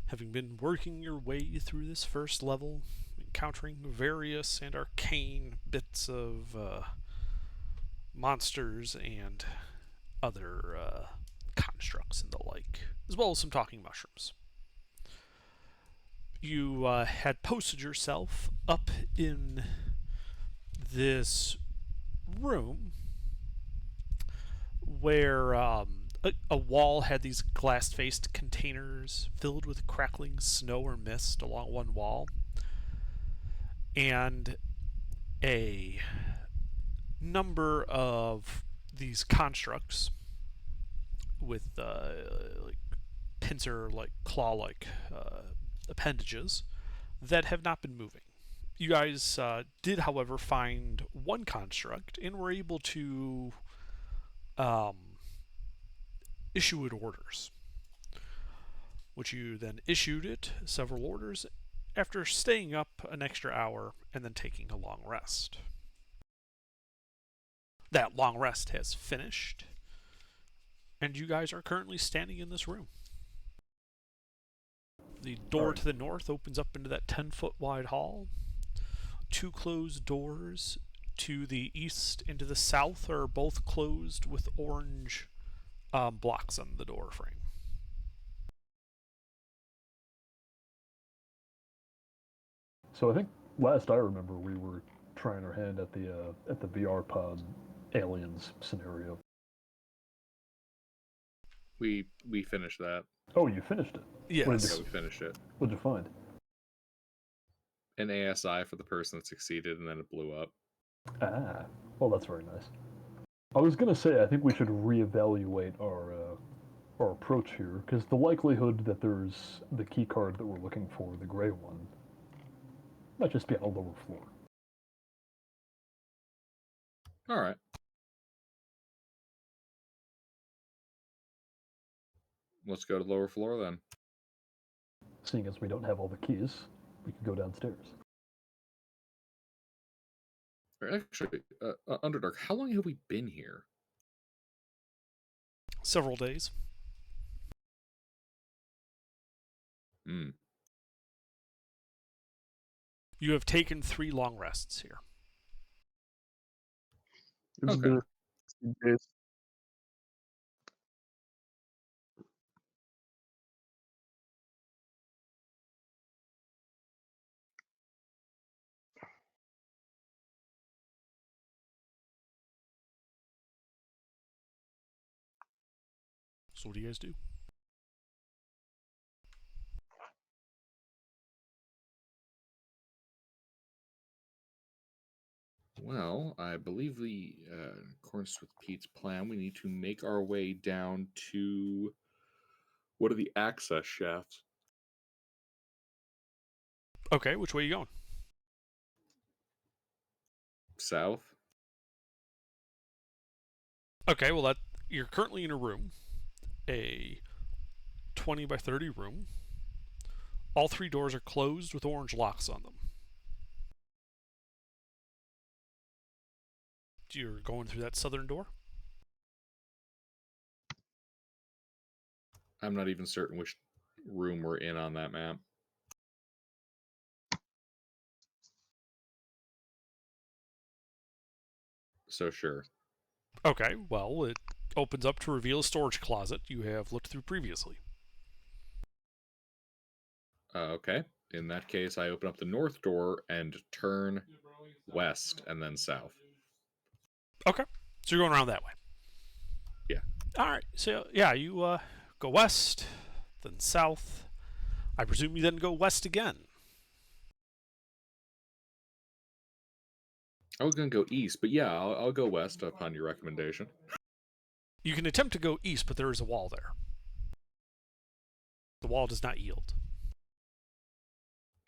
Having been working your way through this first level, encountering various and arcane bits of monsters and other constructs and the like, as well as some talking mushrooms. You had posted yourself up in this room where a wall had these glass faced containers filled with crackling snow or mist along one wall, and a number of these constructs with like pincer like claw like appendages that have not been moving. You guys did, however, find one construct and were able to um, issue it orders, which you then issued it several orders after staying up an extra hour and then taking a long rest. That long rest has finished, and you guys are currently standing in this room. The door to the north opens up into that 10-foot wide hall. Two closed doors to the east and to the south are both closed with orange blocks on the door frame. So I think last I remember, we were trying our hand at the VR pod aliens scenario. We finished that. Oh, you finished it. Yes. We finished it. What'd you find? An ASI for the person that succeeded, and then it blew up. Ah, well, that's very nice. I was gonna say, I think we should reevaluate our approach here, because the likelihood that there's the key card that we're looking for, the gray one, might just be on a lower floor. All right. Let's go to the lower floor then. Seeing as we don't have all the keys, we could go downstairs. Actually, Underdark, how long have we been here? Several days. Hmm. You have taken 3 long rests here. Okay. Days. So what do you guys do? Well, I believe in accordance with Pete's plan, we need to make our way down to what are the access shafts? Okay, which way are you going? South. Okay, well you're currently in a room, a 20 by 30 room. All 3 doors are closed with orange locks on them. You're going through that southern door? I'm not even certain which room we're in on that map. So sure. Okay, well, it opens up to reveal a storage closet you have looked through previously. Okay. In that case, I open up the north door and turn west and then south. Okay, so you're going around that way. Yeah. All right, so yeah, you go west, then south. I presume you then go west again. I was going to go east, but yeah, I'll go west upon your recommendation. You can attempt to go east, but there is a wall there. The wall does not yield.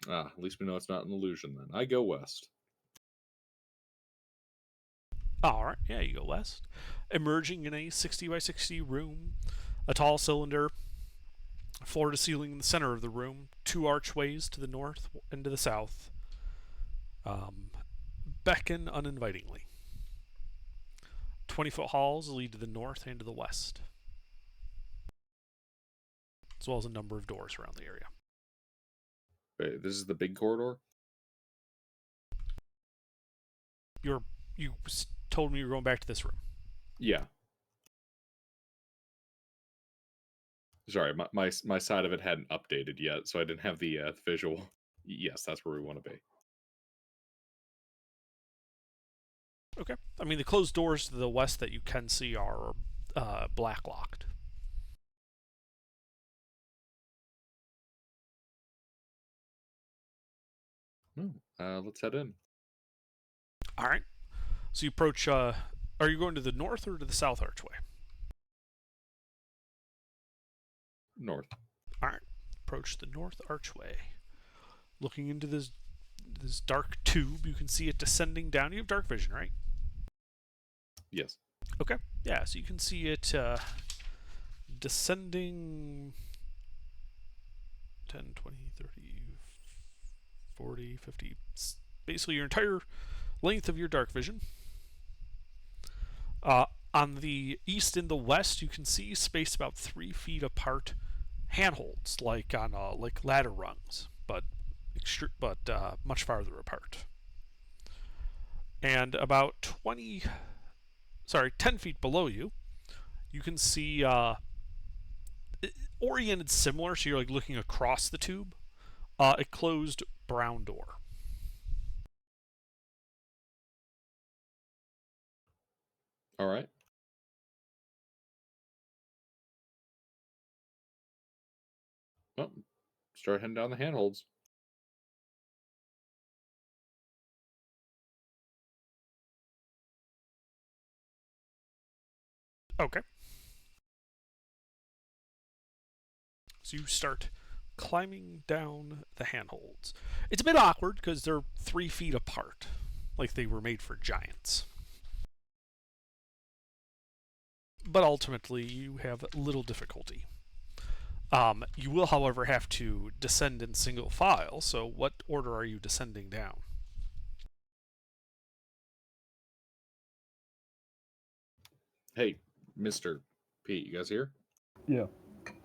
At least we know it's not an illusion then. I go west. All right, yeah, you go west. Emerging in a 60 by 60 room, a tall cylinder, floor to ceiling in the center of the room, 2 archways to the north and to the south. Beckon uninvitingly. 20-foot halls lead to the north and to the west, as well as a number of doors around the area. Wait, this is the big corridor? You told me you were going back to this room. Yeah. Sorry, my side of it hadn't updated yet, so I didn't have the visual. Yes, that's where we want to be. Okay. I mean, the closed doors to the west that you can see are black locked. Let's head in. All right. So you approach. Are you going to the north or to the south archway? North. All right. Approach the north archway. Looking into this dark tube, you can see it descending down. You have dark vision, right? Yes. Okay. Yeah. So you can see it descending 10, 20, 30, 40, 50. Basically, your entire length of your dark vision. On the east and the west, you can see spaced about 3 feet apart handholds, like on like ladder rungs, but much farther apart. And about 10 feet below you, you can see oriented similar, so you're like looking across the tube, a closed brown door. All right. Well, start heading down the handholds. Okay. So you start climbing down the handholds. It's a bit awkward because they're 3 feet apart, like they were made for giants. But ultimately, you have little difficulty. You will, however, have to descend in single file, so what order are you descending down? Hey, Mr. Pete, you guys here? Yeah,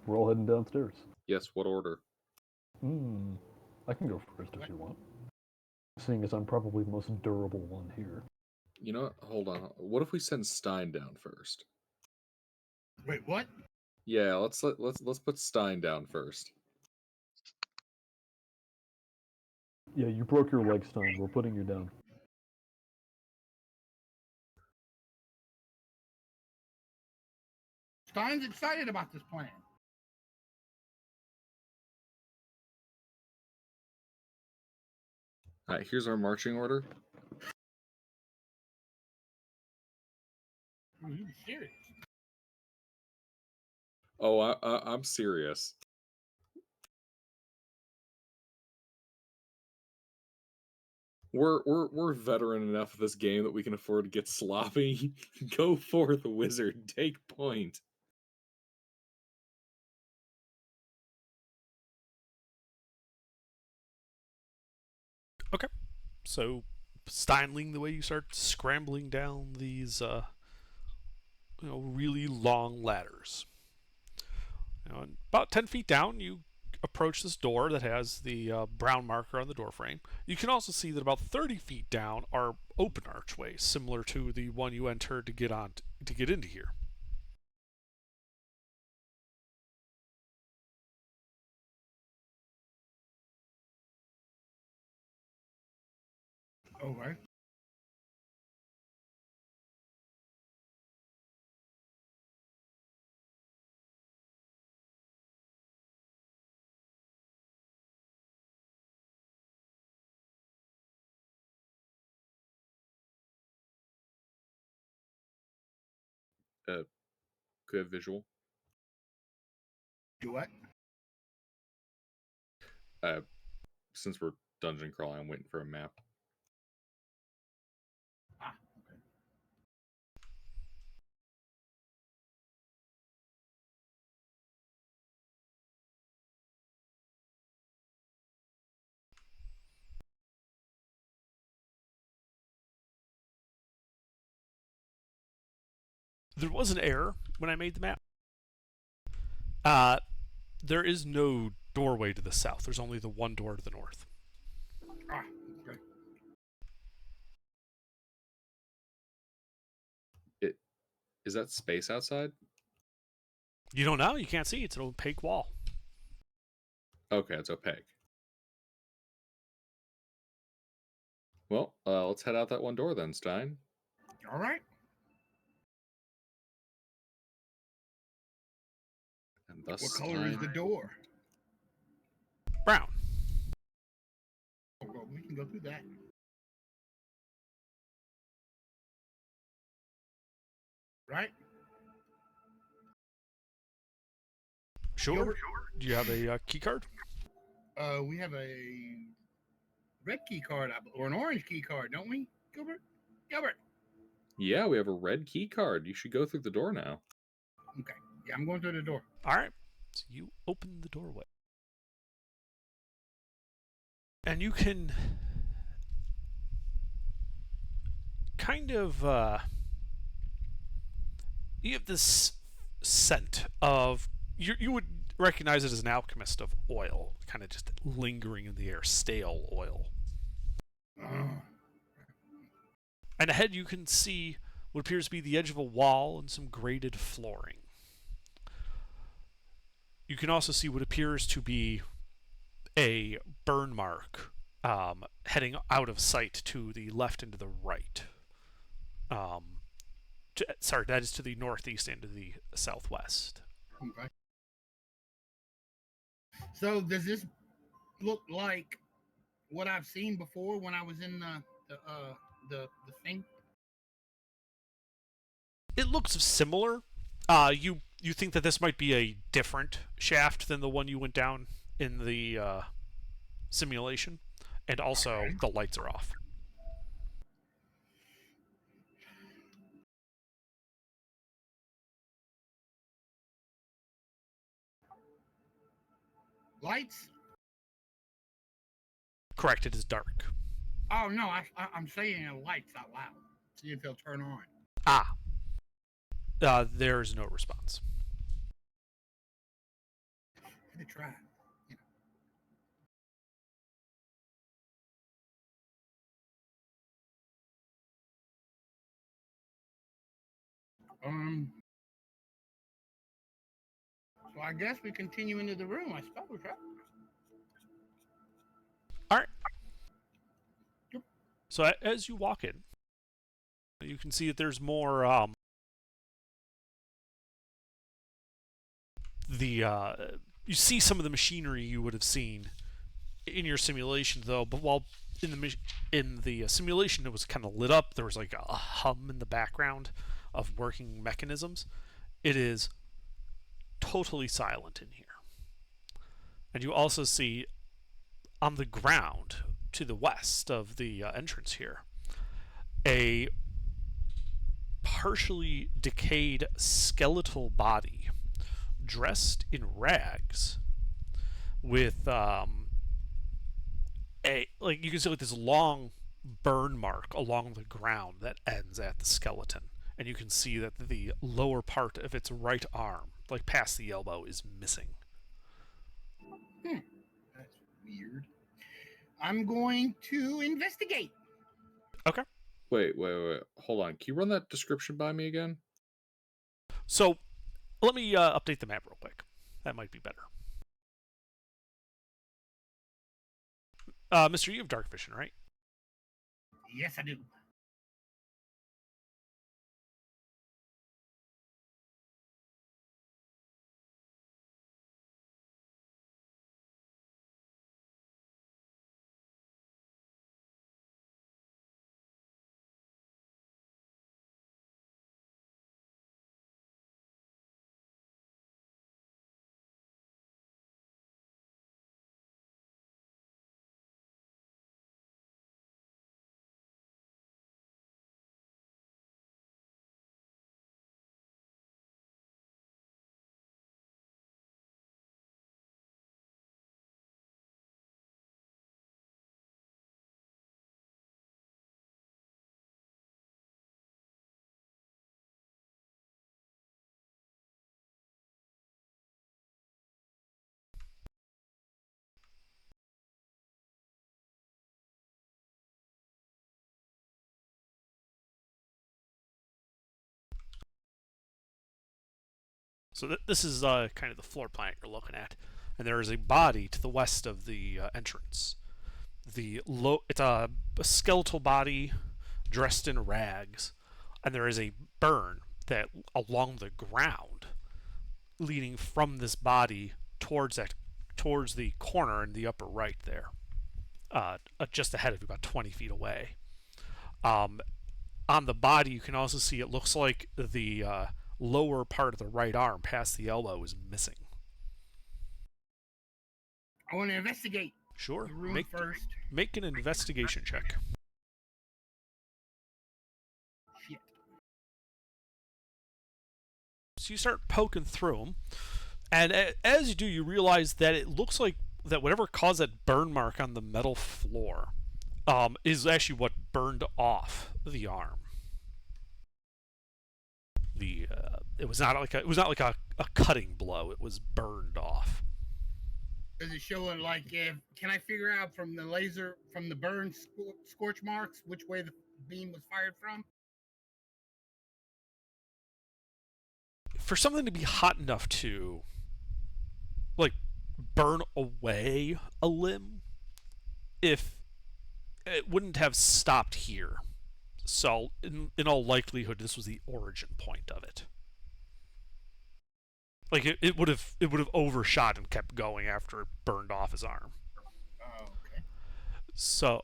we're all heading downstairs. Yes, what order? I can go first if you want. Seeing as I'm probably the most durable one here. You know what? Hold on. What if we send Stein down first? Wait, what? Yeah, let's put Stein down first. Yeah, you broke your leg, Stein. We're putting you down. Stein's excited about this plan. All right, here's our marching order. Oh, you serious? Oh, I'm serious. We're veteran enough of this game that we can afford to get sloppy. Go forth, wizard. Take point. Okay. So, Steinling, the way you start scrambling down these, really long ladders. About 10 feet down, you approach this door that has the brown marker on the door frame. You can also see that about 30 feet down are open archways, similar to the one you entered to get into here. Okay. Good visual. Do what? Since we're dungeon crawling, I'm waiting for a map. Ah, okay. There was an error when I made the map. Uh, There is no doorway to the south. There's only the one door to the north. Ah, okay. Is that space outside? You don't know. You can't see. It's an opaque wall. Okay, it's opaque. Well, let's head out that one door then, Stein. All right. And thus What color is Stein. the door? Brown. Oh, well, we can go through that. Right? Sure. Gilbert? Do you have a key card? We have a red key card or an orange key card, don't we, Gilbert? Gilbert. Yeah, we have a red key card. You should go through the door now. Okay. Yeah, I'm going through the door. All right. So you open the doorway. And you can kind of you have this scent of you would recognize it as an alchemist of oil, kind of just lingering in the air, stale oil. Oh, And ahead you can see what appears to be the edge of a wall and some grated flooring. You can also see what appears to be a burn mark heading out of sight to the left and to the right. Sorry, that is to the northeast and to the southwest. okay. So does this look like what I've seen before when I was in the thing? It looks similar. You think that this might be a different shaft than the one you went down in the simulation, and also Okay. the lights are off. Lights? Correct, it is dark. Oh no, I'm saying lights out loud. See if they'll turn on. Ah, there is no response. Had to try. You know. So I guess we continue into the room. I suppose, right? All right. Yep. So as you walk in, you can see that there's more. You see some of the machinery you would have seen in your simulation, though. But while in the simulation it was kind of lit up, there was like a hum in the background of working mechanisms. It is totally silent in here. And you also see on the ground to the west of the entrance here a partially decayed skeletal body dressed in rags with you can see like this long burn mark along the ground that ends at the skeleton, and you can see that the lower part of its right arm, like past the elbow, is missing. That's weird. I'm going to investigate. Okay. Wait. Hold on. Can you run that description by me again? So let me update the map real quick. That might be better. Mister, you have dark vision, right? Yes, I do. So this is kind of the floor plan you're looking at, and there is a body to the west of the entrance. It's a skeletal body dressed in rags, and there is a burn that along the ground, leading from this body towards the corner in the upper right there, just ahead of you, about 20 feet away. On the body, you can also see it looks like the lower part of the right arm, past the elbow, is missing. I want to investigate Sure. the room first. Make an investigation check. Shit. So you start poking through them, and as you do, you realize that it looks like that whatever caused that burn mark on the metal floor is actually what burned off the arm. It was not like a cutting blow. It was burned off. Does it show it like can I figure out from the laser, from the burn scorch marks, which way the beam was fired from? For something to be hot enough to like burn away a limb, if it wouldn't have stopped here. So in all likelihood, this was the origin point of it. Like it would have overshot and kept going after it burned off his arm. Oh, okay. So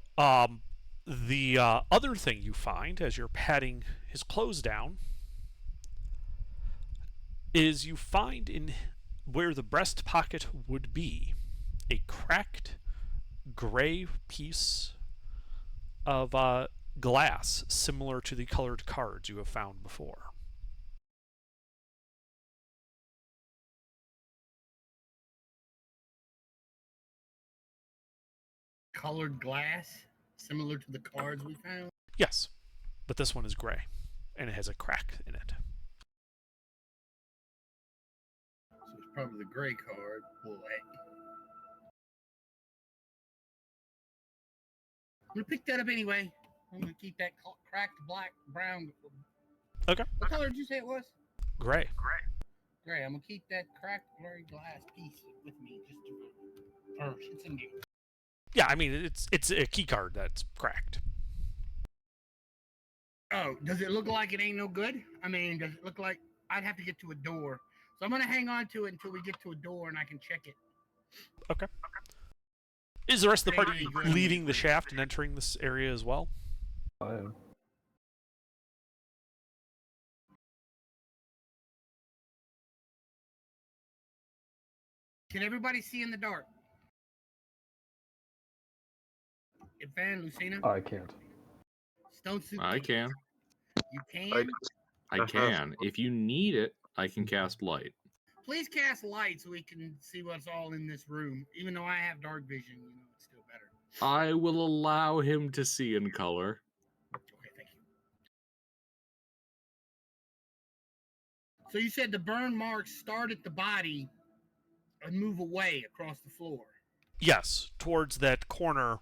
the other thing you find as you're patting his clothes down is you find in where the breast pocket would be a cracked gray piece of glass similar to the colored cards you have found before. Colored glass, similar to the cards we found. Yes, but this one is gray, and it has a crack in it. So it's probably the gray card. Boy. I'm gonna pick that up anyway. I'm gonna keep that cracked black, brown. Okay. What color did you say it was? Gray. Gray. I'm gonna keep that cracked, blurry glass piece with me, just for shits and giggles. Yeah, I mean it's a key card that's cracked. Oh, does it look like it ain't no good? I mean, does it look like I'd have to get to a door? So I'm gonna hang on to it until we get to a door and I can check it. Okay. Is the rest of the party leaving the shaft and entering this area as well? I am. Can everybody see in the dark? Van, Lucina? I can't. Stone Soup? I can. You can? I can. If you need it, I can cast light. Please cast light so we can see what's all in this room. Even though I have dark vision, it's still better. I will allow him to see in color. Okay, thank you. So you said the burn marks start at the body and move away across the floor. Yes, towards that corner,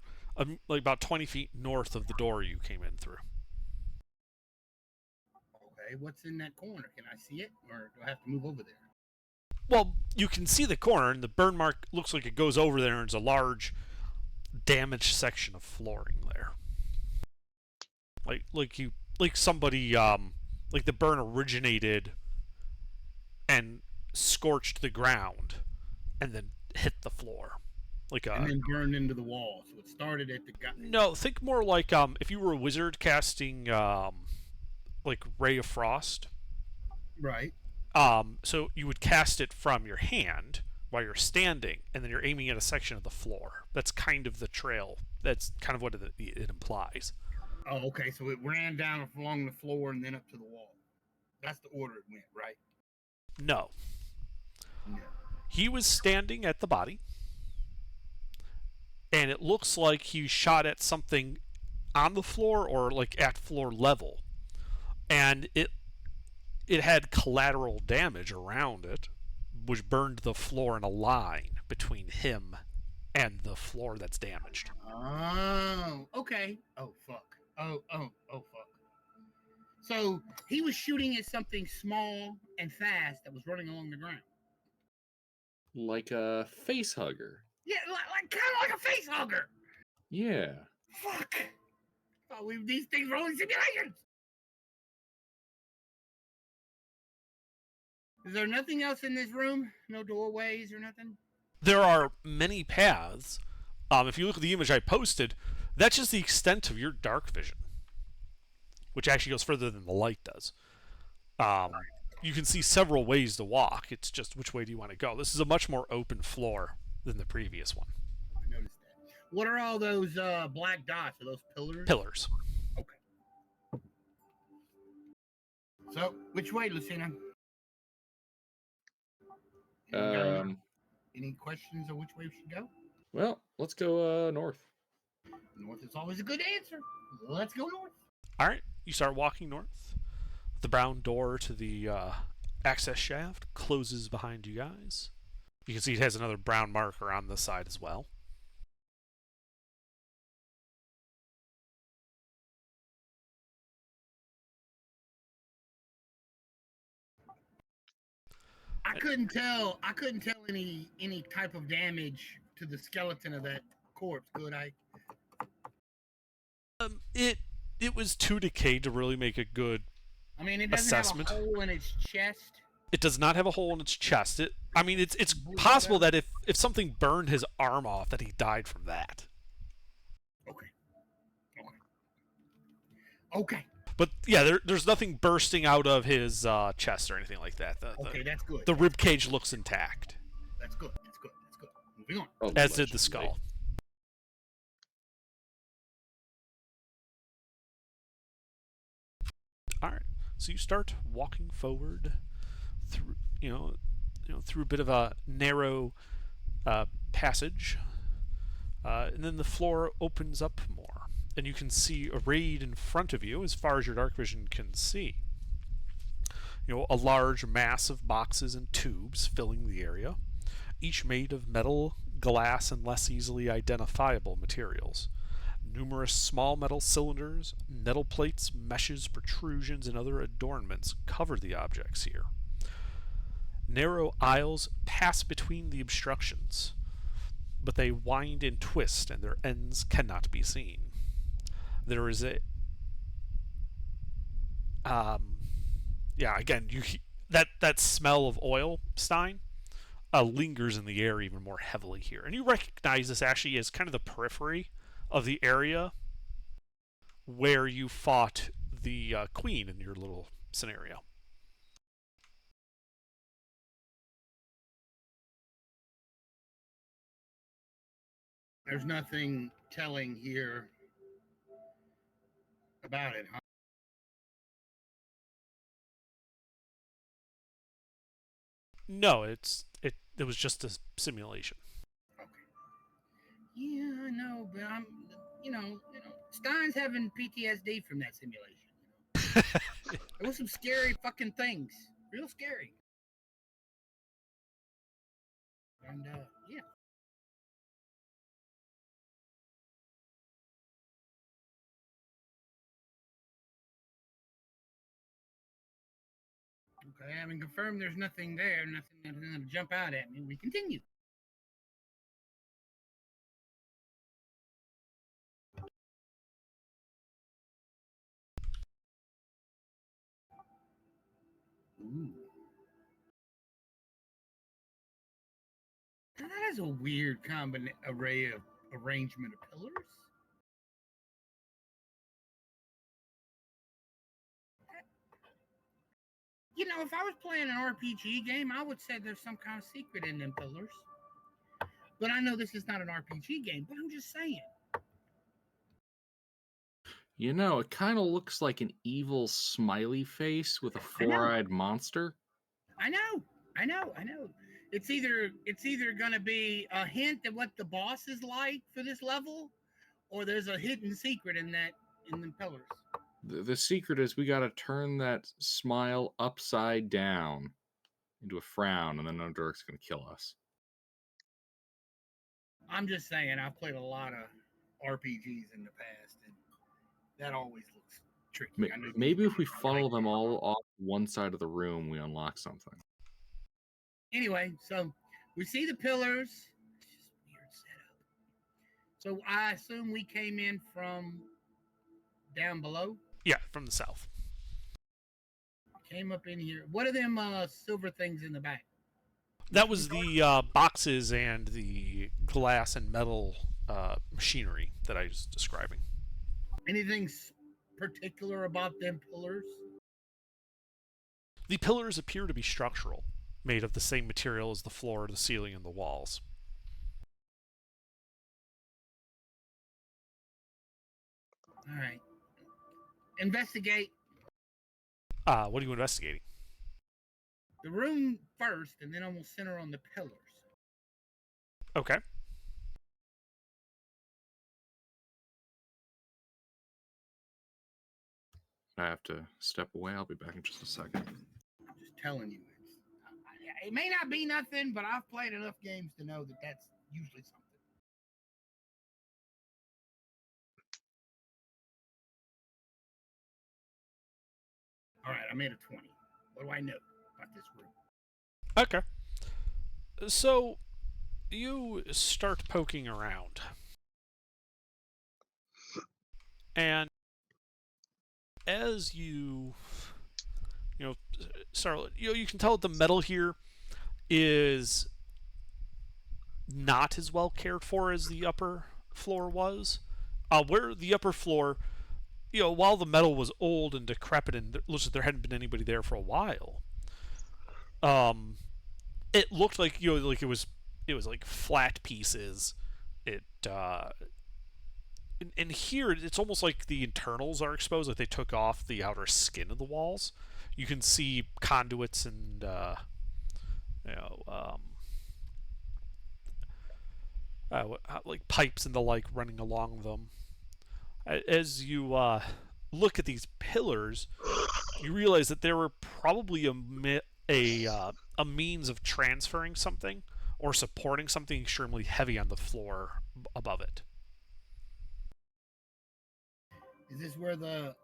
like about 20 feet north of the door you came in through. Okay, what's in that corner? Can I see it, or do I have to move over there? Well, you can see the corner, and the burn mark looks like it goes over there, and there's a large damaged section of flooring there. Like somebody, like the burn originated and scorched the ground, and then hit the floor. And then burned into the wall. So it started at the gut. No, think more like if you were a wizard casting like Ray of Frost. Right. So you would cast it from your hand while you're standing, and then you're aiming at a section of the floor. That's kind of the trail. That's kind of what it implies. Oh, okay. So it ran down along the floor and then up to the wall. That's the order it went, right? No. No. He was standing at the body, and it looks like he shot at something on the floor or like at floor level, and it had collateral damage around it, which burned the floor in a line between him and the floor that's damaged. Oh, okay. Oh, fuck. Oh, fuck. So he was shooting at something small and fast that was running along the ground. Like a face hugger. Yeah, like kind of like a face hugger. Yeah. Fuck. Oh, these things were only simulations. Is there nothing else in this room? No doorways or nothing? There are many paths. If you look at the image I posted, that's just the extent of your dark vision, which actually goes further than the light does. You can see several ways to walk. It's just which way do you want to go. This is a much more open floor than the previous one. I noticed that. What are all those black dots? Are those pillars? Pillars. Okay. So, which way, Lucina? Any questions of which way we should go? Well, let's go north. North is always a good answer. Let's go north. All right, you start walking north. The brown door to the access shaft closes behind you guys. You can see it has another brown marker on the side as well. I couldn't tell any type of damage to the skeleton of that corpse, could I? It was too decayed to really make a good I mean, it doesn't assessment. have a hole in its chest. It does not have a hole in its chest. It's possible that if something burned his arm off, that he died from that. Okay. But yeah, there's nothing bursting out of his chest or anything like that. Okay, that's good. The rib cage looks intact. That's good. Moving on. Oh, As did the skull. All right, so you start walking forward through, through a bit of a narrow passage, and then the floor opens up more, and you can see arrayed in front of you, as far as your dark vision can see, a large mass of boxes and tubes filling the area, each made of metal, glass, and less easily identifiable materials. Numerous small metal cylinders, metal plates, meshes, protrusions, and other adornments cover the objects here. Narrow aisles pass between the obstructions, but they wind and twist, and their ends cannot be seen. There is that smell of oil, Stein, lingers in the air even more heavily here. And you recognize this actually as kind of the periphery of the area where you fought the queen in your little scenario. There's nothing telling here about it, huh? No, it was just a simulation. Okay. Yeah, I know, but Stein's having PTSD from that simulation. There was some scary fucking things, real scary. And yeah. Okay, having confirmed there's nothing there, nothing that's going to jump out at me, we continue. Ooh. Now that is a weird arrangement of pillars. If I was playing an RPG game, I would say there's some kind of secret in them pillars. But I know this is not an RPG game, but I'm just saying. It kind of looks like an evil smiley face with a four-eyed monster. I know. It's either gonna be a hint at what the boss is like for this level, or there's a hidden secret in the pillars. The secret is we got to turn that smile upside down into a frown, and then Undurk's going to kill us. I'm just saying, I've played a lot of RPGs in the past, and that always looks tricky. I know Maybe if we funnel them all off one side of the room, we unlock something. Anyway, so we see the pillars. It's just weird setup. So I assume we came in from down below. Yeah, from the south. Came up in here. What are them silver things in the back? That was the boxes and the glass and metal machinery that I was describing. Anything particular about them pillars? The pillars appear to be structural, made of the same material as the floor, the ceiling, and the walls. All right. Investigate What are you investigating? the room first, and then we'll center on the pillars. Okay. I have to step away. I'll be back in just a second. I'm just telling you. It may not be nothing, but I've played enough games to know that that's usually something. All right, I made a 20. What do I know about this room? Okay. So, you start poking around. And as you start, you can tell that the metal here is not as well cared for as the upper floor was. Where the upper floor, while the metal was old and decrepit and looks like there hadn't been anybody there for a while, it looked like like it was like flat pieces. And here it's almost like the internals are exposed, like they took off the outer skin of the walls. You can see conduits and like pipes and the like running along them. As you look at these pillars, you realize that there were probably a means of transferring something or supporting something extremely heavy on the floor above it. Is this where the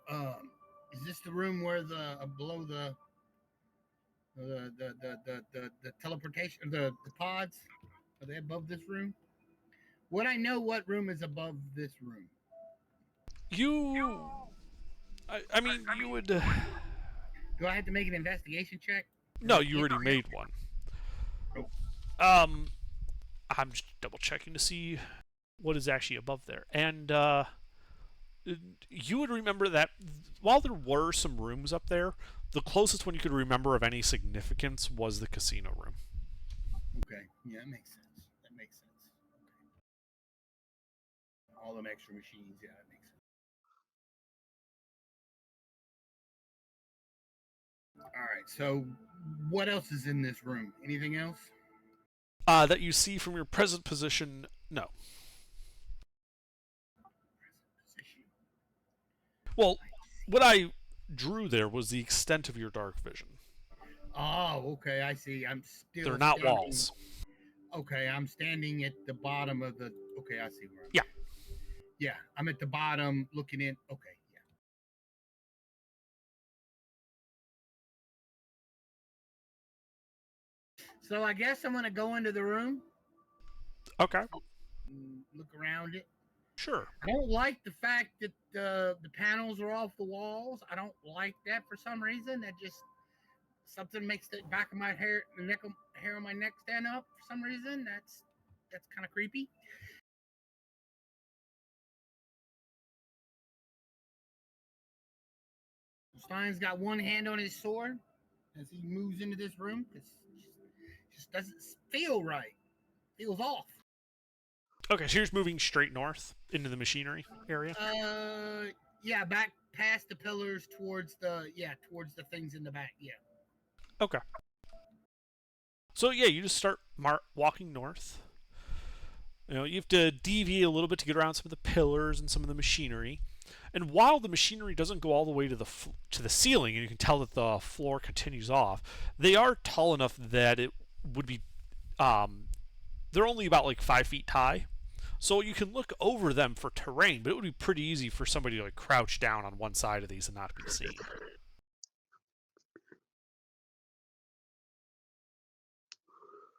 is this the room where the below the teleportation, the pods, are they above this room? Would I know what room is above this room? I mean, you would. Do I have to make an investigation check? No, you already made one. Oh. I'm just double checking to see what is actually above there, and you would remember that while there were some rooms up there, the closest one you could remember of any significance was the casino room. Okay, yeah, that makes sense. Okay. All them extra machines, yeah, that makes sense. All right, so what else is in this room? Anything else? That you see from your present position, no. Well, what I drew there was the extent of your dark vision. Oh, okay, I see. I'm still. They're not walls. Okay, I'm standing at the bottom of the. Okay, I see where. Yeah. Yeah, I'm at the bottom looking in. Okay, yeah. So I guess I'm gonna go into the room. Okay. Look around it. Sure. I don't like the fact that the panels are off the walls. I don't like that for some reason. That just something makes the back of my hair, hair on my neck stand up for some reason. That's kind of creepy. Stein's got one hand on his sword as he moves into this room. It just doesn't feel right. Feels off. Okay, so you're just moving straight north into the machinery area? Yeah, back past the pillars towards the things in the back, yeah. Okay. So yeah, you just start walking north. You have to deviate a little bit to get around some of the pillars and some of the machinery. And while the machinery doesn't go all the way to the ceiling, and you can tell that the floor continues off, they are tall enough that it would be they're only about like 5 feet high, So you can look over them for terrain, but it would be pretty easy for somebody to like crouch down on one side of these and not be seen.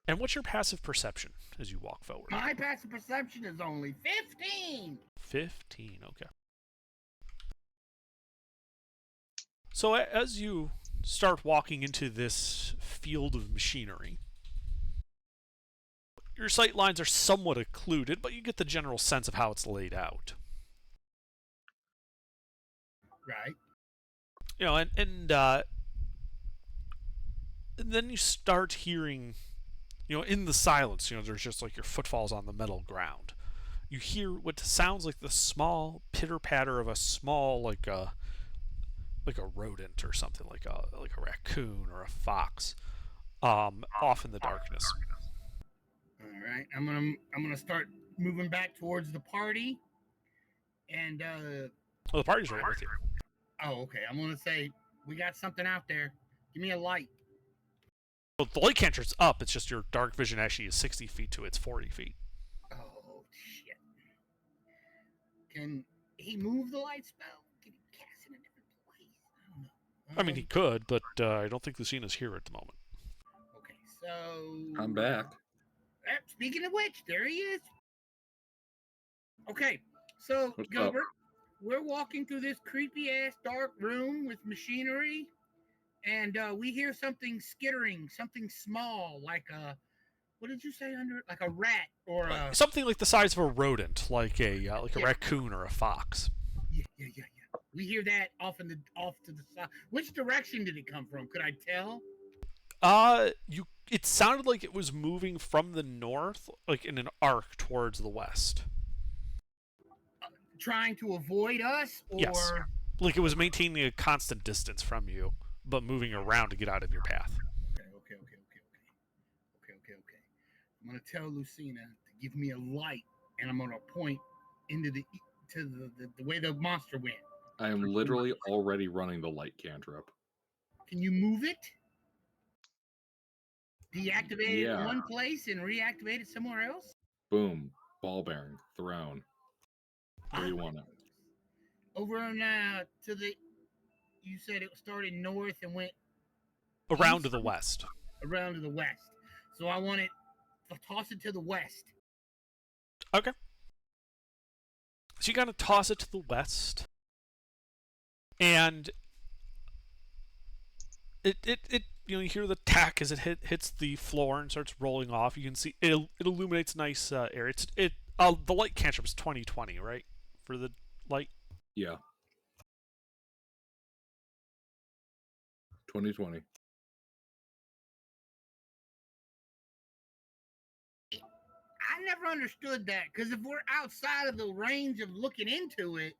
And what's your passive perception as you walk forward? My passive perception is only 15. 15, okay. So as you start walking into this field of machinery, your sight lines are somewhat occluded, but you get the general sense of how it's laid out. Right. You know, and then you start hearing, you know, in the silence, you know, there's just like your footfalls on the metal ground. You hear what sounds like the small pitter-patter of a small, like a rodent or something, like a raccoon or a fox, off in the darkness. All right. I'm gonna start moving back towards the party, and Well, the party's right with you. oh, okay. I'm gonna say we got something out there. Give me a light. Well, the light cantrip's up. It's just your dark vision actually is 60 feet to its 40 feet. Oh shit! Can he move the light spell? Can he cast it in a different place? I don't know. I mean, he could, but I don't think Lucina's here at the moment. Okay, so I'm back. Speaking of which, there he is. Okay, so What's Gilbert, we're walking through this creepy ass dark room with machinery, and we hear something skittering, something small, like a what did you say under it? Like a rat or a Something like the size of a rodent, like a Yeah. raccoon or a fox. yeah. We hear that off to the side. Which direction did it come from? Could I tell? It sounded like it was moving from the north, like in an arc towards the west. Trying to avoid us, or Yes. Like it was maintaining a constant distance from you, but moving around to get out of your path. Okay. I'm gonna tell Lucina to give me a light, and I'm gonna point into the way the monster went. I am literally already running the light cantrip. Can you move it? Deactivate it in Yeah. one place and reactivate it somewhere else? Boom. Ball bearing. Thrown. Where do you want it? Over on to the. You said it started north and went Around to the west. around to the west. So I want it. Toss it to the west. Okay. So you gotta toss it to the west. And it you know, you hear the tack as it hits the floor and starts rolling off. You can see it illuminates nice area. The light cantrip is 20/20, right? For the light. Yeah. 2020. I never understood that because if we're outside of the range of looking into it,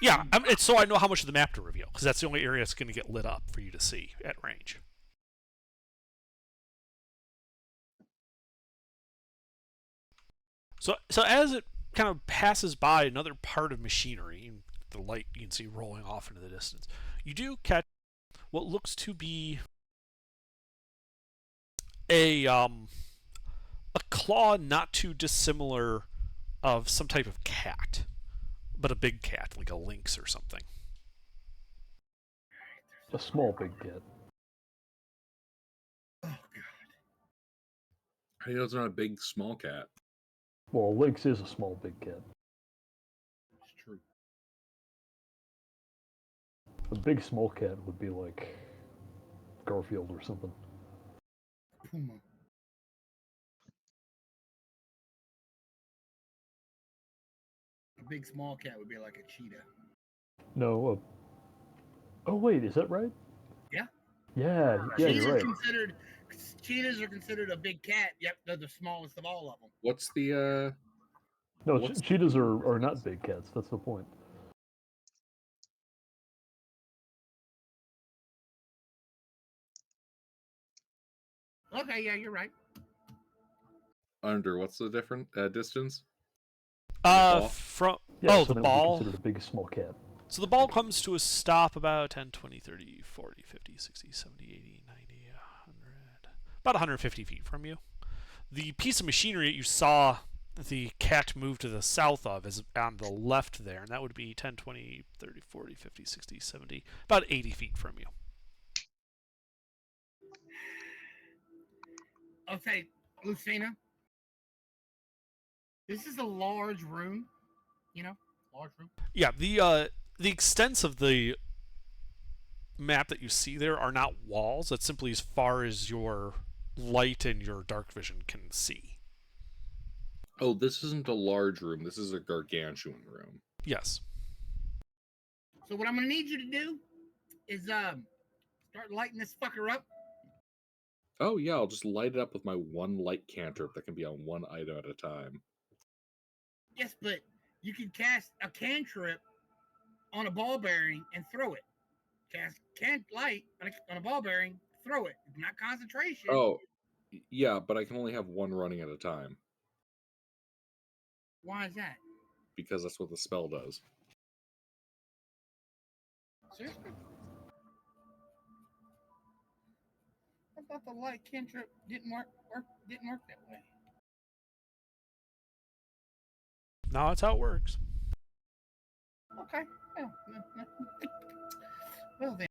Yeah, it's so I know how much of the map to reveal, because that's the only area that's going to get lit up for you to see at range. So as it kind of passes by another part of machinery, and the light you can see rolling off into the distance, you do catch what looks to be a claw not too dissimilar of some type of cat, but a big cat, like a lynx or something. A small big cat. oh god, How do you know it's not a big, small cat? Well, a lynx is a small big cat. It's true. A big small cat would be like Garfield or something. puma. A big small cat would be like a cheetah. No. Oh wait, is that right? Yeah. Yeah, cheetahs you're are right. cheetahs are considered a big cat. Yep, they're the smallest of all of them. What's the No, What's- cheetahs are not big cats. That's the point. Okay, yeah, you're right. under? What's the different distance? ball? From Yeah, oh, so the that ball. would be considered a big small cat. So the ball comes to a stop about 10, 20, 30, 40, 50, 60, 70, 80, 90, 100, about 150 feet from you. The piece of machinery that you saw the cat moved to the south of is on the left there, and that would be 10, 20, 30, 40, 50, 60, 70, about 80 feet from you. Okay, Lucina. This is a large room, large room. Yeah, the extents of the map that you see there are not walls. It's simply as far as your light and your dark vision can see. Oh, this isn't a large room. This is a gargantuan room. Yes. So what I'm gonna need you to do is start lighting this fucker up. Oh, yeah, I'll just light it up with my one light cantrip that can be on one item at a time. Yes, but you can cast a cantrip on a ball bearing and throw it. Cast light on a ball bearing, throw it. Not concentration. Oh, yeah, but I can only have one running at a time. Why is that? Because that's what the spell does. Seriously? I thought the light cantrip didn't work that way. No, that's how it works. Okay. Well then.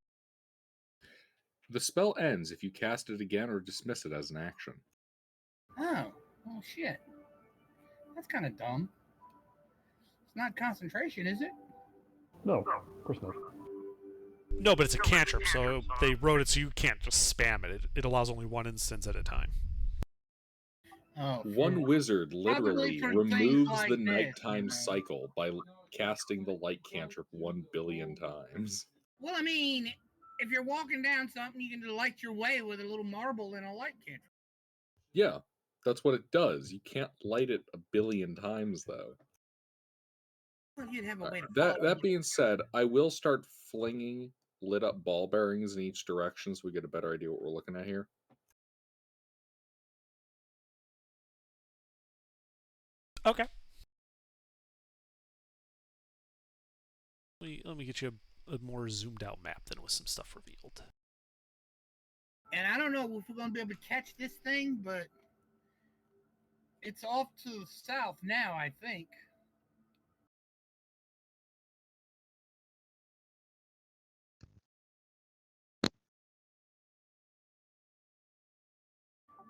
The spell ends if you cast it again or dismiss it as an action. Oh shit. That's kind of dumb. It's not concentration, is it? No, of course not. No, but it's a cantrip, so they wrote it so you can't just spam it. It allows only one instance at a time. Oh, One wizard literally for things removes like the this, nighttime you know. cycle by casting the light cantrip 1 billion times. Well, I mean, if you're walking down something, you can light your way with a little marble and a light cantrip. Yeah, that's what it does. You can't light it 1 billion times, though. Well, you'd have a way to That being said, I will start flinging lit up ball bearings in each direction so we get a better idea what we're looking at here. Okay. Let me get you a more zoomed out map than with some stuff revealed. And I don't know if we're going to be able to catch this thing, but it's off to the south now, I think.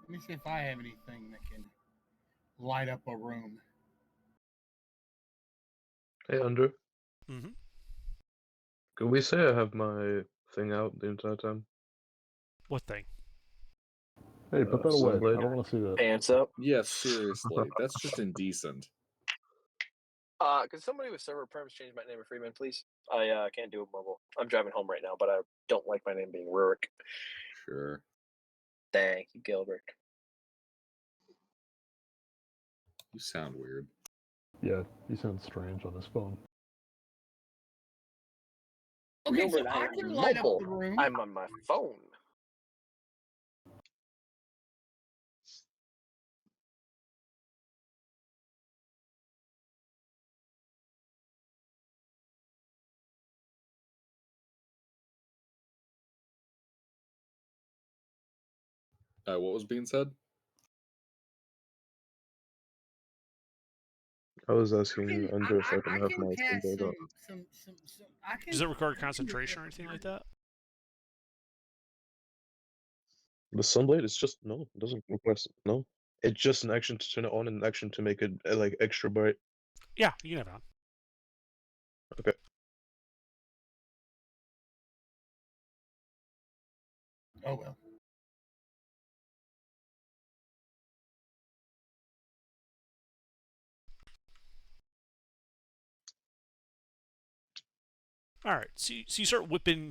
Let me see if I have anything that can light up a room. Hey, Andrew. Mm-hmm. Can we say I have my thing out the entire time? What thing? Hey, put that away. Sunblade. I don't want to see that. Pants up. Yes, seriously. That's just indecent. Could somebody with server perms change my name to Freeman, please? I can't do it mobile. I'm driving home right now, but I don't like my name being Rurik. Sure. Thank you, Gilbert. You sound weird. Yeah, he sounds strange on his phone. Okay, Gilbert, so I I'm can light mobile. up the room. I'm on my phone. What was being said? I was asking Andrew if I can have can my cast Sunblade out. some. I can. Does it require concentration or anything like that? The Sunblade is just no. It doesn't request no. It's just an action to turn it on and an action to make it like extra bright. Yeah, you can have it on. Okay. Oh well. All right, so you start whipping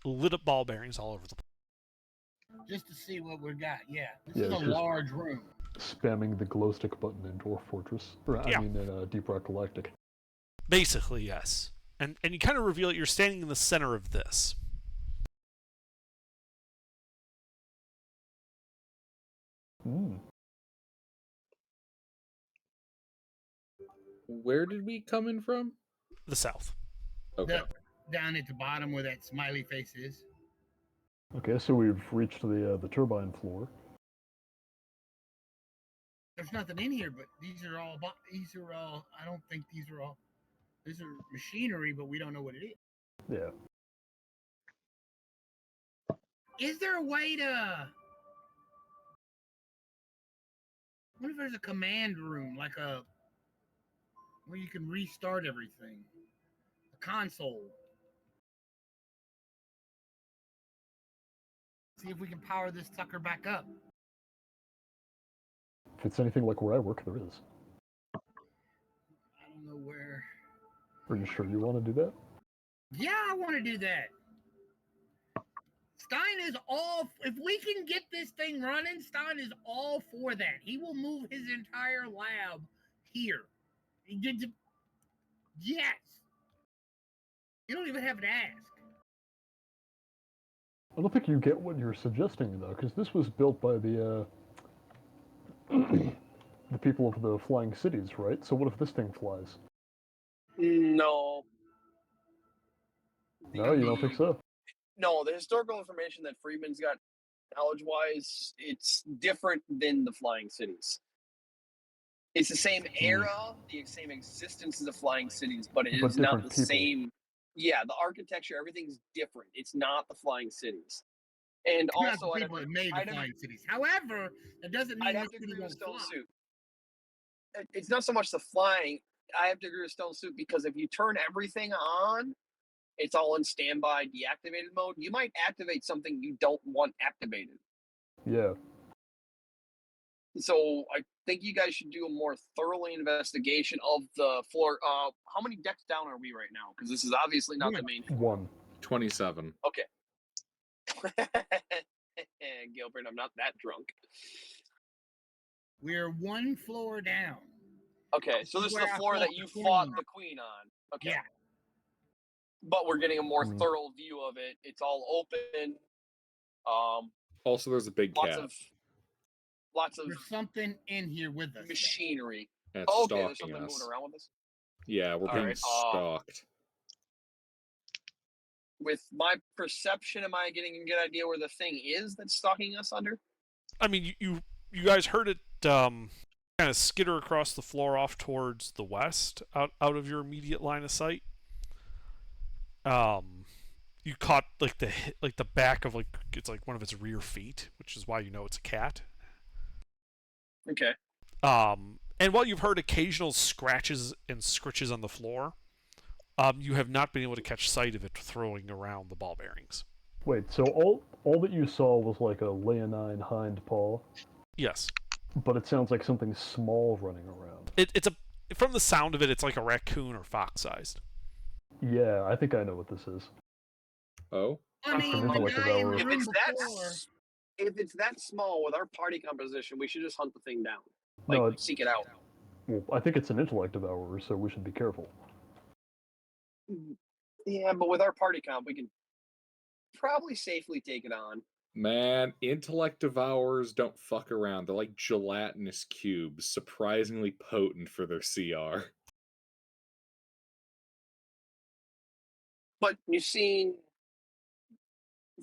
lit up ball bearings all over the place. Just to see what we got. Yeah, this Yeah, is a just- large room. Spamming the glow stick button in Dwarf Fortress. Or, Yeah. I mean, in Deep Rock Galactic. Basically, yes. And you kind of reveal it. You're standing in the center of this. Where did we come in from? The south. Okay. Down at the bottom where that smiley face is. Okay, so we've reached the turbine floor. There's nothing in here, but these are all. I don't think these are all. These are machinery, but we don't know what it is. Yeah. Is there a way to? What if there's a command room, like where you can restart everything? A console. See if we can power this sucker back up. If it's anything like where I work, there is. I don't know where. Are you sure you want to do that? Yeah, I want to do that. Stein is all. If we can get this thing running, Stein is all for that. He will move his entire lab here. Yes. You don't even have to ask. I don't think you get what you're suggesting, though, because this was built by the the people of the Flying Cities, right? So what if this thing flies? No. No, you don't think so? No, the historical information that Freeman's got knowledge-wise, it's different than the Flying Cities. It's the same era, the same existence as the Flying Cities, but it But is not different the people. same. Yeah, the architecture, everything's different. It's not the Flying Cities. And Not also, the people that made the Flying Cities. However, that doesn't mean I'd have this to city agree with won't Stone fly. Suit. It's not so much the flying. I have to agree with Stone Suit because if you turn everything on, it's all in standby deactivated mode. You might activate something you don't want activated. Yeah. So I think you guys should do a more thoroughly investigation of the floor. How many decks down are we right now? Because this is obviously not the main. 1. 27. Okay. Gilbert, I'm not that drunk. We're one floor down. Okay, so this is Where the I floor fought that the you queen. fought the queen on. Okay. Yeah. But we're getting a more Mm. thorough view of it. It's all open. Also, there's a big Lots cat. of There's something in here with us. machinery. That's Oh, okay, there's stalking something us. moving around with us. Yeah, we're All being right, stalked. With my perception, am I getting a good idea where the thing is that's stalking us under? I mean, you guys heard it kind of skitter across the floor off towards the west, out of your immediate line of sight. You caught like the back of it's like one of its rear feet, which is why you know it's a cat. Okay. And while you've heard occasional scratches and scritches on the floor, you have not been able to catch sight of it throwing around the ball bearings. Wait, so all that you saw was like a leonine hind paw, Yes. but it sounds like something small running around. It's from the sound of it, it's like a raccoon or fox-sized. Yeah, I think I know what this is. Oh? I mean, An the intellect guy in the devourer. room before. If it's that small with our party composition, we should just hunt the thing down. No, Like, seek it out. Well, I think it's an intellect devourer, so we should be careful. Yeah, but with our party comp, we can probably safely take it on. Man, intellect devourers don't fuck around. They're like gelatinous cubes, surprisingly potent for their CR. But you've seen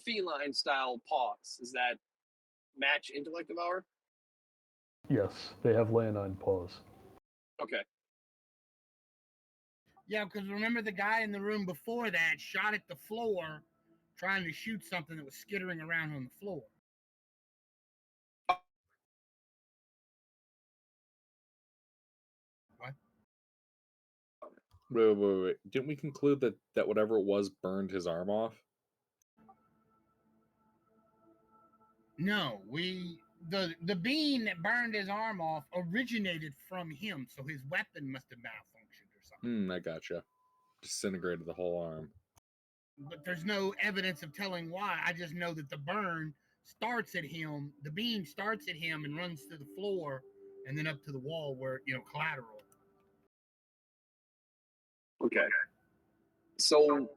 feline style paws. Does that match intellect devour? Yes, they have leonine paws. Okay. Yeah, because remember the guy in the room before that shot at the floor trying to shoot something that was skittering around on the floor. What? Wait. Didn't we conclude that whatever it was burned his arm off? No, the beam that burned his arm off originated from him, so his weapon must have malfunctioned or something. I gotcha. Disintegrated the whole arm. But there's no evidence of telling why. I just know that the burn starts at him, the beam starts at him and runs to the floor and then up to the wall where, collateral. Okay. So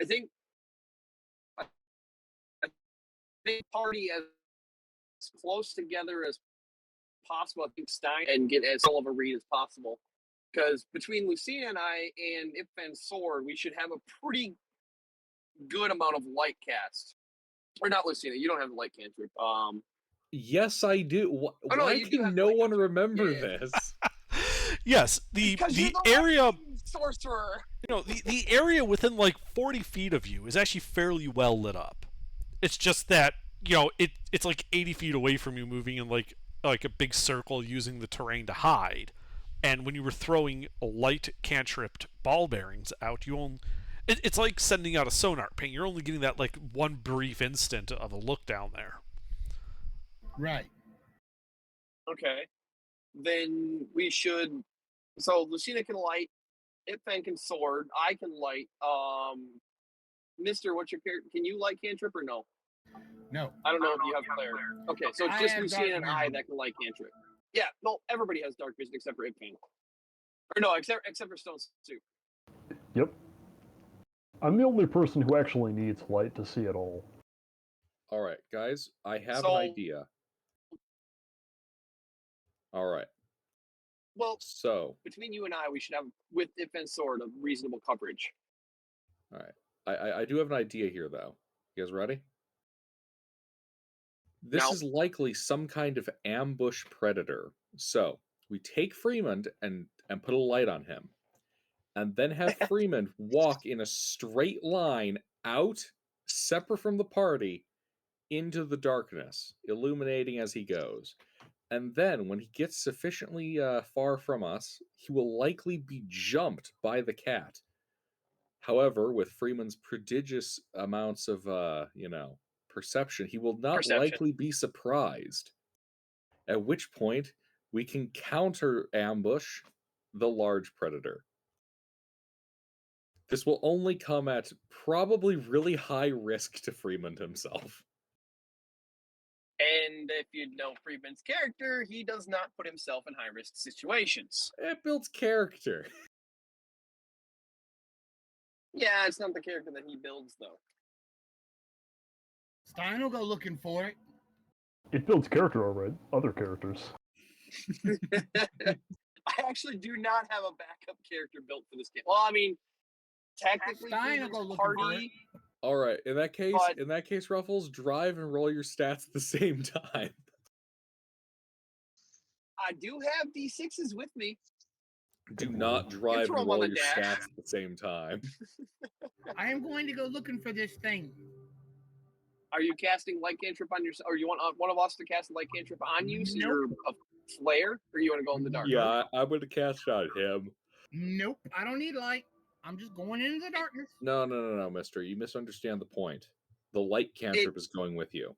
I think party as close together as possible. I think Stein and get as full of a read as possible. Because between Lucina and I and Ipfan's sword, we should have a pretty good amount of light cast. Or not Lucina, you don't have the light cantrip. Yes, I do. Oh, no, Why you do can have no light one cantrip. remember Yeah, yeah. this? Yes, the Because you're the area, lightning sorcerer. the area within like 40 feet of you is actually fairly well lit up. It's just that it's like 80 feet away from you, moving in like a big circle, using the terrain to hide. And when you were throwing light cantripped ball bearings out, it's like sending out a sonar ping. You're only getting that like one brief instant of a look down there. Right. Okay. Then we should. So Lucina can light. Ifan can sword. I can light. Mister, what's your character? Can you light cantrip or no? No. I don't know if you have clarity. Okay, so it's I just have Lucina dark and I vision. that can light cantrip. Yeah, no, everybody has dark vision except for Ifan. Or no, except for Stone Soup. Yep. I'm the only person who actually needs light to see at all. All right, guys, I have So- an idea. All right, Well, so between you and I, we should have, with Ifan sword, a reasonable coverage. all right, I do have an idea here, though. You guys ready? This No. is likely some kind of ambush predator. So we take Freeman and put a light on him, and then have Freeman walk in a straight line out, separate from the party, into the darkness, illuminating as he goes. And then, when he gets sufficiently far from us, he will likely be jumped by the cat. However, with Freeman's prodigious amounts of, perception, he will not Perception. likely be surprised. At which point, we can counter ambush the large predator. This will only come at probably really high risk to Freeman himself. And if you know Freeman's character, he does not put himself in high-risk situations. It builds character. Yeah, it's not the character that he builds, though. Stein will go looking for it. It builds character, all right. Other characters. I actually do not have a backup character built for this game. Well, I mean, technically, Stein will Freeman's go looking for party. All right, in that But- case, Ruffles, drive and roll your stats at the same time. I do have D6s with me. Do not drive throw and 'em on roll the your dash. stats at the same time. I am going to go looking for this thing. Are you casting light cantrip on yourself, or you want one of us to cast light cantrip on you, so Nope. you're a flare, or you want to go in the dark? Yeah, I'm gonna cast it on him. Nope. I don't need light. I'm just going into the darkness. No, mister. You misunderstand the point. The light cantrip is going with you.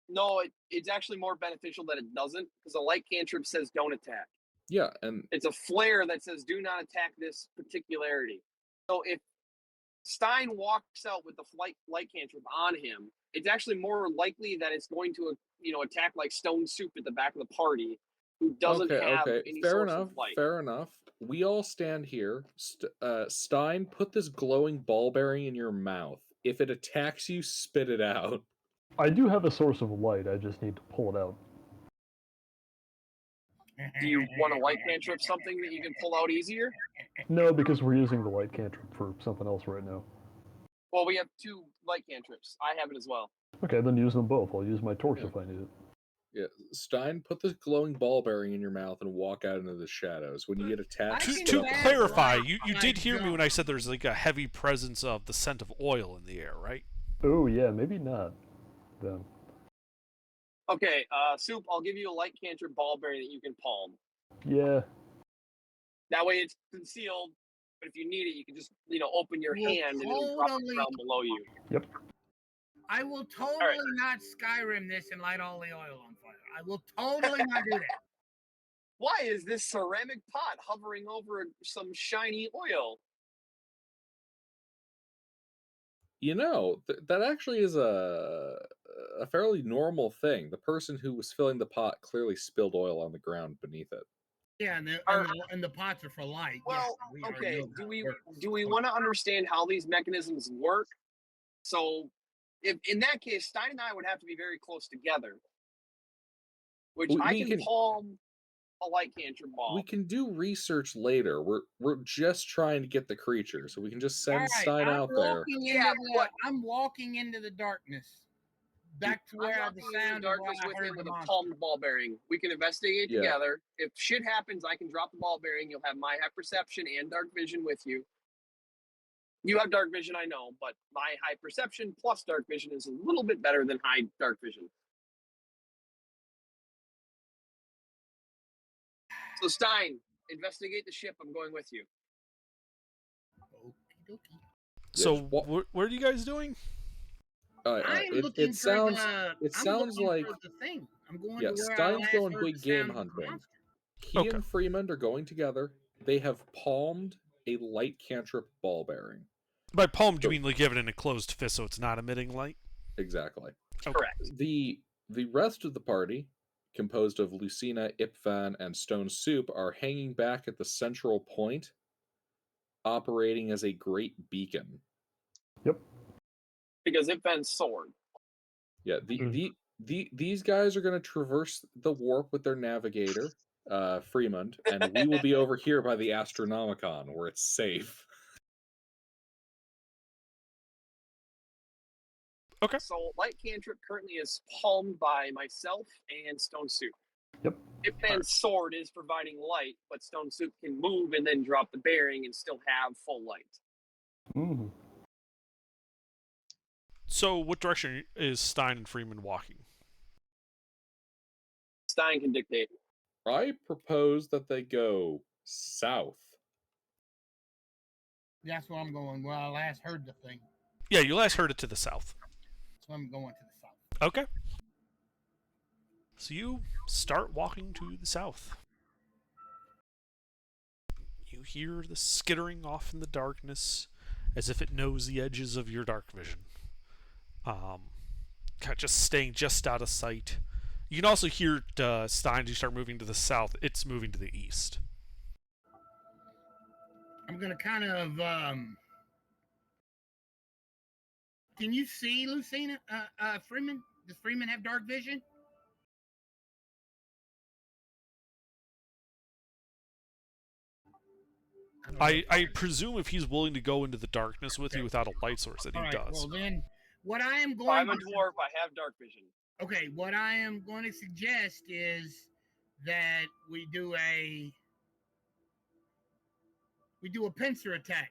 No, it's actually more beneficial that it doesn't, because a light cantrip says don't attack. Yeah, and It's a flare that says do not attack this particularity. So if Stein walks out with the light cantrip on him, it's actually more likely that it's going to attack like Stone Soup at the back of the party, who doesn't have any Fair source enough. of light. Fair enough. We all stand here. Stein, put this glowing ball bearing in your mouth. If it attacks you, spit it out. I do have a source of light, I just need to pull it out. Do you want a light cantrip, something that you can pull out easier? No, because we're using the light cantrip for something else right now. Well, we have 2 light cantrips. I have it as well. Okay, then use them both. I'll use my torch Yeah. if I need it. Yeah, Stein, put this glowing ball bearing in your mouth and walk out into the shadows. When you get attacked, I To, can spit to out the bad clarify, light you when I did hear me when I jump. said there's like a heavy presence of the scent of oil in the air, right? Oh, yeah, maybe not. Then. Okay, Soup, I'll give you a light cantrip ball bearing that you can palm. Yeah, That way it's concealed, but if you need it, you can just, open your Well, hand and it'll drop totally. down below you. I will totally not Skyrim this and light all the oil on fire. I will totally not do that. Why is this ceramic pot hovering over some shiny oil? That actually is a fairly normal thing. The person who was filling the pot clearly spilled oil on the ground beneath it. Yeah, and Are- the pots are for light. Well, yeah, we already okay. know how it works. Do we want to understand how these mechanisms work? So, if in that case, Stein and I would have to be very close together. Which I We can can- palm a light cantrip ball. We can do research later. We're just trying to get the creature, so we can just send All right, Stein I'm out there. walking Yeah, into I'm walking into the darkness. back to I'm where I walking into the sound darkness I with heard him the with a monster. palmed ball bearing. We can investigate Yeah. together. If shit happens, I can drop the ball bearing. You'll have my high perception and dark vision with you. You have dark vision, I know, but my high perception plus dark vision is a little bit better than high dark vision. So Stein, investigate the ship. I'm going with you. Okie dokie. So Yes, what are you guys doing? I'm looking It for sounds the. it I'm sounds looking like for the thing. I'm going yeah, to where I Stein's last going heard big the game sound of the hunting. monster. He Okay. and Freeman are going together. They have palmed a light cantrip ball bearing. By palm, do you So- mean like you have it in a closed fist so it's not emitting light? Exactly. Okay. Correct. The rest of the party, composed of Lucina, Ipvan, and Stone Soup, are hanging back at the central point, operating as a great beacon. Because it bends sword. Yeah, these guys are going to traverse the warp with their navigator, Fremont, and we will be over here by the Astronomicon, where it's safe. Okay. So light cantrip currently is palmed by myself and Stone Soup. Yep. Ipman's sword is providing light, but Stone Soup can move and then drop the bearing and still have full light. Mm-hmm. So what direction is Stein and Freeman walking? Stein can dictate. I propose that they go south. That's where I'm going. Well, I last heard the thing, Yeah, you last heard it to the south. so I'm going to the south. Okay. So you start walking to the south. You hear the skittering off in the darkness as if it knows the edges of your dark vision. Kind of just staying just out of sight. You can also hear Stein as you start moving to the south. It's moving to the east. I'm gonna kind of. Can you see Lucina? Freeman? Does Freeman have dark vision? don't know. I presume if he's willing to go into the darkness with you without a light source, that he All right. does. Well, then, what I am If going. I'm a to dwarf, I have dark vision. Okay, what I am going to suggest is that we do a pincer attack.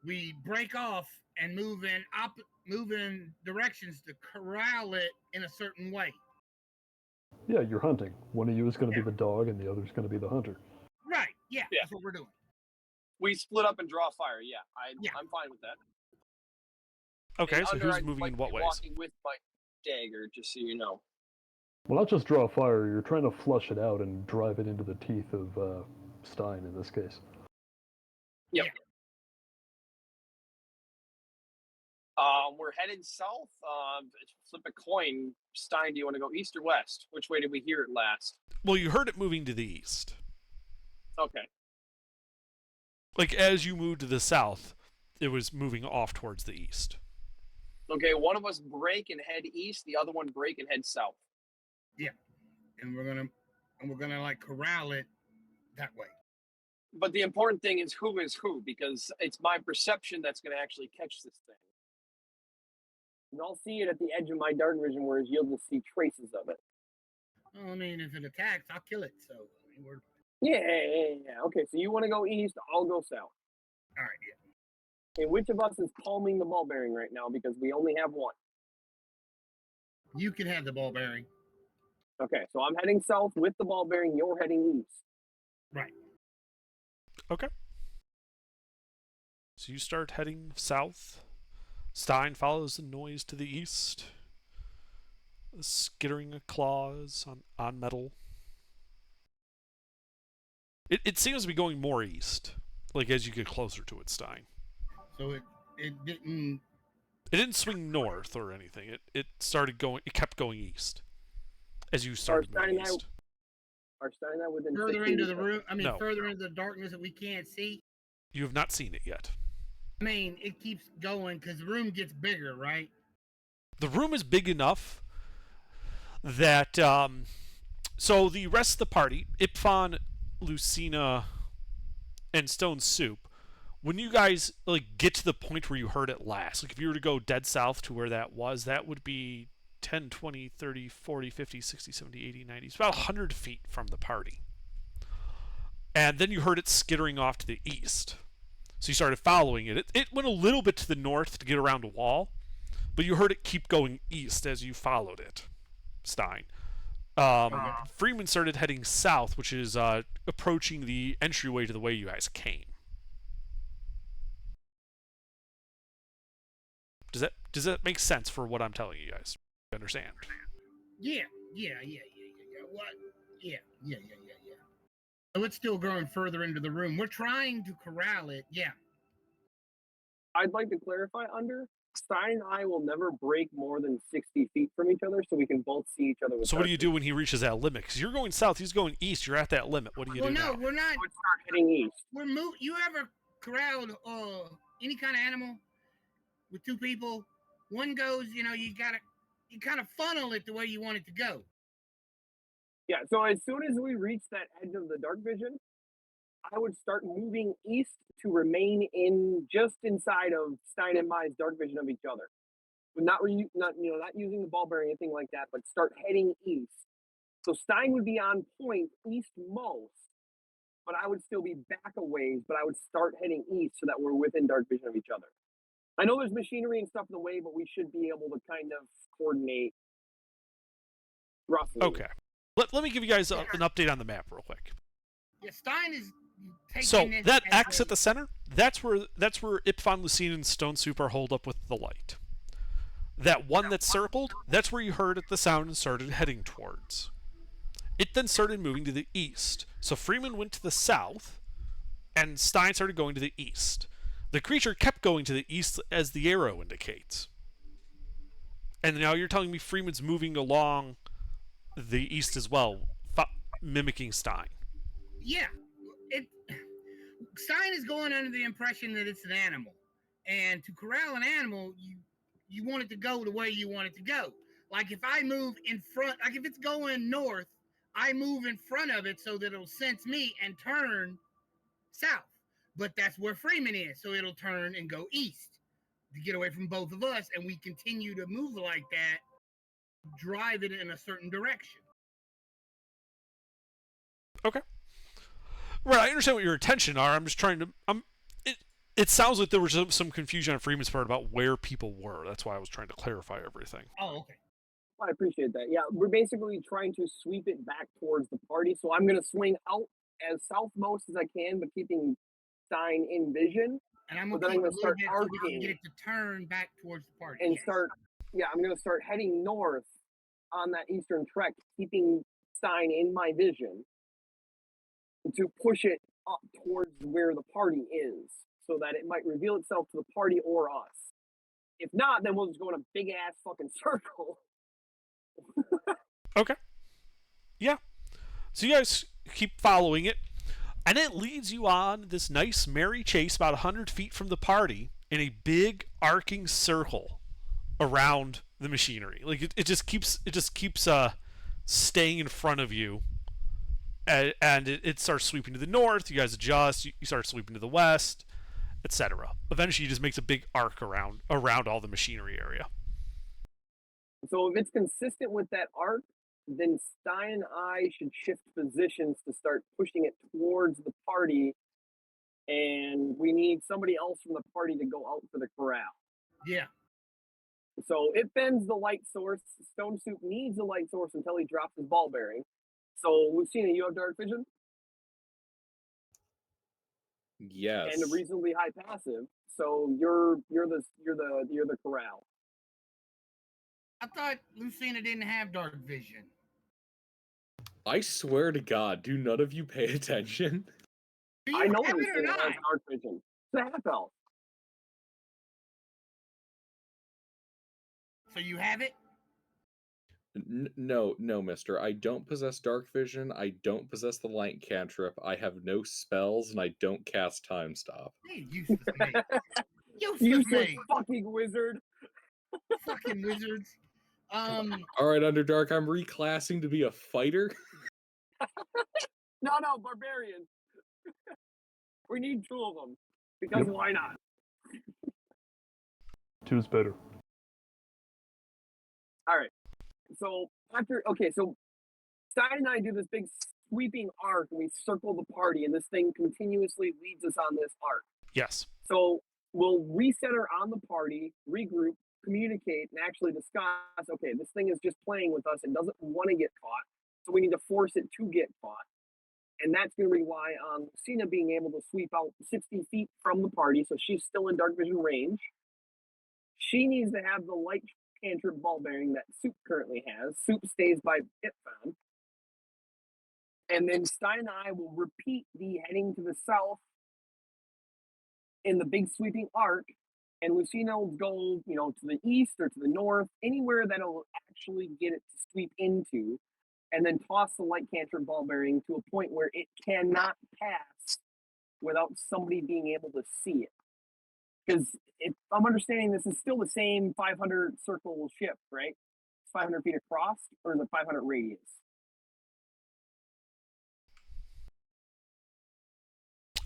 We break off and move in directions to corral it in a certain way. Yeah, you're hunting. One of you is going to be the dog, and the other is going to be the hunter. Right. Yeah, Yeah. that's what we're doing. We split up and draw fire. Yeah, Yeah. I'm fine with that. Okay, And so Under, who's I'd moving like in to what be ways? Walking with my dagger, just so you know. Well, not just draw fire, you're trying to flush it out and drive it into the teeth of Stein in this case. Yep. We're headed south. Flip a coin. Stein, do you want to go east or west? Which way did we hear it last? Well, you heard it moving to the east. Okay. Like, as you moved to the south, it was moving off towards the east. Okay, one of us break and head east, the other one break and head south. And we're gonna like corral it that way. But the important thing is who, because it's my perception that's going to actually catch this thing. And I'll see it at the edge of my dark vision, whereas you'll just see traces of it. Well, I mean, if it attacks, I'll kill it. So I mean, we're Yeah. Okay, so you want to go east, I'll go south. all right. Yeah. And which of us is palming the ball bearing right now? Because we only have one. You can have the ball bearing. Okay, so I'm heading south with the ball bearing. You're heading east. Right. Okay. So you start heading south. Stein follows the noise to the east. The skittering of claws on metal. It seems to be going more east, like as you get closer to it, Stein. So it didn't. It didn't swing north or anything. It kept going east as you started Stein moving and I- east. Are Stein and I within Further 15 into the feet? room. I mean, No. further into the darkness that we can't see. You have not seen it yet. I mean, it keeps going because the room gets bigger, right? The room is big enough that so the rest of the party, Ipfan, Lucina, and Stone Soup, when you guys like get to the point where you heard it last, like if you were to go dead south to where that would be 10, 20, 30, 40, 50, 60, 70, 80, 90. It's about 100 feet from the party. And then you heard it skittering off to the east. So you started following it. It went a little bit to the north to get around a wall, but you heard it keep going east as you followed it, Stein. Freeman started heading south, which is approaching the entryway to the way you guys came. Does that make sense for what I'm telling you guys? You understand? Yeah. What? Yeah. So it's still growing further into the room. We're trying to corral it. Yeah. I'd like to clarify under Stein and I will never break more than 60 feet from each other so we can both see each other. With So what do you do when he reaches that limit? Because you're going south, he's going east. You're at that limit. What do you do now? We're not. I would start heading east. You ever corralled any kind of animal with two people? One goes, you kind of funnel it the way you want it to go. Yeah, so as soon as we reach that edge of the dark vision, I would start moving east to remain in just inside of Stein and Mai's dark vision of each other. But not using the ball bearing or anything like that, but start heading east. So Stein would be on point east most, but I would still be back a ways, but I would start heading east so that we're within dark vision of each other. I know there's machinery and stuff in the way, but we should be able to kind of coordinate roughly. Okay. Let me give you guys an update on the map real quick. Yeah, Stein is taking So this that as X at the center, that's where Ipfon, Lucina, and Stone Soup are holed up with the light. That one that's circled, that's where you heard it, the sound, and started heading towards. It then started moving to the east. So Freeman went to the south, and Stein started going to the east. The creature kept going to the east as the arrow indicates. And now you're telling me Freeman's moving along the east as well, mimicking Stein. Yeah. Stein is going under the impression that it's an animal. And to corral an animal, you want it to go the way you want it to go. Like if I move in front, like if it's going north, I move in front of it so that it'll sense me and turn south. But that's where Freeman is, so it'll turn and go east to get away from both of us, and we continue to move like that, drive it in a certain direction. Okay. Right, I understand what your intention are. I'm just trying to. It sounds like there was some confusion on Freeman's part about where people were. That's why I was trying to clarify everything. Oh, okay. I appreciate that. Yeah, we're basically trying to sweep it back towards the party. So I'm going to swing out as southmost as I can, but keeping Stein in vision. And I'm But going then to I'm gonna start so we can arcing get it to turn back towards the party. and Yes. I'm going to start heading north on that eastern trek, keeping Stein in my vision to push it up towards where the party is so that it might reveal itself to the party or us. If not, then we'll just go in a big ass fucking circle. Okay. Yeah. So you guys keep following it, and it leads you on this nice merry chase about 100 feet from the party in a big arcing circle around the machinery. Like it just keeps staying in front of you, and it starts sweeping to the north. You guys adjust. You start sweeping to the west, etc. Eventually, it just makes a big arc around all the machinery area. So if it's consistent with that arc, then Stein and I should shift positions to start pushing it towards the party, and we need somebody else from the party to go out for the corral. Yeah. So it bends the light source. Stone Soup needs the light source until he drops his ball bearing. So Lucina, you have dark vision Yes. and a reasonably high passive. So you're the corral. I thought Lucina didn't have dark vision. I swear to God, do none of you pay attention? Do you I know have it or Lucina not? has dark vision. It's a half elf. So you have it? No, mister. I don't possess dark vision. I don't possess the light cantrip. I have no spells, and I don't cast time stop. Hey, useless mate. Useless Useless mate. fucking wizard. Fucking wizards. All right, Underdark, I'm reclassing to be a fighter. No, barbarian. We need two of them because Yep. why not? Two's better. All right. so so Stein and I do this big sweeping arc, and we circle the party, and this thing continuously leads us on this arc. Yes. So we'll recenter on the party, regroup, communicate, and actually discuss, okay, this thing is just playing with us and doesn't want to get caught, so we need to force it to get caught. And that's going to rely on Lucina being able to sweep out 60 feet from the party, so she's still in dark vision range. She needs to have the light cantrip ball bearing that Soup currently has. Soup stays by Itfan. And then Stein and I will repeat the heading to the south in the big sweeping arc, and Lucina will go, to the east or to the north, anywhere that'll actually get it to sweep into, and then toss the light cantrip ball bearing to a point where it cannot pass without somebody being able to see it. Because if I'm understanding, this is still the same 500 circle ship, right? It's 500 feet across, or the 500 radius.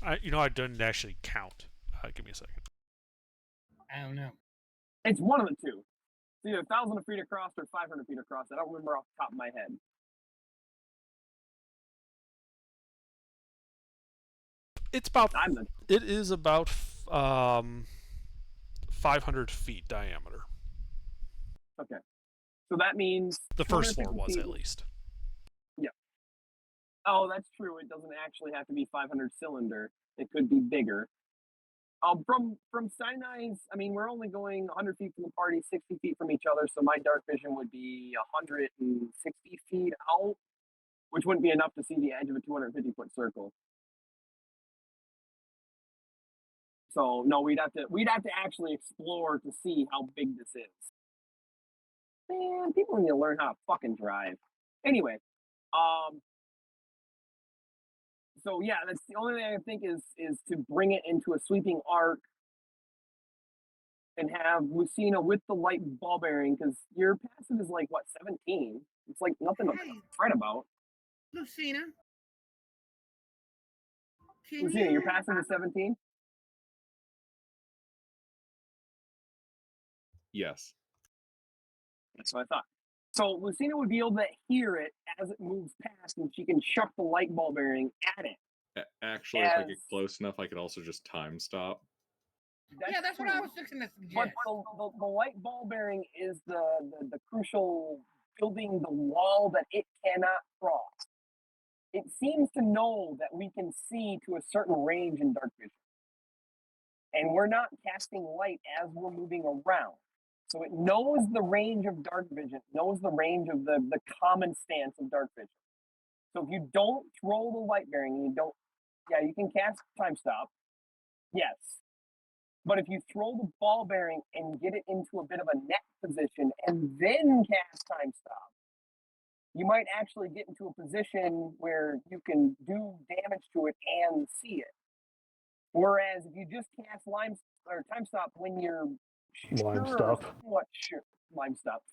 I didn't actually count. Give me a second. I don't know. It's one of the two. It's either 1,000 feet across or 500 feet across. I don't remember off the top of my head. It's about. I'm the It is about 500 feet diameter. okay. So that means The first floor 250 was, feet. at least. Oh, that's true. It doesn't actually have to be 500 cylinder. It could be bigger. From Sinai's, I mean, we're only going 100 feet from the party, 60 feet from each other, so my dark vision would be 160 feet out, which wouldn't be enough to see the edge of a 250-foot circle. So no, we'd have to actually explore to see how big this is. Man, people need to learn how to fucking drive. Anyway, so yeah, that's the only thing I think is to bring it into a sweeping arc and have Lucina with the light ball bearing, because your passive is like what, 17? It's like nothing to Hey. fret about. Lucina. Lucina, your passive is 17? Yes. That's what I thought. So Lucina would be able to hear it as it moves past, and she can chuck the light ball bearing at it. Actually, if I get As- close enough, I could also just time stop. Yeah, that's what true. I was fixing to But suggest. the light ball bearing is the crucial building the wall that it cannot cross. It seems to know that we can see to a certain range in dark vision. And we're not casting light as we're moving around. So it knows the range of dark vision, knows the range of the common stance of dark vision. So if you don't throw the light bearing and you can cast time stop. Yes. But if you throw the ball bearing and get it into a bit of a net position and then cast time stop, you might actually get into a position where you can do damage to it and see it. Whereas if you just cast time stop when you're Lime sure, stop. somewhat sure, lime stop.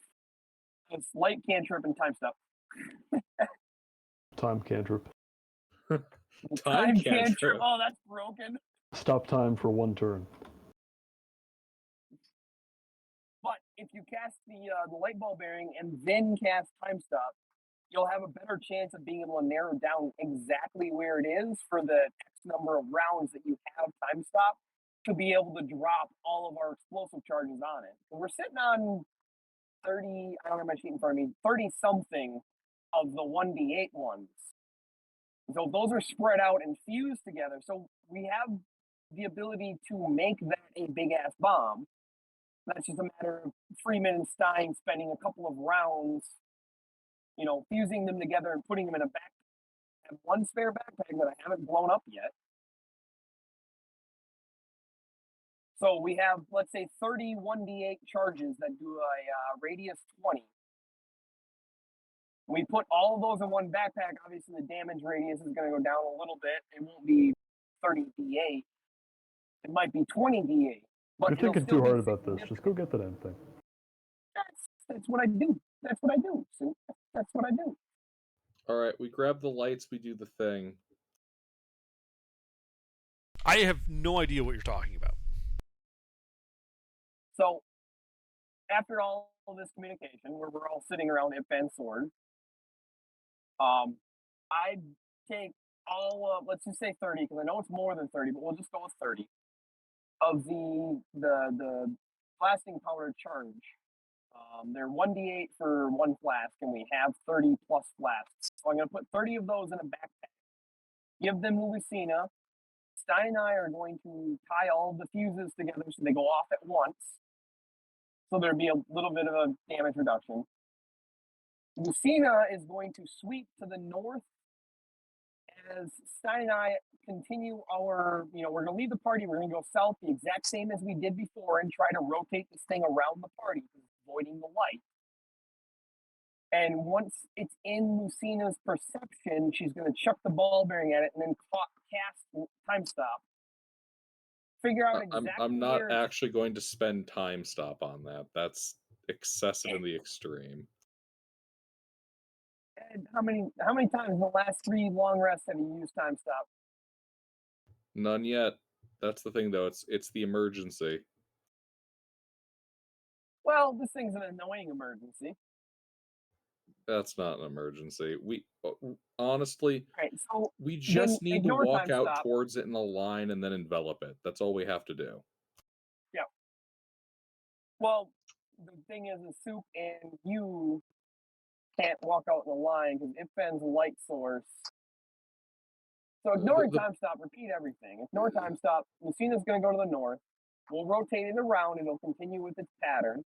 It's light cantrip and time stop. Time cantrip. Time cantrip. Oh, that's broken. Stop time for 1 turn. But if you cast the light ball bearing and then cast time stop, you'll have a better chance of being able to narrow down exactly where it is for the X number of rounds that you have time stop to be able to drop all of our explosive charges on it. And we're sitting on 30, I don't have my sheet in front of me, 30 something of the 1d8 ones. So those are spread out and fused together. So we have the ability to make that a big ass bomb. That's just a matter of Freeman and Stein spending a couple of rounds, fusing them together and putting them in a backpack. I have one spare backpack that I haven't blown up yet. So we have, let's say, 30 1d8 charges that do a radius 20. We put all of those in one backpack. Obviously, the damage radius is going to go down a little bit. It won't be 30 d8. It might be 20 d8. But You're it'll thinking still too be hard about this. significant. Just go get the damn thing. That's what I do. That's what I do. Sue. That's what I do. All right, we grab the lights, we do the thing. I have no idea what you're talking about. So after all of this communication, where we're all sitting around Ipfan's sword, I take all of, let's just say 30, because I know it's more than 30, but we'll just go with 30 of the blasting powder charge. They're 1d8 for one flask, and we have 30 plus flasks. So I'm going to put 30 of those in a backpack. Give them to Lucina. Stein and I are going to tie all the fuses together so they go off at once. So there'll be a little bit of a damage reduction. Lucina is going to sweep to the north as Stein and I continue our, we're going to leave the party. We're going to go south the exact same as we did before and try to rotate this thing around the party, avoiding the light. And once it's in Lucina's perception, she's going to chuck the ball bearing at it and then cast time stop. Figure out exactly. I'm not actually going to spend time stop on that. That's excessive in the extreme. And how many times in the last 3 long rests have you used time stop? None yet. That's the thing, though. It's the emergency. Well, this thing's an annoying emergency. That's not an emergency. We honestly, right, so we just need to walk out towards it in a line and then envelop it. That's all we have to do. Yeah. Well, the thing is, the Soup and you can't walk out in a line because Ipfan's light source. So ignoring time stop, repeat everything. Ignore time stop. Lucina's going to go to the north. We'll rotate it around and it'll continue with its pattern.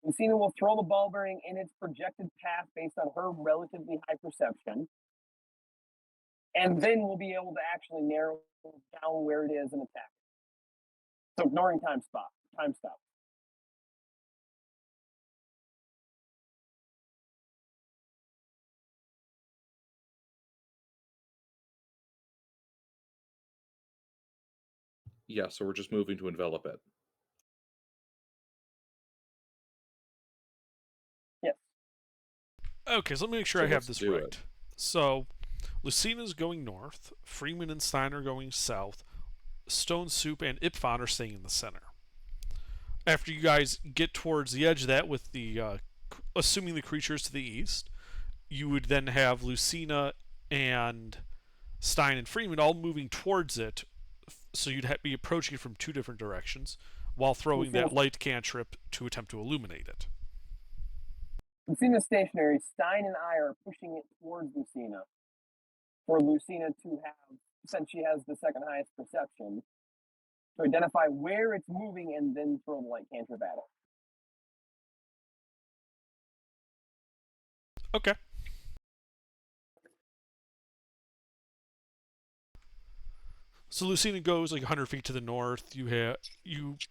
Lucina will throw the ball bearing in its projected path based on her relatively high perception. And then we'll be able to actually narrow down where it is and attack. So ignoring time stop. Yeah, so we're just moving to envelop it. Yes. Okay, so let me make sure I have this right. So, Lucina's going north, Freeman and Stein are going south, Stone Soup and Ipfan are staying in the center. After you guys get towards the edge of that with the, assuming the creatures to the east, you would then have Lucina and Stein and Freeman all moving towards it, so you'd be approaching it from 2 different directions, while throwing that light cantrip to attempt to illuminate it. Lucina's stationary. Stein and I are pushing it towards Lucina, for Lucina to have, since she has the second highest perception, to identify where it's moving and then throw the light cantrip at it. Okay. So Lucina goes like 100 feet to the north. You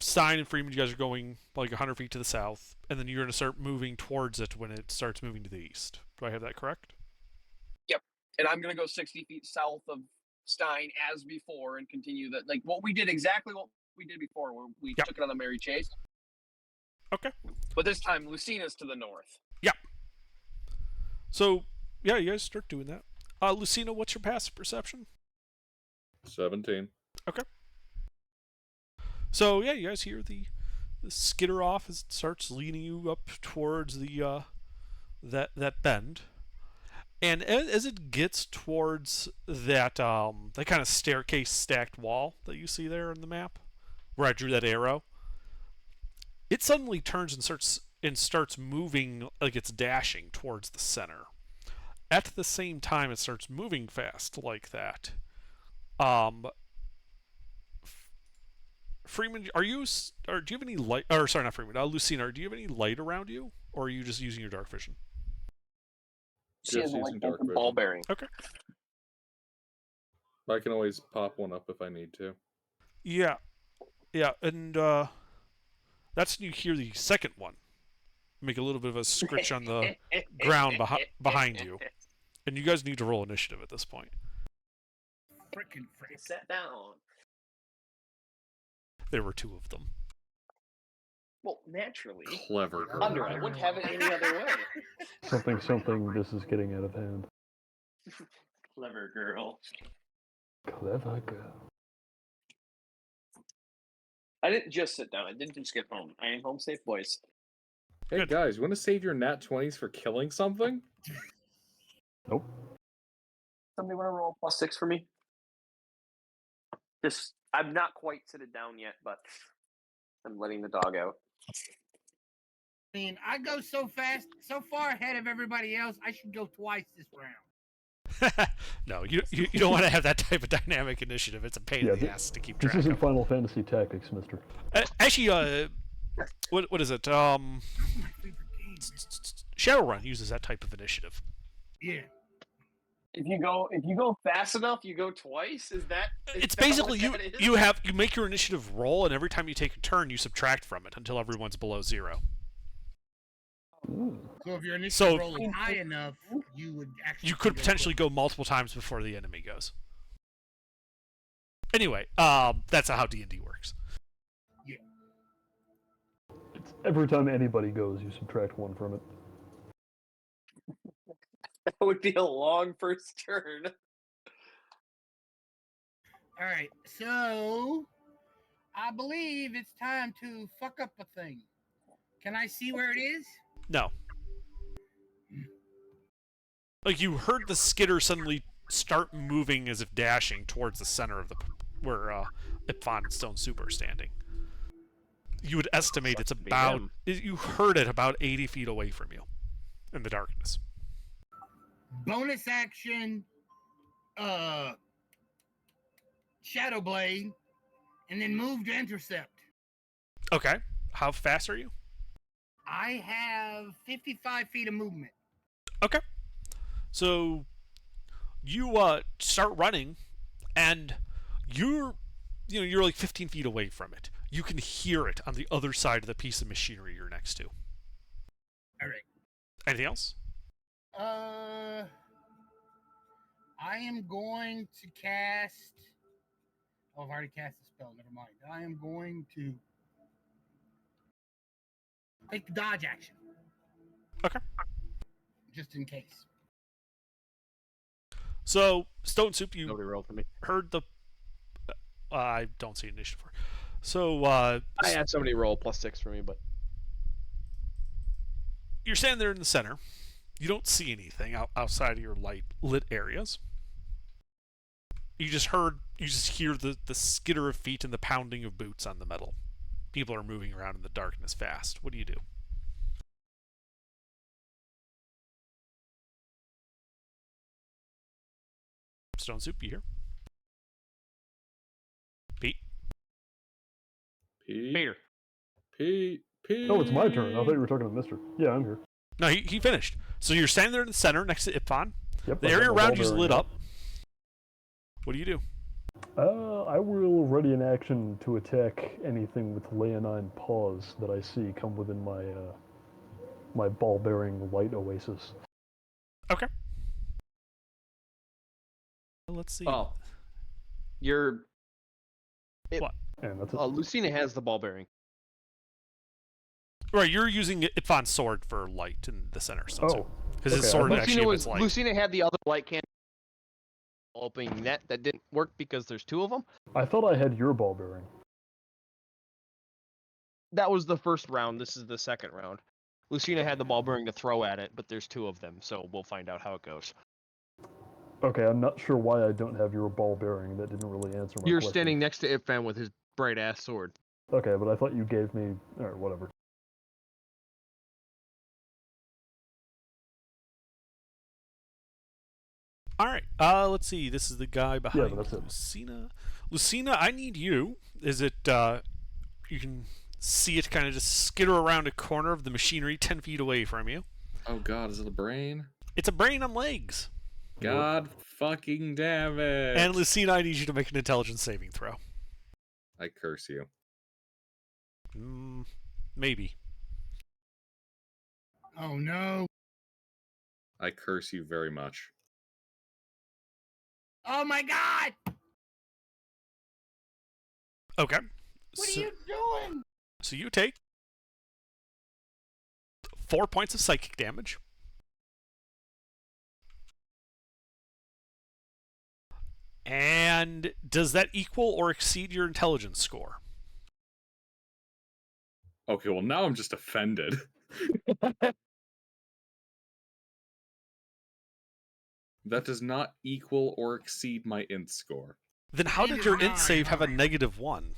Stein and Freeman, you guys are going like 100 feet to the south, and then you're going to start moving towards it when it starts moving to the east. Do I have that correct? Yep. And I'm going to go 60 feet south of Stein as before and continue that, like exactly what we did before, where we took it on a merry chase. Okay. But this time, Lucina's to the north. Yeah. So, yeah, you guys start doing that. Lucina, what's your passive perception? 17. Okay. So, yeah, you guys hear the skitter off as it starts leading you up towards the that bend. And as it gets towards that that kind of staircase stacked wall that you see there in the map, where I drew that arrow, it suddenly turns and starts moving like it's dashing towards the center. At the same time, it starts moving fast like that. Freeman, do you have any light? Or sorry, not Freeman. Lucina, do you have any light around you, or are you just using your dark vision? She has like a ball bearing. Okay. I can always pop one up if I need to. Yeah, and that's when you hear the second one make a little bit of a scritch on the ground behind you, and you guys need to roll initiative at this point. Frickin' frick. Sit down. There were 2 of them. Well, naturally. Clever girl. Under, I wouldn't have it any other way. Something, this is getting out of hand. Clever girl. Clever girl. I didn't just sit down. I didn't just get home. I am home safe, boys. Hey Good. guys, you want to save your nat 20s for killing something? Nope. Somebody want to roll +6 for me? Just, I'm not quite sitting down yet, but I'm letting the dog out. I mean, I go so fast, so far ahead of everybody else. I should go twice this round. No, you don't want to have that type of dynamic initiative. It's a pain Yeah, in the ass to keep This track isn't of. Final Fantasy Tactics, mister. Actually, what is it? That's my favorite game. Man. Shadowrun uses that type of initiative. Yeah. If you go fast enough, you go twice. Is that? It's that basically what that is? you make your initiative roll, and every time you take a turn, you subtract from it until everyone's below 0. So if your initiative So- roll is high enough, you would actually. You could go potentially quick. go multiple times before the enemy goes. Anyway, that's how D&D works. It's every time anybody goes, you subtract 1 from it. That would be a long first turn. All right, so I believe it's time to fuck up a thing. Can I see where it is? No. Like, you heard the skitter suddenly start moving as if dashing towards the center of where Ipfon and Stone Soup are standing. You would estimate it's Sucks to be about... them. You heard it about 80 feet away from you in the darkness. Bonus action, Shadow Blade, and then move to intercept. Okay. How fast are you? I have 55 feet of movement. Okay. So you start running, and you're like 15 feet away from it. You can hear it on the other side of the piece of machinery you're next to. All right. Anything else? I am going to cast. Oh, I've already cast the spell. Never mind. I am going to take the dodge action. Okay. Just in case. So Stone Soup, you Nobody rolled for me. heard the. I don't see initiative for. So I had somebody roll +6 for me, but you're standing there in the center. You don't see anything outside of your lit areas. You just hear the skitter of feet and the pounding of boots on the metal. People are moving around in the darkness fast. What do you do? Stone Soup, you here? Pete? Pete, Peter. Pete. Oh, it's my turn. I thought you were talking to Mister. Yeah, I'm here. No, he finished. So you're standing there in the center next to Ipfon. Yep. The I got area my around ball you's bearing lit out. up. What do you do? I will ready an action to attack anything with leonine paws that I see come within my my ball-bearing light oasis. Okay. Let's see. Oh. You're And that's it. Lucina has the ball bearing. Right, you're using Ipfon's sword for light in the center. Oh, Because his okay, I sword thought- actually emits light. Lucina had the other light can opening net that didn't work because there's 2 of them. I thought I had your ball-bearing. That was the first round. This is the second round. Lucina had the ball bearing to throw at it, but there's 2 of them, so we'll find out how it goes. Okay, I'm not sure why I don't have your ball-bearing. That didn't really answer my You're question. standing next to Ifan with his bright ass sword. Okay, but I thought you gave me... Or whatever. Alright, let's see. This is the guy behind that's it. Lucina. Lucina, I need you. Is it, you can see it kind of just skitter around a corner of the machinery 10 feet away from you. Oh god, is it a brain? It's a brain on legs. God fucking damn it. And Lucina, I need you to make an intelligence saving throw. I curse you. Maybe. Oh no. I curse you very much. Oh my god! Okay. What so, are you doing? So you take 4 points of psychic damage. And does that equal or exceed your intelligence score? Okay, well now I'm just offended. That does not equal or exceed my int score. Then how Mine did is your int 9, save have a alright. -1?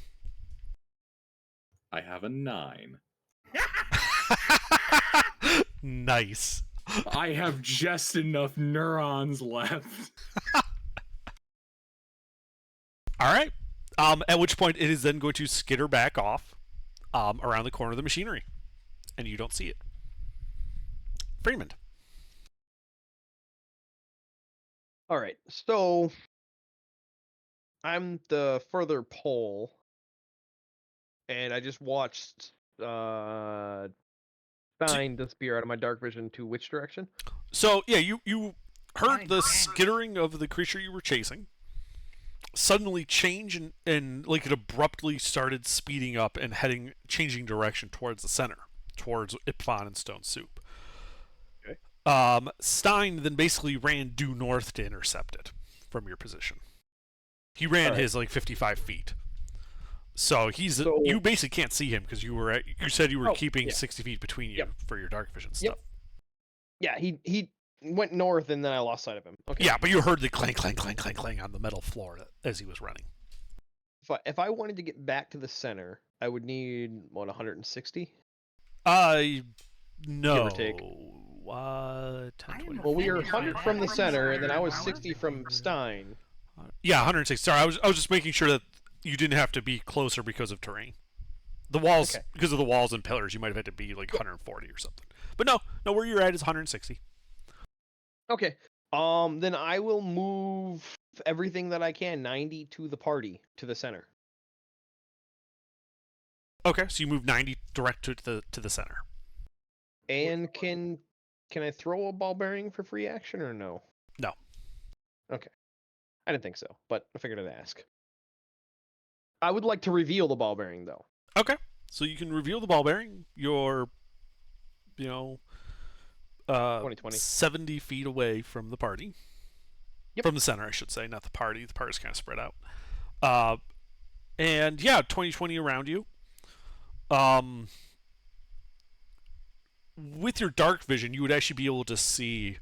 I have a 9. Nice. I have just enough neurons left. All right. At which point it is then going to skitter back off around the corner of the machinery, and you don't see it. Freeman. All right, so I'm the further pole, and I just watched Stein disappear out of my dark vision to which direction? So yeah, you heard Fine, the fine. skittering of the creature you were chasing suddenly change, and like it abruptly started speeding up and changing direction towards the center, towards Ipfon and Stone Soup. Okay. Stein then basically ran due north to intercept it from your position. He ran Alright. his like 55 feet. So So- you basically can't see him because you said you were Oh, keeping yeah. 60 feet between you Yep. for your dark vision Yep. stuff. Yeah, he went north, and then I lost sight of him. Okay. Yeah, but you heard the clang, clang, clang, clang, clang on the metal floor as he was running. If I wanted to get back to the center, I would need what 160. No. take. 10, I 20. am Well, we are offended 100 by from the that. center, and then I was Wow. 60 from Stein. Yeah, 160. Sorry, I was just making sure that you didn't have to be closer because of terrain. The walls, Okay. because of the walls and pillars, you might have had to be like 140 or something. But no, where you're at is 160. Okay. Then I will move everything that I can 90 to the party to the center. Okay, so you move 90 direct to the center. And can I throw a ball bearing for free action or no? No. Okay. I didn't think so, but I figured I'd ask. I would like to reveal the ball bearing though. Okay, so you can reveal the ball bearing. You're, 2020. 70 feet away from the party. Yep. From the center, I should say, not the party. The party's kind of spread out. And yeah, 2020 around you. With your dark vision, you would actually be able to see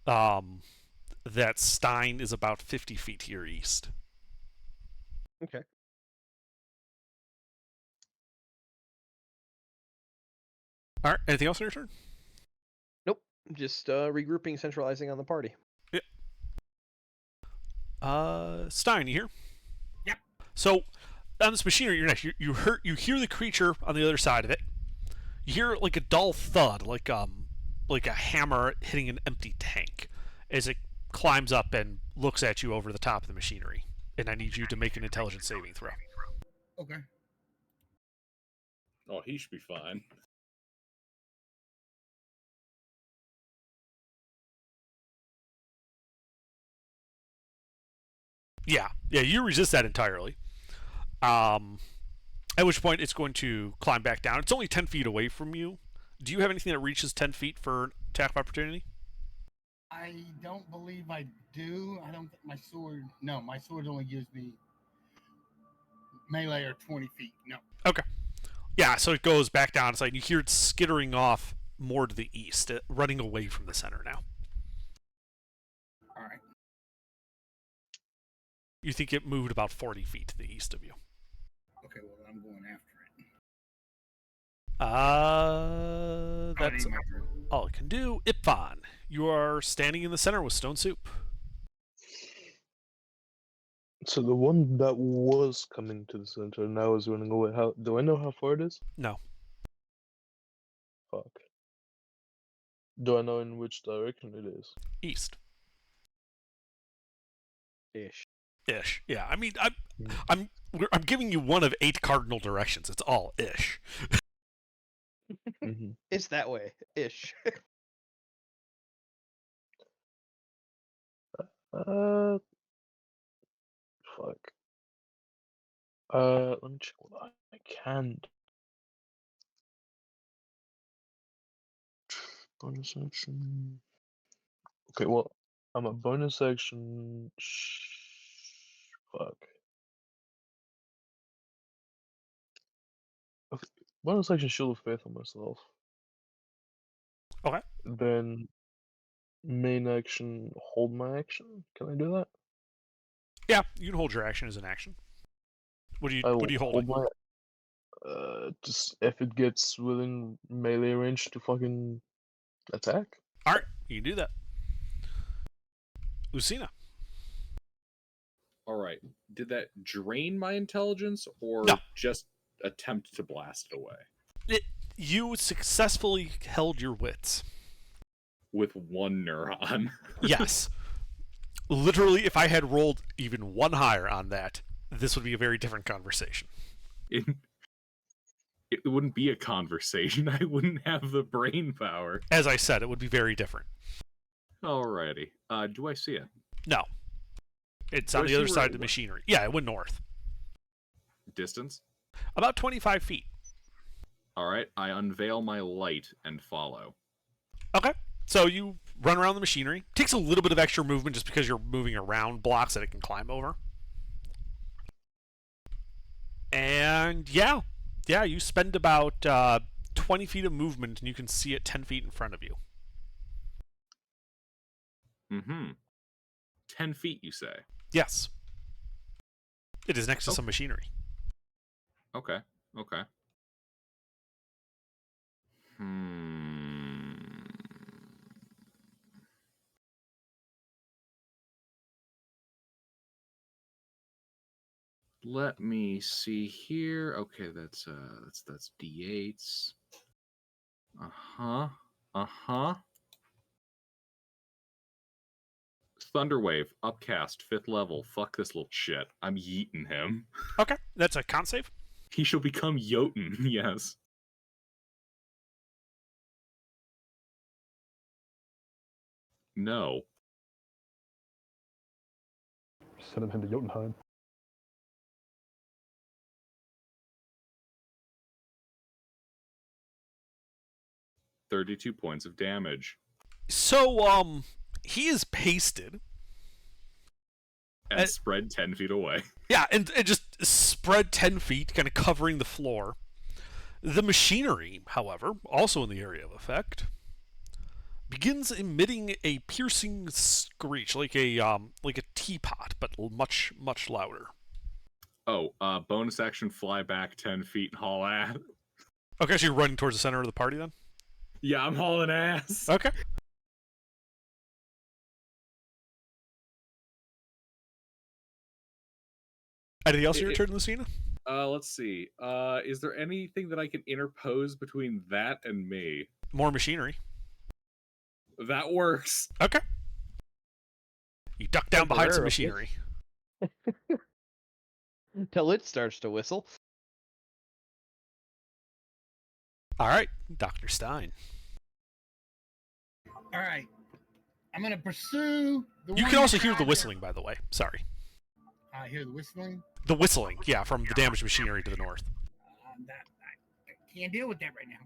that Stein is about 50 feet to your east. Okay. All right, anything else on your turn? Nope. Just regrouping, centralizing on the party. Stein, you here? Yep. So on this machinery, you're next. You hear the creature on the other side of it. You hear like a dull thud, like a hammer hitting an empty tank, as it climbs up and looks at you over the top of the machinery. And I need you to make an intelligence saving throw. Okay. Oh, he should be fine. Yeah, you resist that entirely. At which point it's going to climb back down. It's only 10 feet away from you. Do you have anything that reaches 10 feet for attack of opportunity? I don't believe I do. I don't think my sword. No, my sword only gives me melee or 20 feet. No. Okay. Yeah, so it goes back down. It's like you hear it skittering off more to the east, running away from the center now. All right. You think it moved about 40 feet to the east of you. Okay. Well, I'm going after it. That's Already my turn. all it can do. Ipfon, you are standing in the center with Stone Soup. So the one that was coming to the center now is running away. How do I know how far it is? No. Fuck. Do I know in which direction it is? East. Ish. Ish. Yeah. I mean, I'm giving you one of 8 cardinal directions. It's all ish. Mm-hmm. It's that way. Ish. Fuck. Let me check what I can. Bonus action. Okay, well, I'm a bonus action. Fuck. Okay, bonus action Shield of Faith on myself. Okay. Then main action, hold my action. Can I do that? Yeah, you can hold your action as an action. What I are will you hold holding? my just if it gets within melee range to fucking attack. All right, you can do that. Lucina. All right. Did that drain my intelligence or No. just attempt to blast it away? You successfully held your wits. With one neuron. Yes. Literally, if I had rolled even one higher on that, this would be a very different conversation. It wouldn't be a conversation. I wouldn't have the brain power. As I said, it would be very different. Alrighty. Do I see it? No. It's Do on I the see other where side it of the went? machinery. Yeah, it went north. Distance? About 25 feet. Alright, I unveil my light and follow. Okay. So you run around the machinery. Takes a little bit of extra movement just because you're moving around blocks that it can climb over. And yeah, you spend about 20 feet of movement and you can see it 10 feet in front of you. Mm-hmm. 10 feet, you say? Yes. It is next to Oh. some machinery. Okay. Let me see here. Okay, that's D8s. Thunderwave, upcast, 5th level. Fuck this little shit. I'm yeeting him. Okay, that's a con save. He shall become Jotun, yes. No. Send him to Jotunheim. $32 points of damage. So, he is pasted. And spread 10 feet away. Yeah, and just spread 10 feet, kind of covering the floor. The machinery, however, also in the area of effect, begins emitting a piercing screech, like a teapot, but much louder. Oh, bonus action, fly back 10 feet and haul ass. Okay, so you're running towards the center of the party then? Yeah, I'm hauling ass. Okay. Anything else in your turn, Lucina? Let's see. Is there anything that I can interpose between that and me? More machinery. That works. Okay. You duck down behind some Temporarily. machinery. Until it starts to whistle. All right, Dr. Stein. All right. I'm gonna pursue the. You one can also that's hear out the there. whistling, by the way. Sorry. I hear the whistling. The whistling, yeah, from the damaged machinery to the north. I can't deal with that right now.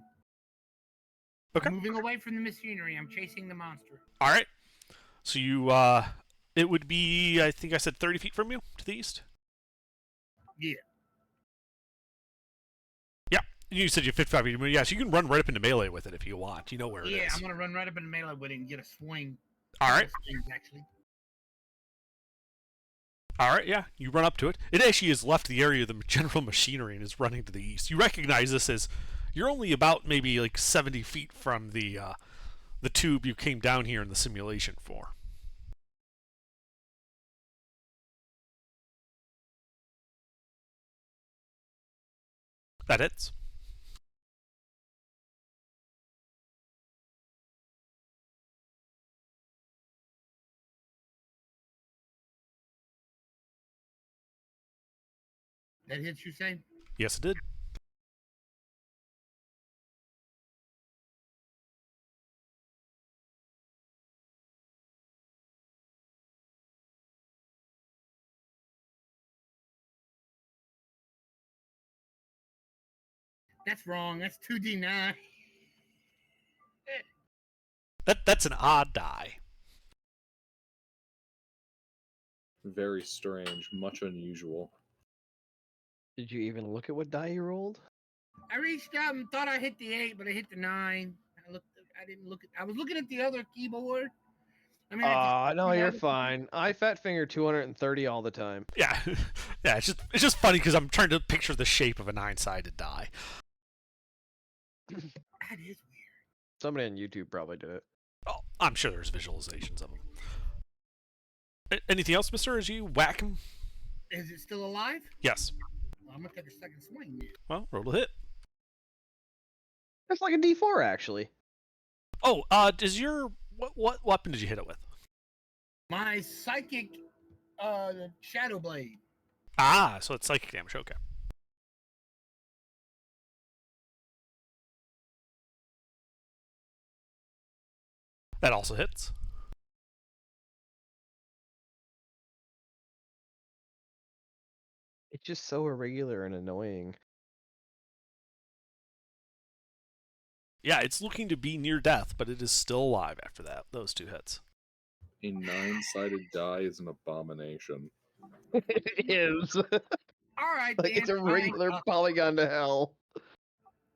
Okay. I'm moving away from the machinery. I'm chasing the monster. All right. So you, it would be, I think I said 30 feet from you to the east? Yeah. Yeah. You said you 55 feet. Yeah, so you can run right up into melee with it if you want. You know where it Yeah, is. I'm gonna run right up in the melee with it and get a swing. All right. Swings, actually. All right, yeah. You run up to it. It actually has left the area of the general machinery and is running to the east. You recognize this as you're only about maybe like 70 feet from the tube you came down here in the simulation for. That hits. That hits, you say? Yes, it did. That's wrong. That's 2d9. That's an odd die. Very strange. Much unusual. Did you even look at what die you rolled? I reached out and thought I hit the 8, but I hit the 9. I didn't look at. I was looking at the other keyboard. I mean, I just- No, you're yeah, fine. I fat finger 230 all the time. Yeah, yeah. It's just funny because I'm trying to picture the shape of a 9-sided die. That is weird. Somebody on YouTube probably did it. Oh, I'm sure there's visualizations of them. Anything else, Mister? As you whack him? Is it still alive? Yes. Well, I'm gonna take a second swing. Then. Well, roll to hit. That's like a D4 actually. Oh, does your what weapon did you hit it with? My psychic, shadow blade. Ah, so it's psychic damage. Okay. That also hits. It's just so irregular and annoying. Yeah, it's looking to be near death, but it is still alive after that. Those 2 hits. A 9-sided die is an abomination. It is. All right, Like it's a then. All right, regular polygon to hell.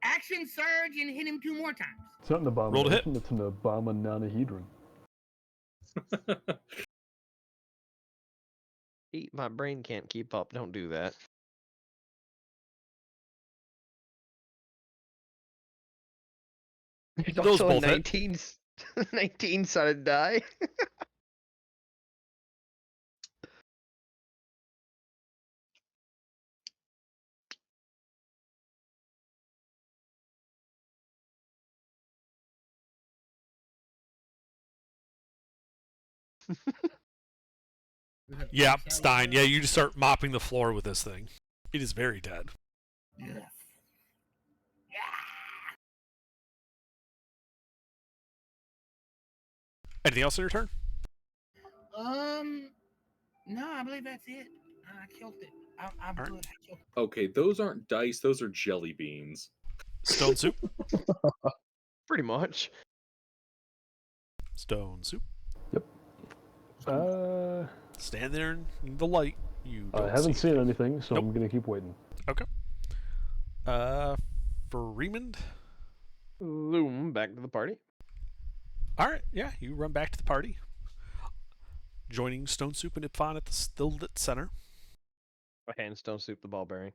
action surge and hit him 2 more times. It's not an Roll to hit. abomination, it's an abominonahedron. My brain can't keep up. Don't do that. There's Those also a both hit. 19-sided die. Yeah, Stein. Yeah, you just start mopping the floor with this thing. It is very dead. Yeah. Anything else on your turn? No, I believe that's it. I killed it. I'm Alright. good. I killed Okay, those aren't dice, those are jelly beans. Stone Soup. Pretty much. Stone Soup. Stand there in the light. You I don't haven't see seen anything, so Nope. I'm gonna keep waiting. For Remond. Zoom back to the party. All right, yeah, you run back to the party, joining Stone Soup and Ipfon at the still lit center. I hand Stone Soup the ball bearing.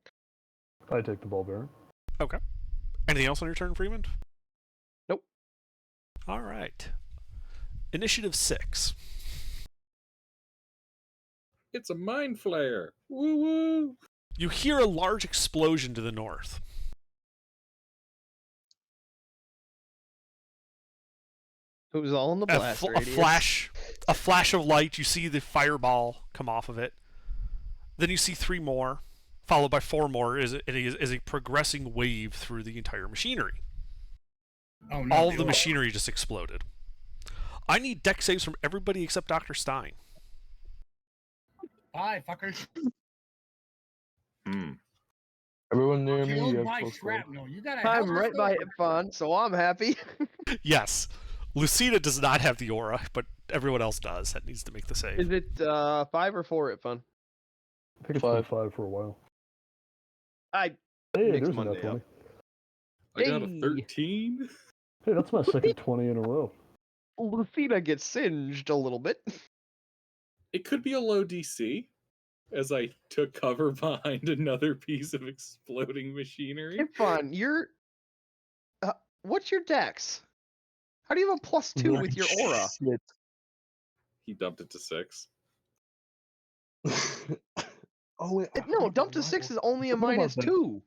I take the ball bearer. Okay. Anything else on your turn, Freeman? Nope. All right. Initiative 6. It's a mind flare. Woo woo. You hear a large explosion to the north. It was all in the blast A radius. flash of light. You see the fireball come off of it. Then you see 3 more, followed by 4 more. It is a progressing wave through the entire machinery. Oh, no, All of they the all- machinery just exploded. I need deck saves from everybody except Dr. Stein. Bye, fuckers. Hmm. Everyone near me, Killed you have by plus 12. shrapnel. You got a I'm hell of a right by story. Ipfon, so I'm happy. Yes, Lucina does not have the aura, but everyone else does. That needs to make the save. Is it 5 or 4 Ipfon? I think it's been 5. 5 for a while. I Hey, Mix there's a Monday nat 20. up. I got a Hey. 13. Hey, that's my second 20 in a row. Lucina gets singed a little bit. It could be a low DC, as I took cover behind another piece of exploding machinery. Ipfon, you're what's your dex? How do you have a +2 with your aura? Shit. He dumped it to 6. Oh wait. I No, forgot dump to about 6 that. is only a I forgot about that. -2.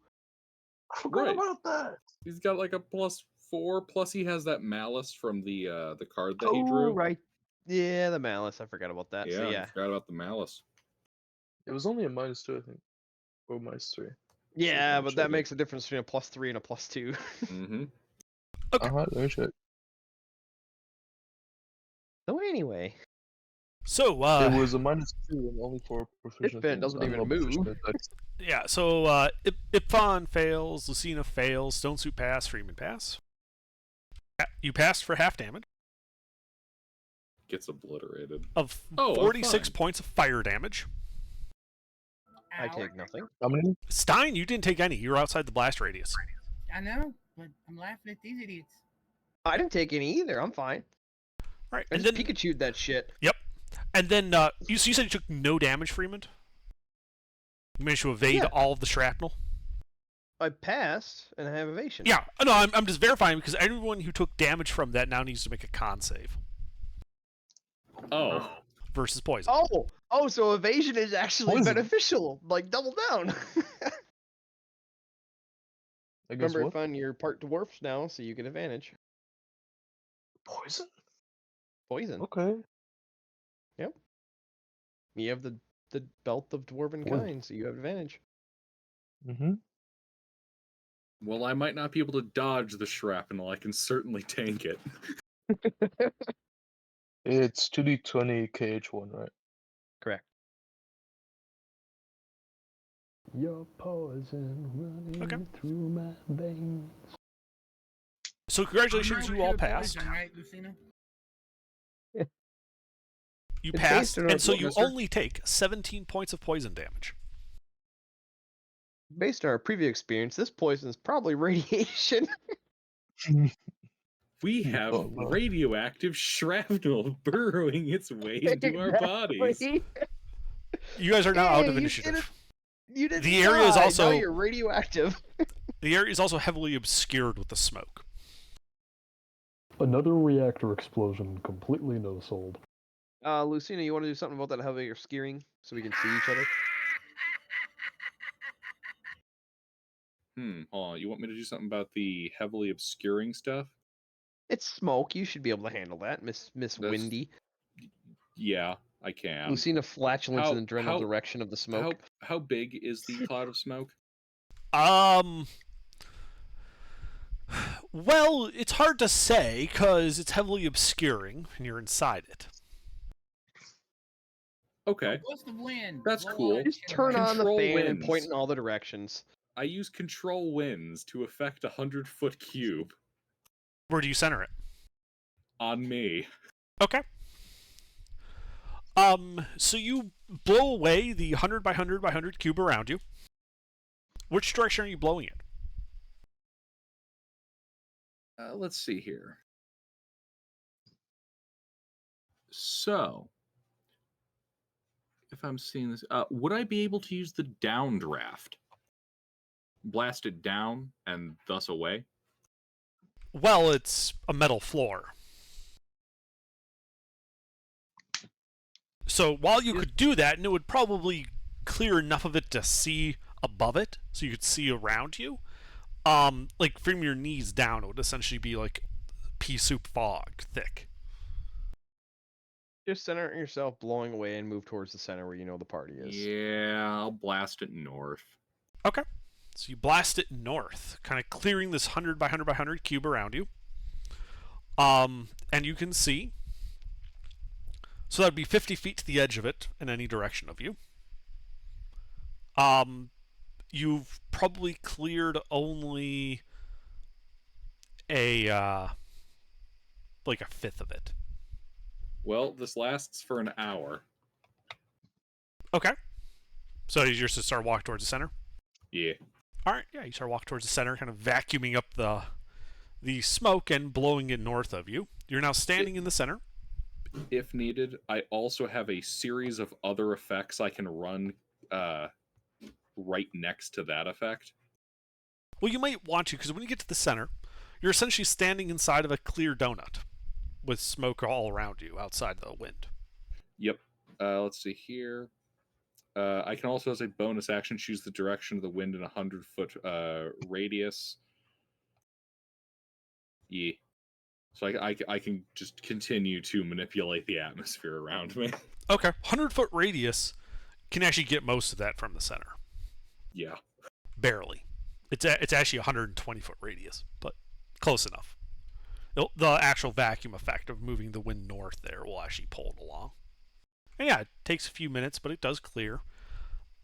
I forgot Right. about that. He's got like a +4, plus he has that malice from the card that he Oh, drew. right. Yeah, the malice. I forgot about that. Yeah, So I yeah. forgot about the malice. It was only a -2, I think. Or -3. Yeah, Let me but that check it. makes a difference between a +3 and a +2. Mm-hmm. Okay. Let me check. So anyway, So, It was a -2 and only for proficient. fan things. doesn't I'm even not move. proficient at that. yeah, so Ipfon fails, Lucina fails, Stone Soup pass, Freeman pass. You passed for half damage Gets obliterated. of Oh, I'm 46 fine. points of fire damage. I Ow. take nothing. How many? Stein, you didn't take any. You were outside the blast radius. I know, but I'm laughing at these idiots. I didn't take any either. I'm fine. Right, I and just then Pikachu'd that shit. and then you said you took no damage, Freeman. You managed to evade Yeah. all of the shrapnel. I passed and I have evasion. Yeah, no, I'm just verifying because everyone who took damage from that now needs to make a con save Oh, versus poison. Oh, so evasion is actually Poison. beneficial. Like double down. I guess Remember, what? fun, you're part dwarf now, so you get advantage. Poison? Poison. Okay. You have the belt of dwarven Poison. kind, so you have advantage. Mm-hmm. well, I might not be able to dodge the shrapnel. I can certainly tank it. It's 2d20 KH1, right? Correct. Your poison running Okay. through my veins. So congratulations, I'm you all right with passed. poison, right, Lucina? You It's passed, based on and so what, you mister? only take 17 points of poison damage. Based on our previous experience, this poison is probably radiation. We have Oh, no. radioactive shrapnel burrowing its way into our bodies. You guys are now out Hey, of you initiative. You didn't The area is die, also- now you're radioactive. The area is also heavily obscured with the smoke. Another reactor explosion, completely no-sold. Lucina, you want to do something about that heavy obscuring so we can see each other? Hold on. You want me to do something about the heavily obscuring stuff? It's smoke. You should be able to handle that, Miss That's- Windy. Yeah, I can. Lucina flatulence in the How- general direction of the smoke. How big is the cloud of smoke? Well, it's hard to say because it's heavily obscuring and you're inside it. Okay. Gust of wind. That's blow all cool. that Just shit turn away. on the Control fan and point winds. in all the directions. I use control winds to affect a 100-foot cube Where do you center it? on me. Okay. So you blow away the 100 by 100 by 100 cube around you. Which direction are you blowing it? Let's see here. So, if I'm seeing this, would I be able to use the downdraft? Blast it down and thus away? Well, it's a metal floor. So while you could do that, and it would probably clear enough of it to see above it, so you could see around you, like from your knees down, it would essentially be like pea soup fog thick. Just center it yourself, blowing away, and move towards the center where you know the party is. Yeah, I'll blast it north. Okay. So you blast it north, kind of clearing this 100 by 100 by 100 cube around you. And you can see. So that would be 50 feet to the edge of it in any direction of you. You've probably cleared only like a fifth of it. Well, this lasts for an hour. Okay. So you just start walking towards the center? Yeah. Alright, yeah, you start walking towards the center, kind of vacuuming up the smoke and blowing it north of you. You're now standing in the center. If needed, I also have a series of other effects I can run right next to that effect. Well, you might want to, because when you get to the center, you're essentially standing inside of a clear donut with smoke all around you outside the wind. Yep. Let's see here. I can also, as a bonus action, choose the direction of the wind in a 100-foot radius. Yeah. So I can just continue to manipulate the atmosphere around me. Okay, 100-foot radius can actually get most of that from the center. Yeah. Barely. It's actually a 120-foot radius, but close enough. The actual vacuum effect of moving the wind north there will actually pull it along. And yeah, it takes a few minutes, but it does clear.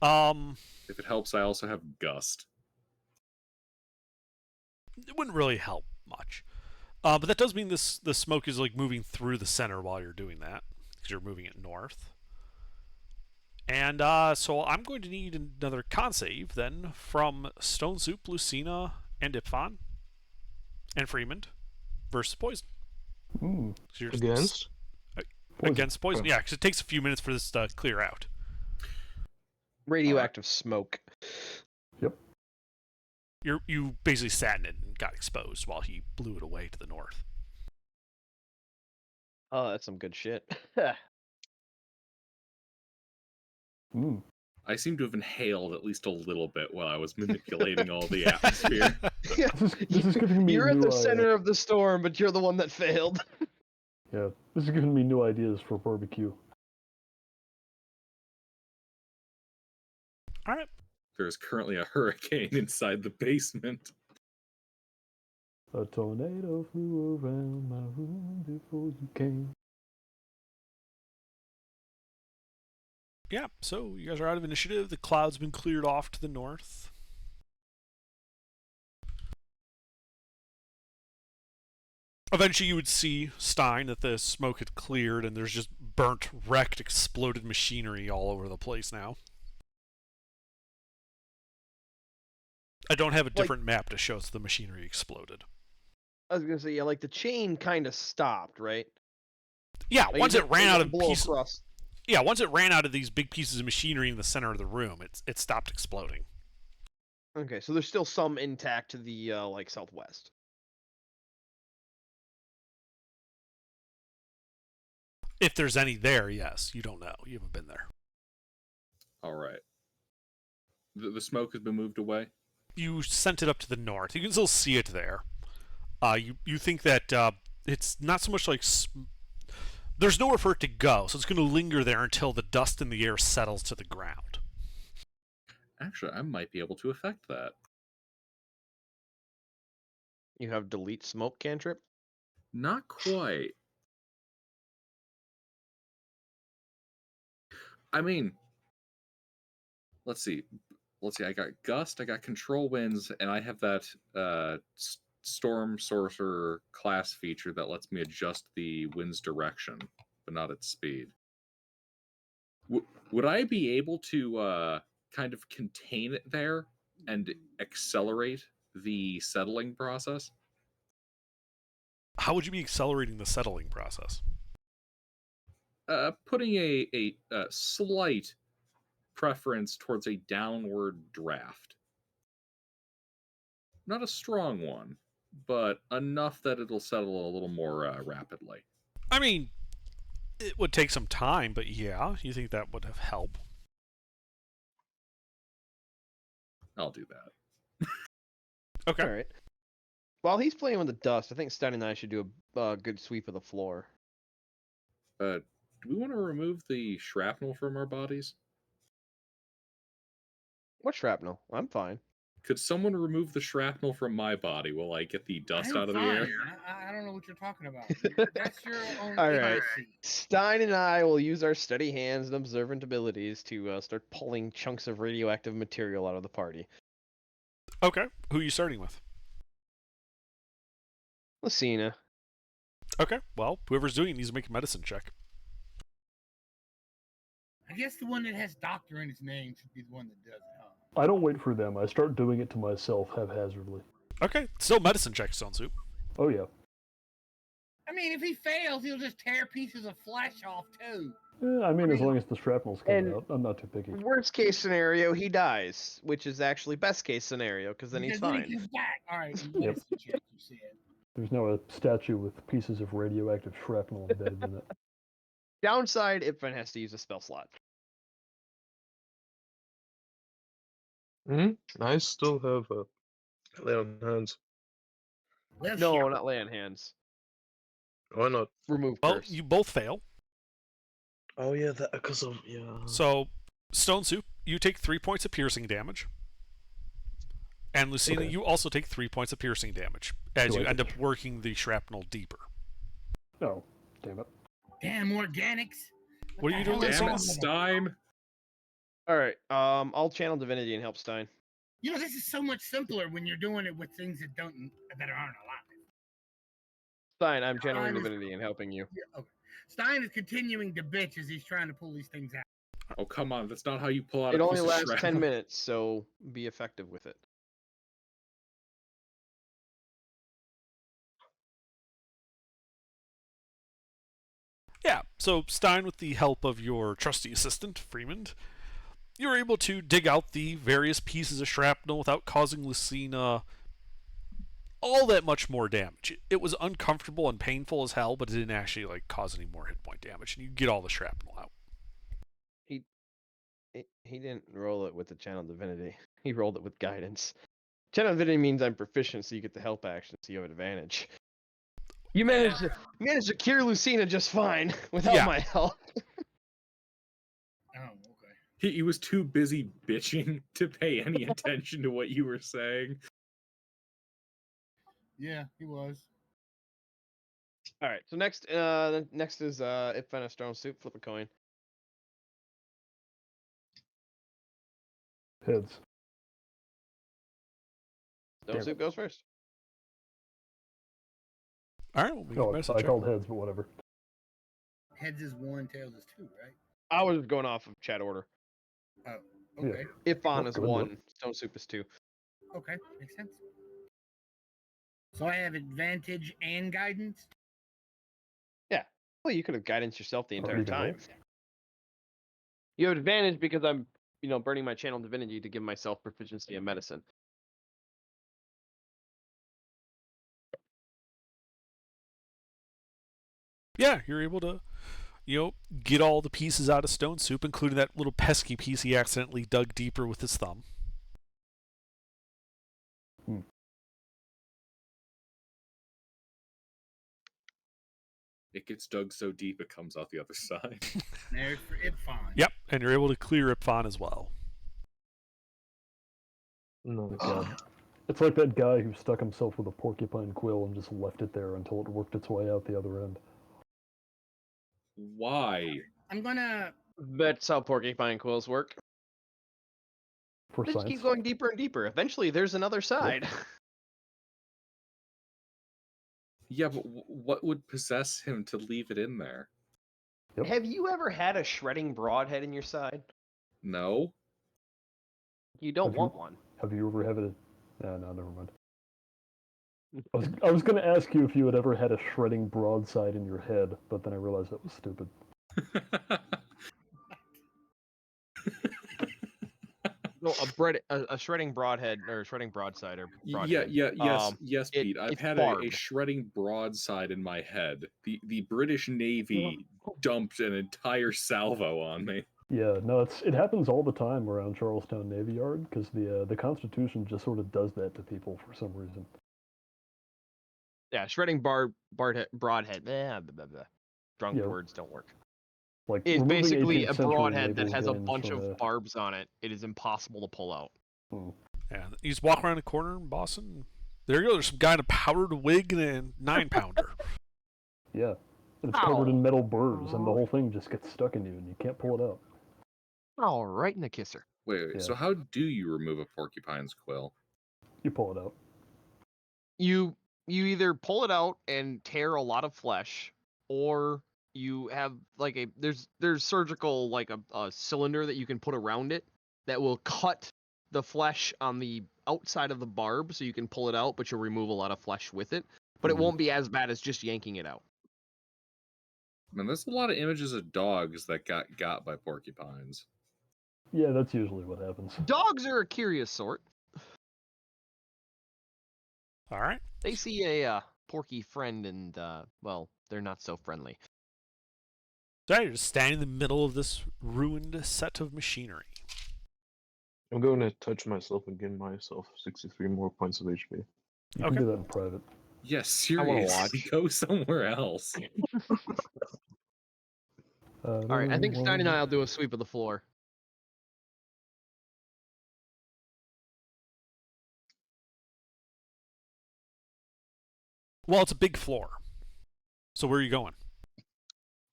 If it helps, I also have gust. It wouldn't really help much. But that does mean the smoke is like moving through the center while you're doing that, because you're moving it north. And so I'm going to need another con save then from Stone Soup, Lucina, and Ipfon, and Freeman. versus poison. Hmm. So you're Against? against poison. Yeah, because it takes a few minutes for this to clear out. Radioactive smoke. You basically sat in it and got exposed while he blew it away to the north. Oh, that's some good shit. Hmm. I seem to have inhaled at least a little bit while I was manipulating all the atmosphere. This is giving me You're at new the center of the storm, but you're the one that failed. Yeah, this is giving me new ideas for barbecue. All right. There is currently a hurricane inside the basement. A tornado flew around my room before you came. Yeah, so you guys are out of initiative. The cloud's been cleared off to the north. Eventually, you would see, Stein, that the smoke had cleared and there's just burnt, wrecked, exploded machinery all over the place now. I don't have a different map to show us the machinery exploded. I was gonna say, yeah, like the chain kind of stopped, right? Yeah, Like, once it ran out of blow pieces. across. Yeah, once it ran out of these big pieces of machinery in the center of the room, it stopped exploding. Okay, so there's still some intact to the like southwest. If there's any there, yes. You don't know. You haven't been there. All right. The smoke has been moved away. You sent it up to the north. You can still see it there. You think that it's not so much like there's nowhere for it to go, so it's going to linger there until the dust in the air settles to the ground. Actually, I might be able to affect that. You have delete smoke cantrip. Not quite. I mean, let's see. I got gust, I got control winds, and I have that storm sorcerer class feature that lets me adjust the wind's direction, but not its speed. Would I be able to kind of contain it there and accelerate the settling process? How would you be accelerating the settling process? Putting a slight preference towards a downward draft. Not a strong one, but enough that it'll settle a little more rapidly. I mean, it would take some time, but yeah, you think that would have helped. I'll do that. Okay. All right. While he's playing with the dust, I think Stein and I should do a good sweep of the floor. Do we want to remove the shrapnel from our bodies? What shrapnel? I'm fine. Could someone remove the shrapnel from my body while I get the dust out of the air? I don't know what you're talking about. That's your own All right. idiocy. Stein and I will use our steady hands and observant abilities to start pulling chunks of radioactive material out of the party. Okay. Who are you starting with? Lucina. Okay. Well, whoever's doing it needs to make a medicine check. I guess the one that has doctor in its name should be the one that does it, huh? I don't wait for them. I start doing it to myself haphazardly. Okay. Still medicine check, Stone Soup. Oh yeah. I mean, if he fails, he'll just tear pieces of flesh off too. I mean, as long as the shrapnel's coming And- out, I'm not too picky. Worst case scenario, he dies, which is actually best case scenario, because then he's Because then fine. he comes back. All right. Yep. Medicine check, you said. There's now a statue with pieces of radioactive shrapnel embedded in it. Downside, Ipvan has to use a spell slot. I still have lay on hands. Well, No, shit. not lay on hands. Why not? Remove Well, curse. you both fail. Oh yeah, that because of So, Stone Soup, you take 3 points of piercing damage. And Lucina, Okay. you also take 3 points of piercing damage as Do you I end take- up working the shrapnel deeper. Oh, damn it. Damn organics. What are you the doing, hell Damn is it, wrong with Stein! All right. I'll channel divinity and help Stein. You know, this is so much simpler when you're doing it with things that aren't alive. Stein, I'm channeling Stein is- divinity and helping you. Yeah, okay. Stein is continuing to bitch as he's trying to pull these things out. Oh, come on. That's not how you pull out It a only piece of lasts 10 shrapnel. minutes, so be effective with it. Yeah, so Stein, with the help of your trusty assistant, Freeman, you're able to dig out the various pieces of shrapnel without causing Lucina all that much more damage. It was uncomfortable and painful as hell, but it didn't actually like cause any more hit point damage, and you get all the shrapnel out. He didn't roll it with the channel divinity. He rolled it with guidance. Channel divinity means I'm proficient, so you get the help action, so you have advantage. You managed to cure Lucina just fine without Yeah. my help. Oh, okay. He was too busy bitching to pay any attention to what you were saying. Yeah, he was. All right. So next is Ipfen a stone soup. Flip a coin. Heads. Stone Damn soup goes first. All right, we'll make a No, medicine I check. called heads, but whatever. Heads is 1, tails is 2, right? I was going off of chat order. Okay. Ipfon Oh, is good, 1. Stone soup is 2. Okay, makes sense. So I have advantage and guidance. Well, you could have guidance yourself the entire Already time. rolled? You have advantage because I'm, burning my channel divinity to give myself proficiency in medicine. Yeah, you're able to, get all the pieces out of stone soup, including that little pesky piece he accidentally dug deeper with his thumb. It gets dug so deep it comes out the other side. There's for Ipfon. Yep, and you're able to clear Ipfon as well. No, It's like that guy who stuck himself with a porcupine quill and just left it there until it worked its way out the other end. Why? I'm gonna. That's how porcupine quills work. For They just science. keep going deeper and deeper. Eventually, there's another side. Yeah, but what would possess him to leave it in there? Yep. Have you ever had a shredding broadhead in your side? No? You don't Have you- want one. Have you ever had a... No, never mind. I was going to ask you if you had ever had a shredding broadside in your head, but then I realized that was stupid. No, a shredding broadhead or shredding broadside or broadhead. Yes, Pete. I've it's had a barbed. shredding broadside in my head. The British Navy dumped an entire salvo on me. Yeah, no, it happens all the time around Charlestown Navy Yard, because the Constitution just sort of does that to people for some reason. Yeah, shredding broadhead. Blah, blah, blah. Drunk Yeah. words don't work. Like, It's removing basically 18th a century broadhead that naval has a games bunch from of barbs on it. It is impossible to pull out. Yeah, you just walk around a corner in Boston. There you go. There's some guy in a powdered wig and a 9-pounder. Yeah. And it's covered Ow. in metal burrs, and the whole thing just gets stuck in you, and you can't pull it out. Oh, right in the kisser. Wait, Yeah. so how do you remove a porcupine's quill? You pull it out. You either pull it out and tear a lot of flesh, or you have like there's surgical like a cylinder that you can put around it that will cut the flesh on the outside of the barb, so you can pull it out, but you'll remove a lot of flesh with it. But it Mhm. won't be as bad as just yanking it out. Man, there's a lot of images of dogs that got by porcupines. Yeah, that's usually what happens. Dogs are a curious sort. All right. They see a porky friend and well, they're not so friendly. So you're just standing in the middle of this ruined set of machinery. I'm going to touch myself and give myself 63 more points of HP. You Okay. can do that in private. Yes, I wanna seriously, go somewhere else. All right, I think Stein and I'll do a sweep of the floor. Well, it's a big floor. So where are you going?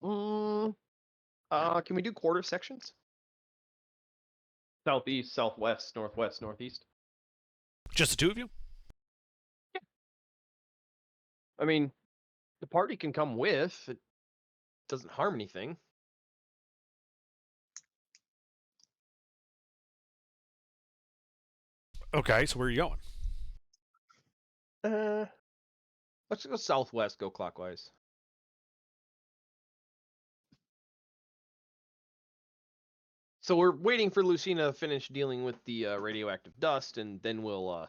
Can we do quarter sections? Southeast, southwest, northwest, northeast. Just the two of you? I mean, the party can come with. It doesn't harm anything. Okay, so where are you going? Let's go southwest, go clockwise. So we're waiting for Lucina to finish dealing with the radioactive dust, and then we'll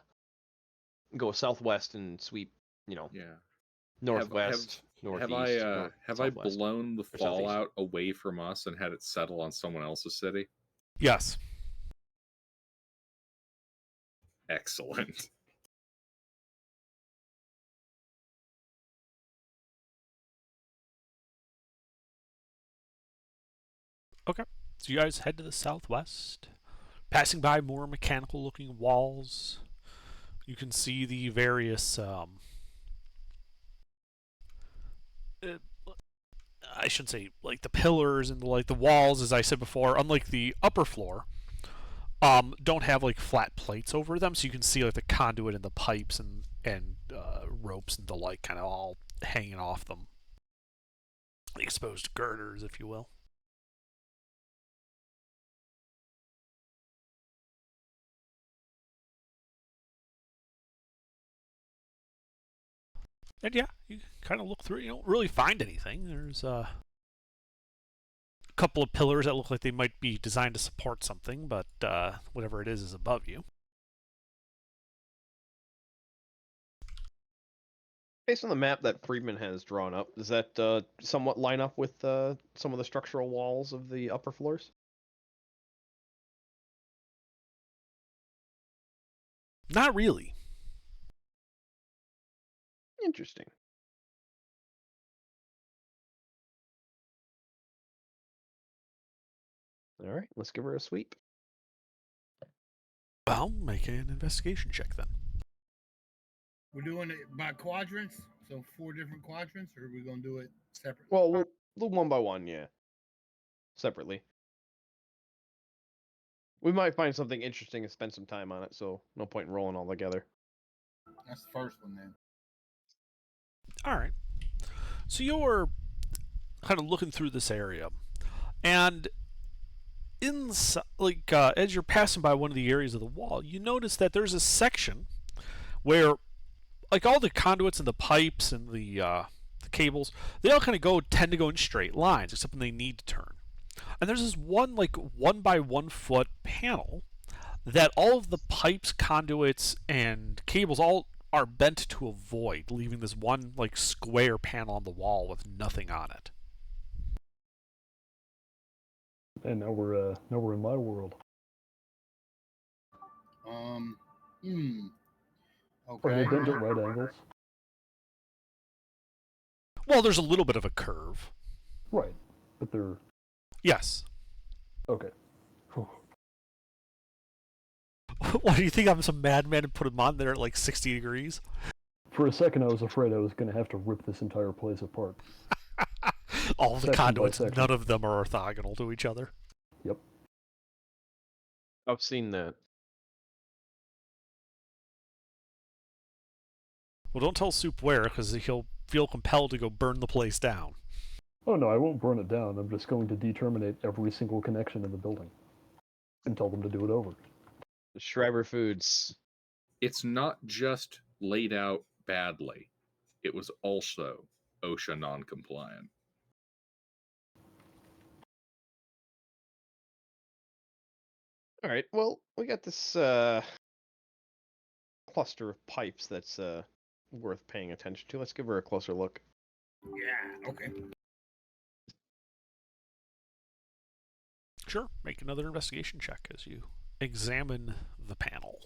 go southwest and sweep, Yeah. northwest, northeast. Have I southwest, blown the or southeast. fallout away from us and had it settle on someone else's city? Yes. Excellent. Okay. So you guys head to the southwest, passing by more mechanical-looking walls. You can see the various I shouldn't say like the pillars and the walls, as I said before, unlike the upper floor, don't have like flat plates over them, so you can see like the conduit and the pipes and ropes and the like kind of all hanging off them, exposed girders, if you will. And yeah, you kind of look through it. You don't really find anything. There's a couple of pillars that look like they might be designed to support something, but whatever it is above you. Based on the map that Friedman has drawn up, does that somewhat line up with some of the structural walls of the upper floors? Not really. Interesting. All right, let's give her a sweep. Well, make an investigation check then. We're doing it by quadrants, so 4 different quadrants, or are we gonna do it separately? Well, we'll do one by one, yeah. Separately. We might find something interesting and spend some time on it, so no point in rolling all together. That's the first one then. All right. So you're kind of looking through this area, and as you're passing by one of the areas of the wall, you notice that there's a section where, like, all the conduits and the pipes and the cables, they all kind of tend to go in straight lines, except when they need to turn. And there's this one 1 by 1 foot panel that all of the pipes, conduits, and cables all are bent to avoid, leaving this one square panel on the wall with nothing on it. And now we're in my world. Okay. Are they bent at right angles? Well, there's a little bit of a curve. Right, but they're Yes. okay. Whew. Why do you think I'm some madman and put them on there at 60 degrees? For a second, I was afraid I was going to have to rip this entire place apart. All the Section by conduits, section. none of them are orthogonal to each other. Yep. I've seen that. Well, don't tell Soup where, because he'll feel compelled to go burn the place down. Oh no, I won't burn it down. I'm just going to determinate every single connection in the building and tell them to do it over. Schreiber Foods. It's not just laid out badly. It was also OSHA non-compliant. All right. Well, we got this cluster of pipes that's worth paying attention to. Let's give her a closer look. Yeah, okay. Sure, make another investigation check as you examine the panel.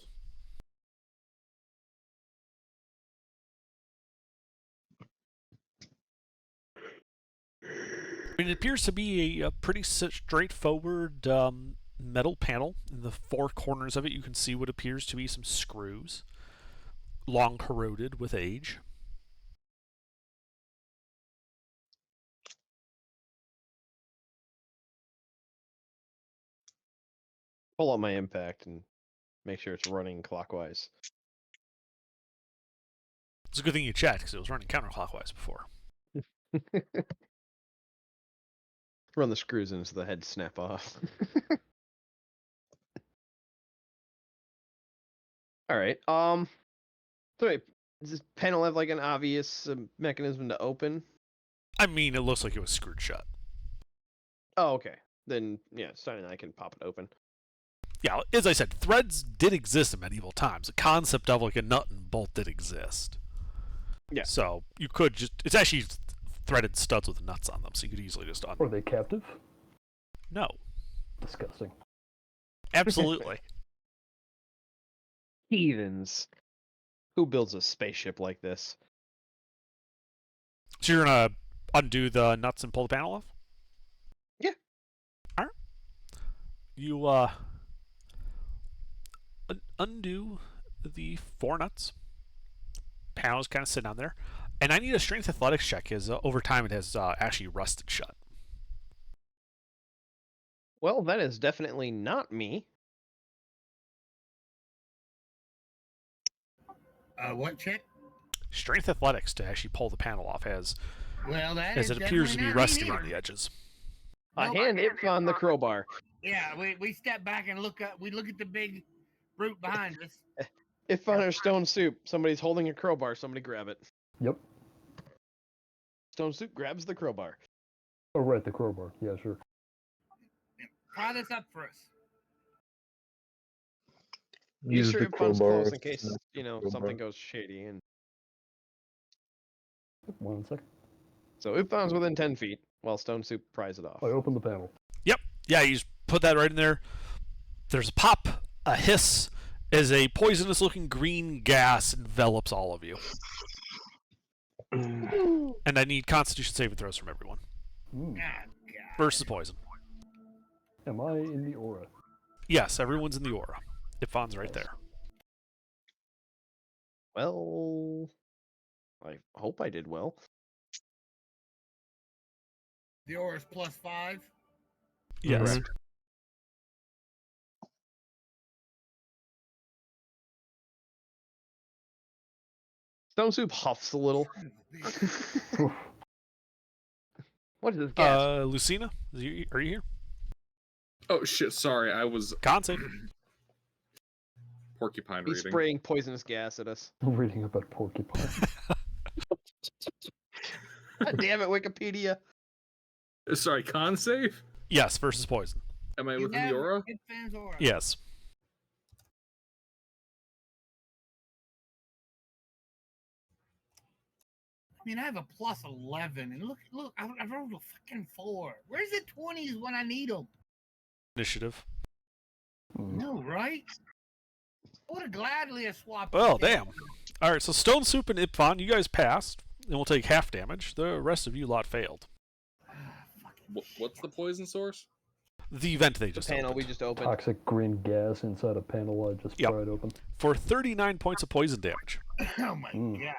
I mean, it appears to be a pretty straightforward metal panel. In the 4 corners of it, you can see what appears to be some screws, long corroded with age. Pull up my impact and make sure it's running clockwise. It's a good thing you checked, because it was running counterclockwise before. Run the screws in so the heads snap off. All right. So wait, does this panel have an obvious mechanism to open? I mean, it looks like it was screwed shut. Oh, okay. then yeah, Stein and I can pop it open. Yeah, as I said, threads did exist in medieval times. The concept of like a nut and bolt did exist. Yeah. So you could just—it's actually threaded studs with nuts on them, so you could easily just Are they captive? No, Disgusting. absolutely. Heathens. Who builds a spaceship like this? So you're gonna undo the nuts and pull the panel off? Yeah. Alright. You undo the 4 nuts. Panel's kind of sitting on there. And I need a strength athletics check, because over time it has actually rusted shut. Well, that is definitely not me. What check? Strength athletics to actually pull the panel off, as Well, that it is appears to be definitely not rusty me around either. the edges. I Nope. hand it on the crowbar. Yeah, we step back and look up. We look at the big brute behind us. If on a stone soup, somebody's holding a crowbar, somebody grab it. Yep. Stone soup grabs the crowbar. Oh, right, the crowbar. Yeah, sure. Pry this up for us. Be Use sure the it comes crowbar close in if case, not the something crowbar. goes shady. And Yep, 1 second. so Uthon's within 10 feet, while Stone Soup pries it off. I open the panel. Yeah, you just put that right in there. There's a pop, a hiss, as a poisonous-looking green gas envelops all of you. And I need Constitution saving throws from everyone. Mm. God. Versus poison. Am I in the aura? Yes, everyone's in the aura. Ifan's right there. Well, I hope I did well. The aura's +5. Yes. Correct. Stone Soup huffs a little. Oof. What is this gas? Lucina, are you here? Oh shit! Sorry, I was Con save. porcupine He's reading. spraying poisonous gas at us. I'm reading about porcupine. God damn it, Wikipedia. Sorry, con save. Yes, versus poison. Am I You within have the aura? Iffan's aura. Yes. I mean, I have a +11, and look, I rolled a fucking 4. Where's the 20s when I need them? Initiative. Mm. No, right? I would have gladly have swapped. Well, this damn. All right, so Stone Soup and Ipfon, you guys passed, and we'll take half damage. The rest of you lot failed. What's the poison source? The vent they The just panel opened. we just opened. Toxic green gas inside a panel I just Yep. pried open. For 39 points of poison damage. Oh my Mm. god.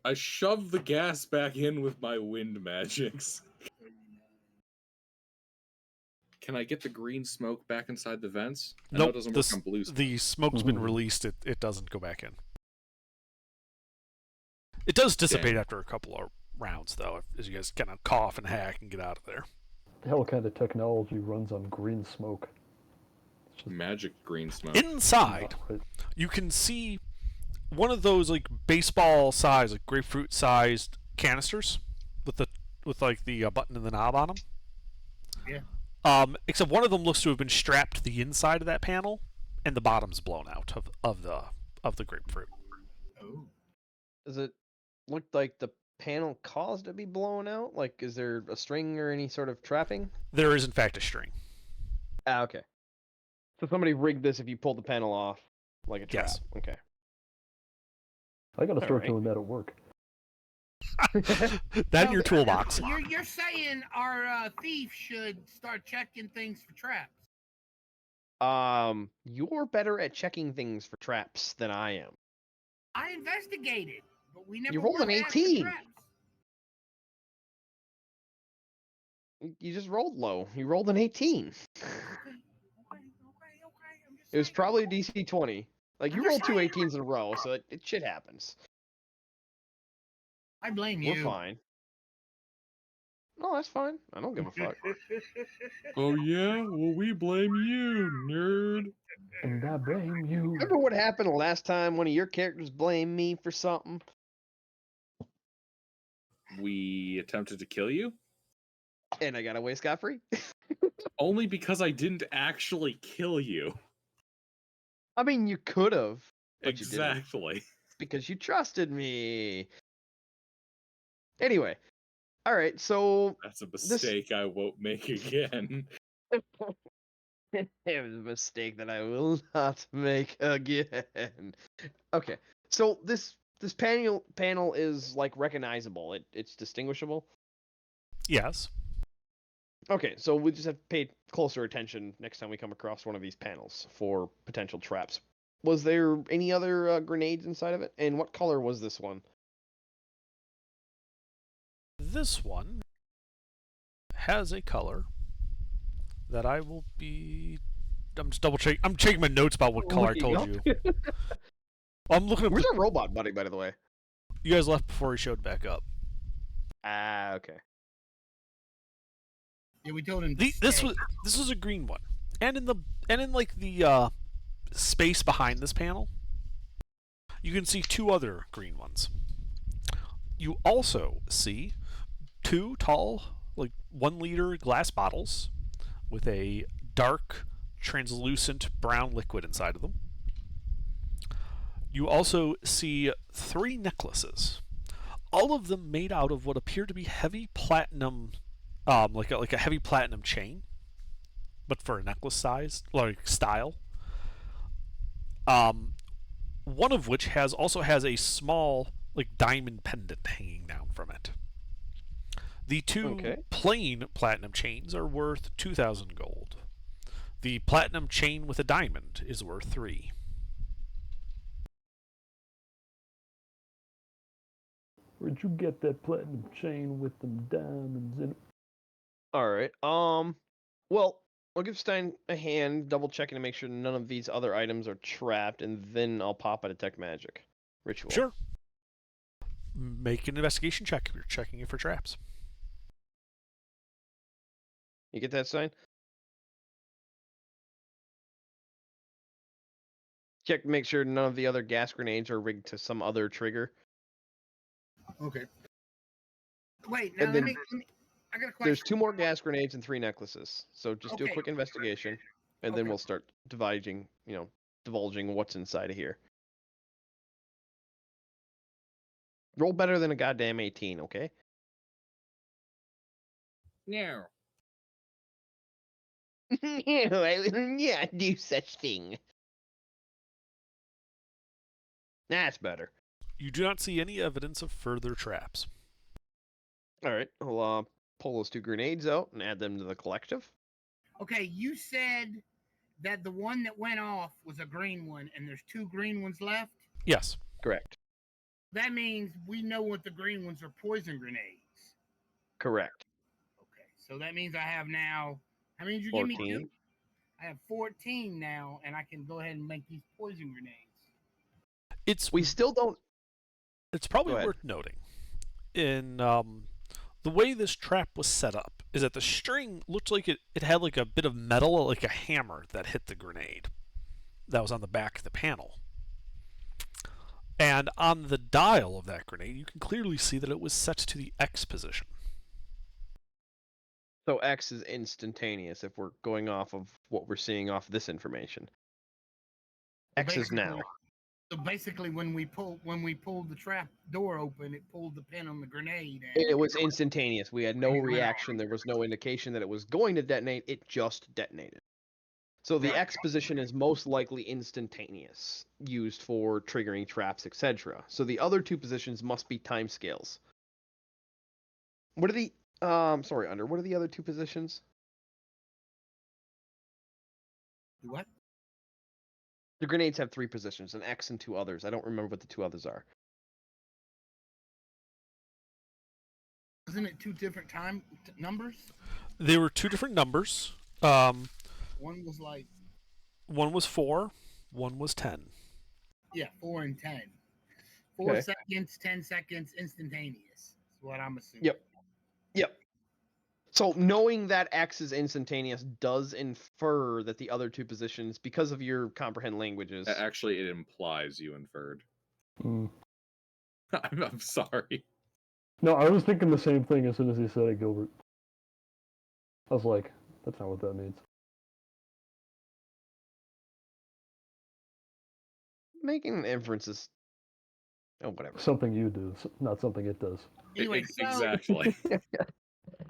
I shoved the gas back in with my wind magics. Can I get the green smoke back inside the vents? I know Nope, it doesn't the work on blue smoke. The smoke's been Mhm. released. It doesn't go back in. It does dissipate after a couple of rounds, though, as you guys kind of cough and hack and get out of there. The hell kind of technology runs on green smoke? It's just Magic green smoke. Inside, not right. you can see one of those like baseball size, like grapefruit sized canisters with like the button and the knob on them. Yeah. Except one of them looks to have been strapped to the inside of that panel, and the bottom's blown out of the grapefruit. Oh. Does it look like the panel caused to be blown out? Like, is there a string or any sort of trapping? There is in fact a string. Ah, okay. So somebody rigged this if you pulled the panel off, like a trap. Yes. Okay. I gotta start Alright. doing that at work. That in your toolbox. You're saying our thief should start checking things for traps. You're better at checking things for traps than I am. I investigated, but we never. You rolled an were after 18. traps. You just rolled low. You rolled an 18. Okay. I'm just It was saying. probably a DC 20. Like, you I'm rolled just two saying. 18s in a row, so it shit happens. I blame We're you. fine. No, that's fine. I don't give a fuck. Oh yeah? Well, we blame you, nerd. And I blame you. Remember what happened last time one of your characters blamed me for something? We attempted to kill you? And I got away scot-free. Only because I didn't actually kill you. I mean, you could have, but you didn't. Exactly. Because you trusted me. Anyway, all right. So That's a mistake I won't make again. it was a mistake that I will not make again. Okay, so this panel is like recognizable. It's distinguishable. Yes. Okay, so we just have to pay closer attention next time we come across one of these panels for potential traps. Was there any other grenades inside of it? And what color was this one? This one has a color that I will be. I'm just double checking. I'm checking my notes about what color I Looking told up. you. I'm looking up. Where's our robot buddy, by the way? You guys left before he showed back up. Ah, okay. Yeah, we told him. To This stay. was a green one, and in the space behind this panel, you can see two other green ones. You also see two tall, like 1 liter glass bottles with a dark, translucent brown liquid inside of them. You also see 3 necklaces, all of them made out of what appear to be heavy platinum, like a heavy platinum chain, but for a necklace size, like style. One of which also has a small, like diamond pendant hanging down from it. The two plain platinum chains are worth 2,000 gold. The platinum chain with a diamond is worth 3. Where'd you get that platinum chain with them diamonds in it? All right. Well, I'll give Stein a hand, double checking to make sure none of these other items are trapped, and then I'll pop a detect magic ritual. Sure. Make an investigation check if you're checking it for traps. You get that, Stein? Check to make sure none of the other gas grenades are rigged to some other trigger. Okay. Wait, now And let then me. I got a question. There's 2 more gas grenades and 3 necklaces. So just do a Okay. quick investigation, and then Okay. we'll start divulging what's inside of here. Roll better than a goddamn 18, okay? No. Yeah, do such thing. That's better. You do not see any evidence of further traps. All right, I'll pull those 2 grenades out and add them to the collective. Okay, you said that the one that went off was a green one, and there's 2 green ones left. Yes. Correct. That means we know what the green ones are poison grenades. Correct. Okay, so that means I have now. How many did you give me? 14. 2? I have 14 now, and I can go ahead and make these poison grenades. We still don't. It's probably Go ahead. worth noting in the way this trap was set up is that the string looked like it had like a bit of metal, like a hammer that hit the grenade that was on the back of the panel. And on the dial of that grenade, you can clearly see that it was set to the X position. So X is instantaneous if we're going off of what we're seeing off this information. X is now. So basically, when we pulled the trap door open, it pulled the pin on the grenade. And It was instantaneous. We had no reaction. There was no indication that it was going to detonate. It just detonated. So the Right. X position is most likely instantaneous, used for triggering traps, etc. So the other 2 positions must be timescales. What are the what are the other 2 positions? What? The grenades have 3 positions, an X and 2 others. I don't remember what the 2 others are. Isn't it 2 different numbers? They were 2 different numbers. One was like. One was 4, one was 10. Yeah, 4 and 10. 4 Okay. seconds, 10 seconds, instantaneous. Is what I'm assuming. Yep. So knowing that X is instantaneous does infer that the other 2 positions, because of your comprehend languages. Actually, it implies you inferred. Mm. I'm sorry. No, I was thinking the same thing as soon as he said it, Gilbert. I was like, that's not what that means. Making inferences. Oh, whatever. Something you do, not something it does. Anyway, so, Exactly. so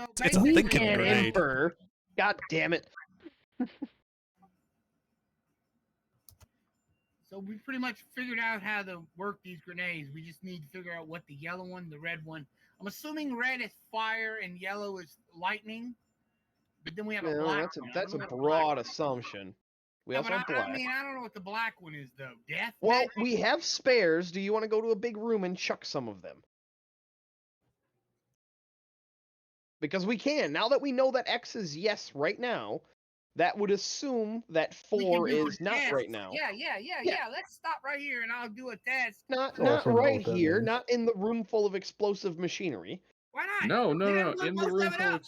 It's basically, thinking grenade. infer. God damn it. so we pretty much figured out how to work these grenades. We just need to figure out what the yellow one, the red one. I'm assuming red is fire and yellow is lightning. But then we have a No, black that's a one. I that's a don't know what the black broad one is. assumption. We Yeah, also but have I black. mean, I don't know what the black one is though. Death. Well, magic? we have spares. Do you want to go to a big room and chuck some of them? Because we can. Now that we know that X is yes right now, that would assume that We can 4 do a is not test. right now. Yeah. Let's stop right here and I'll do a test. Not It's not also not right what that here, means. not in the room full of explosive machinery. Why not? No. We didn't In blow the most room of it full up. of...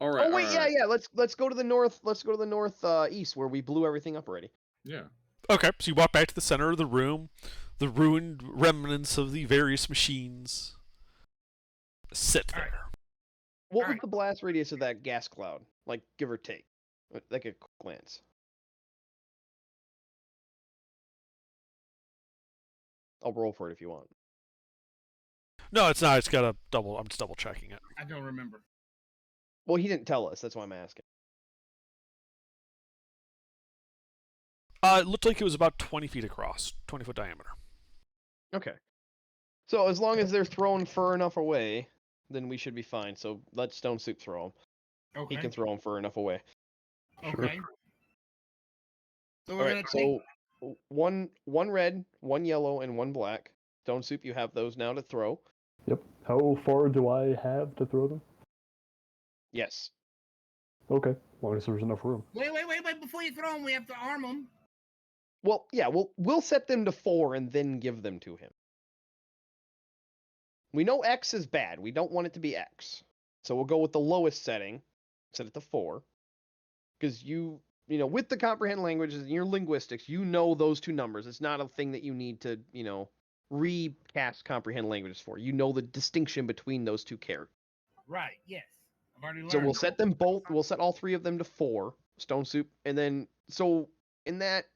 All right. Oh wait, all right. yeah. Let's go to the north. Let's go to the north east where we blew everything up already. Yeah. Okay, so you walk back to the center of the room. The ruined remnants of the various machines sit All right. there. What was Alright. the blast radius of that gas cloud? Like give or take. Like a quick glance. I'll roll for it if you want. No, it's not. It's got a double. I'm just double checking it. I don't remember. Well, he didn't tell us. That's why I'm asking. It looked like it was about 20 feet across, 20-foot diameter. Okay. So as long as they're thrown far enough away, then we should be fine. So let Stone Soup throw him. Okay. He can throw him far enough away. Okay. So we're All gonna right. take. So one red, one yellow, and one black. Stone Soup, you have those now to throw. Yep. How far do I have to throw them? Yes. Okay, as long as there's enough room. Wait! Before you throw them, we have to arm them. Well, yeah. We'll set them to 4 and then give them to him. We know X is bad. We don't want it to be X. So we'll go with the lowest setting, set it to 4. Because you know, with the comprehend languages and your linguistics, you know those two numbers. It's not a thing that you need to, recast comprehend languages for. You know the distinction between those two characters. Right. Yes. I've already learned. So we'll set them both. We'll set all 3 of them to 4. Stone Soup, and then so in that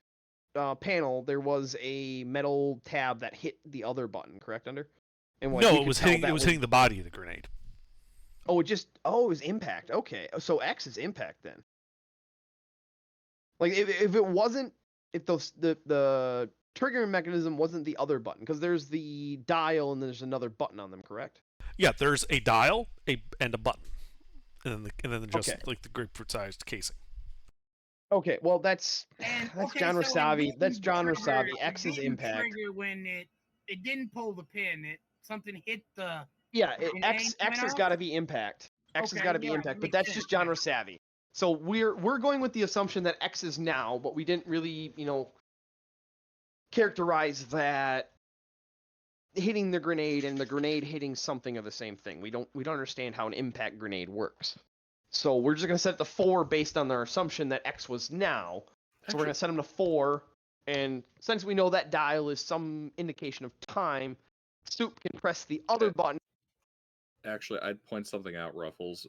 panel there was a metal tab that hit the other button. Correct, Under? And No, it was hitting. It was hitting the body of the grenade. Oh, it was impact. Okay, so X is impact then. Like if it wasn't, if the triggering mechanism wasn't the other button, because there's the dial and there's another button on them, correct? Yeah, there's a dial, and a button, and then just Okay. like the grapefruit-sized casing. Okay, well that's Okay, John so it Rasavi. That's didn't John trigger- Rasavi. it X is didn't impact. Trigger when it didn't pull the pin. Something hit the. Yeah, And X then has went got to out? be impact. X has Okay, got to be yeah, impact, but makes that's sense, just John yeah. Rasavi. So we're going with the assumption that X is now, but we didn't really, characterize that hitting the grenade and the grenade hitting something of the same thing. We don't understand how an impact grenade works. So we're just gonna set it to 4 based on their assumption that X was now. So we're gonna set them to 4, and since we know that dial is some indication of time, Soup can press the other button. Actually, I'd point something out, Ruffles.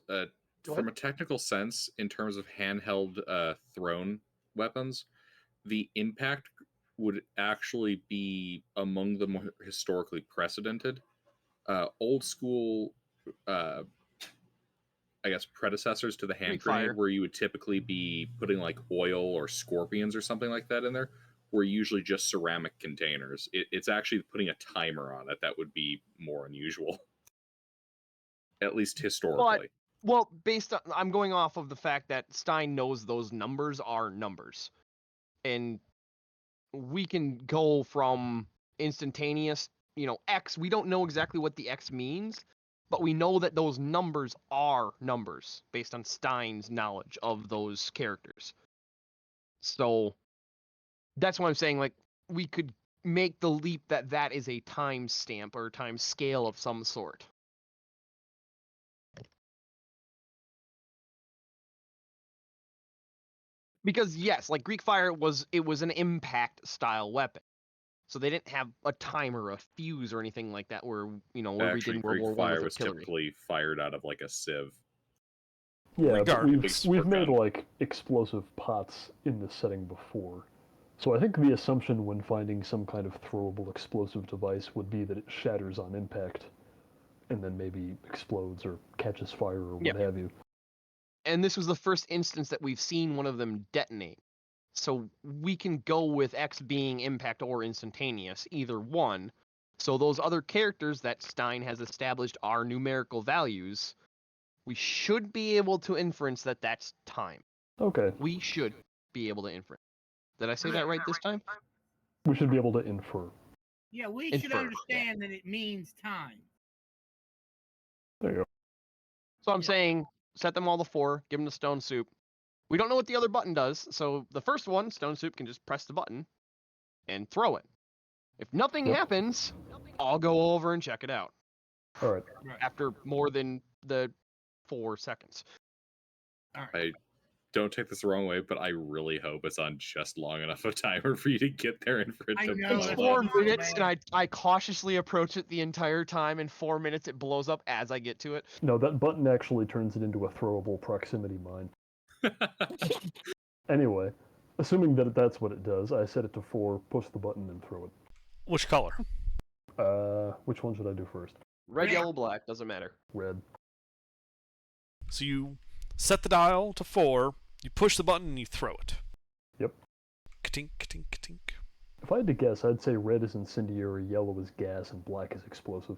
Go From a technical sense, in terms of handheld thrown weapons, the impact would actually be among the more historically precedented. Old school, I guess, predecessors to the hand Greek grenade, fire. where you would typically be putting like oil or scorpions or something like that in there, were usually just ceramic containers. It's actually putting a timer on it that would be more unusual, at least historically. Well, based on, I'm going off of the fact that Stein knows those numbers are numbers, and we can go from instantaneous, X. We don't know exactly what the X means, but we know that those numbers are numbers based on Stein's knowledge of those characters. So that's why I'm saying, like, we could make the leap that is a time stamp or time scale of some sort. Because yes, like Greek fire was an impact style weapon. So they didn't have a timer, a fuse, or anything like that where, where we Actually, did in World Greek War I fire with was artillery. typically fired out of like a sieve. Yeah, but Regardless. we've made Gun. like explosive pots in this setting before. So I think the assumption when finding some kind of throwable explosive device would be that it shatters on impact and then maybe explodes or catches fire or what Yep. have you. And this was the first instance that we've seen one of them detonate. So we can go with X being impact or instantaneous, either one. So those other characters that Stein has established are numerical values. We should be able to inference that that's time. Okay, We should be able to inference. Did I say that right this time? we should be able to infer. Yeah, we should Infer, yeah. understand that it means time. There you go. So I'm saying set them all to 4, give them the stone soup. We don't know what the other button does, so the first one, stone soup, can just press the button and throw it. If nothing Yep. happens, I'll go over and check it out All right. after more than the 4 seconds. All right. Don't take this the wrong way, but I really hope it's on just long enough of timer for you to get there and for it I to know, blow It's that's up. what 4 I'm saying, minutes, man. and I cautiously approach it the entire time. In 4 minutes, it blows up as I get to it. No, that button actually turns it into a throwable proximity mine. Anyway, assuming that that's what it does, I set it to 4, push the button, and throw Which color? it. Which one should I do first? Red, yellow, black, doesn't matter. Red. So you set the dial to 4, you push the button, and you throw it. Yep. Ka-tink, ka-tink, ka-tink. If I had to guess, I'd say red is incendiary, yellow is gas, and black is explosive.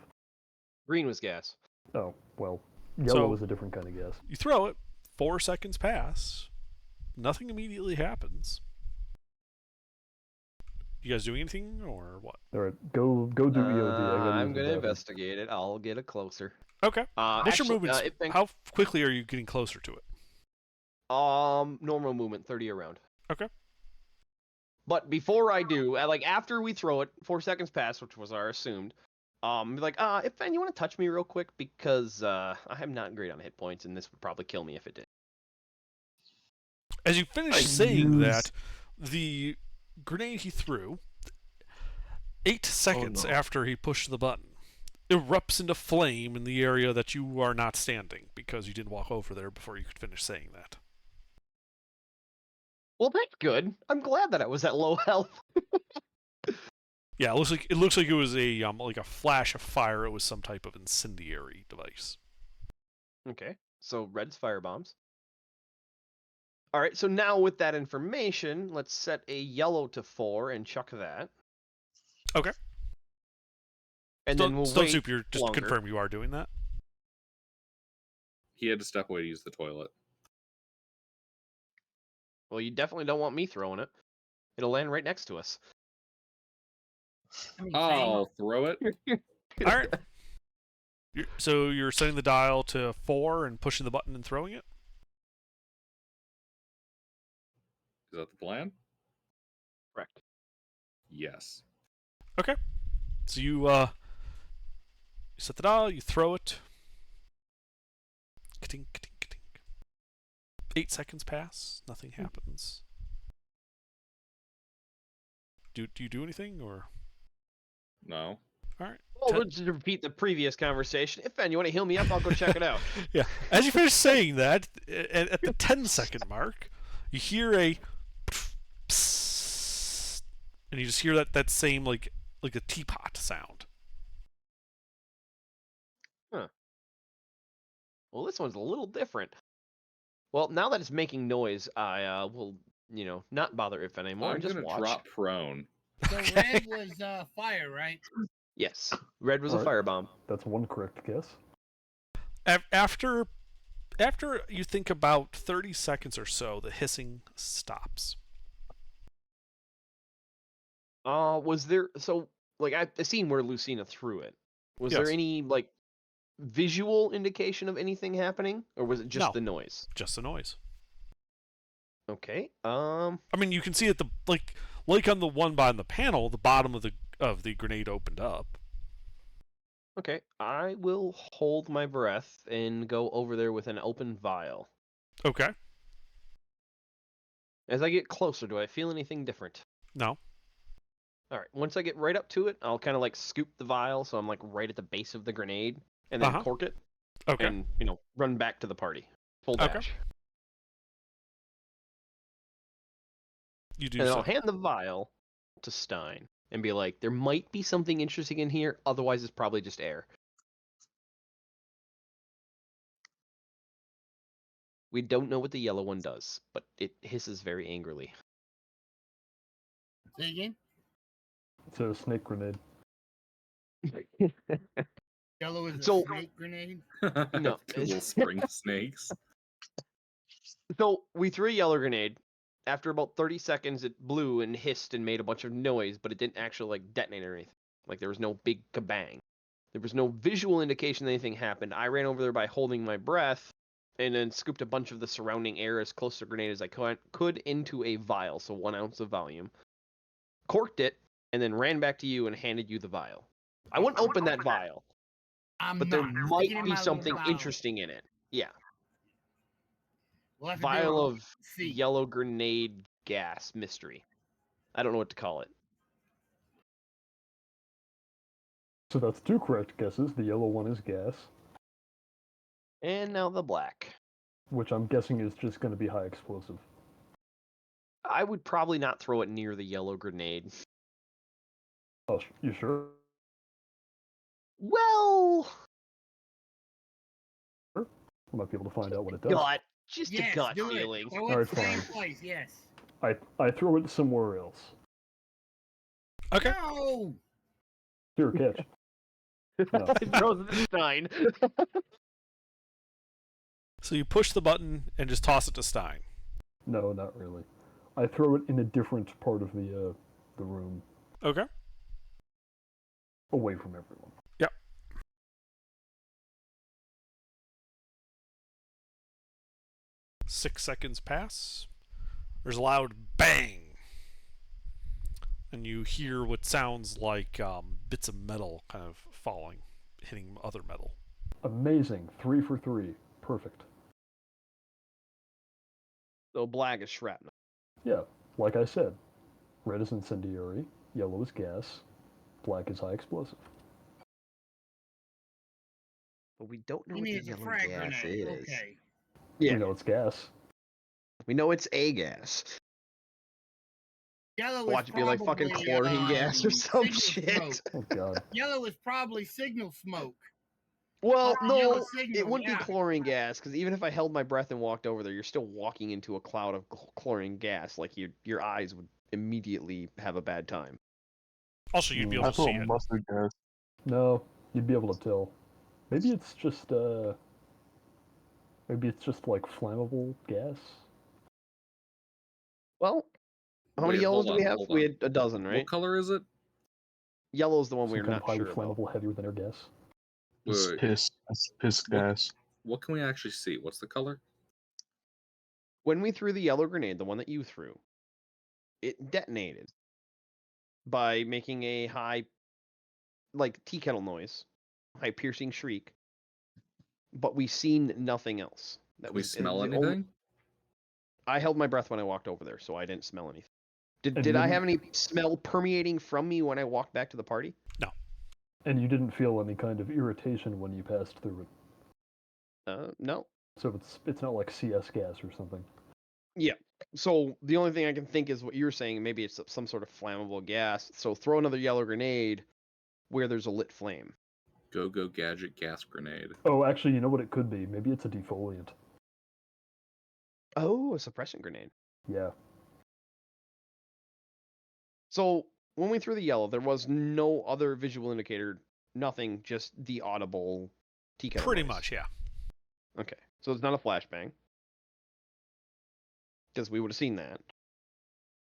Green was gas. Oh, well, yellow So- is a different kind of gas. You throw it, 4 seconds pass, nothing immediately happens. You guys doing anything, or what? All right, go do EOD. I gotta I'm use the gonna bathroom. investigate it. I'll get it closer. Okay. What's your Actually, movement? it thinks- How quickly are you getting closer to it? normal movement, 30 around. Okay. But before I do, like after we throw it, 4 seconds pass, which was our assumed. Be like, if Ben, you want to touch me real quick because I am not great on hit points, and this would probably kill me if it did. As you finish saying that, the grenade he threw, 8 seconds no. after he pushed the button, erupts into flame in the area that you are not standing because you didn't walk over there before you could finish saying that. Well, that's good. I'm glad that I was at low health. Yeah, it looks like it was a like a flash of fire. It was some type of incendiary device. Okay, so red's fire bombs. All right, so now with that information, let's set a yellow to 4 and chuck that. Okay. And then we'll Stone wait Soup, you're just longer. to confirm you are doing that. He had to step away to use the toilet. Well, you definitely don't want me throwing it. It'll land right next to us. I mean, I'll throw it. All right. So you're setting the dial to 4 and pushing the button and throwing it. Is that the plan? Correct. Yes. Okay. So you set the dial, you throw it. Ka-tink, ka-tink, ka-tink. 8 seconds pass, nothing happens. Do you do anything or? No. All right. Well, let's just repeat the previous conversation. If Ben, you want to heal me up, I'll go check it out. Yeah. As you finish saying that, at the 10-second mark, you hear a psst, and you just hear that same like a teapot sound. Well, this one's a little different. Well, now that it's making noise, I will, not bother if anymore I'm and just gonna watch. drop prone. So red was fire, right? Yes, red was a Alright. firebomb. That's one correct guess. After you think about 30 seconds or so, the hissing stops. Was there I seen where Lucina threw it. Was Yes. there any visual indication of anything happening, or was it just No. the noise? Just the noise. Okay. I mean, you can see at the like on the one by the panel, the bottom of the grenade opened up. Okay. I will hold my breath and go over there with an open vial. Okay. As I get closer, do I feel anything different? No. All right. Once I get right up to it, I'll kind of scoop the vial so I'm right at the base of the grenade, and then Uh-huh. cork it, Okay. and run back to the party. Full Okay. dash. You do And then so. I'll hand the vial to Stein and be like, there might be something interesting in here, otherwise it's probably just air. We don't know what the yellow one does, but it hisses very angrily. Say again? It's a snake grenade. Yellow is a So- snake grenade. No. Two little spring snakes. So we threw a yellow grenade. After about 30 seconds, it blew and hissed and made a bunch of noise, but it didn't actually like detonate or anything. Like there was no big kabang. There was no visual indication that anything happened. I ran over there by holding my breath, and then scooped a bunch of the surrounding air as close to the grenade as I could into a vial, so 1 ounce of volume. Corked it, and then ran back to you and handed you the vial. I wouldn't open that vial, but there I'm might sticking in be my little something vial. interesting in it. Yeah. We'll have to Vial do of see. yellow grenade gas mystery. I don't know what to call it. So that's 2 correct guesses. The yellow one is gas, And now the black. which I'm guessing is just going to be high explosive. I would probably not throw it near the yellow grenade. Oh, you sure? Well, I might be able to find out what it does. gut. Just Yes, a gut do feeling. it. Throw Alright, it same fine. place. Yes. I throw it somewhere else. Okay. No. Here, catch. No. It throws it at Stein. So you push the button and just toss it to Stein. No, not really. I throw it in a different part of the room, Okay. away from everyone. Yep. Six seconds pass. There's a loud bang. And you hear what sounds like bits of metal kind of falling, hitting other metal. Amazing. 3 for 3. Perfect. So black is shrapnel. Yeah, like I said, red is incendiary, yellow is gas, black is high explosive. But we don't know You what the mean it's a yellow frag gas grenade? is. Okay. Yeah, We know it's gas. we know it's a gas. Yellow Watch is it be like fucking probably, chlorine gas or some signal shit. smoke. Oh god. Yellow is probably signal smoke. Well, Or yellow no, signal, it wouldn't yeah. be chlorine gas because even if I held my breath and walked over there, you're still walking into a cloud of chlorine gas. Like your eyes would immediately have a bad time. Also, you'd be Mm. able I to see thought it. mustard gas. No, you'd be able to tell. Maybe it's just like flammable gas. Well, how many Wait, yellows hold do we on, have? hold We on. had a dozen, right? What color is it? Yellow's the one Some we're kind of not highly sure about. flammable, heavier than air gas. It's Wait, wait. piss. It's piss What- gas. What can we actually see? What's the color? When we threw the yellow grenade, the one that you threw, it detonated by making a high, like tea kettle noise, high piercing shriek. But we seen nothing else. That Can we was smell the anything? only- I held my breath when I walked over there, so I didn't smell anything. And Did you I didn't- have any smell permeating from me when I walked back to the party? And you didn't feel any kind of irritation when you passed through it. No. So it's not like CS gas or something. Yeah. So the only thing I can think is what you're saying. Maybe it's some sort of flammable gas. So throw another yellow grenade where there's a lit flame. Go gadget gas grenade. Oh, actually, you know what it could be? Maybe it's a defoliant. Oh, a suppression grenade. Yeah. So when we threw the yellow, there was no other visual indicator, nothing, just the audible tea kettle Pretty noise. much, yeah. Okay, so it's not a flashbang because we would have seen that.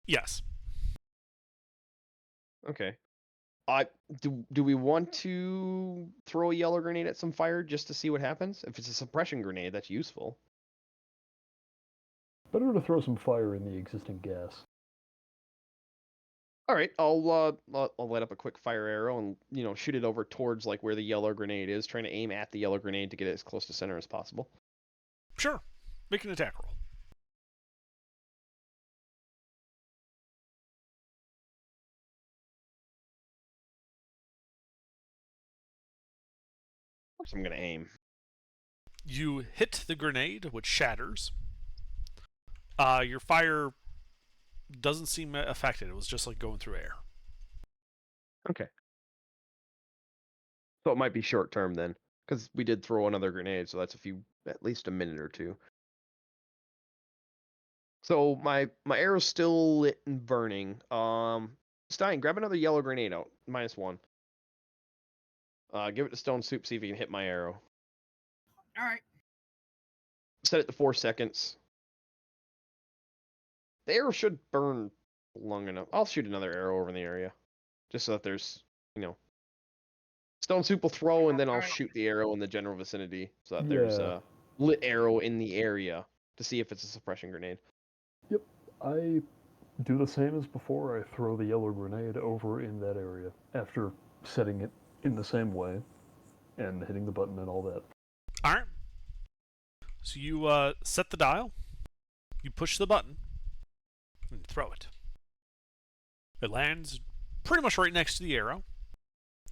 Yes. Okay, do we want to throw a yellow grenade at some fire just to see what happens? If it's a suppression grenade, that's useful. Better to throw some fire in the existing gas. All right, I'll light up a quick fire arrow and shoot it over towards like where the yellow grenade is, trying to aim at the yellow grenade to get it as close to center as possible. Sure. Make an attack roll. Of course, I'm gonna aim. You hit the grenade, which shatters. Your fire doesn't seem affected. It was just like going through air. Okay. So it might be short term then, because we did throw another grenade, so that's at least a minute or two. So my arrow's still lit and burning. Stein, grab another yellow grenade out. -1. Give it to Stone Soup, see if he can hit my arrow. All right. Set it to 4 seconds. The arrow should burn long enough. I'll shoot another arrow over in the area, just so that there's, Stone Soup will throw, and then I'll Alright. shoot the arrow in the general vicinity, so that there's Yeah. a lit arrow in the area to see if it's a suppression grenade. I do the same as before. I throw the yellow grenade over in that area after setting it in the same way and hitting the button and all that. All right. So you set the dial. You push the button and throw it. It lands pretty much right next to the arrow.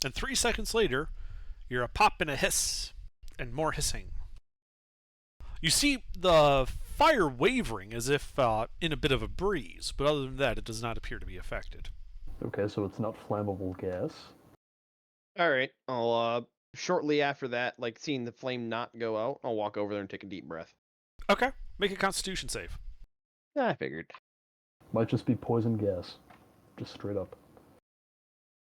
And 3 seconds later, you're a pop and a hiss, and more hissing. You see the fire wavering as if in a bit of a breeze, but other than that, it does not appear to be affected. Okay, so it's not flammable gas. All right, I'll shortly after that, like seeing the flame not go out, I'll walk over there and take a deep breath. Okay, make a Constitution save. I figured. Might just be poison gas. Just straight up.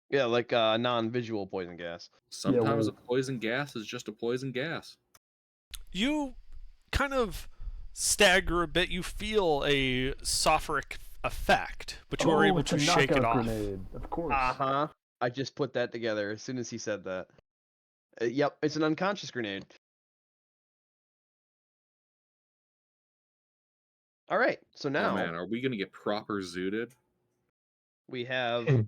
Yeah, like non-visual poison gas. Sometimes well- a poison gas is just a poison gas. You kind of stagger a bit. You feel a sophoric effect, but you are able it's a to shake it knockout off. grenade, of course. Uh-huh. I just put that together as soon as he said that. Yep, it's an unconscious grenade. All right, so now Oh man, are we gonna get proper zooted? we have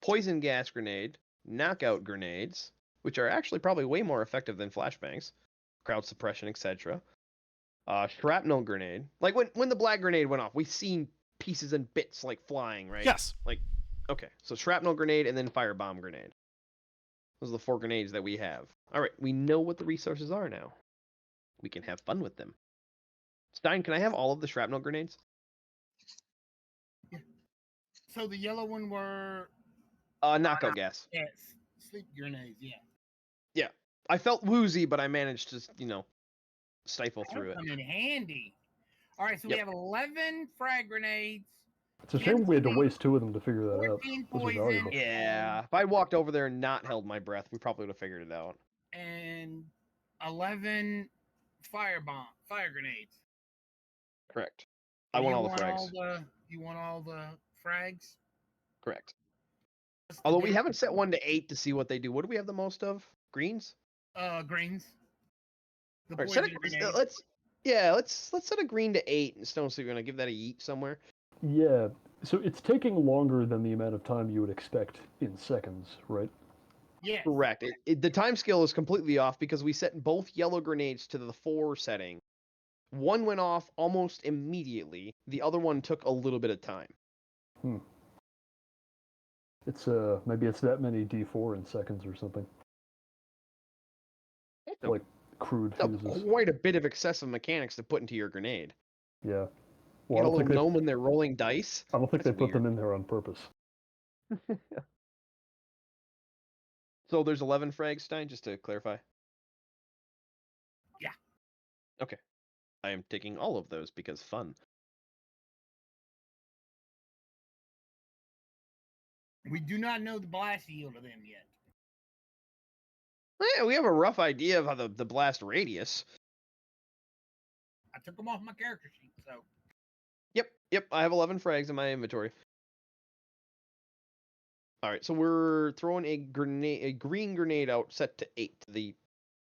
poison gas grenade, knockout grenades, which are actually probably way more effective than flashbangs, crowd suppression, etc. Shrapnel grenade. Like when the black grenade went off, we seen pieces and bits like flying, right? Yes. Okay, so shrapnel grenade and then firebomb grenade. Those are the 4 grenades that we have. All right, we know what the resources are now. We can have fun with them. Stein, can I have all of the shrapnel grenades? So the yellow one were Knockout gas. yes, sleep grenades. Yeah. I felt woozy, but I managed to, stifle That'll through it. come in handy. All right, so Yep. we have 11 frag grenades, It's a shame we had to waste 2 of them to figure that out. 14 Those are poison, valuable. Yeah, if I walked over there and not held my breath, we probably would have figured it out. and 11 fire grenades. Correct. I want You all the frags. You want all the frags? Correct. What's the Although we difference? haven't set 1 to 8 to see what they do. What do we have the most of? Greens? Greens. The All right, set poison grenade. let's set a green to 8 and Stone, so you're gonna give that a yeet somewhere. Yeah, so it's taking longer than the amount of time you would expect in seconds, right? Yes. Correct. The time scale is completely off because we set both yellow grenades to the 4 setting. One went off almost immediately. The other one took a little bit of time. It's maybe it's that many D4 in seconds or something. Nope. Like crude No, fuses. quite a bit of excessive mechanics to put into your grenade. Yeah. You Well, I got a don't little think they, gnome when they're rolling dice. I don't think they That's put them weird. in there on purpose. So there's 11 frags, Stein, just to clarify. Yeah. Okay. I am taking all of those because fun. We do not know the blast yield of them yet. Yeah, we have a rough idea of how the blast radius. I took them off my character sheet, so Yep, I have 11 frags in my inventory. All right, so we're throwing a green grenade out set to 8, the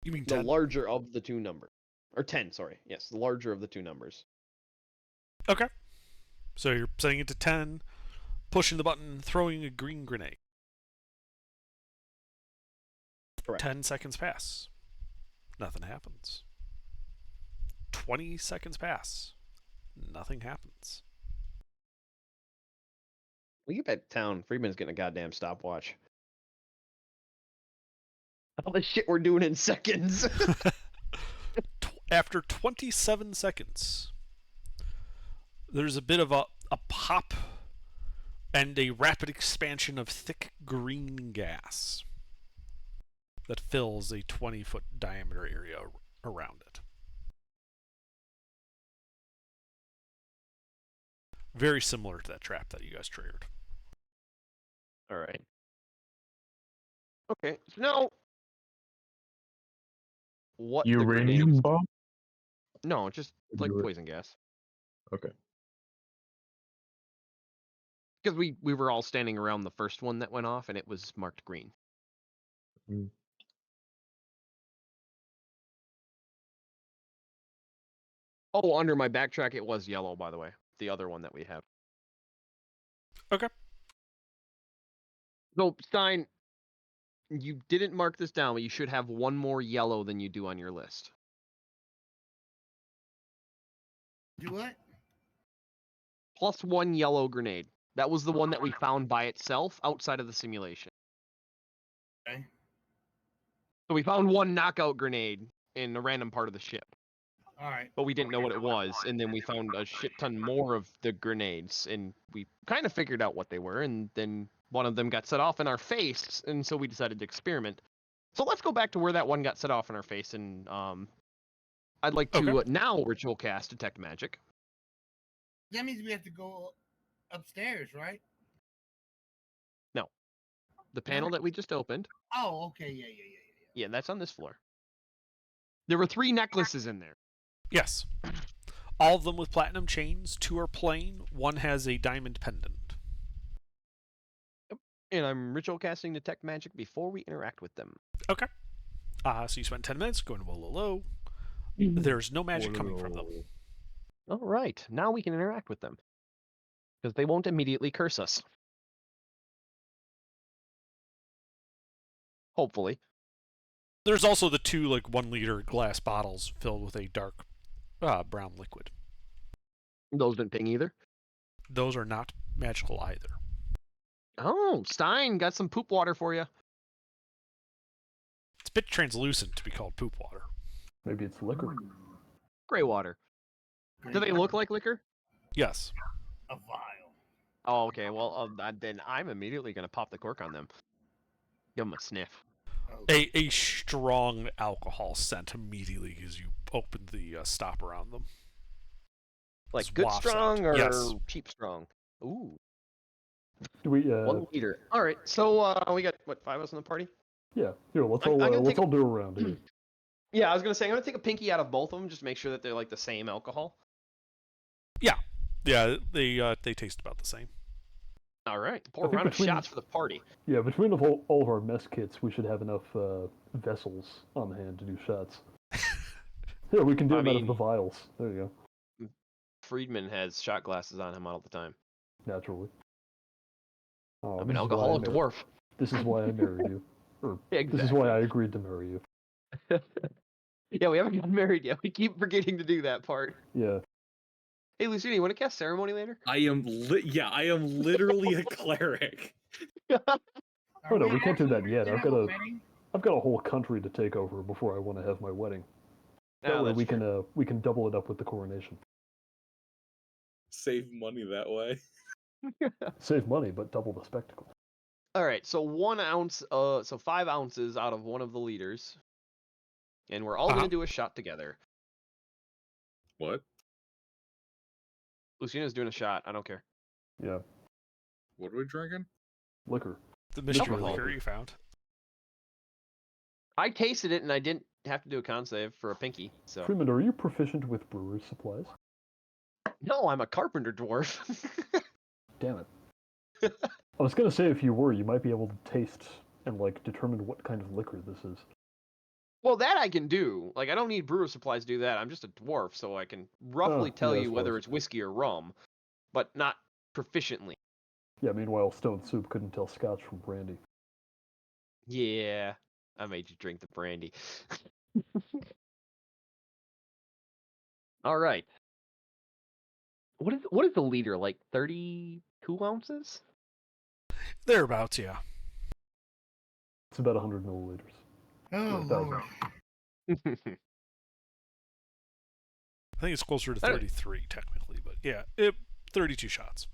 You mean the 10? larger of the 2 numbers. Or 10, sorry. Yes, the larger of the 2 numbers. Okay. So you're setting it to 10, pushing the button, throwing a green grenade. Correct. 10 seconds pass. Nothing happens. 20 seconds pass. Nothing happens. We get back to town. Freeman's getting a goddamn stopwatch. All the shit we're doing in seconds. After 27 seconds, there's a bit of a pop and a rapid expansion of thick green gas that fills a 20-foot diameter area around it. Very similar to that trap that you guys triggered. All right. Okay, so now what the Uranium grenades? bomb? No, just like You- poison gas. Okay. Because we were all standing around the first one that went off, and it was marked green. Mm. Oh, under my backtrack, it was yellow, by the way. The other one that we have. Okay. So, Stein, you didn't mark this down, but you should have one more yellow than you do on your list. Do what? Plus one yellow grenade. That was the one that we found by itself outside of the simulation. Okay. So we found one knockout grenade in a random part of the ship, All right. but we didn't know what it was, and then we found a shit ton more of the grenades, and we kind of figured out what they were, and then one of them got set off in our face, and so we decided to experiment. So let's go back to where that one got set off in our face, and I'd like to now ritual cast Detect Magic. That means we have to go upstairs, right? The panel that we just opened. Oh, okay. Yeah. Yeah, that's on this floor. There were 3 necklaces in there. Yes. All of them with platinum chains. 2 are plain. 1 has a diamond pendant. And I'm ritual casting Detect Magic before we interact with them. Okay. So you spent 10 minutes going low. There's no magic coming from them. All right, now we can interact with them. Because they won't immediately curse us. Hopefully. There's also the 2 like 1 liter glass bottles filled with a dark brown liquid. Those didn't ping either. Those are not magical either. Oh, Stein got some poop water for you. It's a bit translucent to be called poop water. Maybe it's liquor. Gray water. Do they look like liquor? Yes. A vial. Oh, okay. Well, then I'm immediately going to pop the cork on them. Give them a sniff. A strong alcohol scent immediately as you open the stopper on them. Like Just good wafts strong out. or Yes. cheap strong? Ooh, Do we? 1 liter. All right. So we got what, 5 of us in the party? Yeah. Here, let's I'm all gonna let's take a- all do a round here. Yeah, I was gonna say I'm gonna take a pinky out of both of them just to make sure that they're like the same alcohol. Yeah, they taste about the same. All right. Pour I a think round of between- shots for the party. Yeah, between all of our mess kits, we should have enough vessels on hand to do shots. Yeah, we can do I them out of mean- the vials. There you go. Friedman has shot glasses on him all the time. Naturally. Oh, I'm this an is why I alcoholic mar- dwarf. This is why I married you. Or Exactly. this is why I agreed to marry you. Yeah, we haven't gotten married yet. We keep forgetting to do that part. Yeah. Hey, Lucina, you want to cast ceremony later? I am literally a cleric. Oh, no, we can't do that yet. I've got a- Wedding? I've got a whole country to take over before I want to have my wedding. That way that's we true. can double it up with the coronation. Save money that way. Save money, but double the spectacle. All right, so 1 ounce, so 5 ounces out of one of the liters, and we're all Uh-huh. gonna do a shot together. What? Lucina's doing a shot. I don't care. Yeah. What are we drinking? Liquor. The mystery Alcohol. liquor you found. I tasted it, and I didn't have to do a con save for a pinky. So Freeman, are you proficient with brewer's supplies? no, I'm a carpenter dwarf. Damn it. I was gonna say if you were, you might be able to taste and like determine what kind of liquor this is. Well, that I can do. Like, I don't need brewer supplies to do that. I'm just a dwarf, so I can roughly tell yeah, I you whether suppose. it's whiskey or rum, but not proficiently. Yeah, meanwhile Stone Soup couldn't tell scotch from brandy. Yeah, I made you drink the brandy. All right. What is the liter, like 32 ounces? Thereabouts, yeah. It's about 100 milliliters. Oh, 1,000. Lord. I think it's closer to That- 33 technically, but yeah, 32 shots.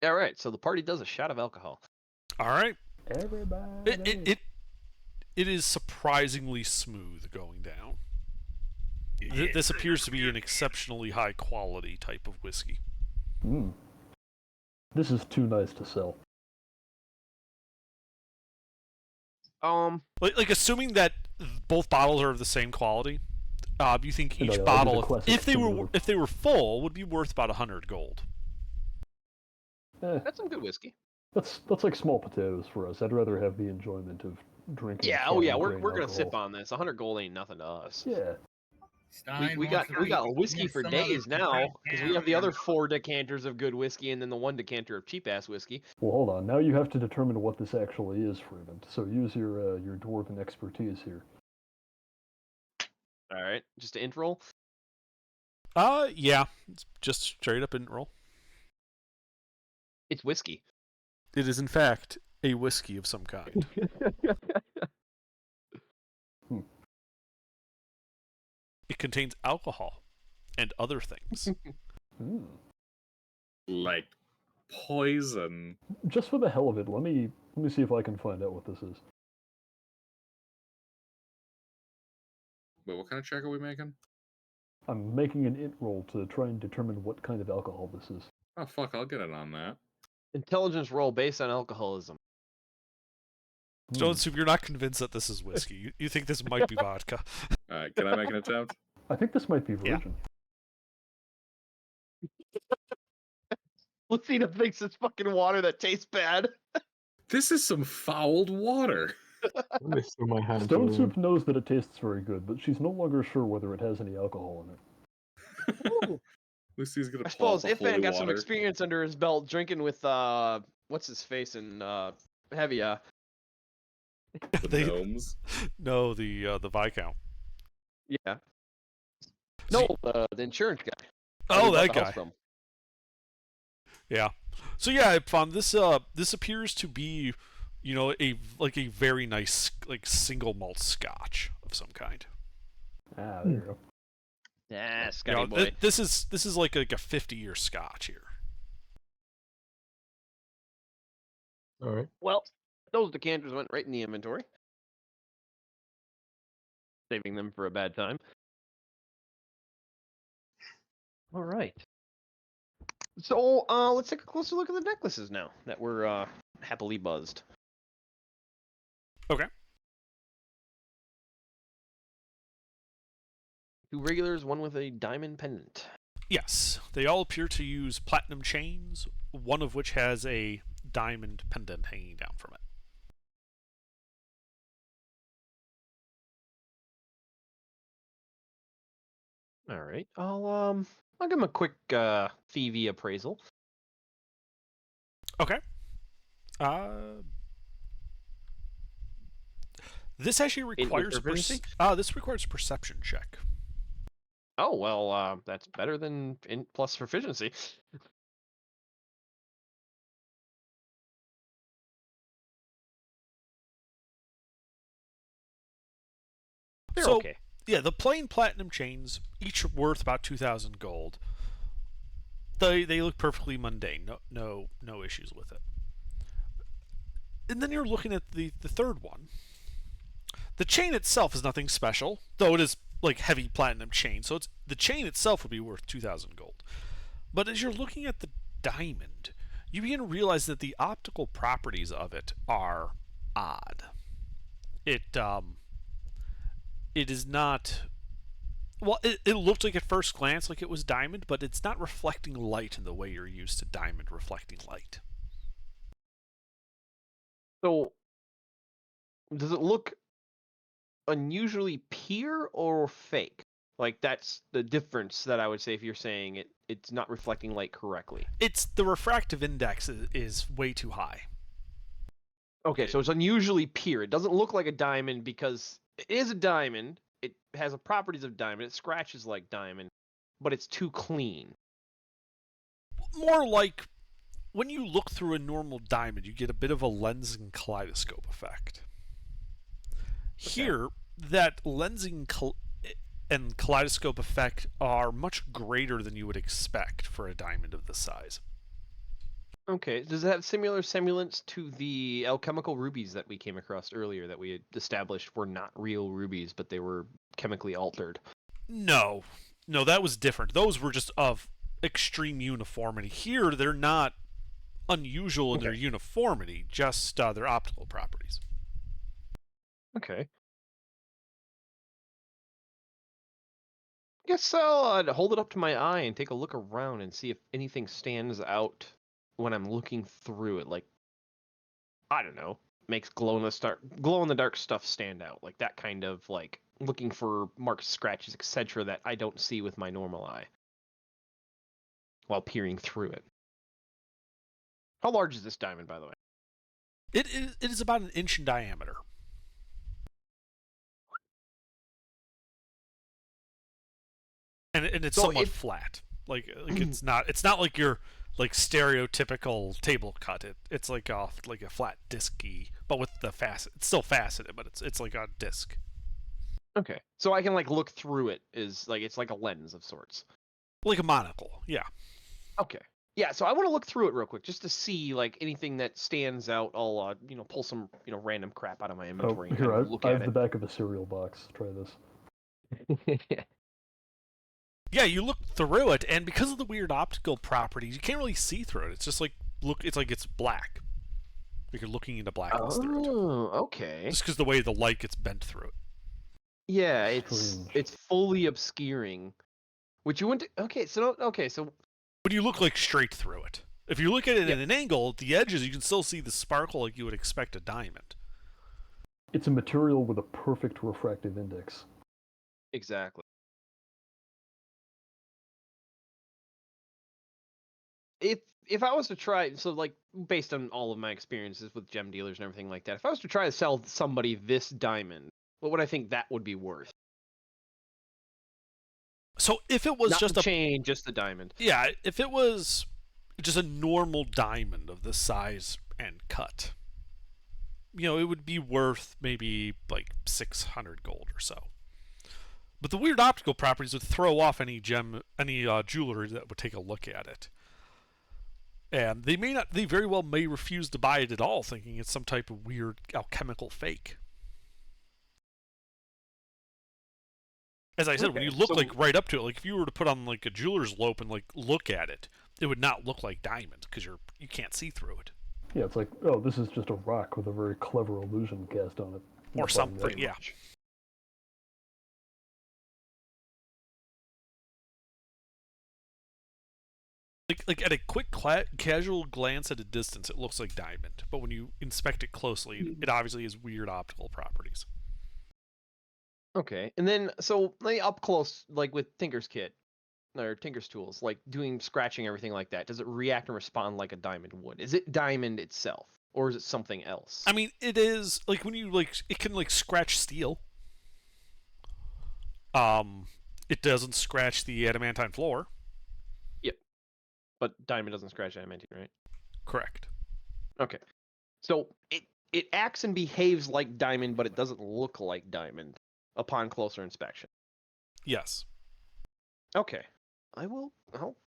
All right, so the party does a shot of alcohol. All right. Everybody. It is surprisingly smooth going down. This appears to be an exceptionally high quality type of whiskey. This is too nice to sell. Like assuming that both bottles are of the same quality, you think No, each no, bottle, that'd be the classic if they were full, would be worth about 100 gold. That's some good whiskey. That's like small potatoes for us. I'd rather have the enjoyment of drinking. Yeah, oh yeah, fine we're grain gonna sip alcohol. on this. 100 gold ain't nothing to us. Yeah. Stein We got wants to be- whiskey wants for some days other now crap because we have the down. other 4 decanters of good whiskey and then the 1 decanter of cheap ass whiskey. Well, hold on. Now you have to determine what this actually is, Freeman. So use your dwarven expertise here. All right, just to int roll. Yeah, it's just straight up in roll. It's whiskey. It is in fact a whiskey of some kind. It contains alcohol and other things. Like poison. Just for the hell of it, let me see if I can find out what this is. Wait, what kind of check are we making? I'm making an int roll to try and determine what kind of alcohol this is. Oh fuck, I'll get it on that. Intelligence roll based on alcoholism. Stone Soup, you're not convinced that this is whiskey. You think this might be vodka. Alright, can I make an attempt? I think this might be Yeah. virgin. Lucina thinks it's fucking water that tastes bad. This is some fouled water. Let me throw my hands Stone around. Soup knows that it tastes very good, but she's no longer sure whether it has any alcohol in it. Lucy's gonna I pull out suppose the holy Ifan got some water. experience under his belt drinking with what's his face and Hevia. The They- gnomes. No, the Viscount. Yeah. So No, the insurance guy. Oh, we bought that the house guy. from. Yeah. So yeah, I found this. This appears to be, a very nice single malt Scotch of some kind. Ah, there you go. Yeah, You Scotty know, boy. this is like a 50-year Scotch here. All right. Well, those decanters went right in the inventory. Saving them for a bad time. All right. So, let's take a closer look at the necklaces now that we're happily buzzed. Okay. 2 regulars, 1 with a diamond pendant. Yes, they all appear to use platinum chains, one of which has a diamond pendant hanging down from it. All right. I'll give him a quick thievy appraisal. Okay. This actually In requires proficiency? this requires a perception check. Oh well, that's better than in plus proficiency. They're So- okay. Yeah, the plain platinum chains, each worth about 2,000 gold. They look perfectly mundane. No issues with it. And then you're looking at the third one. The chain itself is nothing special, though it is like heavy platinum chain. So the chain itself would be worth 2,000 gold. But as you're looking at the diamond, you begin to realize that the optical properties of it are odd. It is not. Well, it looked like at first glance like it was diamond, but it's not reflecting light in the way you're used to diamond reflecting light. So, does it look unusually pure or fake? Like that's the difference that I would say if you're saying it's not reflecting light correctly. It's the refractive index is way too high. Okay, so it's unusually pure. It doesn't look like a diamond because it is a diamond. It has the properties of diamond. It scratches like diamond, but it's too clean. More like when you look through a normal diamond, you get a bit of a lens and kaleidoscope effect. Here, that lensing and kaleidoscope effect are much greater than you would expect for a diamond of this size. Okay. Does it have similar semblance to the alchemical rubies that we came across earlier that we had established were not real rubies, but they were chemically altered? No, that was different. Those were just of extreme uniformity. Here, they're not unusual in their Okay. uniformity, just their optical properties. Okay. Guess I'll hold it up to my eye and take a look around and see if anything stands out when I'm looking through it. Like, I don't know, makes glow in the dark stuff stand out. Like that kind of like looking for marks, scratches, etc. that I don't see with my normal eye while peering through it. How large is this diamond, by the way? It is about an inch in diameter. And it's So somewhat if- flat. Like it's not like your like stereotypical table cut. It's like a flat disky, but with the facet. It's still faceted, but it's like a disc. Okay, so I can like look through it. Is like it's like a lens of sorts. Like a monocle, yeah. Okay. Yeah, so I want to look through it real quick just to see like anything that stands out. I'll pull some random crap out of my Oh, inventory and here, kind of I look have at the back of a cereal box. Try this. it. Yeah, you look through it, and because of the weird optical properties, you can't really see through it. It's just like it's black. Like you're looking into blackness through it. Oh, okay. Just because the way the light gets bent through it. Yeah, it's Strange. fully obscuring. Which you wouldn't. Okay, so But you look like straight through it. If you look at it Yeah. at an angle, at the edges, you can still see the sparkle like you would expect a diamond. It's a material with a perfect refractive index. exactly. If I was to try, so like based on all of my experiences with gem dealers and everything like that, if I was to try to sell somebody this diamond, what would I think that would be worth? So if it was Not just the a chain, just the diamond. yeah, if it was just a normal diamond of this size and cut, it would be worth maybe like 600 gold or so. But the weird optical properties would throw off any jeweler that would take a look at it. And they very well may refuse to buy it at all, thinking it's some type of weird alchemical fake. As I said, when you look like right up to it, like if you were to put on like a jeweler's loupe and like look at it, it would not look like diamond because you can't see through it. Yeah, it's like, oh, this is just a rock with a very clever illusion cast on it. Or Implying something, that. yeah. Like at a quick casual glance at a distance, it looks like diamond. But when you inspect it closely, it obviously has weird optical properties. Okay, and then so like up close, like with Tinker's kit or Tinker's tools, like doing scratching, everything like that, does it react and respond like a diamond would? Is it diamond itself, or is it something else? I mean, it is like when you it can like scratch steel. It doesn't scratch the adamantine floor. But diamond doesn't scratch adamantine, right? Correct. Okay, so it acts and behaves like diamond, but it doesn't look like diamond upon closer inspection. Yes. Okay, I'll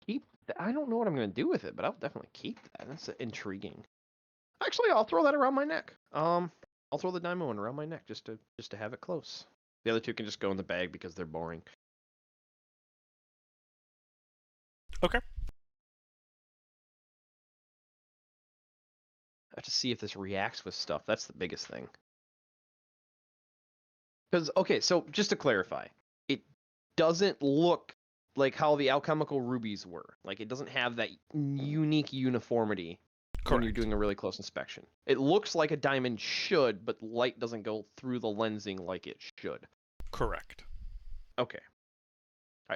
keep. I don't know what I'm gonna do with it, but I'll definitely keep that. That's intriguing. Actually, I'll throw that around my neck. I'll throw the diamond one around my neck just to have it close. The other two can just go in the bag because they're boring. Okay. I have to see if this reacts with stuff. That's the biggest thing. Because, okay, so just to clarify, it doesn't look like how the alchemical rubies were. Like, it doesn't have that unique uniformity when you're Correct. doing a really close inspection. It looks like a diamond should, but light doesn't go through the lensing like it should. Correct. Okay.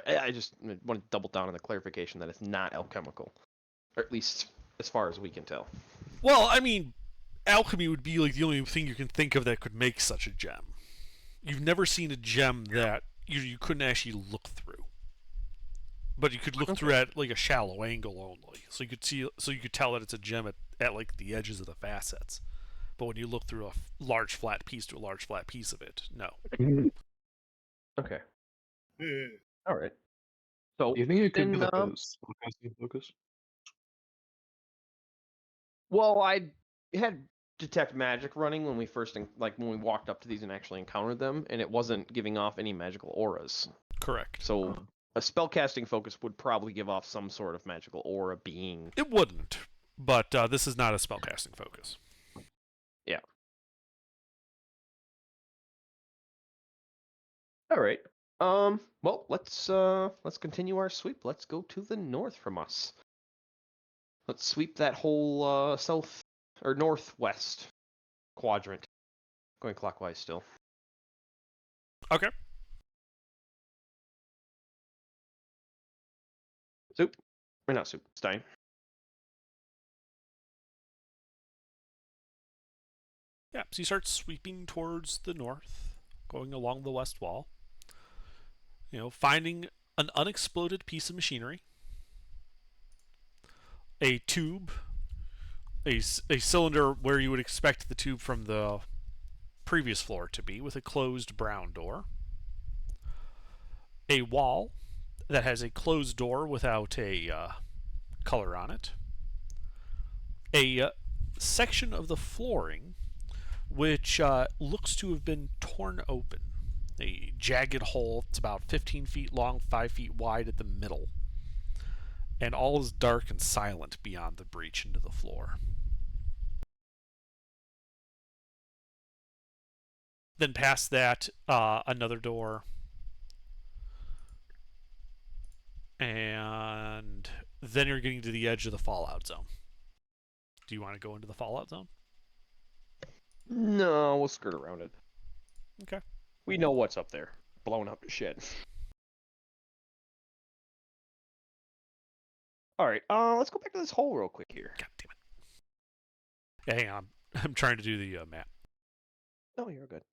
I just want to double down on the clarification that it's not alchemical. Or at least as far as we can tell. Well, I mean, alchemy would be like the only thing you can think of that could make such a gem. You've never seen a gem that you couldn't actually look through, but you could look through at like a shallow angle only, so you could tell that it's a gem at like the edges of the facets. But when you look through a large flat piece to a large flat piece of it, no. Okay. All right. So Do you think it could be then, like a spellcasting focus? well, I had detect magic running when we first when we walked up to these and actually encountered them, and it wasn't giving off any magical auras. Correct. So a spellcasting focus would probably give off some sort of magical aura being. It wouldn't, but this is not a spellcasting focus. Yeah. All right. Well, let's continue our sweep. Let's go to the north from us. Let's sweep that whole south or northwest quadrant. Going clockwise still. Okay. Soup. Or not soup. Stein. Yeah, so you start sweeping towards the north, going along the west wall. You know, finding an unexploded piece of machinery, a tube, a cylinder where you would expect the tube from the previous floor to be, with a closed brown door, a wall that has a closed door without a color on it, a section of the flooring which looks to have been torn open. A jagged hole. It's about 15 feet long, 5 feet wide at the middle. And all is dark and silent beyond the breach into the floor. Then past that, another door. And then you're getting to the edge of the fallout zone. Do you want to go into the fallout zone? No, we'll skirt around it. Okay. We know what's up there. Blown up to shit. Alright, let's go back to this hole real quick here. God damn it. Yeah, hang on. I'm trying to do the map. Oh, you're good.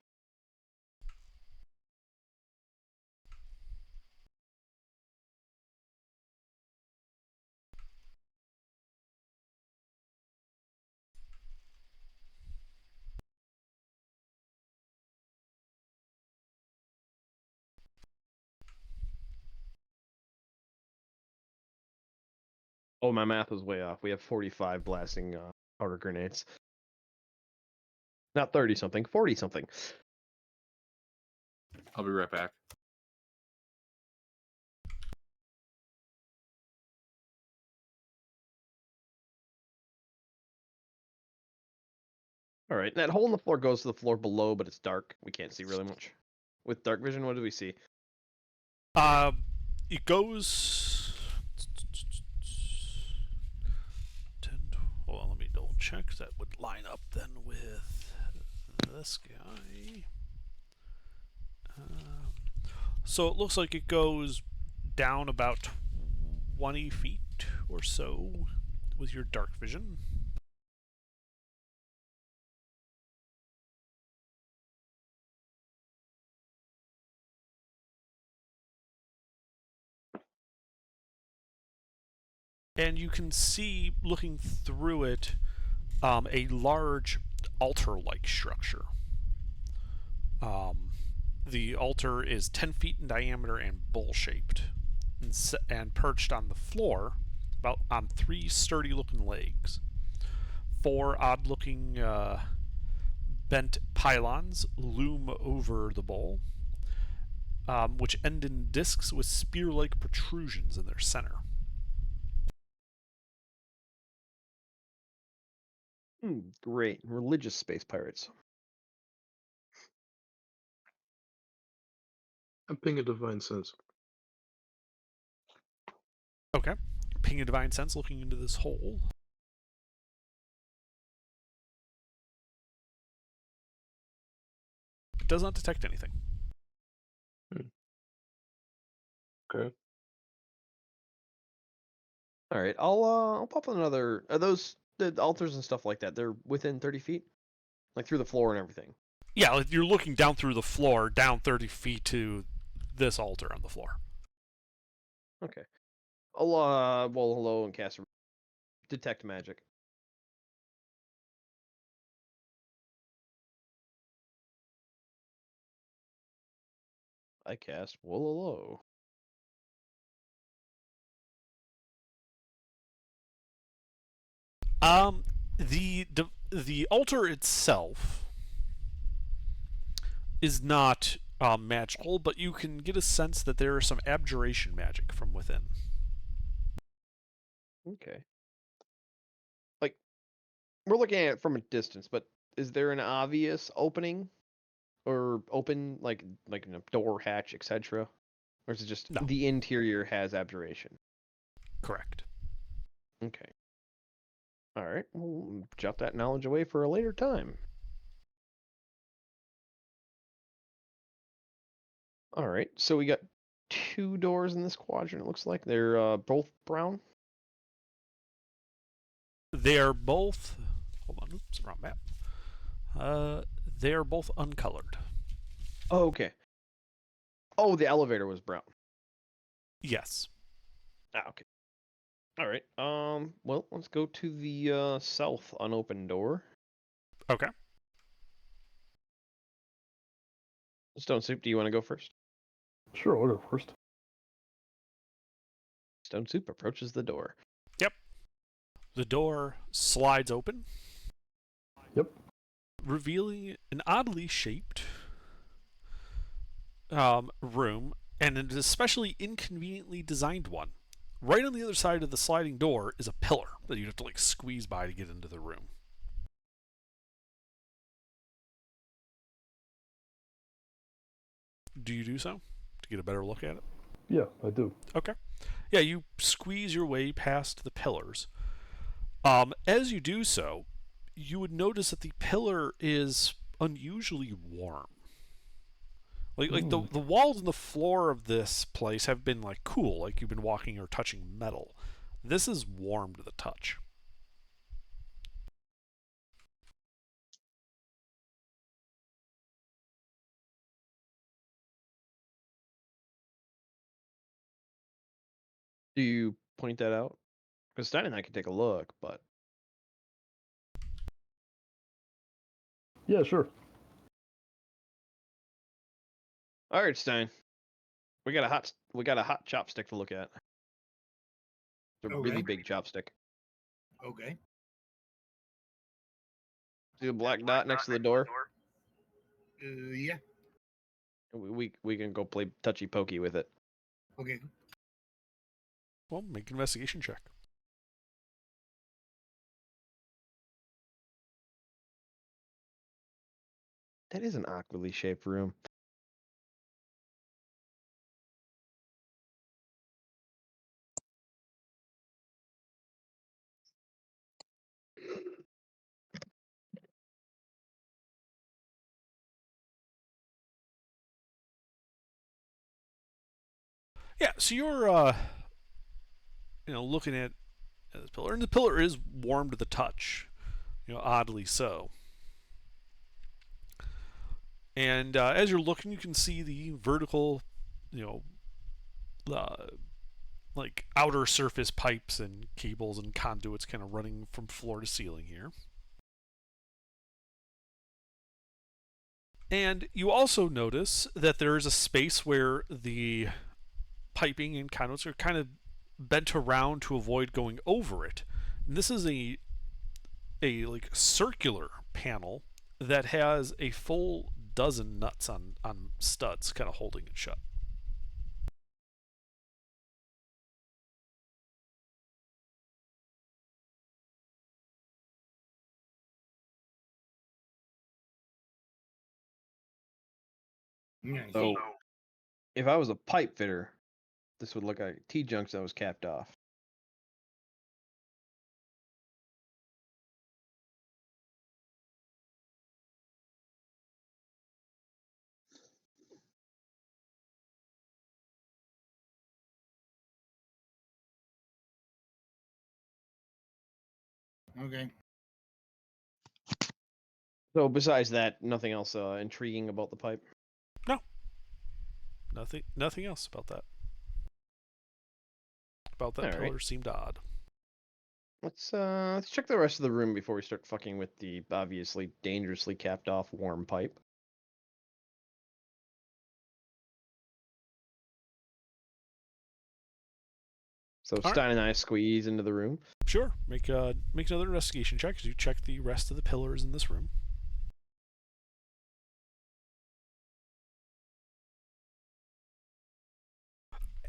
Oh, my math was way off. We have 45 blasting powder grenades. Not 30 something, 40 something. I'll be right back. All right, that hole in the floor goes to the floor below, but it's dark. We can't see really much. With dark vision, what do we see? It goes. Hold on, let me double check. That would line up then with this guy. So it looks like it goes down about 20 feet or so with your dark vision. And you can see, looking through it, a large altar-like structure. The altar is 10 feet in diameter and bowl-shaped, and perched on the floor, about on 3 sturdy-looking legs. 4 odd-looking bent pylons loom over the bowl, which end in discs with spear-like protrusions in their center. Great. Religious space pirates. I'm ping a divine sense. Okay. Ping a divine sense looking into this hole. It does not detect anything. Okay. All right, I'll pop another. Are those the altars and stuff like that? They're within 30 feet, like through the floor and everything. Yeah, like you're looking down through the floor, down 30 feet to this altar on the floor. Okay. I'll well, hello and cast detect magic. I cast Wololo. The altar itself is not magical, but you can get a sense that there is some abjuration magic from within. Okay. Like, we're looking at it from a distance, but is there an obvious opening? Or open, like a door, hatch, etc.? Or is it just No. the interior has abjuration? Correct. Okay. Alright, we'll jot that knowledge away for a later time. Alright, so we got 2 doors in this quadrant, it looks like. They're both brown? They are both. Hold on, oops, wrong map. They are both uncolored. Oh, okay. Oh, the elevator was brown. Yes. Ah, okay. Alright, well, let's go to the south unopened door. Okay. Stone Soup, do you want to go first? Sure, I'll go first. Stone Soup approaches the door. Yep. The door slides open. Yep. Revealing an oddly shaped room, and an especially inconveniently designed one. Right on the other side of the sliding door is a pillar that you'd have to like squeeze by to get into the room. Do you do so to get a better look at it? Yeah, I do. Okay. Yeah, you squeeze your way past the pillars. As you do so, you would notice that the pillar is unusually warm. Like the walls and the floor of this place have been like cool, like you've been walking or touching metal. This is warm to the touch. Do you point that out? Because Stein and I can take a look, but Yeah, sure. all right, Stein. We got a hot chopstick to look at. It's a really Okay. big chopstick. Okay. See the black dot next to the door? Yeah. We can go play touchy pokey with it. Okay. Well, make an investigation check. That is an awkwardly shaped room. Yeah, so you're looking at this pillar, and the pillar is warm to the touch, oddly so. And as you're looking, you can see the vertical, like outer surface pipes and cables and conduits kind of running from floor to ceiling here. And you also notice that there is a space where the piping and conduits are kind of bent around to avoid going over it. And this is a like circular panel that has a full dozen nuts on studs kind of holding it shut. Yeah. So, if I was a pipe fitter, this would look like a T-junction that was capped off. Okay. So besides that, nothing else intriguing about the pipe. No. Nothing else about that. Pillar Alright. seemed odd. Let's check the rest of the room before we start fucking with the obviously dangerously capped off warm pipe. So Alright. Stein and I squeeze into the room. Sure. Make another investigation check as you check the rest of the pillars in this room.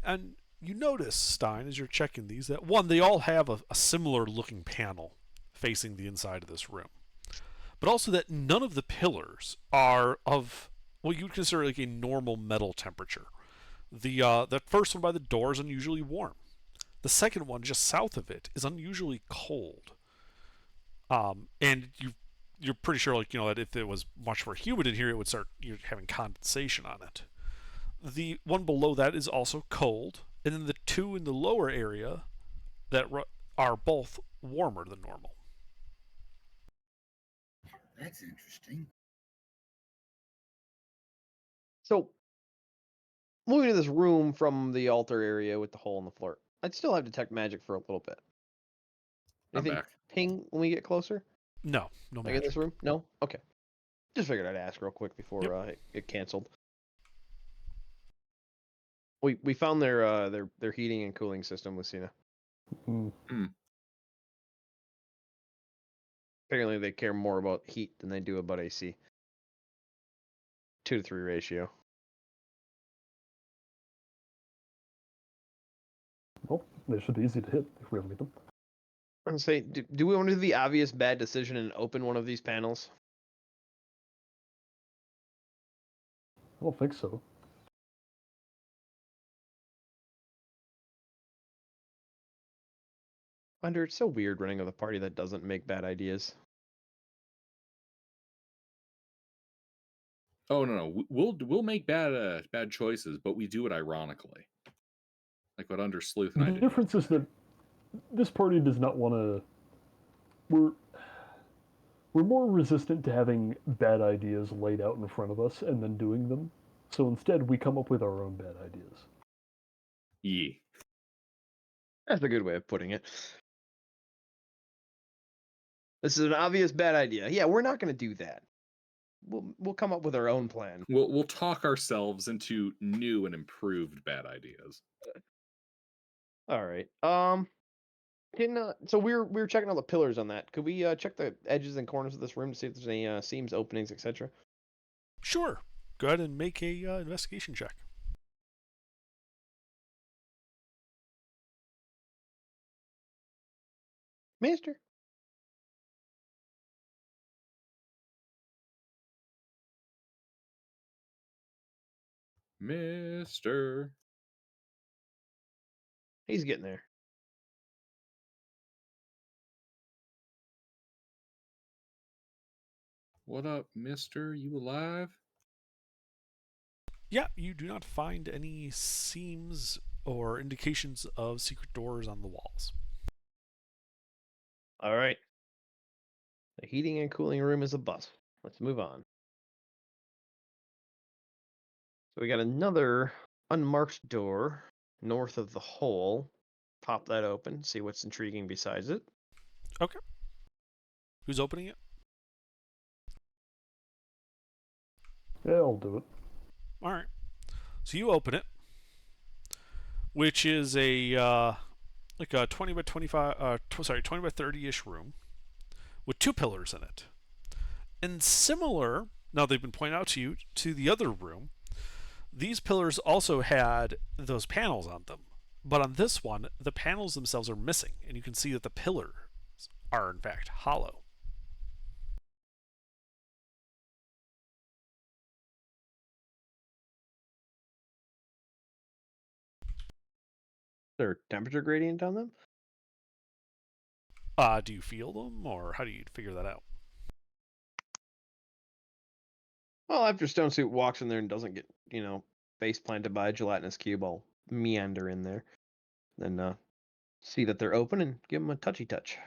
And you notice, Stein, as you're checking these, that one, they all have a similar looking panel facing the inside of this room. But also that none of the pillars are of what you would consider like a normal metal temperature. The first one by the door is unusually warm. The second one just south of it is unusually cold. And you're pretty sure, like, that if it was much more humid in here, it would start having condensation on it. The one below that is also cold, and then the two in the lower area that are both warmer than normal. That's interesting. So, moving to this room from the altar area with the hole in the floor, I'd still have detect magic for a little bit. I'm Anything back. ping when we get closer? No Like in magic. this room? No? Okay. Just figured I'd ask real quick before it canceled. We found their heating and cooling system, Lucina. Mm. Apparently they care more about heat than they do about AC. 2 to 3 ratio. Well, they should be easy to hit if we ever meet them. I'm gonna say, do we want to do the obvious bad decision and open one of these panels? I don't think so. Under, it's so weird running with a party that doesn't make bad ideas. Oh no, we'll make bad choices, but we do it ironically, like what Under Sleuth and I The did. difference is that this party does not want to. We're more resistant to having bad ideas laid out in front of us and then doing them. So instead, we come up with our own bad ideas. Yeah. That's a good way of putting it. This is an obvious bad idea. Yeah, we're not going to do that. We'll come up with our own plan. We'll talk ourselves into new and improved bad ideas. All right. So we were checking all the pillars on that. Could we check the edges and corners of this room to see if there's any seams, openings, etc.? Sure. Go ahead and make a investigation check. Master. Mister. He's getting there. What up, Mister? You alive? Yeah, you do not find any seams or indications of secret doors on the walls. All right. The heating and cooling room is a bust. Let's move on. So we got another unmarked door north of the hole. Pop that open, see what's intriguing besides it. Okay. Who's opening it? Yeah, I'll do it. All right. So you open it, which is a like a 20 by 25, 20 by 30-ish room with two pillars in it. And similar, now they've been pointed out to you, to the other room, these pillars also had those panels on them. But on this one, the panels themselves are missing, and you can see that the pillars are in fact hollow. Is there a temperature gradient on them? Do you feel them, or how do you figure that out? Well, after Stone Suit walks in there and doesn't get, face planted by a gelatinous cube, I'll meander in there. Then see that they're open and give them a touchy touch.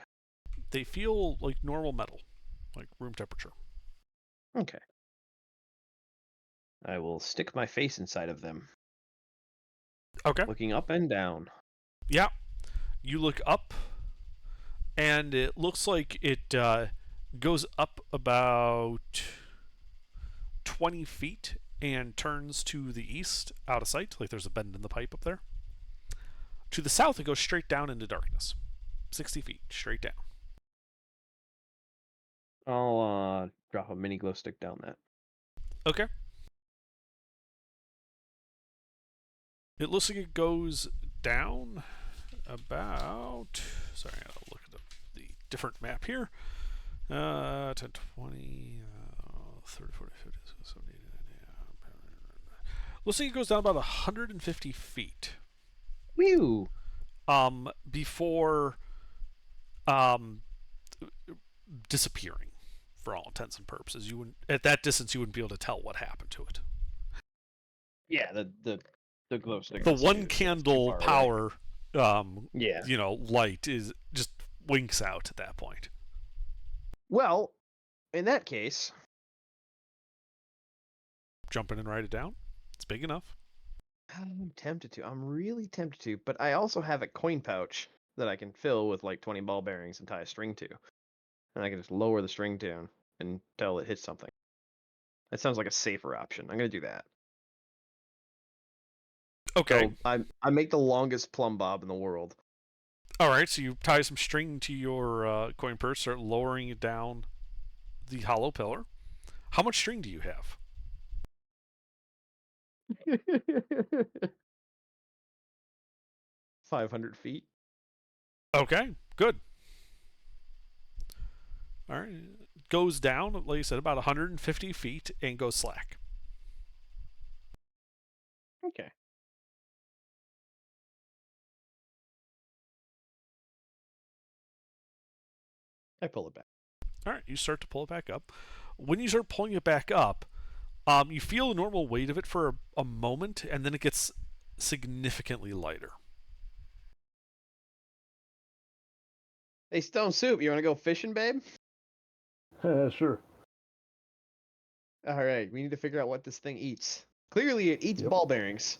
They feel like normal metal, like room temperature. Okay. I will stick my face inside of them, Okay. looking up and down. Yeah. You look up, and it looks like it goes up about 20 feet and turns to the east out of sight. Like there's a bend in the pipe up there. To the south, it goes straight down into darkness. 60 feet, straight down. I'll drop a mini glow stick down that. Okay. It looks like it goes down about... Sorry, I'll look at the different map here. 10, 20, 30, 40, 50, 70, 80, 90. Looks like it goes down about 150 feet. Whew. Before disappearing, for all intents and purposes. You wouldn't, at that distance, you wouldn't be able to tell what happened to it. Yeah, the glow stick. The is one too candle far away. power, Yeah. light is just winks out at that point. Well, in that case, Jump in and write it down. It's big enough. I'm tempted to. I'm really tempted to, but I also have a coin pouch that I can fill with like 20 ball bearings and tie a string to. And I can just lower the string down until it hits something. That sounds like a safer option. I'm going to do that. Okay. So I make the longest plumb bob in the world. All right. So you tie some string to your coin purse, start lowering it down the hollow pillar. How much string do you have? 500 feet. Okay. Good. All right. Goes down, like you said, about 150 feet and goes slack. Okay. I pull it back. All right. You start to pull it back up. When you start pulling it back up, you feel the normal weight of it for a moment, and then it gets significantly lighter. Hey, Stone Soup, you want to go fishing, babe? Sure. All right, we need to figure out what this thing eats. Clearly, it eats Yep. ball bearings.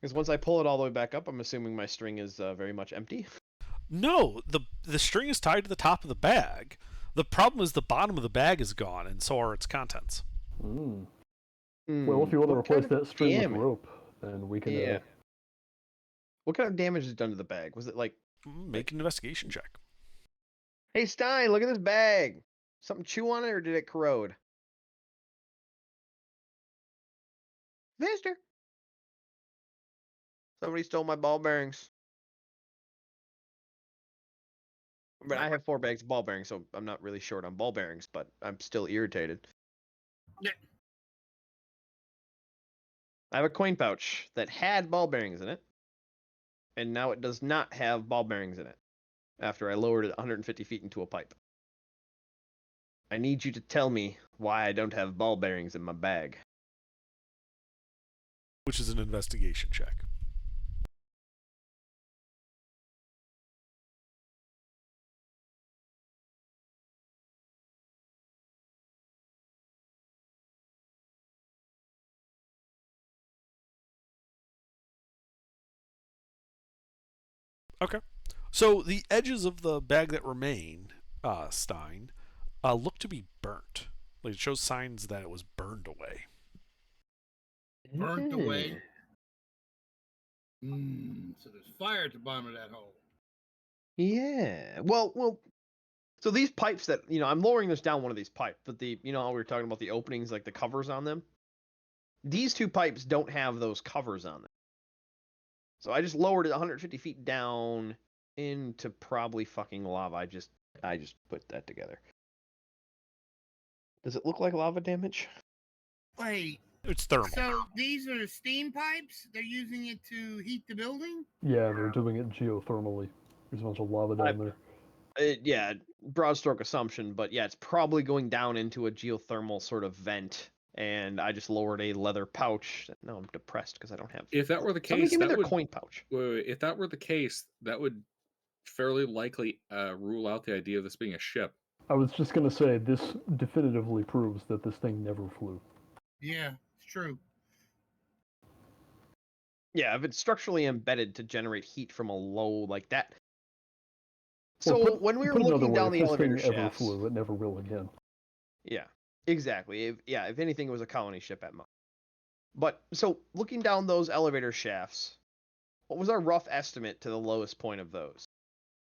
Because once I pull it all the way back up, I'm assuming my string is very much empty. No, the string is tied to the top of the bag. The problem is the bottom of the bag is gone, and so are its contents. Mm. Hmm, Well, if you want to what kind replace of that string with damage- rope, then we can. Yeah. What kind of damage is done to the bag? Was it like, Make an investigation check. hey Stein, look at this bag. Something chew on it, or did it corrode? Mister. Somebody stole my ball bearings. But I have 4 bags of ball bearings, so I'm not really short on ball bearings, but I'm still irritated. Yeah. I have a coin pouch that had ball bearings in it, and now it does not have ball bearings in it after I lowered it 150 feet into a pipe. I need you to tell me why I don't have ball bearings in my bag. Which is an investigation check. Okay. So the edges of the bag that remain, Stein, look to be burnt. Like it shows signs that it was burned away. Burnt away. So there's fire at the bottom of that hole. Yeah. Well. So these pipes that I'm lowering this down one of these pipes, but how we were talking about the openings, like the covers on them. These 2 pipes don't have those covers on them. So I just lowered it 150 feet down into probably fucking lava. I just put that together. Does it look like lava damage? Wait, It's thermal. so these are steam pipes? They're using it to heat the building? Yeah, they're doing it geothermally. There's a bunch of lava down there. Yeah, broad stroke assumption, but yeah, it's probably going down into a geothermal sort of vent. And I just lowered a leather pouch. No, I'm depressed because I don't have. If that were the Somebody case, give me that their would coin pouch. wait, if that were the case, that would fairly likely rule out the idea of this being a ship. I was just gonna say this definitively proves that this thing never flew. Yeah, it's true. Yeah, if it's structurally embedded to generate heat from a low like that. Well, So when we were put another looking way, down if the this elevator thing ever shafts, flew, it never will again. yeah, exactly. If anything, it was a colony ship at most. But so looking down those elevator shafts, What was our rough estimate to the lowest point of those?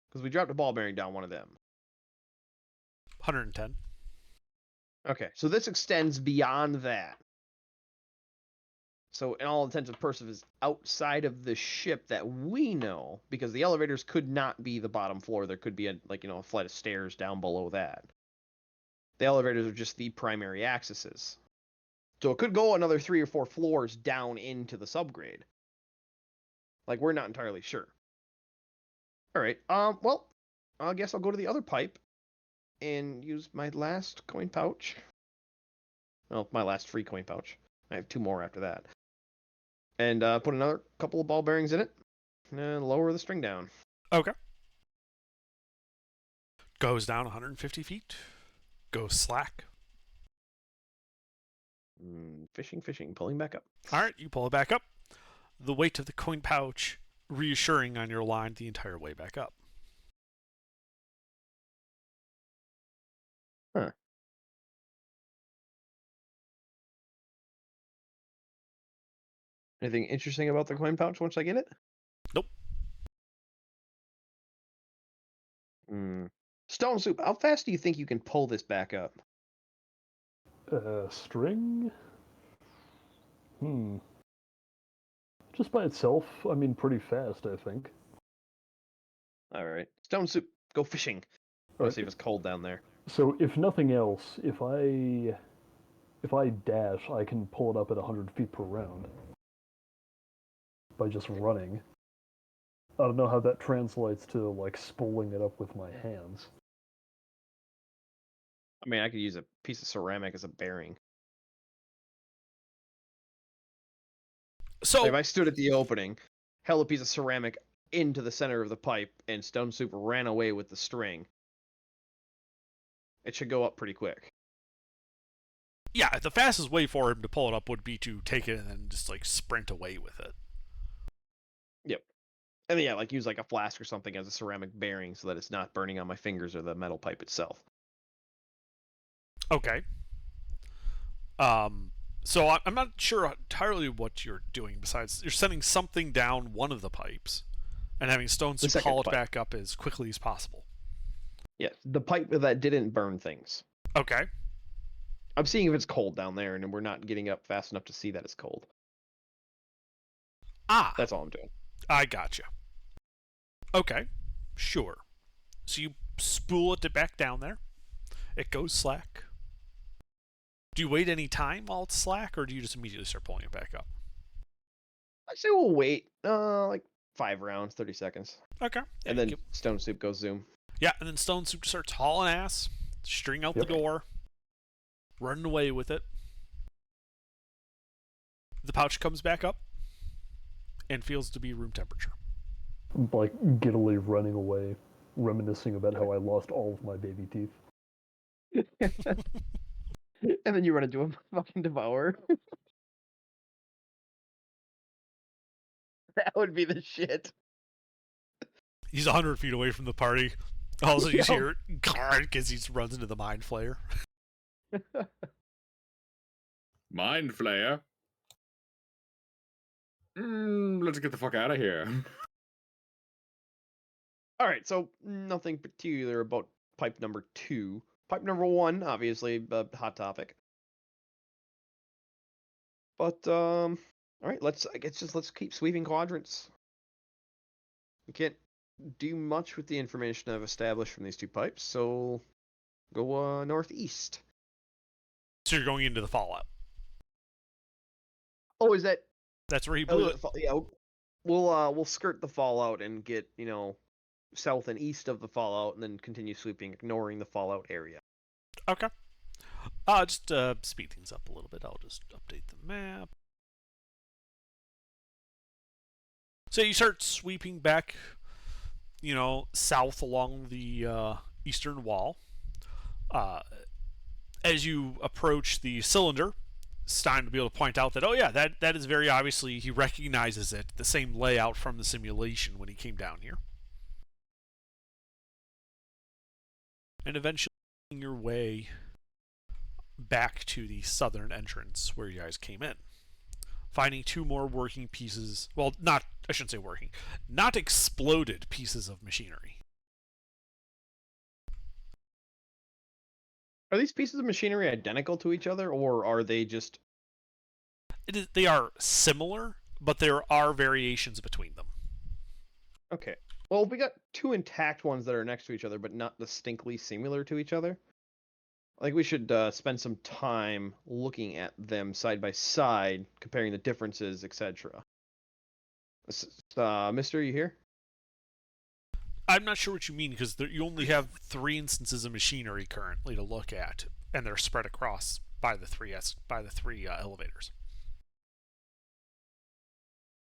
Because we dropped a ball bearing down one of them. 110. Okay, so this extends beyond that. So, in all intents and purposes, outside of the ship that we know, because the elevators could not be the bottom floor. There could be a flight of stairs down below that. The elevators are just the primary accesses. So it could go another 3 or 4 floors down into the subgrade. Like, we're not entirely sure. All right. Well, I guess I'll go to the other pipe and use my last coin pouch. Well, my last free coin pouch. I have 2 more after that. And put another couple of ball bearings in it. And lower the string down. Okay. Goes down 150 feet. Goes slack. Fishing, pulling back up. All right, you pull it back up. The weight of the coin pouch reassuring on your line the entire way back up. Huh. Anything interesting about the coin pouch once I get it? Nope. Stone Soup, how fast do you think you can pull this back up? String? Just by itself, I mean, pretty fast, I think. All right. Stone Soup, go fishing. Let's see if it's cold down there. So, if nothing else, if I dash, I can pull it up at 100 feet per round by just running. I don't know how that translates to, like, spooling it up with my hands. I mean, I could use a piece of ceramic as a bearing. So If I stood at the opening, held a piece of ceramic into the center of the pipe, and Stone Soup ran away with the string, it should go up pretty quick. yeah, the fastest way for him to pull it up would be to take it and then just like sprint away with it. Yep. And then, yeah, like use like a flask or something as a ceramic bearing so that it's not burning on my fingers or the metal pipe itself. Okay. So I'm not sure entirely what you're doing besides you're sending something down one of the pipes and having Stone Soup second haul it pipe. back up as quickly as possible. Yes, the pipe that didn't burn things. Okay. I'm seeing if it's cold down there, and we're not getting up fast enough to see that it's cold. Ah, That's all I'm doing. I gotcha. Okay, sure. So you spool it back down there. It goes slack. Do you wait any time while it's slack, or do you just immediately start pulling it back up? I say we'll wait, like 5 rounds, 30 seconds. Okay. And then Stone Soup goes zoom. Yeah, and then Stone Soup starts hauling ass, string out Yep. the door, running away with it. The pouch comes back up and feels to be room temperature. Like, giddily running away, reminiscing about how I lost all of my baby teeth. And then you run into a fucking devourer. That would be the shit. He's 100 feet away from the party. All of a sudden you Yep. hear guard because he runs into the Mind Flayer. Mind Flayer. Let's get the fuck out of here. All right, so nothing particular about pipe number 2. Pipe number 1, obviously, a hot topic. But all right, let's keep sweeping quadrants. We can't do much with the information I've established from these 2 pipes, so go northeast. So you're going into the fallout. Oh, is that? That's where he Oh, blew is it. it yeah, we'll skirt the fallout and get south and east of the fallout, and then continue sweeping, ignoring the fallout area. Okay. Just speed things up a little bit. I'll just update the map. So you start sweeping back, south along the eastern wall. As you approach the cylinder, Stein will be able to point out that, oh yeah, that is very obviously, he recognizes it, the same layout from the simulation when he came down here. And eventually making your way back to the southern entrance where you guys came in. finding 2 more working pieces. Well, not, I shouldn't say working, not exploded pieces of machinery. Are these pieces of machinery identical to each other, or are they just... They are similar, but there are variations between them. Okay. Well, we got 2 intact ones that are next to each other, but not distinctly similar to each other. I think we should spend some time looking at them side by side, comparing the differences, etc. Mister, you here? I'm not sure what you mean, because you only have 3 instances of machinery currently to look at, and they're spread across by the three elevators.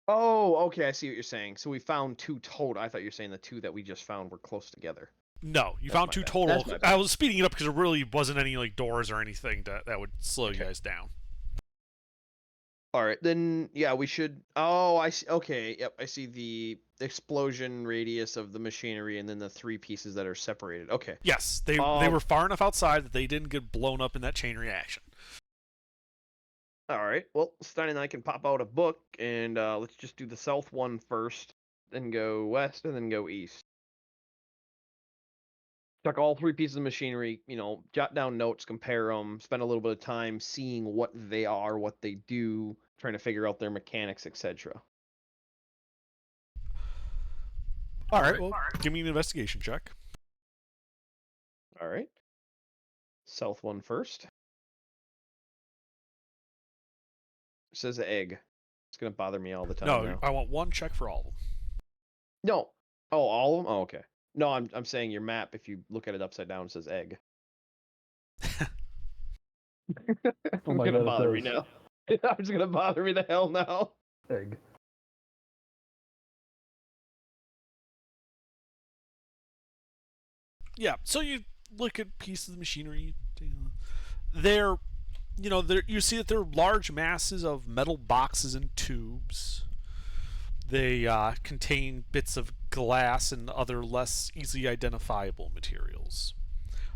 Oh, okay, I see what you're saying. So we found 2 total. I thought you were saying the 2 that we just found were close together. No, you That's found my 2 bad. total. That's my bad. I was speeding it up because there really wasn't any like doors or anything that would slow you guys down. All right, then yeah, we should. Oh, I see. Okay, yep, I see the explosion radius of the machinery, and then the 3 pieces that are separated. Okay. Yes, they were far enough outside that they didn't get blown up in that chain reaction. All right. Well, Stein and I can pop out a book, and let's just do the south one first, then go west, and then go east. Check all 3 pieces of machinery, jot down notes, compare them, spend a little bit of time seeing what they are, what they do, trying to figure out their mechanics, etc. All right, well, give me an investigation check. All right. South one first. It says egg. It's going to bother me all the time No, now. I want 1 check for all of them. No. Oh, all of them? Oh, okay. No, I'm saying your map, if you look at it upside down, it says egg. It's Oh my gonna God, it bother me does. now. It's gonna bother me the hell now. Egg. Yeah, so you look at pieces of machinery. You see that they're large masses of metal boxes and tubes. They contain bits of glass and other less easily identifiable materials.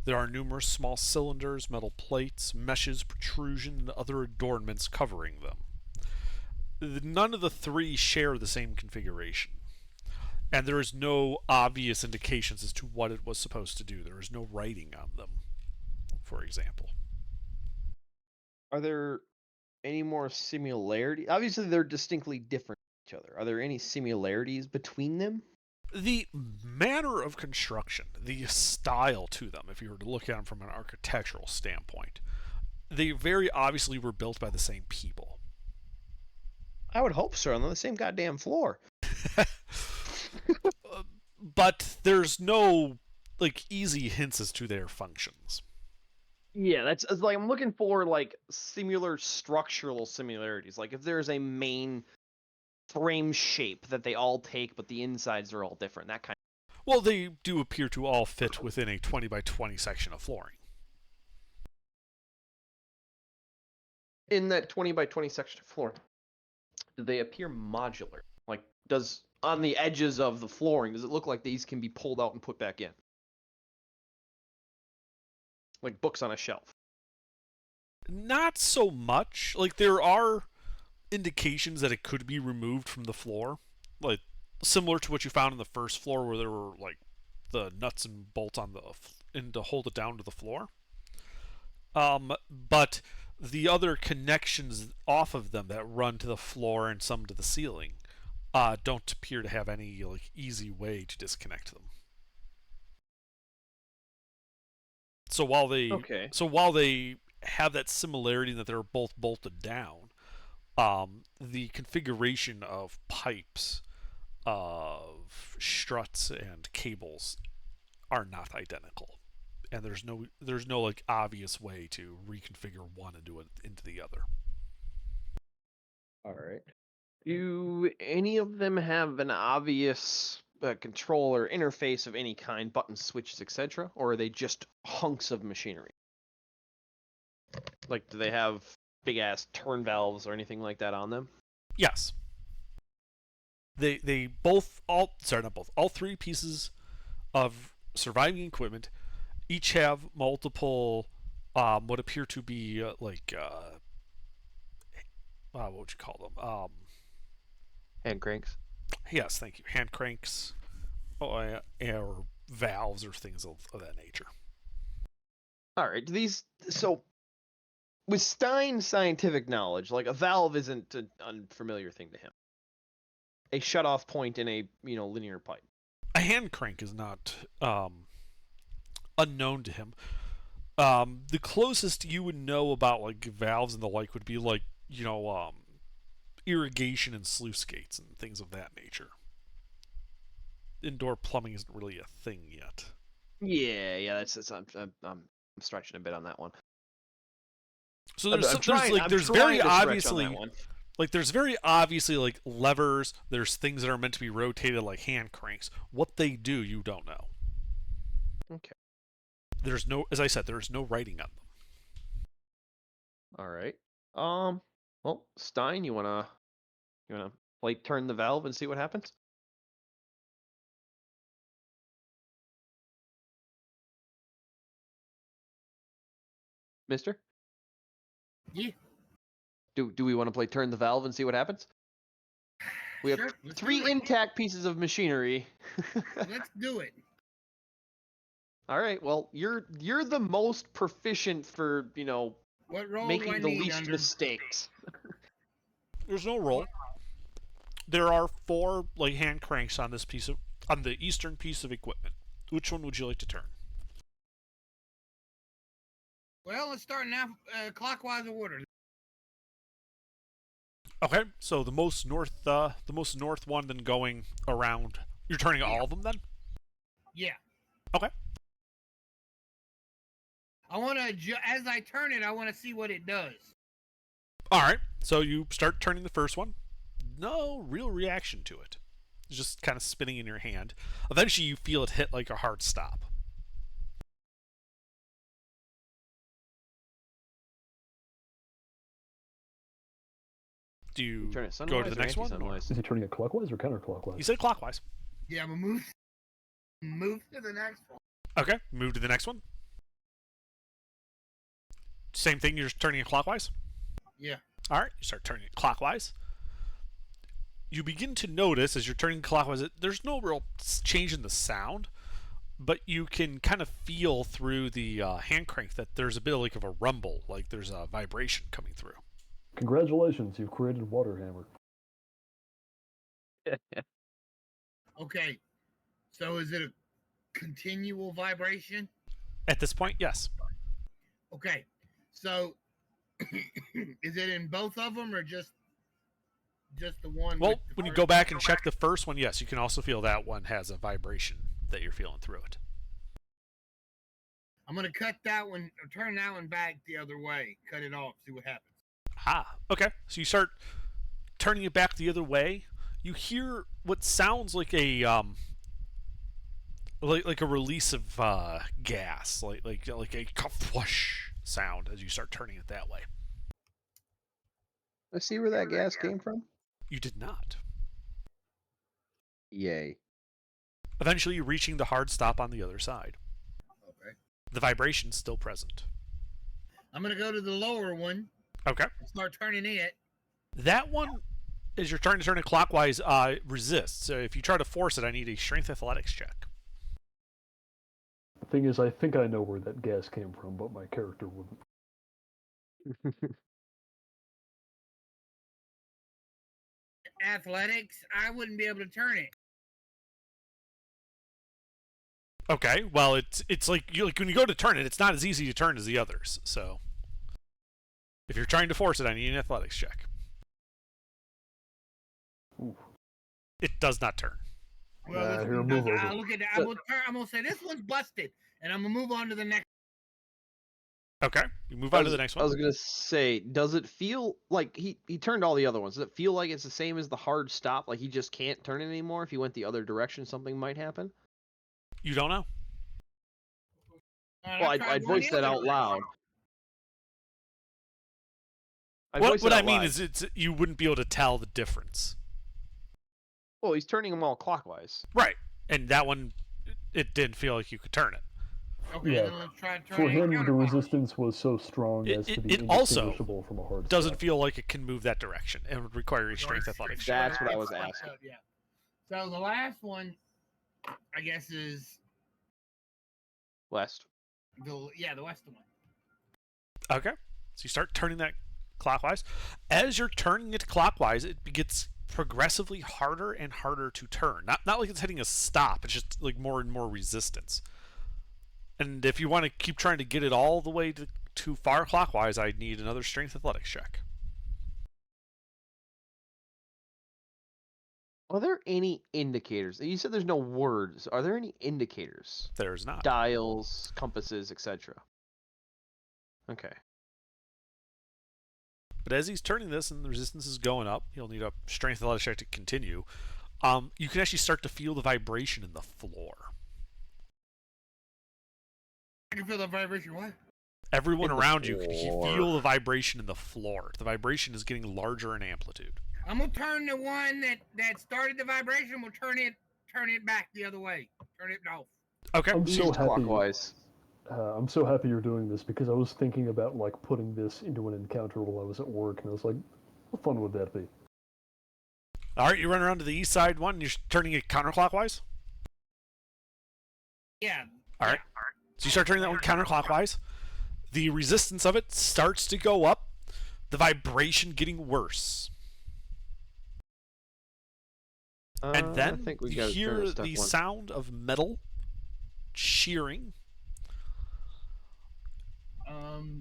There are numerous small cylinders, metal plates, meshes, protrusion, and other adornments covering them. None of the 3 share the same configuration, and there is no obvious indications as to what it was supposed to do. There is no writing on them, for example. Are there any more similarities? Obviously, they're distinctly different from each other. Are there any similarities between them? The manner of construction, the style to them, if you were to look at them from an architectural standpoint, they very obviously were built by the same people. I would hope so. On the same goddamn floor. But there's no easy hints as to their functions. Yeah, it's like I'm looking for similar structural similarities. Like if there's a main frame shape that they all take, but the insides are all different. That kind of... Well, they do appear to all fit within a 20 by 20 section of flooring. In that 20 by 20 section of flooring, do they appear modular? Like, on the edges of the flooring, does it look like these can be pulled out and put back in? Like books on a shelf. Not so much. There are indications that it could be removed from the floor, similar to what you found in the first floor, where there were the nuts and bolts on and to hold it down to the floor. But the other connections off of them that run to the floor and some to the ceiling don't appear to have any easy way to disconnect them. So while they have that similarity that they're both bolted down, the configuration of pipes, of struts and cables are not identical, and there's no obvious way to reconfigure one and do it into the other. All right. Do any of them have an obvious controller interface of any kind, buttons, switches, etc., or are they just hunks of machinery? Like, do they have big ass turn valves or anything like that on them? Yes. All 3 pieces of surviving equipment each have multiple what appear to be what would you call them? Hand cranks. Yes, thank you. Hand cranks, or valves, or things of that nature. All right, so with Stein's scientific knowledge, like a valve isn't an unfamiliar thing to him. A shut-off point in a linear pipe. A hand crank is not unknown to him. The closest you would know about like valves and the like would be like irrigation and sluice gates and things of that nature. Indoor plumbing isn't really a thing yet. Yeah, I'm stretching a bit on that one. So there's very obviously like levers. There's things that are meant to be rotated like hand cranks. What they do, you don't know. Okay. There's no, as I said, there's no writing on them. All right. Well, Stein, you wanna like turn the valve and see what happens? Mister? Yeah. Do we want to play turn the valve and see what happens? We have Sure, let's do 3 it. intact pieces of machinery. Let's do it. All right. Well, you're the most proficient for What role do I making the need least under? mistakes. There's no roll. There are 4 like hand cranks on the eastern piece of equipment. Which one would you like to turn? Well, let's start now. Clockwise order. Okay, so the most north one, then going around. You're turning all of them then? Yeah. Okay. I want to, as I turn it, I want to see what it does. All right. So you start turning the first one. No real reaction to it. It's just kind of spinning in your hand. Eventually, you feel it hit like a hard stop. Do you Turn it go sunwise to the or next one? or- anti-sunwise? Is he turning it clockwise or counterclockwise? You said clockwise. Yeah, I'm gonna move to the next one. Okay, move to the next one. Same thing, you're just turning it clockwise? Yeah. All right, you start turning it clockwise. You begin to notice as you're turning clockwise, there's no real change in the sound, but you can kind of feel through the hand crank that there's a bit like of a rumble, like there's a vibration coming through. Congratulations, you've created Waterhammer. Okay. So is it a continual vibration? At this point, yes. Okay. So is it in both of them or just the one? Well, with the when you first- go back and check the first one, yes, you can also feel that one has a vibration that you're feeling through it. I'm gonna cut that one or turn that one back the other way. Cut it off. See what happens. Ah, okay. So you start turning it back the other way. You hear what sounds like a like a release of gas, like a whoosh sound as you start turning it that way. Let's see where that gas came from. You did not. Yay. Eventually, reaching the hard stop on the other side. Okay. The vibration's still present. I'm gonna go to the lower one Okay. and start turning it. That one, as you're trying to turn it clockwise, resists. So if you try to force it, I need a strength athletics check. The thing is, I think I know where that gas came from, but my character wouldn't. Athletics, I wouldn't be able to turn it. Okay. Well, it's like when you go to turn it, it's not as easy to turn as the others. So if you're trying to force it, I need an athletics check. Ooh. It does not turn. Well, this here, one move does- over. I'll look at that. I'm gonna say this one's busted, and I'm gonna move on to the next. Okay. You move on to the next I was one. gonna say, does it feel like he turned all the other ones? Does it feel like it's the same as the hard stop? Like he just can't turn it anymore? If he went the other direction, something might happen? You don't know. Well, I'd voice that out loud. What I mean is, you wouldn't be able to tell the difference. Well, he's turning them all clockwise. Right. And that one, it didn't feel like you could turn it. Okay, Yeah. then let's try to turn For it him, the counterclockwise. resistance was so strong as to be It also indistinguishable from a hard doesn't stop. feel like it can move that direction and would require a strength athletics check. That's what I was It's fucked asking. up, yeah. So the last one, I guess, is West. the western one. Okay. So you start turning that clockwise. As you're turning it clockwise, it gets progressively harder and harder to turn. Not like it's hitting a stop, it's just like more and more resistance. And if you want to keep trying to get it all the way to far clockwise, I need another strength athletics check. Are there any indicators? You said there's no words. Are there any indicators? There's not. Dials, compasses, etc. Okay. But as he's turning this and the resistance is going up, he'll need a strength athletics check to continue. You can actually start to feel the vibration in the floor. I can feel the vibration. What? Everyone In the around you can floor. feel the vibration in the floor. The vibration is getting larger in amplitude. I'm gonna turn the one that started the vibration. We'll turn it back the other way. Turn it off. Okay. I'm so happy. Clockwise. I'm so happy you're doing this because I was thinking about like putting this into an encounter while I was at work, and I was like, "What fun would that be?" All right, you run around to the east side one, and you're turning it counterclockwise? Yeah. All right. So you start turning that one counterclockwise. The resistance of it starts to go up. The vibration getting worse. And I then think we you gotta turn hear it step the one. sound of metal shearing,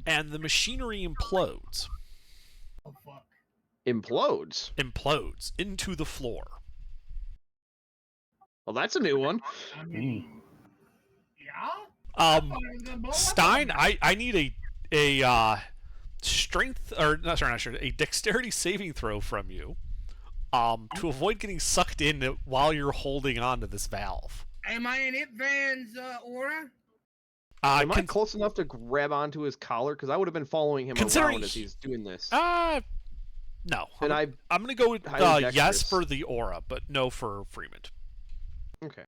and the machinery implodes Oh fuck. Implodes. into the floor. Well, that's a new one. I mean, yeah. I thought it was gonna blow up Stein, on me. I need a strength, or not strength, a dexterity saving throw from you, to avoid getting sucked in while you're holding on to this valve. Am I in Ipvan's aura? Am I close enough to grab onto his collar? Because I would have been following him Considering around as he's doing this. No. And I'm gonna go with highly yes dexterous. for the aura, but no for Freeman. Okay.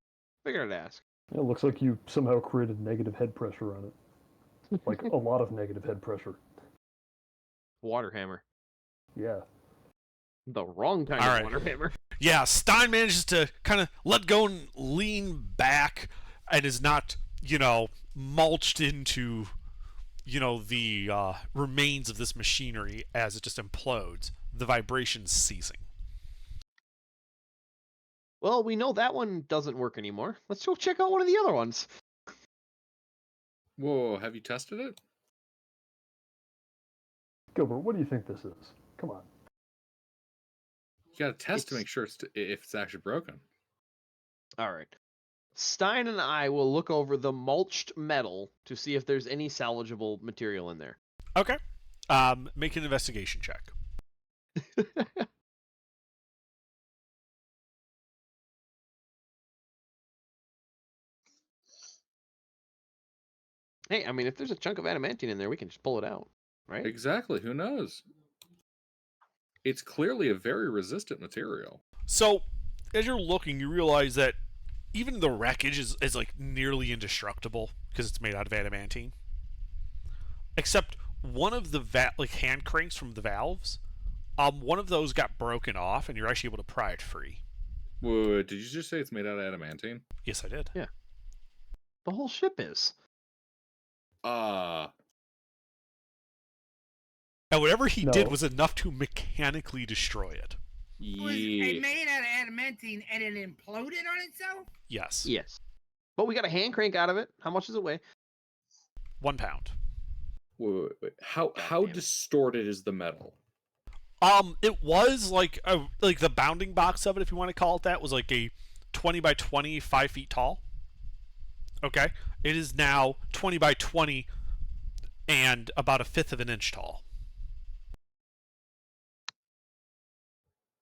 Figured I'd ask. It looks like you somehow created negative head pressure on it, like a lot of negative head pressure. Water hammer. Yeah. The wrong kind All of right. water hammer. Yeah, Stein manages to kind of let go and lean back, and is not, mulched into, the remains of this machinery as it just implodes. The vibrations ceasing. Well, we know that one doesn't work anymore. Let's go check out one of the other ones. Whoa, have you tested it? Gilbert, what do you think this is? Come on. You got to test to It's- make sure if it's actually broken. All right. Stein and I will look over the mulched metal to see if there's any salvageable material in there. Okay. Make an investigation check. Hey, I mean, if there's a chunk of adamantine in there, we can just pull it out, right? Exactly. Who knows? It's clearly a very resistant material. So, as you're looking, you realize that even the wreckage is like nearly indestructible because it's made out of adamantine. Except one of the hand cranks from the valves, one of those got broken off, and you're actually able to pry it free. Whoa, did you just say it's made out of adamantine? Yes, I did. Yeah. The whole ship is. Ah, And whatever he did No. was enough to mechanically destroy it. Was it yeah. made out of adamantine and it imploded on itself? Yes. Yes. But we got a hand crank out of it. How much does it weigh? 1 pound. Wait. How damn it. distorted is the metal? It was like the bounding box of it, if you want to call it that, was like a 20 by 20, 5 feet tall. Okay. It is now 20 by 20 and about 1/5 of an inch tall.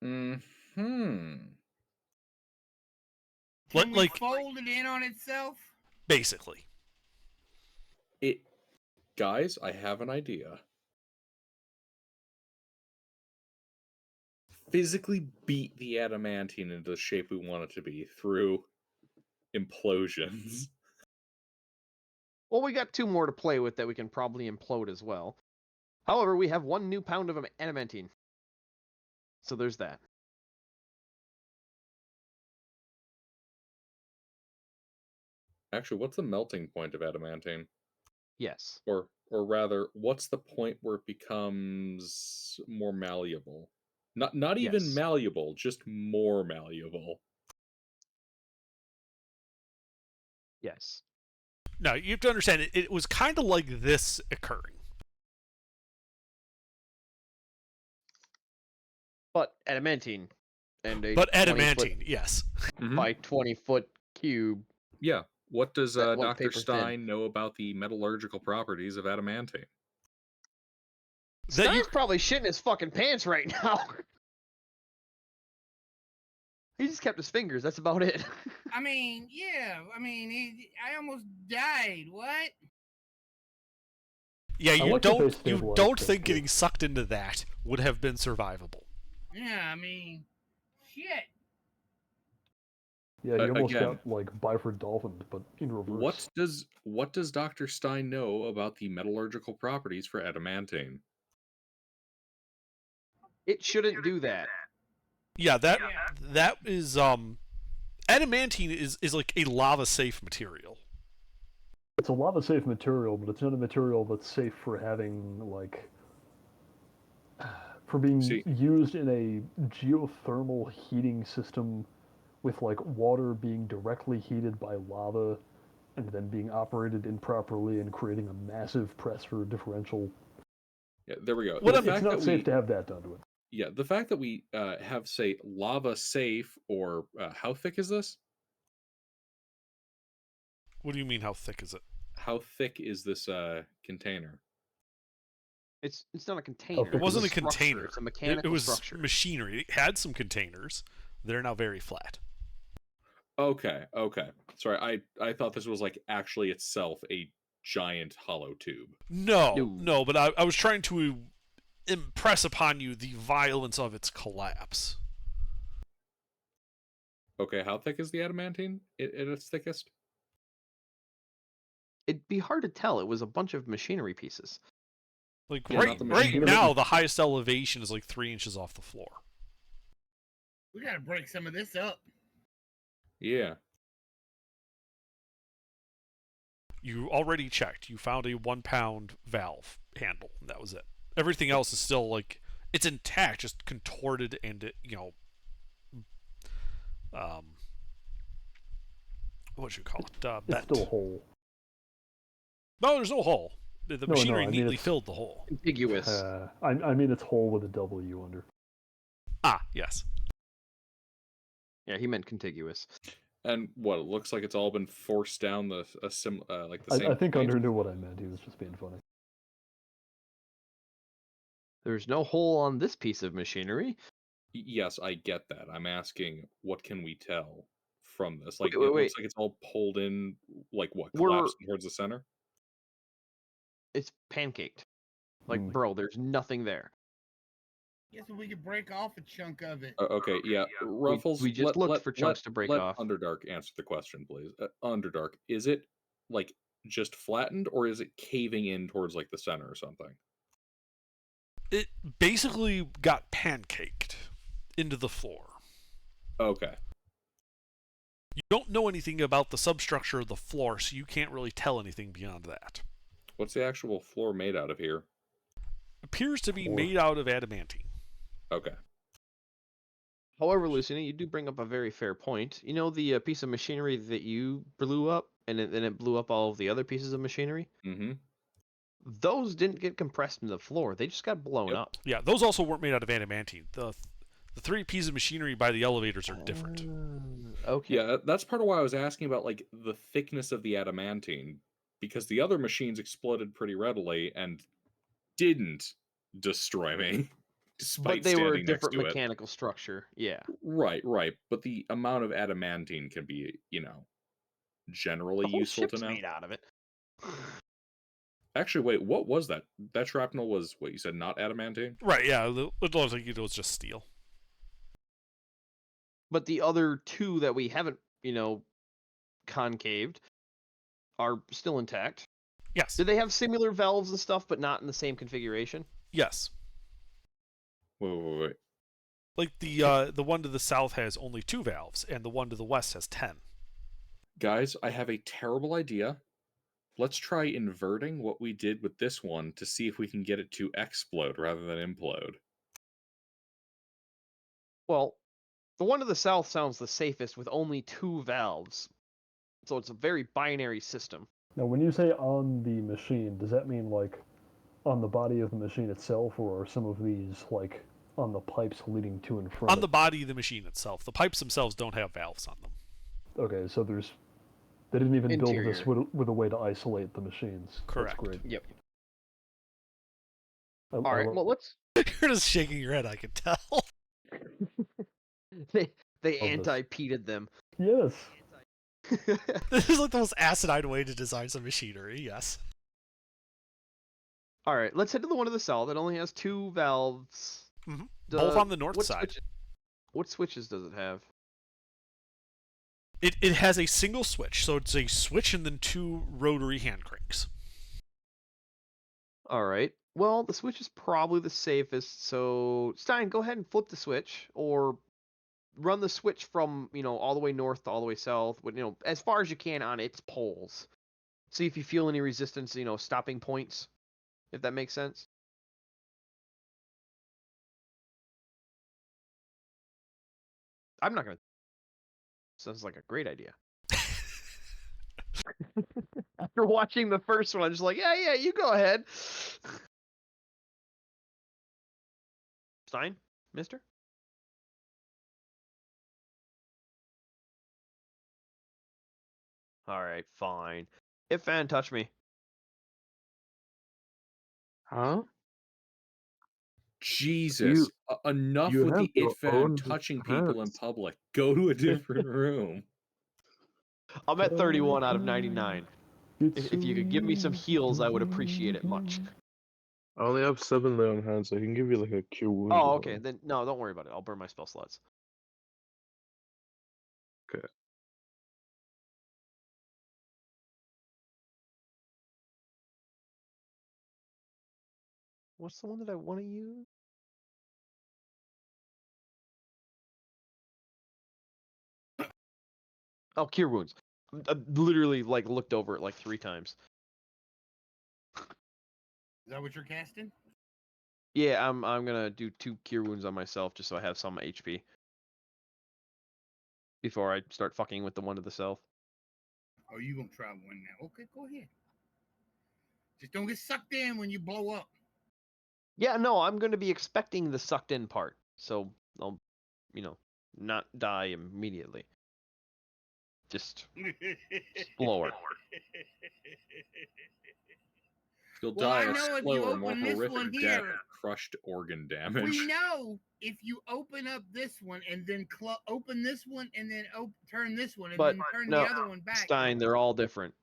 Hmm. Can What, we like, fold it in on itself? basically. Guys, I have an idea. Physically beat the adamantine into the shape we want it to be through implosions. Well, we got 2 more to play with that we can probably implode as well. However, we have 1 new pound of adamantine. So there's that. Actually, what's the melting point of adamantine? Yes. Or rather, what's the point where it becomes more malleable? Not even Yes. malleable, just more malleable. Yes. Now, you have to understand, it was kind of like this occurring. But adamantine. And a But 20 adamantine, foot yes. by 20-foot cube. Yeah. What does That one Dr. paper thin. Stein know about the metallurgical properties of adamantine? That you- Stein's probably shitting his fucking pants right now. He just kept his fingers. That's about it. I mean, yeah. I mean, I almost died. What? Yeah, I you like that they don't stabilized that think too. getting sucked into that would have been survivable. Yeah, I mean, shit. Yeah, he almost Again. got like Byford dolphined, but in reverse. What does Dr. Stein know about the metallurgical properties for adamantine? It shouldn't do that. Yeah, that is adamantine is like a lava safe material. It's a lava safe material, but it's not a material that's safe for having like for being See- used in a geothermal heating system with like water being directly heated by lava and then being operated improperly and creating a massive pressure differential. Yeah, there we go. What The I'm- It's fact not that safe we- to have that done to it. Yeah, the fact that we have, say, lava safe, or how thick is this? What do you mean? How thick is it? How thick is this container? It's not a container. thick It wasn't a It's structure. container. It's a mechanical It was structure. machinery. It had some containers. They're now very flat. Okay. Sorry, I thought this was like actually itself a giant hollow tube. No, but I was trying to impress upon you the violence of its collapse. Okay, how thick is the adamantine at its thickest? It'd be hard to tell. It was a bunch of machinery pieces. Like Yeah, right, not the right machinery. now, the highest elevation is like 3 inches off the floor. We gotta break some of this up. Yeah. You already checked. You found a 1 pound valve handle, and that was it. Everything else is still like it's intact, just contorted and what should you call it? It's Bent. still a hole. No, there's no hole. The No, machinery I mean, neatly it's- filled the hole. Contiguous. I mean, it's hole with a W under. Ah, yes. Yeah, he meant contiguous. And what, it looks like it's all been forced down the same I think point? Under knew what I meant. He was just being funny. There's no hole on this piece of machinery. Yes, I get that. I'm asking, what can we tell from this? Like, Wait, it wait. looks like it's all pulled in, like what, We're- collapsing towards the center? It's pancaked. Like, Mm. bro, there's nothing there. Guess we could break off a chunk of it. Okay, yeah. Ruffles, we just looked for chunks to break let off. Underdark answer the question, please. Underdark, is it like just flattened, or is it caving in towards like the center or something? It basically got pancaked into the floor. Okay. You don't know anything about the substructure of the floor, so you can't really tell anything beyond that. What's the actual floor made out of here? Appears to be Floor. made out of adamantine. Okay. However, Luciana, you do bring up a very fair point. You know the piece of machinery that you blew up, and then it blew up all of the other pieces of machinery? Mm-hmm. Those didn't get compressed into the floor. They just got blown Yep. up. Yeah, those also weren't made out of adamantine. The 3 pieces of machinery by the elevators are different. Okay. Yeah, that's part of why I was asking about like the thickness of the adamantine, because the other machines exploded pretty readily and didn't destroy me, despite But they were a standing next different to it. mechanical structure. Yeah. Right. But the amount of adamantine can be, generally The whole useful to ship's know. made out of it. Actually, wait, what was that? That shrapnel was what you said, not adamantine? Right, yeah, it looks like it was just steel. But the other 2 that we haven't, concaved are still intact. Yes. Do they have similar valves and stuff, but not in the same configuration? Yes. Wait. Like the one to the south has only 2 valves, and the one to the west has 10. Guys, I have a terrible idea. Let's try inverting what we did with this one to see if we can get it to explode rather than implode. Well, the one to the south sounds the safest with only 2 valves. So it's a very binary system. Now, when you say on the machine, does that mean like on the body of the machine itself, or are some of these like on the pipes leading to and from On it? the body of the machine itself. The pipes themselves don't have valves on them. Okay, so they didn't even build this Interior. with a way to isolate the machines. Correct. That's great. Yep. I All right. love- Well, let's. You're just shaking your head, I can tell. They this. anti-peated them. Yes. This is like the most asinine way to design some machinery, yes. All right. Let's head to the one to the south. It only has 2 valves. Mhm. Both on the north what side. What switches does it have? It has a single switch, so it's a switch and then 2 rotary hand cranks. All right. Well, the switch is probably the safest. So Stein, go ahead and flip the switch, or run the switch from all the way north to all the way south, with as far as you can on its poles. See if you feel any resistance, stopping points, if that makes sense. I'm not gonna. Sounds like a great idea. After watching the first one, I'm just like, yeah, you go ahead. Stein, mister? Alright, fine. If fan touch me. Huh? Jesus. Enough you with the have your it fan own touching people in hands. public. Go to a different room. I'm at 31 out of 99. If you could give me some heals, I would appreciate it much. I only have 7 lay on hands. I can give you like a cure wound. Oh, or okay. whatever. Then no, don't worry about it. I'll burn my spell slots. Okay. What's the one that I want to use? Oh, cure wounds. I literally looked over it like 3 times. Is that what you're casting? Yeah, I'm gonna do 2 cure wounds on myself just so I have some HP before I start fucking with the one to the south. Oh, you gonna try one now? Okay, go ahead. Just don't get sucked in when you blow up. Yeah, no, I'm gonna be expecting the sucked in part, so I'll, not die immediately. Just slower. You'll Well, die I a know if you slower, more open this one horrific death here- of crushed organ damage. We know if you open up this one and then open this one and then turn this one and But then turn no, the other one back. Stein, they're all different.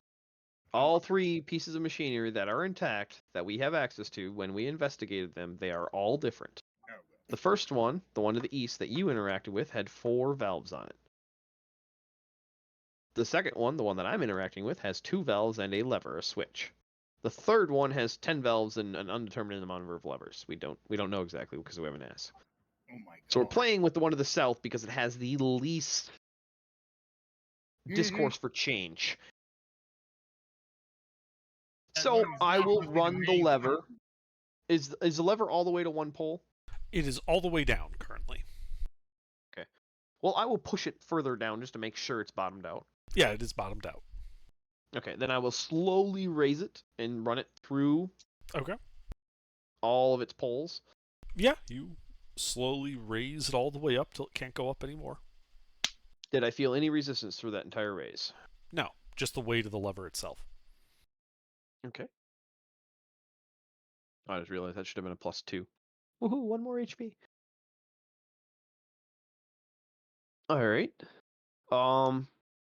All 3 pieces of machinery that are intact that we have access to when we investigated them, they are all different. Oh, The first one, the one to the east that you interacted with, had 4 valves on it. The second one, the one that I'm interacting with, has 2 valves and a lever, a switch. The third one has 10 valves and an undetermined number of levers. We don't know exactly because we haven't asked. Oh my god. So we're playing with the one to the south because it has the least discourse for change. So I will run the lever. Is the lever all the way to 1 pole? It is all the way down currently. Well, I will push it further down just to make sure it's bottomed out. Yeah, it is bottomed out. Okay, then I will slowly raise it and run it through Okay. all of its poles. Yeah, you slowly raise it all the way up till it can't go up anymore. Did I feel any resistance through that entire raise? No, just the weight of the lever itself. Okay. I just realized that should have been a +2. Woohoo, 1 more HP. Alright.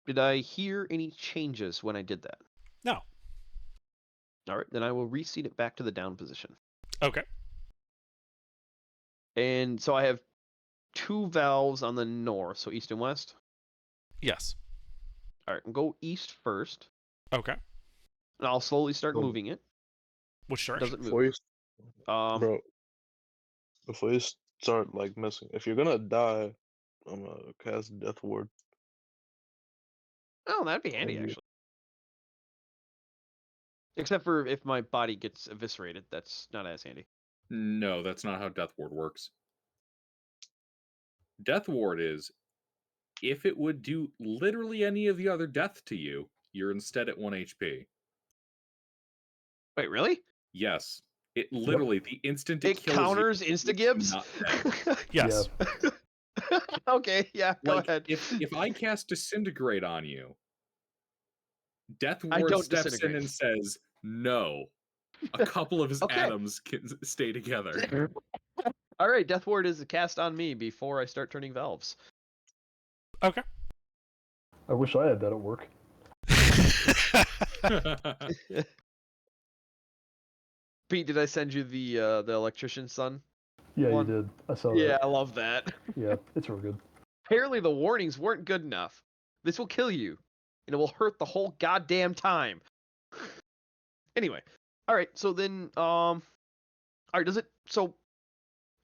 Did I hear any changes when I did that? No. Alright, then I will reseat it back to the down position. Okay. And so I have 2 valves on the north, so east and west. Yes. Alright, go east first. Okay. And I'll slowly start So- moving it. Which It direction? doesn't Before move. you, bro, before you start like messing, if you're gonna die, I'm gonna cast Death Ward. Oh, that'd be handy, And you- actually. Except for if my body gets eviscerated, that's not as handy. No, that's not how Death Ward works. Death Ward is if it would do literally any of the other death to you, you're instead at 1 HP. Wait, really? Yes. It literally, the instant It kills counters you, insta-gibs? not dead. Yes. Okay, yeah, go Like, ahead. if I cast Disintegrate on you, Death I Ward don't steps disintegrate. in and says, no. A couple of his Okay. atoms can stay together. All right, Death Ward is cast on me before I start turning valves. Okay. I wish I had that at work. Pete, did I send you the electrician son? Yeah, One. you did. I saw Yeah, that. I love that. Yeah, it's real good. Apparently the warnings weren't good enough. This will kill you, and it will hurt the whole goddamn time. Anyway, all right. So then, all right. So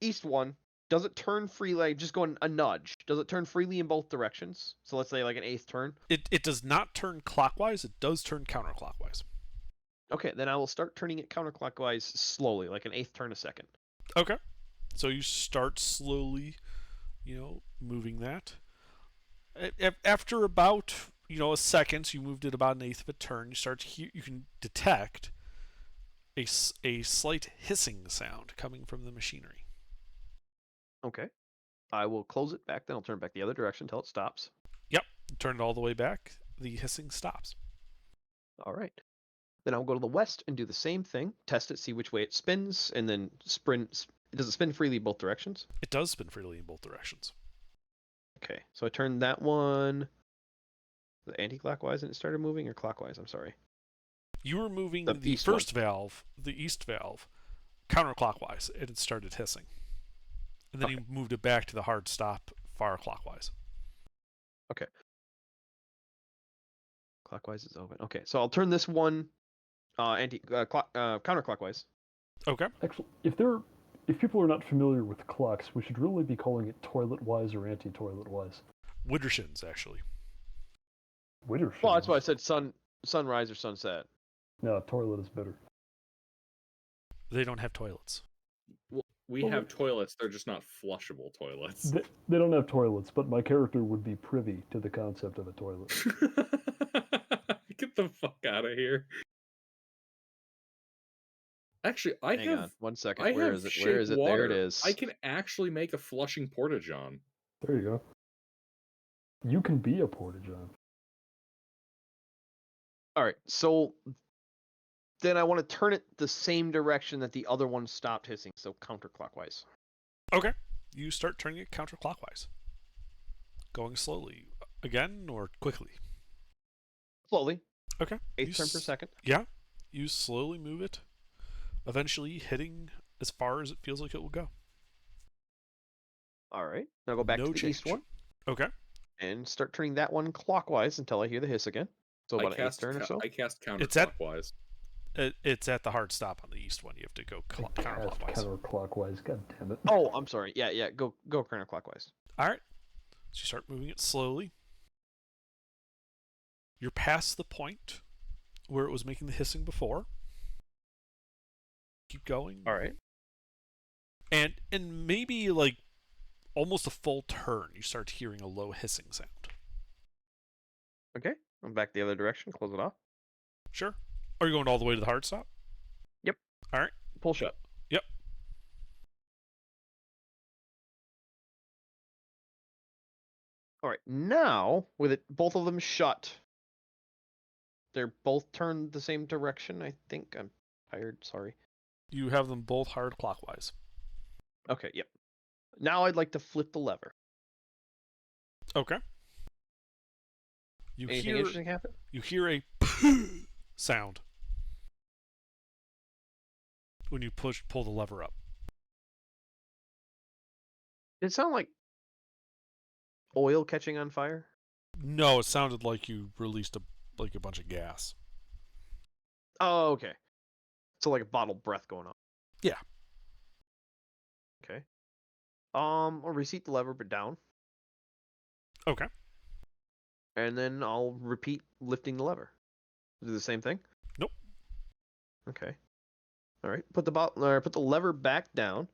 east one, does it turn free? Like just going a nudge? Does it turn freely in both directions? So let's say like an eighth turn. It does not turn clockwise. It does turn counterclockwise. Okay, then I will start turning it counterclockwise slowly, like an eighth turn a second. Okay. So you start slowly, moving that. After about, a second, so you moved it about an eighth of a turn, you can detect a slight hissing sound coming from the machinery. Okay. I will close it back, then I'll turn it back the other direction until it stops. Yep. Turn it all the way back. The hissing stops. All right. Then I'll go to the west and do the same thing. Test it, see which way it spins, and then sprint. Does it spin freely both directions? It does spin freely in both directions. Okay, so I turned that one anti-clockwise and it started moving, or clockwise? I'm sorry. You were moving The the east one. first valve, the east valve, counterclockwise, and it started hissing. And then you moved it back to the hard stop far clockwise. Clockwise is open. Okay, so I'll turn this one counterclockwise. Okay. Actually, if people are not familiar with clocks, we should really be calling it toilet-wise or anti-toilet-wise. Widdershins, actually. Widdershins. Well, that's why I said sunrise or sunset. No, toilet is better. They don't have toilets. We Well, have toilets, they're just not flushable toilets. They don't have toilets, but my character would be privy to the concept of a toilet. Get the fuck out of here. Actually, I Hang have on, 1 second. I Where have is it? shape Where is it? water. There it is. I can actually make a flushing porta-john. There you go. You can be a porta-john. All right, so then I want to turn it the same direction that the other one stopped hissing, so counterclockwise. Okay. You start turning it counterclockwise. Going slowly. Again or quickly? Slowly, Okay. eighth turn per s- second. Yeah. You slowly move it, eventually hitting as far as it feels like it will go. All right, now go back No to the east change. one Okay. and start turning that one clockwise until I hear the hiss again. So about an eighth turn or so. I cast It's at- counterclockwise. It's at the hard stop on the east one. You have to go counterclockwise. Counterclockwise, god damn it. Oh, I'm sorry. Yeah. Go counterclockwise. All right. So you start moving it slowly. You're past the point where it was making the hissing before. Keep going. All right. And maybe like almost a full turn, you start hearing a low hissing sound. Okay. I'm back the other direction. Close it off. Sure. Are you going all the way to the hard stop? Yep. All right. Pull shut. Yep. All right. Now, with it, both of them shut, they're both turned the same direction. I think I'm tired. Sorry. You have them both hard clockwise. Okay. Yep. Now I'd like to flip the lever. Okay. You Anything hear interesting happen? you hear a sound when you pull the lever up. Did it sound like oil catching on fire? No, it sounded like you released a bunch of gas. Oh, okay. So like a bottled breath going on. Yeah. Okay. I'll reseat the lever, but down, Okay. and then I'll repeat lifting the lever. Do the same thing. Nope. Okay. All right. Put the lever back down,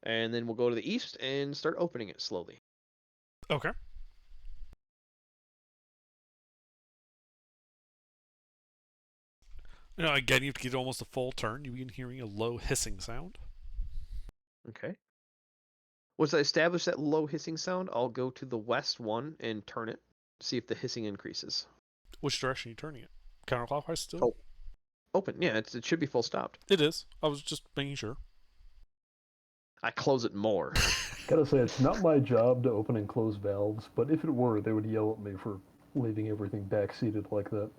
and then we'll go to the east and start opening it slowly. Okay. Again, you have to get almost a full turn. You begin hearing a low hissing sound. Okay. Once I establish that low hissing sound, I'll go to the west one and turn it. See if the hissing increases. Which direction are you turning it? Counterclockwise still? Oh. Open. Yeah, it should be full stopped. It is. I was just making sure. I close it more. Gotta say, it's not my job to open and close valves, but if it were, they would yell at me for leaving everything backseated like that.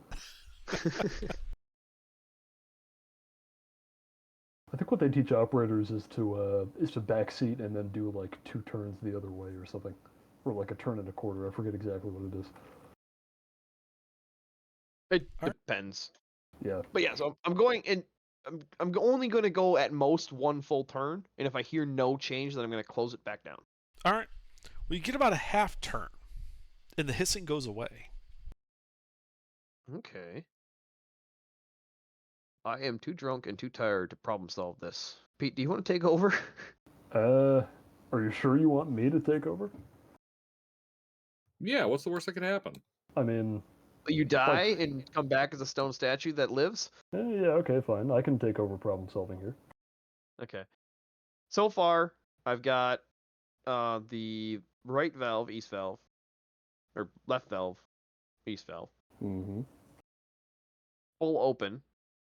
I think what they teach operators is to backseat and then do like 2 turns the other way or something, or like a turn and a quarter. I forget exactly what it is. It Alright. depends. Yeah. But yeah, so I'm going and I'm only going to go at most 1 full turn, and if I hear no change, then I'm going to close it back down. All right. Well, you get about a half turn, and the hissing goes away. Okay. I am too drunk and too tired to problem solve this. Pete, do you want to take over? Are you sure you want me to take over? Yeah, what's the worst that could happen? I mean, You die and come back as a stone statue that lives? yeah, okay, fine. I can take over problem solving here. Okay. So far, I've got the right valve, east valve, or left valve, east valve, Mm-hmm. full open,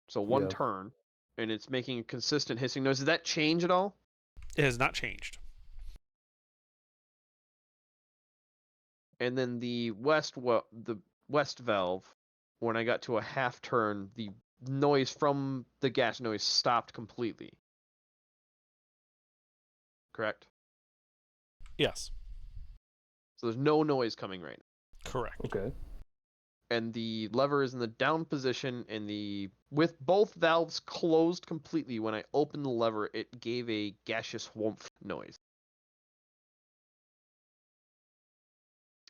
so 1 Yeah. turn, and it's making a consistent hissing noise. Does that change at all? It has not changed. And then the west valve, when I got to a half turn, the noise from the gas noise stopped completely. Correct? Yes. So there's no noise coming right now. Correct. Okay. And the lever is in the down position, and with both valves closed completely, when I opened the lever, it gave a gaseous whoomph noise.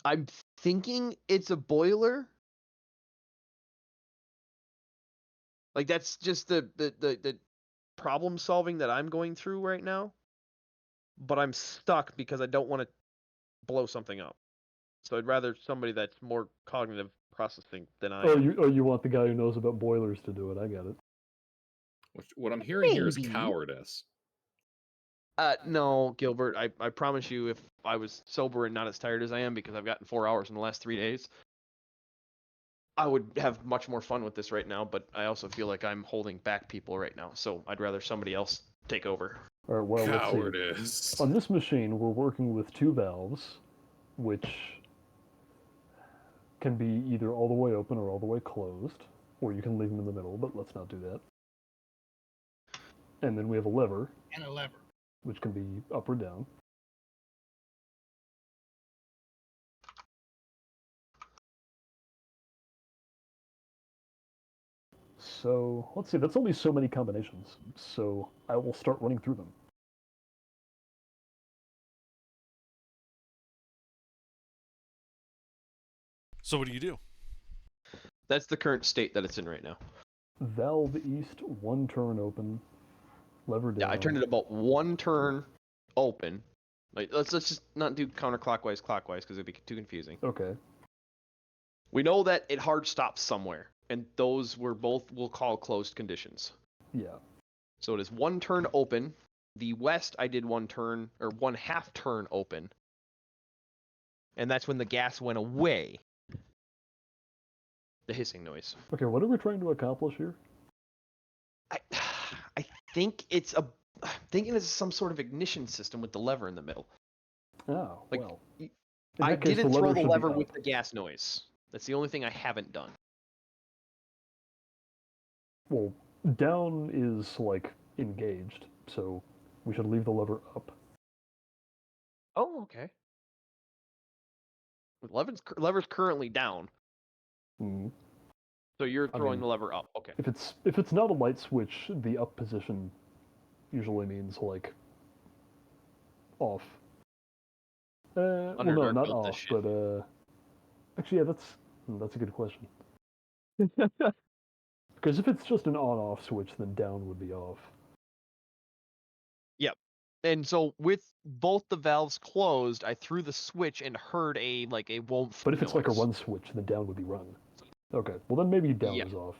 I'm thinking it's a boiler. Like, that's just the problem solving that I'm going through right now. But I'm stuck because I don't want to blow something up. So I'd rather somebody that's more cognitive processing than I am. You want the guy who knows about boilers to do it? I get it. What I'm hearing here is Maybe. cowardice. No, Gilbert, I promise you, if I was sober and not as tired as I am, because I've gotten 4 hours in the last 3 days, I would have much more fun with this right now, but I also feel like I'm holding back people right now, so I'd rather somebody else take over. All right. Well, let's see. Cowardice. On this machine, we're working with 2 valves, which can be either all the way open or all the way closed, or you can leave them in the middle, but let's not do that. And then we have a lever, And a lever. which can be up or down. So, let's see, that's only so many combinations, so I will start running through them. So what do you do? That's the current state that it's in right now. Valve east, 1 turn open, lever down. Yeah, I turned it about 1 turn open. Like, let's just not do counterclockwise, clockwise, because it'd be too confusing. Okay. We know that it hard stops somewhere, and those were both, we'll call closed conditions. Yeah. So it is 1 turn open. The west, I did 1 turn, or 1/2 turn open. And that's when the gas went away. The hissing noise. Okay, what are we trying to accomplish here? I think I'm thinking it's some sort of ignition system with the lever in the middle. Oh, Like, well. In I that case, didn't throw the should be lever up. with the gas noise. That's the only thing I haven't done. Well, down is, like, engaged, so we should leave the lever up. Oh, okay. The lever's currently down. Hmm. So you're I throwing mean, the lever up. Okay. If it's not a light switch, the up position usually means like off. Well, no, Underdark not built this off, shit. but actually, yeah, that's a good question. Because if it's just an on-off switch, then down would be off. Yep. And so with both the valves closed, I threw the switch and heard a woomph But if it's like a noise. run switch, then down would be run. Okay, well then maybe down Yeah. is off.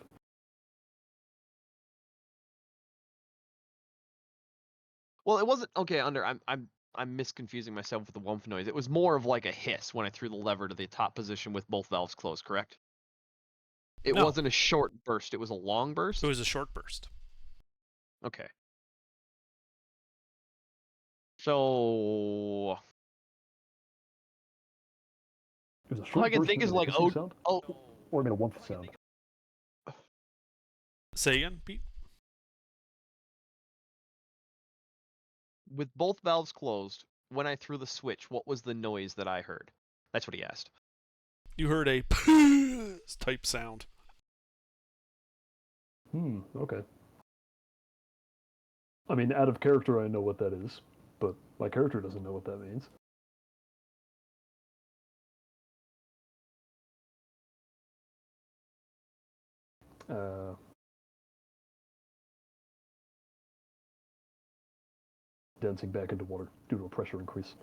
Well, it wasn't okay. I'm misconfusing myself with the woomph noise. It was more of like a hiss when I threw the lever to the top position with both valves closed. Correct? It No. wasn't a short burst. It was a long burst. It was a short burst. Okay. So It was a all short I can burst think and is a like hissing sound? oh Or I mean a woomph sound. Say again, Pete. with both valves closed, when I threw the switch, what was the noise that I heard? That's what he asked. You heard a type sound. Okay. I mean, out of character, I know what that is, but my character doesn't know what that means. Dancing back into water due to a pressure increase.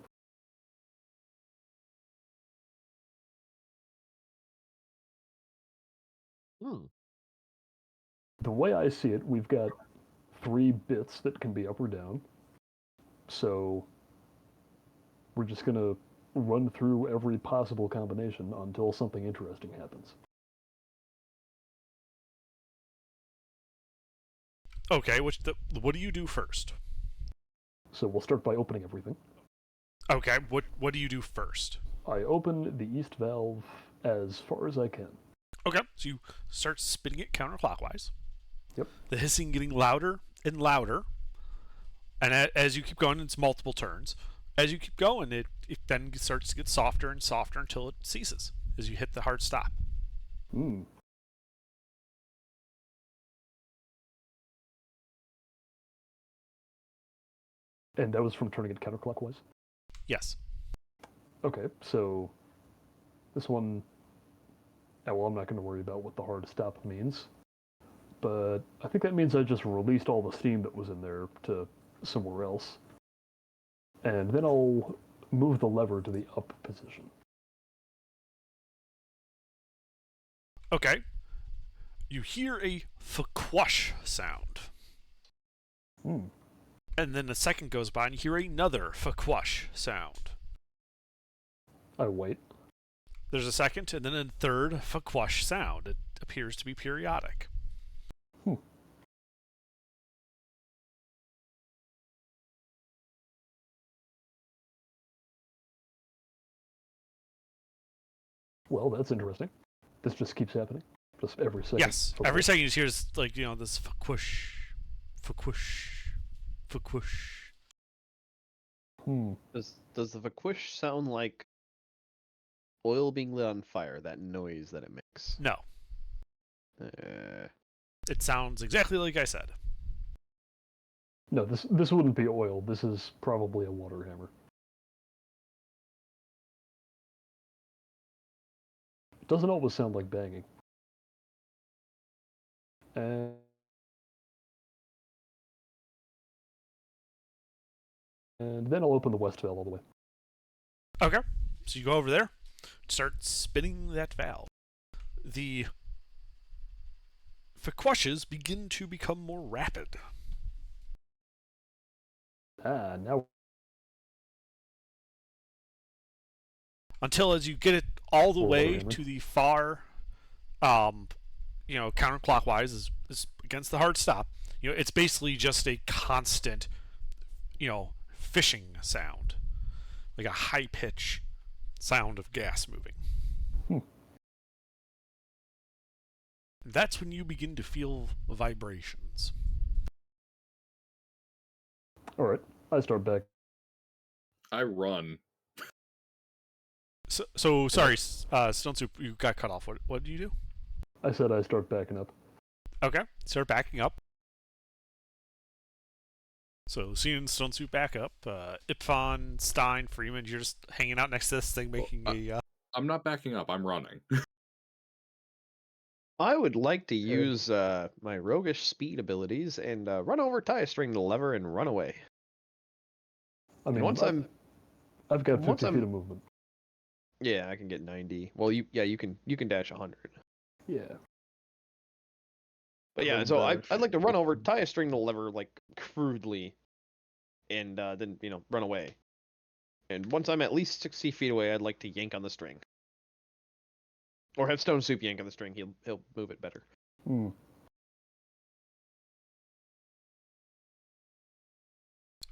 The way I see it, we've got 3 bits that can be up or down. So we're just going to run through every possible combination until something interesting happens. Okay, what do you do first? So we'll start by opening everything. Okay, what do you do first? I open the east valve as far as I can. Okay, so you start spinning it counterclockwise. Yep. The hissing getting louder and louder, and as you keep going, it's multiple turns. As you keep going, it then starts to get softer and softer until it ceases as you hit the hard stop. Hmm. And that was from turning it counterclockwise? Yes. Okay, so this one, well, I'm not going to worry about what the hard stop means, but I think that means I just released all the steam that was in there to somewhere else. And then I'll move the lever to the up position. Okay. You hear a thquash sound. Hmm. And then a second goes by and you hear another thquash sound. I wait. There's a second and then a third thquash sound. It appears to be periodic. Well, that's interesting. This just keeps happening. Just every second. Yes. for Every what? second you just hear this, this thquash, thquash, thquash. Does the vaquish sound like oil being lit on fire? That noise that it makes. No. It sounds exactly like I said. No, this wouldn't be oil. This is probably a water hammer. It doesn't always sound like banging. And then I'll open the west valve all the way. Okay. So you go over there, start spinning that valve. The thquashes begin to become more rapid. Now. Until as you get it all the Or way whatever. to the far, counterclockwise is against the hard stop. It's basically just a constant, fishing sound, like a high pitch sound of gas moving. That's when you begin to feel vibrations. All right, I start back. I run. So sorry, Stone Soup, you got cut off. What do you do? I said I start backing up. Okay, start backing up. So Lucina and Stonesuit back up. Ipfon, Stein, Freeman, you're just hanging out next to this thing, making a. I'm not backing up. I'm running. I would like to use my roguish speed abilities and run over, tie a string to the lever, and run away. I mean, once I've got 50 once feet I'm- of movement. Yeah, I can get 90. Well, you can dash 100. Yeah. But yeah, Rogue so dash, I'd like to run over, 15. tie a string to the lever like crudely, and then run away. And once I'm at least 60 feet away, I'd like to yank on the string, or have Stone Soup yank on the string. He'll move it better. Hmm.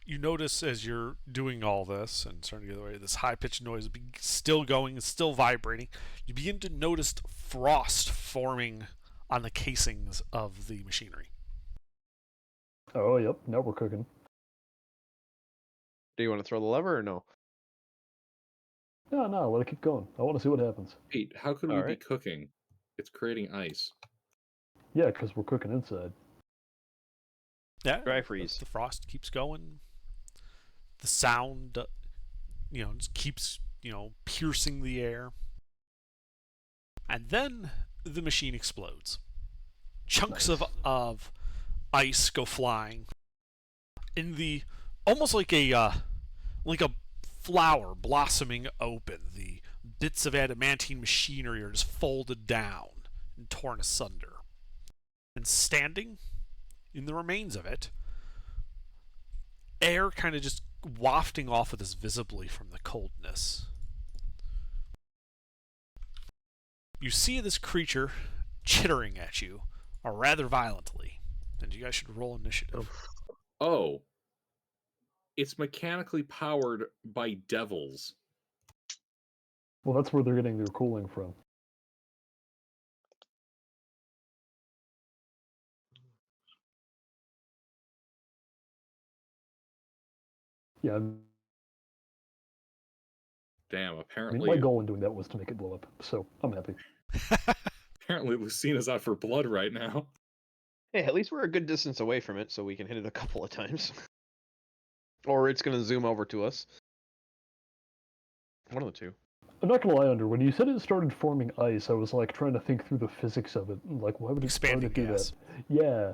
You notice as you're doing all this and starting to get away, this high-pitched noise still going, still vibrating. You begin to notice frost forming on the casings of the machinery. Oh, yep. Now we're cooking. Do you want to throw the lever or no? No, let it keep going. I want to see what happens. Pete, how could we be Alright. cooking? It's creating ice. Yeah, because we're cooking inside. Yeah, Dry freeze. The frost keeps going. The sound, just keeps, piercing the air. And then the machine explodes. Chunks Nice. of ice go flying. In the almost like a flower blossoming open. The bits of adamantine machinery are just folded down and torn asunder. And standing in the remains of it, air kind of just wafting off of this visibly from the coldness. You see this creature chittering at you, or rather violently, and you guys should roll initiative. Oh. It's mechanically powered by devils. Well, that's where they're getting their cooling from. Yeah, Damn, I mean, apparently my goal in doing that was to make it blow up, so I'm happy. apparently Lucina's out for blood right now. Hey, at least we're a good distance away from it, so we can hit it a couple of times. Or it's gonna zoom over to us. One of the two. I'm not gonna lie, Under, when you said it started forming ice, I was like trying to think through the physics of it. Like, why would it start to Expanding do gas. that? Yeah.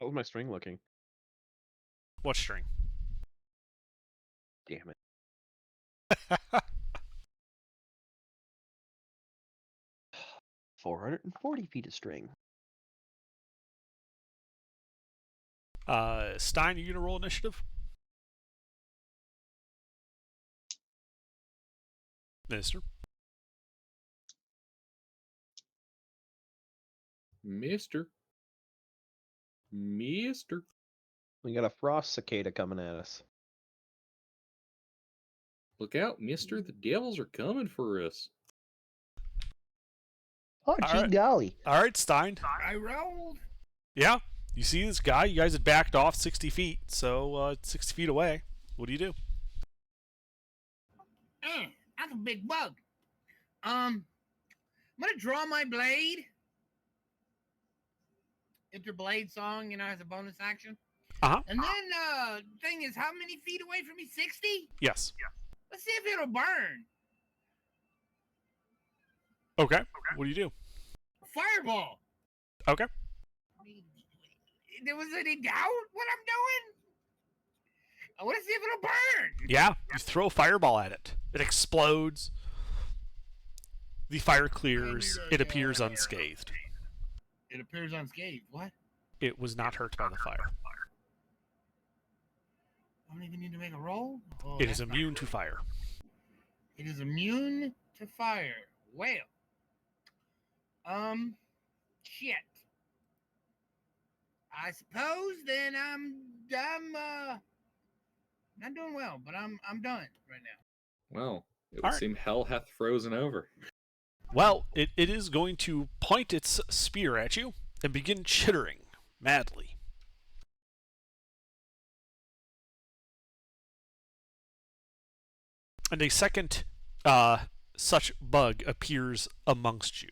How was my string looking? What string? Damn it. 440 feet of string. Stein, you gonna roll initiative? Mister. Mister. We got a frost cicada coming at us. Look out, mister. The devils are coming for us. Oh, All gee right. golly. All right, Stein. I rolled. Yeah, you see this guy. You guys had backed off 60 feet, so 60 feet away. What do you do? That's a big bug. I'm gonna draw my blade. Enter blade song, as a bonus action. Uh-huh. And then thing is, how many feet away from me? 60? Yes. Let's see if it'll burn. Okay. What do you do? Fireball. Okay. There was any doubt what I'm doing? I want to see if it'll burn. Yeah, you throw a fireball at it. It explodes. The fire clears. It appears unscathed. It appears unscathed. What? It was not hurt by the fire. I don't even need to make a roll? Oh, It is that's not immune good. to fire. It is immune to fire. Well. Shit. I suppose then I'm not doing well, but I'm done right now. Well, it would All right. seem hell hath frozen over. Well, it is going to point its spear at you and begin chittering madly. And a second such bug appears amongst you.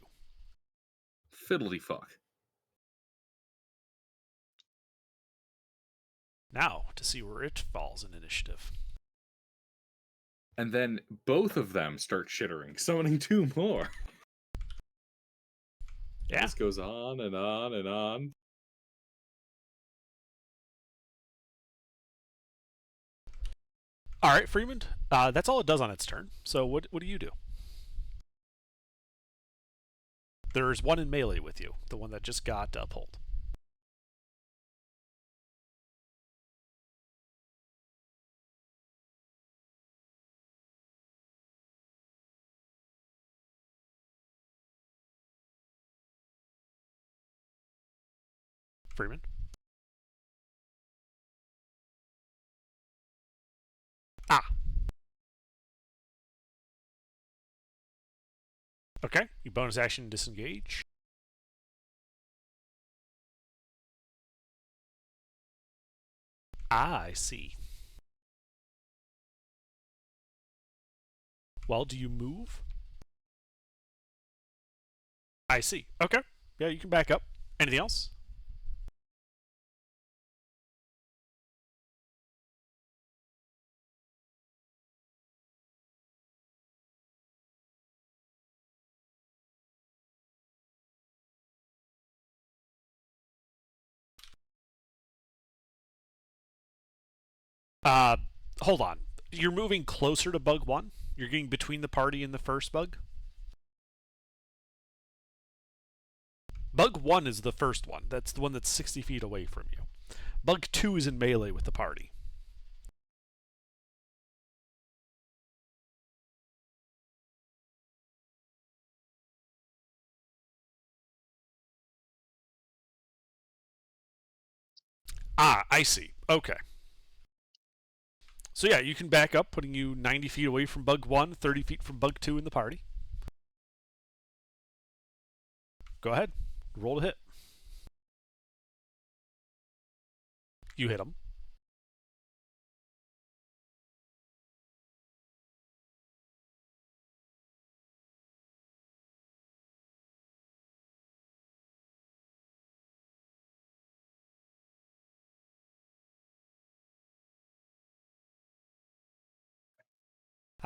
Fiddly fuck. Now, to see where it falls in initiative. And then both of them start chittering, summoning 2 more. Yeah. This goes on and on and on. All right, Freeman. That's all it does on its turn. So what do you do? There's one in melee with you, the one that just got pulled. Freeman. Ah. Okay, you bonus action disengage. Ah, I see. Well, do you move? I see. Okay. Yeah, you can back up. Anything else? Hold on. You're moving closer to bug 1? You're getting between the party and the first bug? Bug 1 is the first one. That's the one that's 60 feet away from you. Bug 2 is in melee with the party. Ah, I see. Okay. So yeah, you can back up, putting you 90 feet away from bug 1, 30 feet from bug 2 in the party. Go ahead. Roll to hit. You hit him.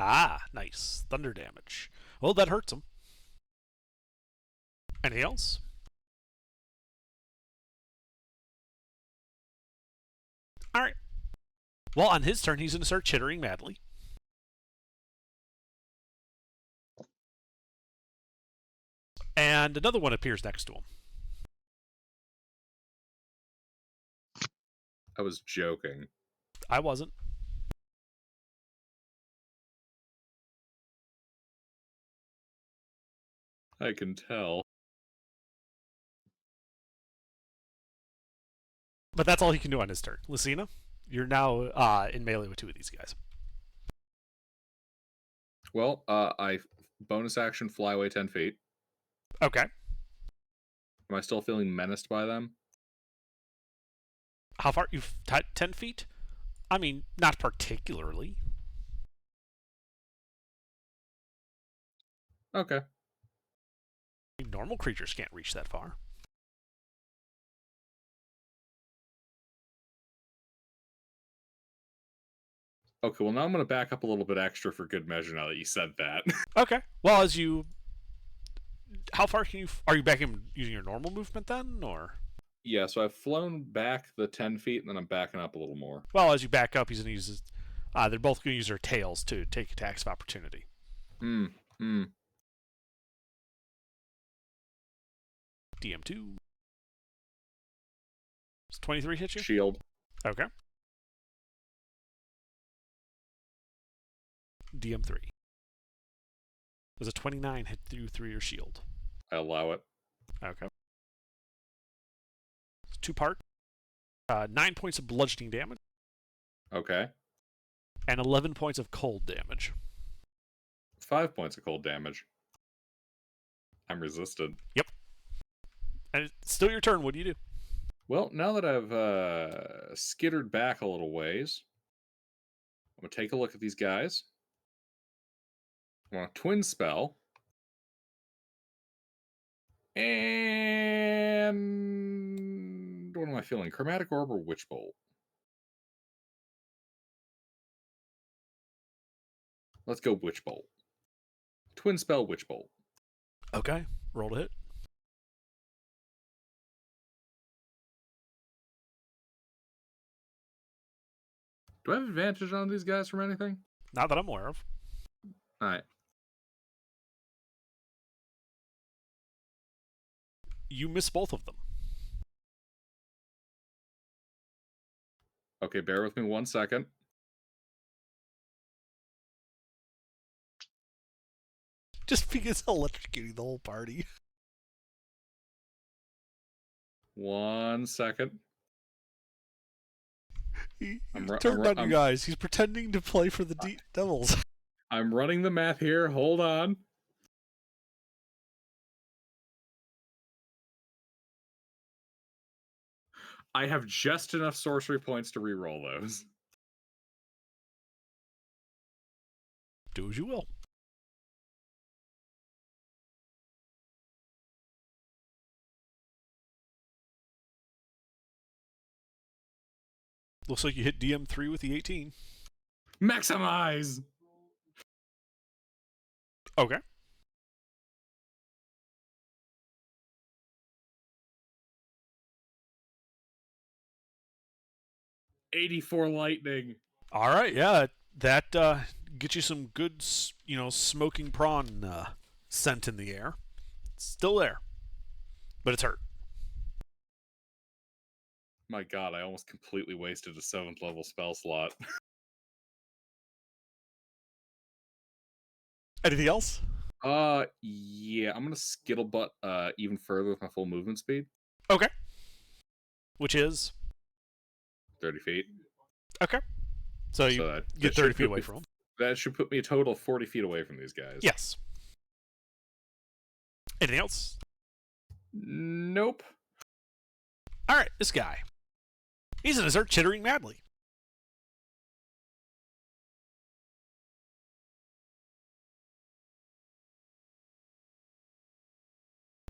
Ah, nice. Thunder damage. Well, that hurts him. Anything else? Alright. Well, on his turn, he's going to start chittering madly. And another one appears next to him. I was joking. I wasn't. I can tell. But that's all he can do on his turn. Lucina, you're now in melee with 2 of these guys. Well, I bonus action fly away 10 feet. Okay. Am I still feeling menaced by them? How far? 10 feet? I mean, not particularly. Okay. Normal creatures can't reach that far. Okay, well now I'm going to back up a little bit extra for good measure now that you said that. Okay. Well, as you... How far can you... Are you back in using your normal movement then, or...? Yeah, so I've flown back the 10 feet, and then I'm backing up a little more. Well, as you back up, he's going to use his... they're both going to use their tails to take attacks of opportunity. DM2. Does 23 hit you? Shield. Okay. DM3. Does a 29 hit through your shield? I allow it. Okay. 2-part. 9 points of bludgeoning damage. Okay. And 11 points of cold damage. 5 points of cold damage. I'm resisted. Yep. And it's still your turn. What do you do? Well, now that I've skittered back a little ways, I'm going to take a look at these guys. I want a twin spell. And what am I feeling? Chromatic Orb or Witch Bolt? Let's go Witch Bolt. Twin spell Witch Bolt. Okay, roll to hit. Do I have advantage on these guys from anything? Not that I'm aware of. Alright. You miss both of them. Okay, bear with me 1 second. Just because electrocuting the whole party. 1 second. He I'm ru- turned I'm ru- on you I'm- guys. He's pretending to play for the Devils. I'm running the math here. Hold on. I have just enough sorcery points to reroll those. Do as you will. Looks like you hit DM3 with the 18. Maximize! Okay. '84 lightning. All right, yeah, that gets you some good, smoking prawn scent in the air. It's still there, but it's hurt. My god, I almost completely wasted a 7th level spell slot. Anything else? Yeah, I'm gonna scuttlebutt even further with my full movement speed. Okay. Which is 30 feet. okay. So you So get 30 feet away from them. That should put me a total of 40 feet away from these guys. Yes. Anything else? Nope. All right, this guy. He's in his earth chittering madly.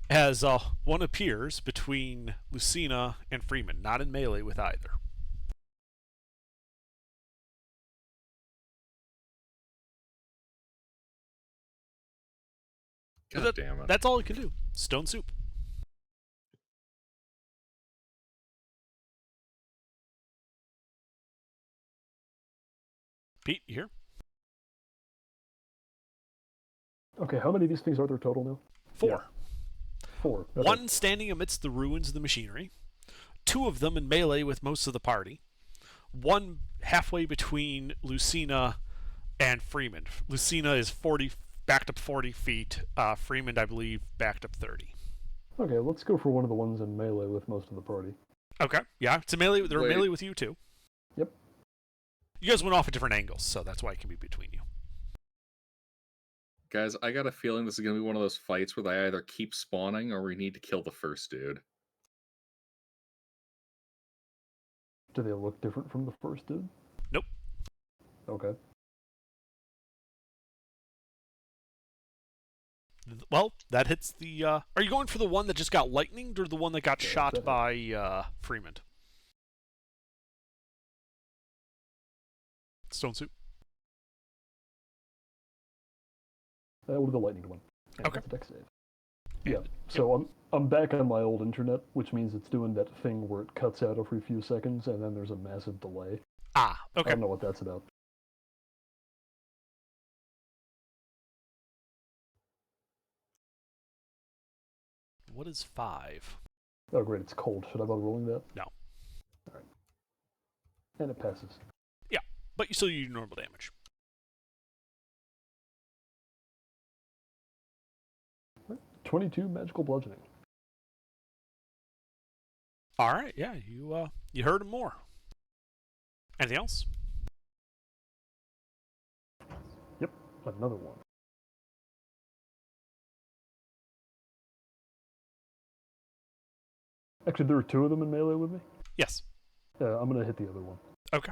As one appears between Lucina and Freeman, not in melee with either. God damn it. That's all he can do. Stone soup. Pete, you here? Okay, how many of these things are there total now? 4. Yeah. 4. Okay. One standing amidst the ruins of the machinery. 2 of them in melee with most of the party. 1 halfway between Lucina and Freeman. Lucina is backed up 40 feet. Freeman, I believe, backed up 30. Okay, let's go for one of the ones in melee with most of the party. Okay, yeah, it's a melee. They're Wait. melee with you too. Yep. You guys went off at different angles, so that's why it can be between you. Guys, I got a feeling this is going to be one of those fights where they either keep spawning or we need to kill the first dude. Do they look different from the first dude? Nope. Okay. Well, that hits the. Are you going for the one that just got lightninged or the one that got Yeah, shot that- by Freeman? Stone soup. That would be the lightning one. And Okay. it's a dex save. Yeah. So I'm back on my old internet, which means it's doing that thing where it cuts out every few seconds and then there's a massive delay. Ah, I okay. don't know what that's about. What is 5? Oh great, it's cold. Should I bother rolling that? No. Alright. And it passes. But you still use normal damage. 22 magical bludgeoning. All right, yeah, you heard him more. Anything else? Yep, another one. Actually, there are two of them in melee with me. Yes. I'm gonna hit the other one. Okay.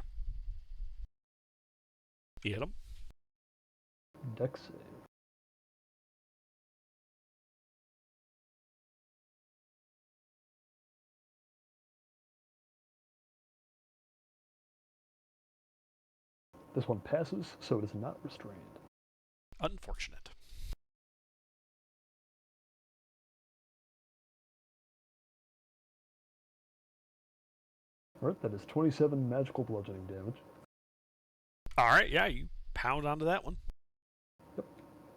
You hit him. Dex save. This one passes, so it is not restrained. Unfortunate. Alright, that is 27 magical bludgeoning damage. All right, yeah, you pound onto that one.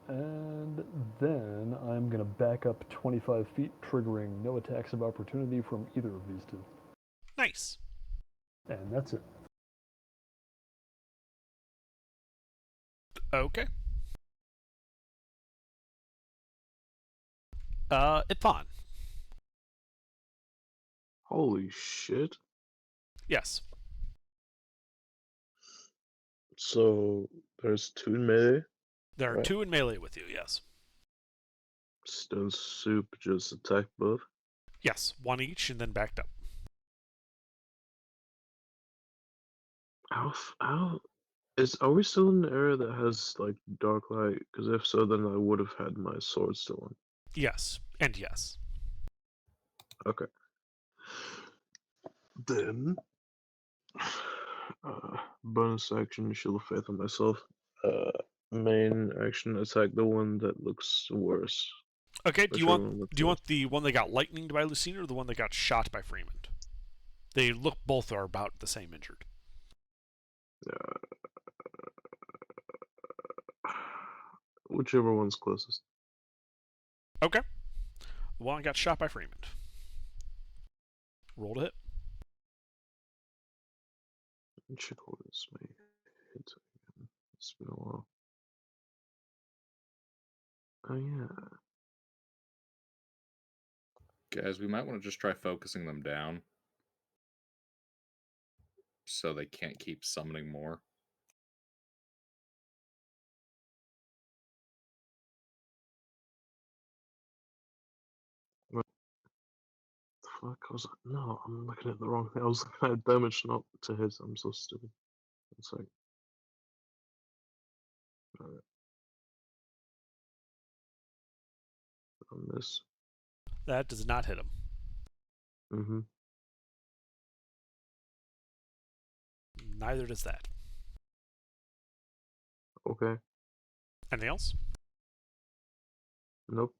And then I'm going to back up 25 feet, triggering no attacks of opportunity from either of these two. Nice. And that's it. Okay. Ipan. Holy shit. Yes. So there's two in melee. There are Right. two in melee with you, yes. Stone Soup just attack both. Yes, one each and then backed up. Are we still in the area that has like dark light? Because if so, then I would have had my sword still on. Yes, and yes. Okay. Then, bonus action, Shield of Faith on myself. Main action, attack the one that looks worse. Okay, do you Whichever want one looks the one that got lightninged by Lucina or the one that got shot by Freeman? They look both are about the same injured. Whichever one's closest. Okay. The one that got shot by Freeman. Roll to hit. Check what is my hit again. It's been a while. Oh yeah. Guys, we might want to just try focusing them down. So they can't keep summoning more. Fuck, no, I'm looking at the wrong thing. I was looking at damage, not to hit. I'm so stupid. It's like, alright. On this. That does not hit him. Mm-hmm. Neither does that. Okay. Anything else? Nope.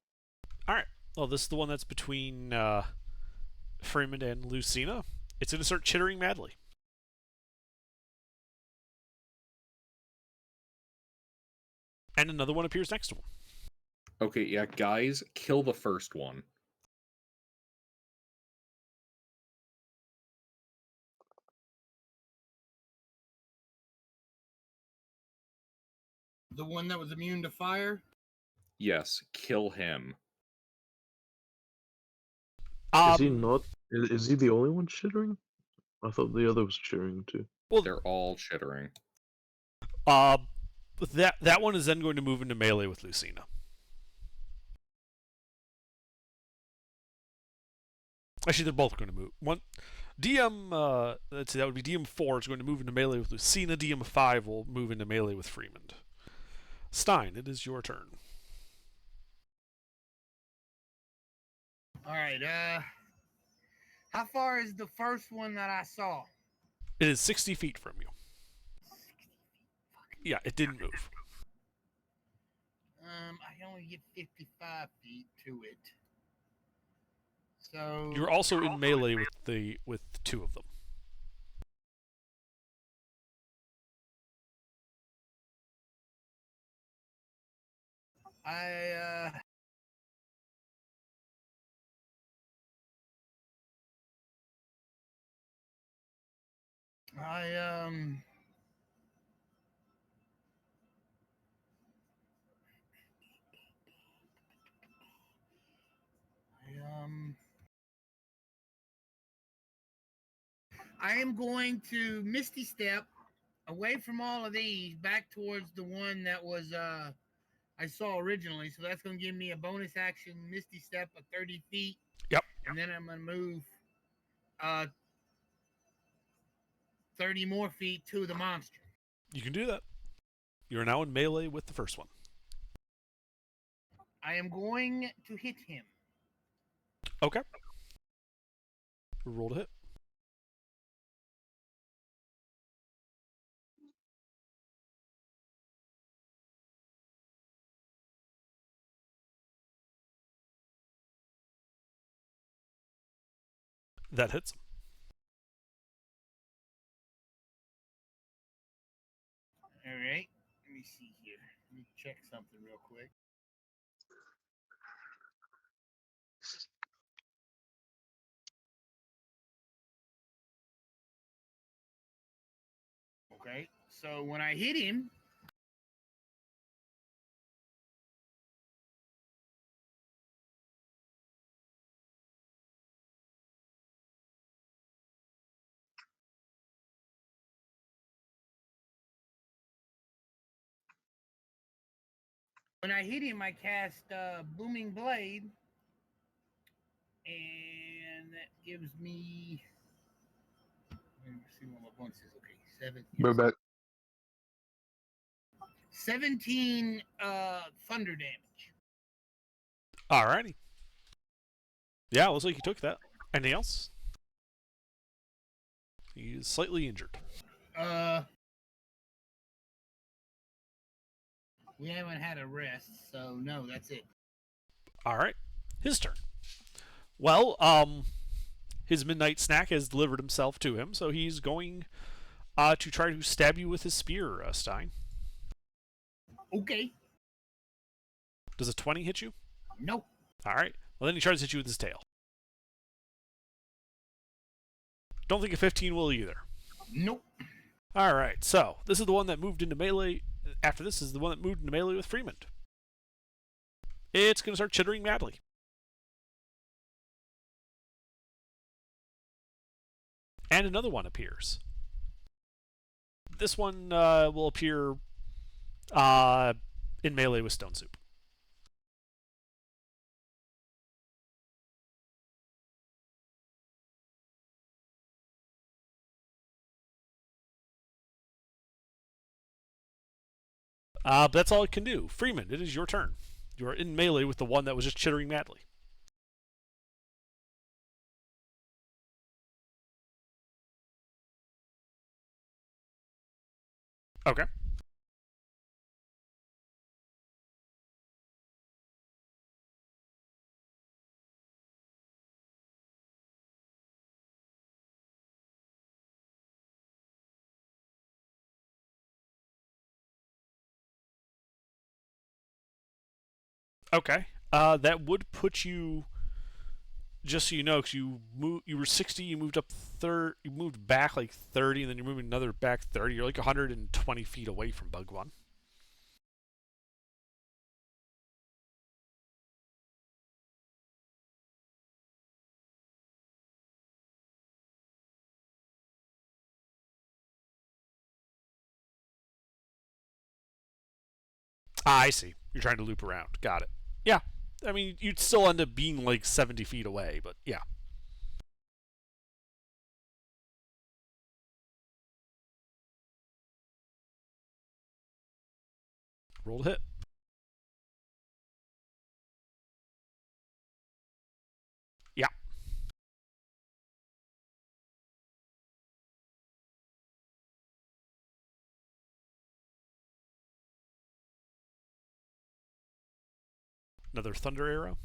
Alright. Well, this is the one that's between Freeman and Lucina. It's going to start chittering madly. And another one appears next to him. Okay, yeah, guys, kill the first one. The one that was immune to fire? Yes, kill him. Is he not? Is he the only one chittering? I thought the other was chittering too. Well, They're all chittering. that one is then going to move into melee with Lucina. Actually, they're both going to move. One DM, let's see, that would be DM4 is going to move into melee with Lucina. DM5 will move into melee with Freeman. Stein, it is your turn. All right. How far is the first one that I saw? It is 60 feet from you. 60 feet. Yeah, it didn't move. I can only get 55 feet to it. So You're also in melee with two of them. I am going to Misty Step away from all of these back towards the one that was I saw originally. So that's going to give me a bonus action Misty Step of 30 feet. Yep. And then I'm going to move uh, 30 more feet to the monster. You can do that. You are now in melee with the first one. I am going to hit him. Okay. Roll to hit. That hits. All right. Let me see here. Let me check something real quick. Okay. So when I hit him, I cast Booming Blade, and that gives me. Let me see what my bonus is. Okay, 7. Go back. 17 thunder damage. Alrighty. Yeah, looks like you took that. Anything else? He's slightly injured. We haven't had a rest, so no, that's it. Alright. His turn. Well, his midnight snack has delivered himself to him, so he's going to try to stab you with his spear, Stein. Okay. Does a 20 hit you? Nope. Alright. Well, then he tries to hit you with his tail. Don't think a 15 will either. Nope. Alright, so this is the one that moved into melee. After this is the one that moved into melee with Freeman. It's going to start chittering madly. And another one appears. This one will appear in melee with Stone Soup. But that's all it can do. Freeman, it is your turn. You are in melee with the one that was just chittering madly. Okay. Okay. That would put you. Just so you know, because you were 60, you moved up you moved back like 30, and then you're moving another back 30. You're like 120 feet away from Bug One. I see. You're trying to loop around. Got it. Yeah. I mean, you'd still end up being like 70 feet away, but yeah. Roll to hit. Yeah. Another thunder arrow.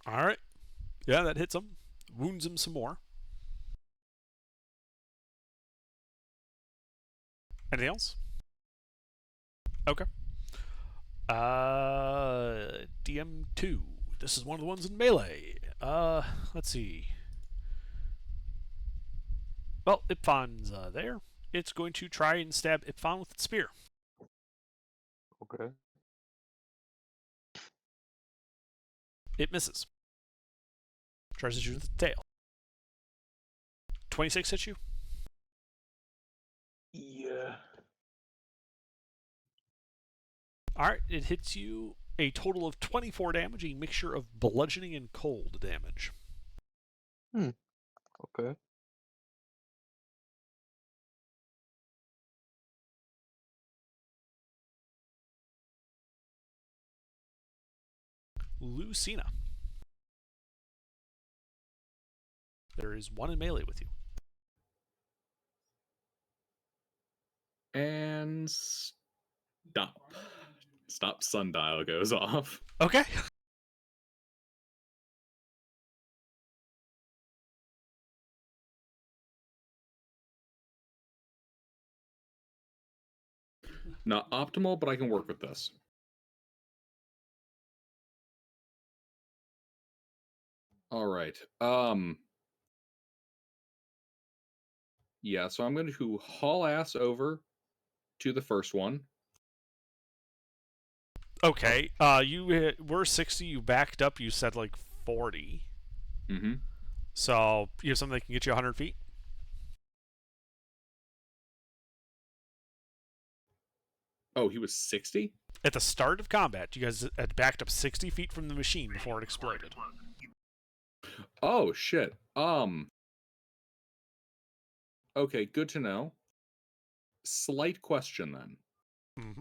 All right. Yeah, that hits him. Wounds him some more. Anything else? Okay. DM2. This is one of the ones in melee. Let's see. Well, Ipfon's there. It's going to try and stab Ipfon with its spear. Okay. It misses. Tries to shoot with the tail. 26 hits you? Yeah. Alright, it hits you a total of 24 damage, a mixture of bludgeoning and cold damage. Okay. Lucina. There is one in melee with you. And stop. Stop sundial goes off. Okay. Not optimal, but I can work with this. All right. Yeah, so I'm going to haul ass over to the first one. Okay. You were 60. You backed up. You said like 40. Mm-hmm. So you have something that can get you 100 feet. Oh, he was 60? At the start of combat, you guys had backed up 60 feet from the machine before it exploded. Oh, shit. Okay, good to know. Slight question then. Mm-hmm.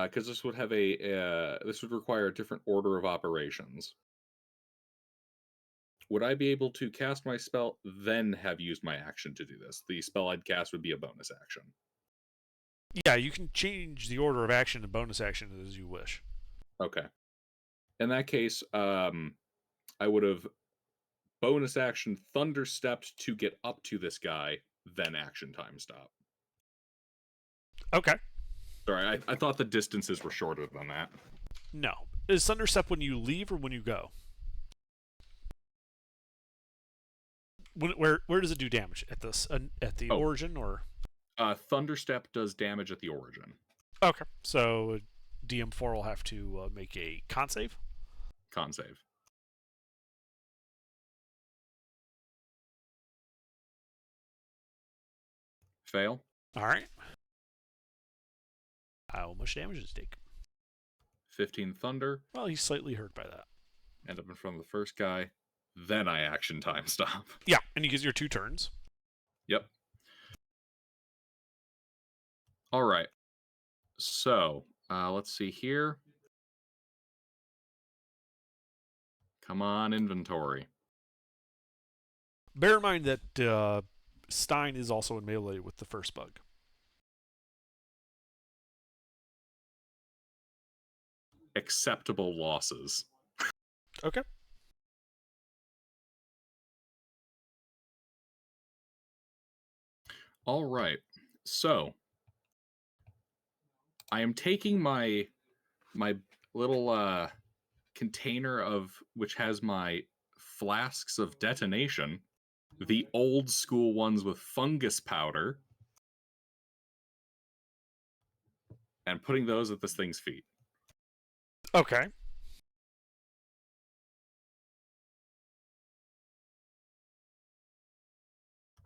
Because this would have this would require a different order of operations. Would I be able to cast my spell, then have used my action to do this? The spell I'd cast would be a bonus action. Yeah, you can change the order of action to bonus action as you wish. Okay. In that case, I would have bonus action thunder stepped to get up to this guy, then action time stop. Okay. Sorry, I thought the distances were shorter than that. No. Is Thunderstep when you leave or when you go? Where does it do damage? At the origin or? Thunderstep does damage at the origin. Okay. So DM4 will have to make a con save. Con save. Fail. All right. How much damage does it take? 15 thunder. Well, he's slightly hurt by that. End up in front of the first guy. Then I action time stop. Yeah, and you get your 2 turns. Yep. All right. So, let's see here. Come on, inventory. Bear in mind that Stein is also in melee with the first bug. Acceptable losses. Okay. All right. So, I am taking my little container of which has my flasks of detonation, the old school ones with fungus powder, and putting those at this thing's feet. Okay.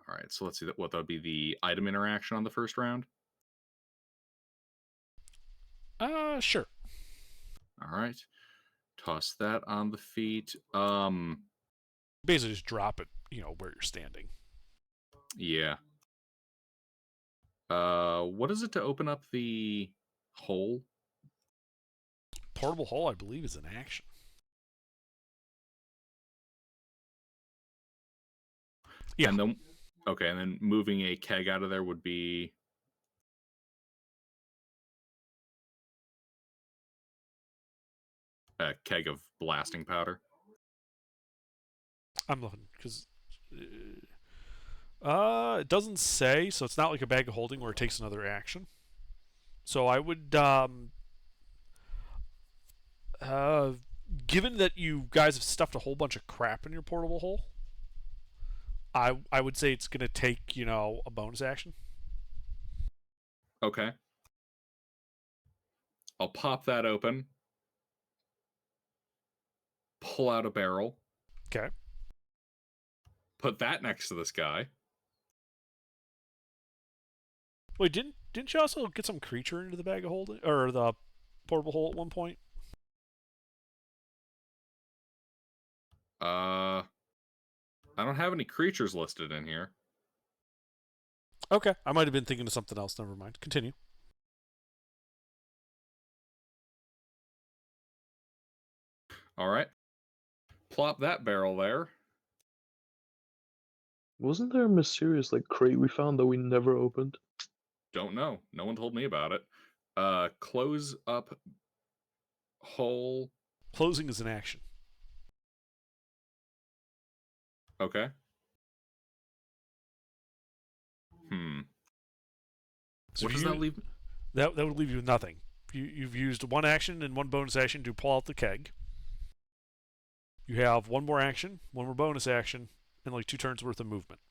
All right, so let's see what that would be the item interaction on the first round. Sure. All right. Toss that on the feet. Basically just drop it, where you're standing. Yeah. What is it to open up the hole? Portable hole, I believe, is an action. Yeah. And then okay, and then moving a keg out of there would be a keg of blasting powder. I'm looking because it doesn't say, so it's not like a bag of holding where it takes another action. So I would given that you guys have stuffed a whole bunch of crap in your portable hole, I would say it's gonna take, a bonus action. Okay. I'll pop that open. Pull out a barrel. Okay. Put that next to this guy. Wait, didn't you also get some creature into the bag of holding or the portable hole at one point? I don't have any creatures listed in here. Okay, I might have been thinking of something else. Never mind. Continue. All right. Plop that barrel there. Wasn't there a mysterious like crate we found that we never opened? Don't know. No one told me about it. Close up hole. Closing is an action. Okay. So What if does you- that leave? That would leave you with nothing. You've used one action and one bonus action to pull out the keg. You have one more action, one more bonus action, and like 2 turns worth of movement.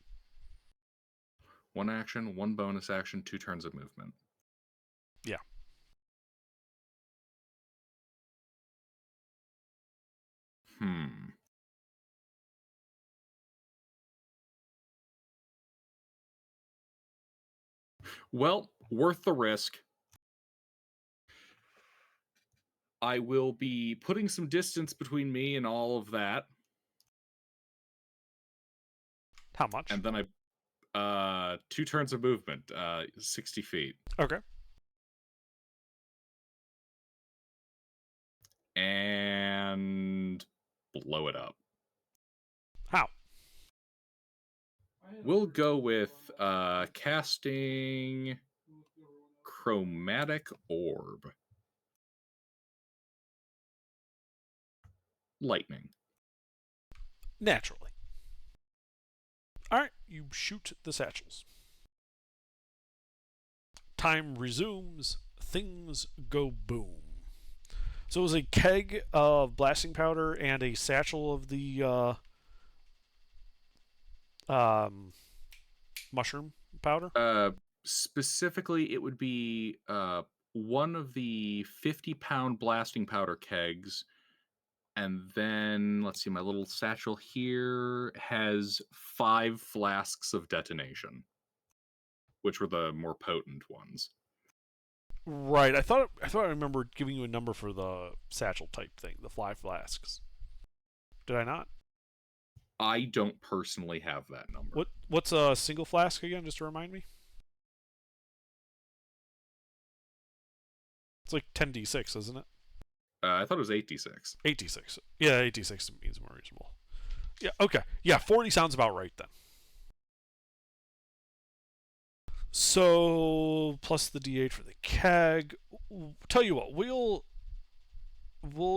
One action, one bonus action, 2 turns of movement. Yeah. Well, worth the risk. I will be putting some distance between me and all of that. How much? And then 2 turns of movement, 60 feet. Okay. And blow it up. How? We'll go with casting Chromatic Orb. Lightning. Naturally. Alright, you shoot the satchels. Time resumes. Things go boom. So it was a keg of blasting powder and a satchel of the mushroom powder? Specifically, it would be one of the 50-pound blasting powder kegs. And then, let's see, my little satchel here has 5 flasks of detonation, which were the more potent ones. Right. I thought I remembered giving you a number for the satchel type thing, the 5 flasks. Did I not? I don't personally have that number. What's a single flask again, just to remind me? It's like 10d6, isn't it? I thought it was 8d6. 8d6. Yeah, 8d6 means more reasonable. Yeah, okay. Yeah, 40 sounds about right then. So, plus the d8 for the keg. Tell you what, we'll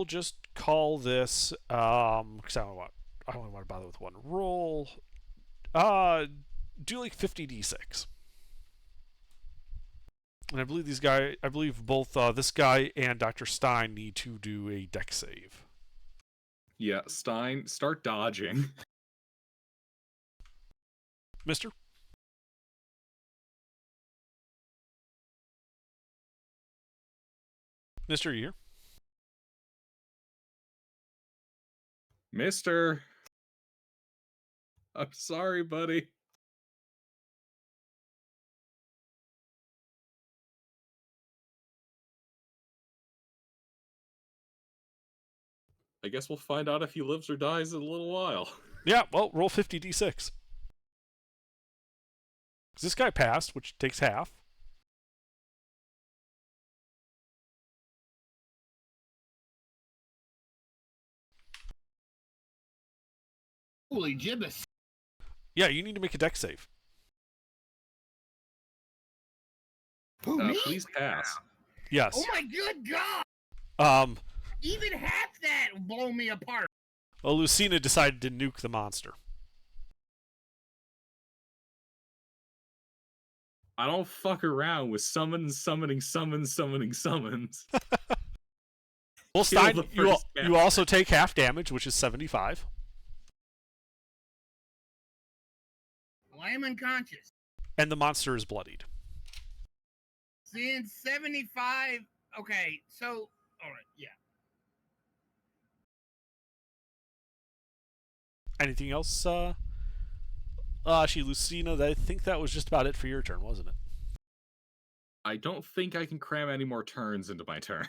just call this, because I don't want to bother with one roll. Do like 50d6. And I believe both this guy and Dr. Stein need to do a dex save. Yeah, Stein, start dodging. Mister? Mister, you here? Mister! I'm sorry, buddy. I guess we'll find out if he lives or dies in a little while. Yeah, well, roll 50d6. Because this guy passed, which takes half. Holy gibbous. Yeah, you need to make a dex save. Who, me? Please pass. Yes. Oh my good god! Even half that will blow me apart. Well, Lucina decided to nuke the monster. I don't fuck around with summons. Well, Kill Stein, the you first guy. also take half damage, which is 75. Well, I am unconscious. And the monster is bloodied. Seeing 75. Okay, so, alright, yeah. Anything else? Lucina, I think that was just about it for your turn, wasn't it? I don't think I can cram any more turns into my turn.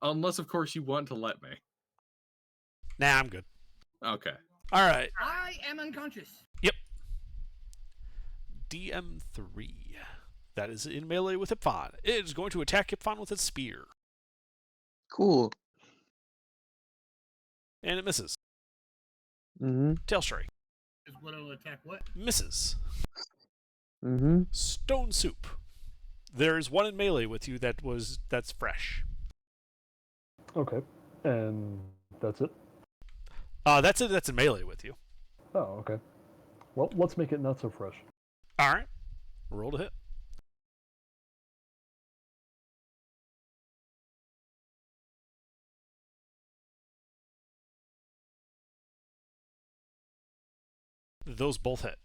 Unless, of course, you want to let me. Nah, I'm good. Okay. All right. I am unconscious. Yep. DM3. That is in melee with Ipfon. It is going to attack Ipfon with its spear. Cool. And it misses. Mm-hmm. Tail Strike. Is what it'll attack what? Misses. Mm-hmm. Stone Soup. There's one in melee with you that's fresh. Okay. And that's it? That's it. That's in melee with you. Oh, okay. Well, let's make it not so fresh. All right. Roll to hit. Those both hit.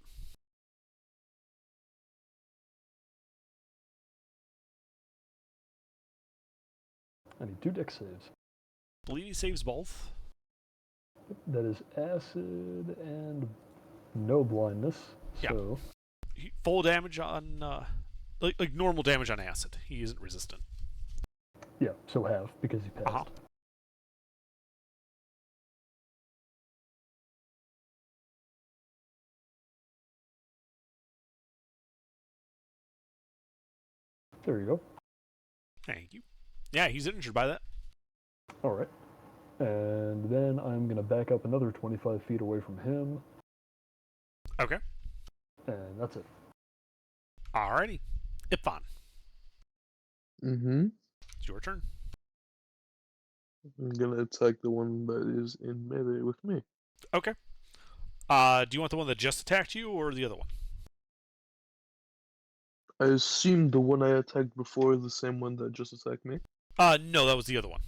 I need 2 dex saves. Bleedy saves both. That is acid and no blindness. Yeah. So, Full damage on, like normal damage on acid. He isn't resistant. yeah, so half because he passed. Uh-huh. There you go. Thank you. Yeah, he's injured by that. All right. And then I'm going to back up another 25 feet away from him. Okay. And that's it. Alrighty. Ipfon, Mm-hmm. it's your turn. I'm gonna attack the one that is in melee with me. Okay. Do you want the one that just attacked you or the other one? I assume the one I attacked before is the same one that just attacked me. No, that was the other one.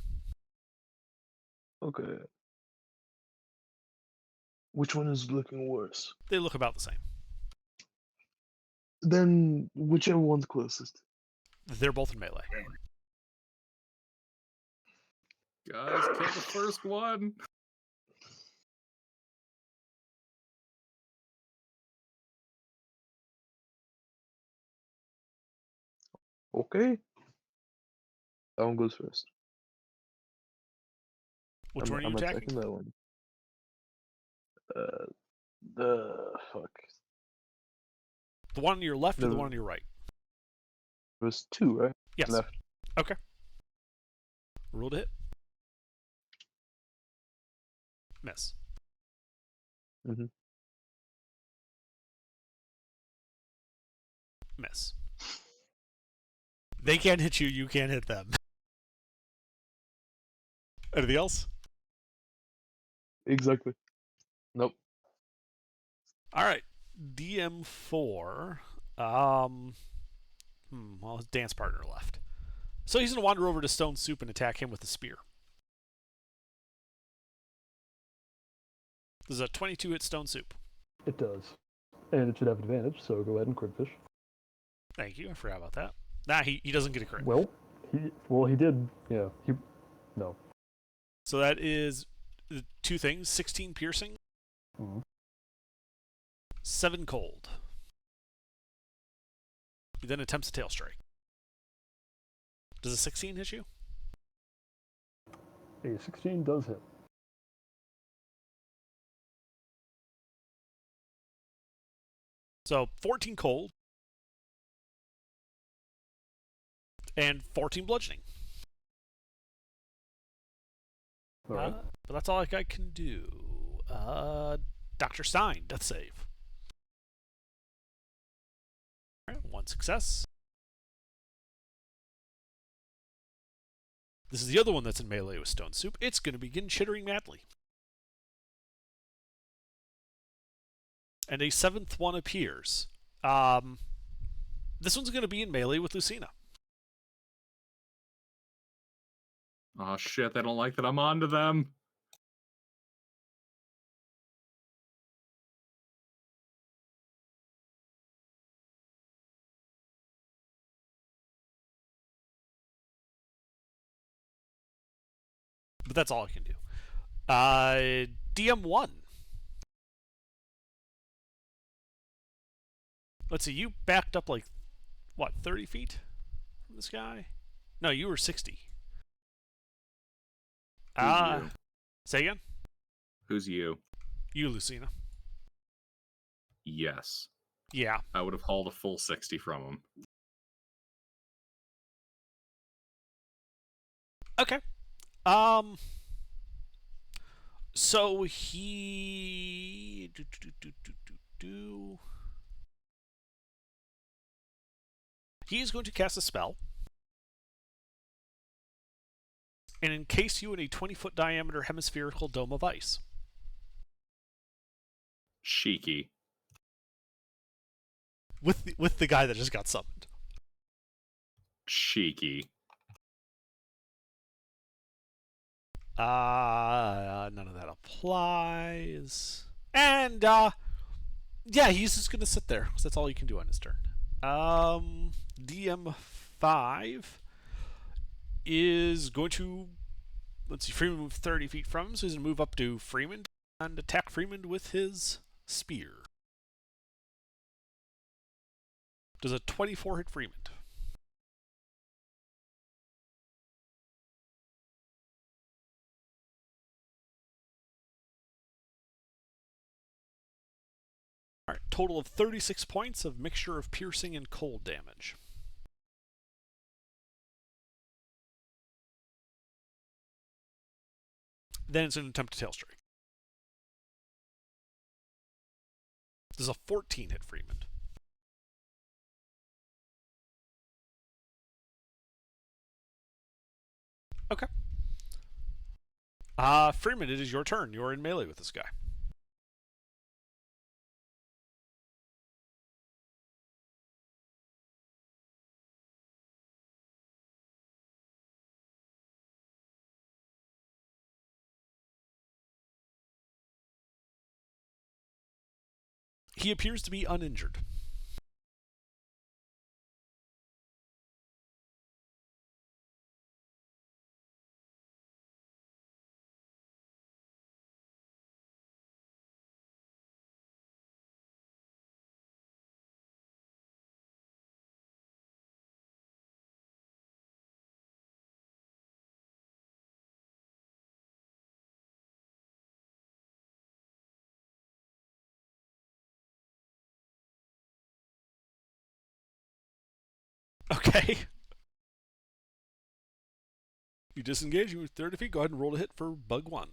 Okay. Which one is looking worse? They look about the same. Then whichever one's closest. They're both in melee. Guys, kill the first one. Okay. That one goes first. Which one are you I'm attacking? attacking that one. The fuck. The one on your left or the The- one on your right? There's 2, right? Yes. Left. Okay. Roll to hit. Miss. Mhm. Miss. They can't hit you, you can't hit them. Anything else? Exactly. Nope. Alright. DM4. Well, his dance partner left. So he's going to wander over to Stone Soup and attack him with a spear. This is a 22 hit Stone Soup. It does. And it should have advantage, so go ahead and crit fish. Thank you, I forgot about that. Nah, he doesn't get a crit. Well, he did. Yeah, no. So that is 2 things. 16 piercing. Mhm. 7 cold. He then attempts a tail strike. Does a 16 hit you? A 16 does hit. So 14 cold. And 14 bludgeoning. All right. But that's all I can do. Dr. Stein, death save. All right, 1 success. This is the other one that's in melee with Stone Soup. It's going to begin chittering madly. And a 7th one appears. This one's going to be in melee with Lucina. Oh shit, they don't like that I'm onto them. But that's all I can do. DM1. Let's see, you backed up like, what, 30 feet from this guy? No, you were 60. you? Say again? Who's you? You, Lucina. Yes. Yeah. I would have hauled a full 60 from him. Okay. So he he's going to cast a spell and encase you in a 20-foot diameter hemispherical dome of ice. Cheeky. With the guy that just got summoned. Cheeky. None of that applies. And yeah, he's just gonna sit there. 'Cause that's all he can do on his turn. DM5 is going to, let's see, Freeman moved 30 feet from him, so he's gonna move up to Freeman and attack Freeman with his spear. Does a 24 hit Freeman? Alright, total of 36 points of mixture of piercing and cold damage. Then it's an attempt to tail strike. Does a 14 hit Freeman? Okay. Freeman, it is your turn. You're in melee with this guy. He appears to be uninjured. Okay. You disengage, you move 30 feet. Go ahead and roll a hit for bug 1.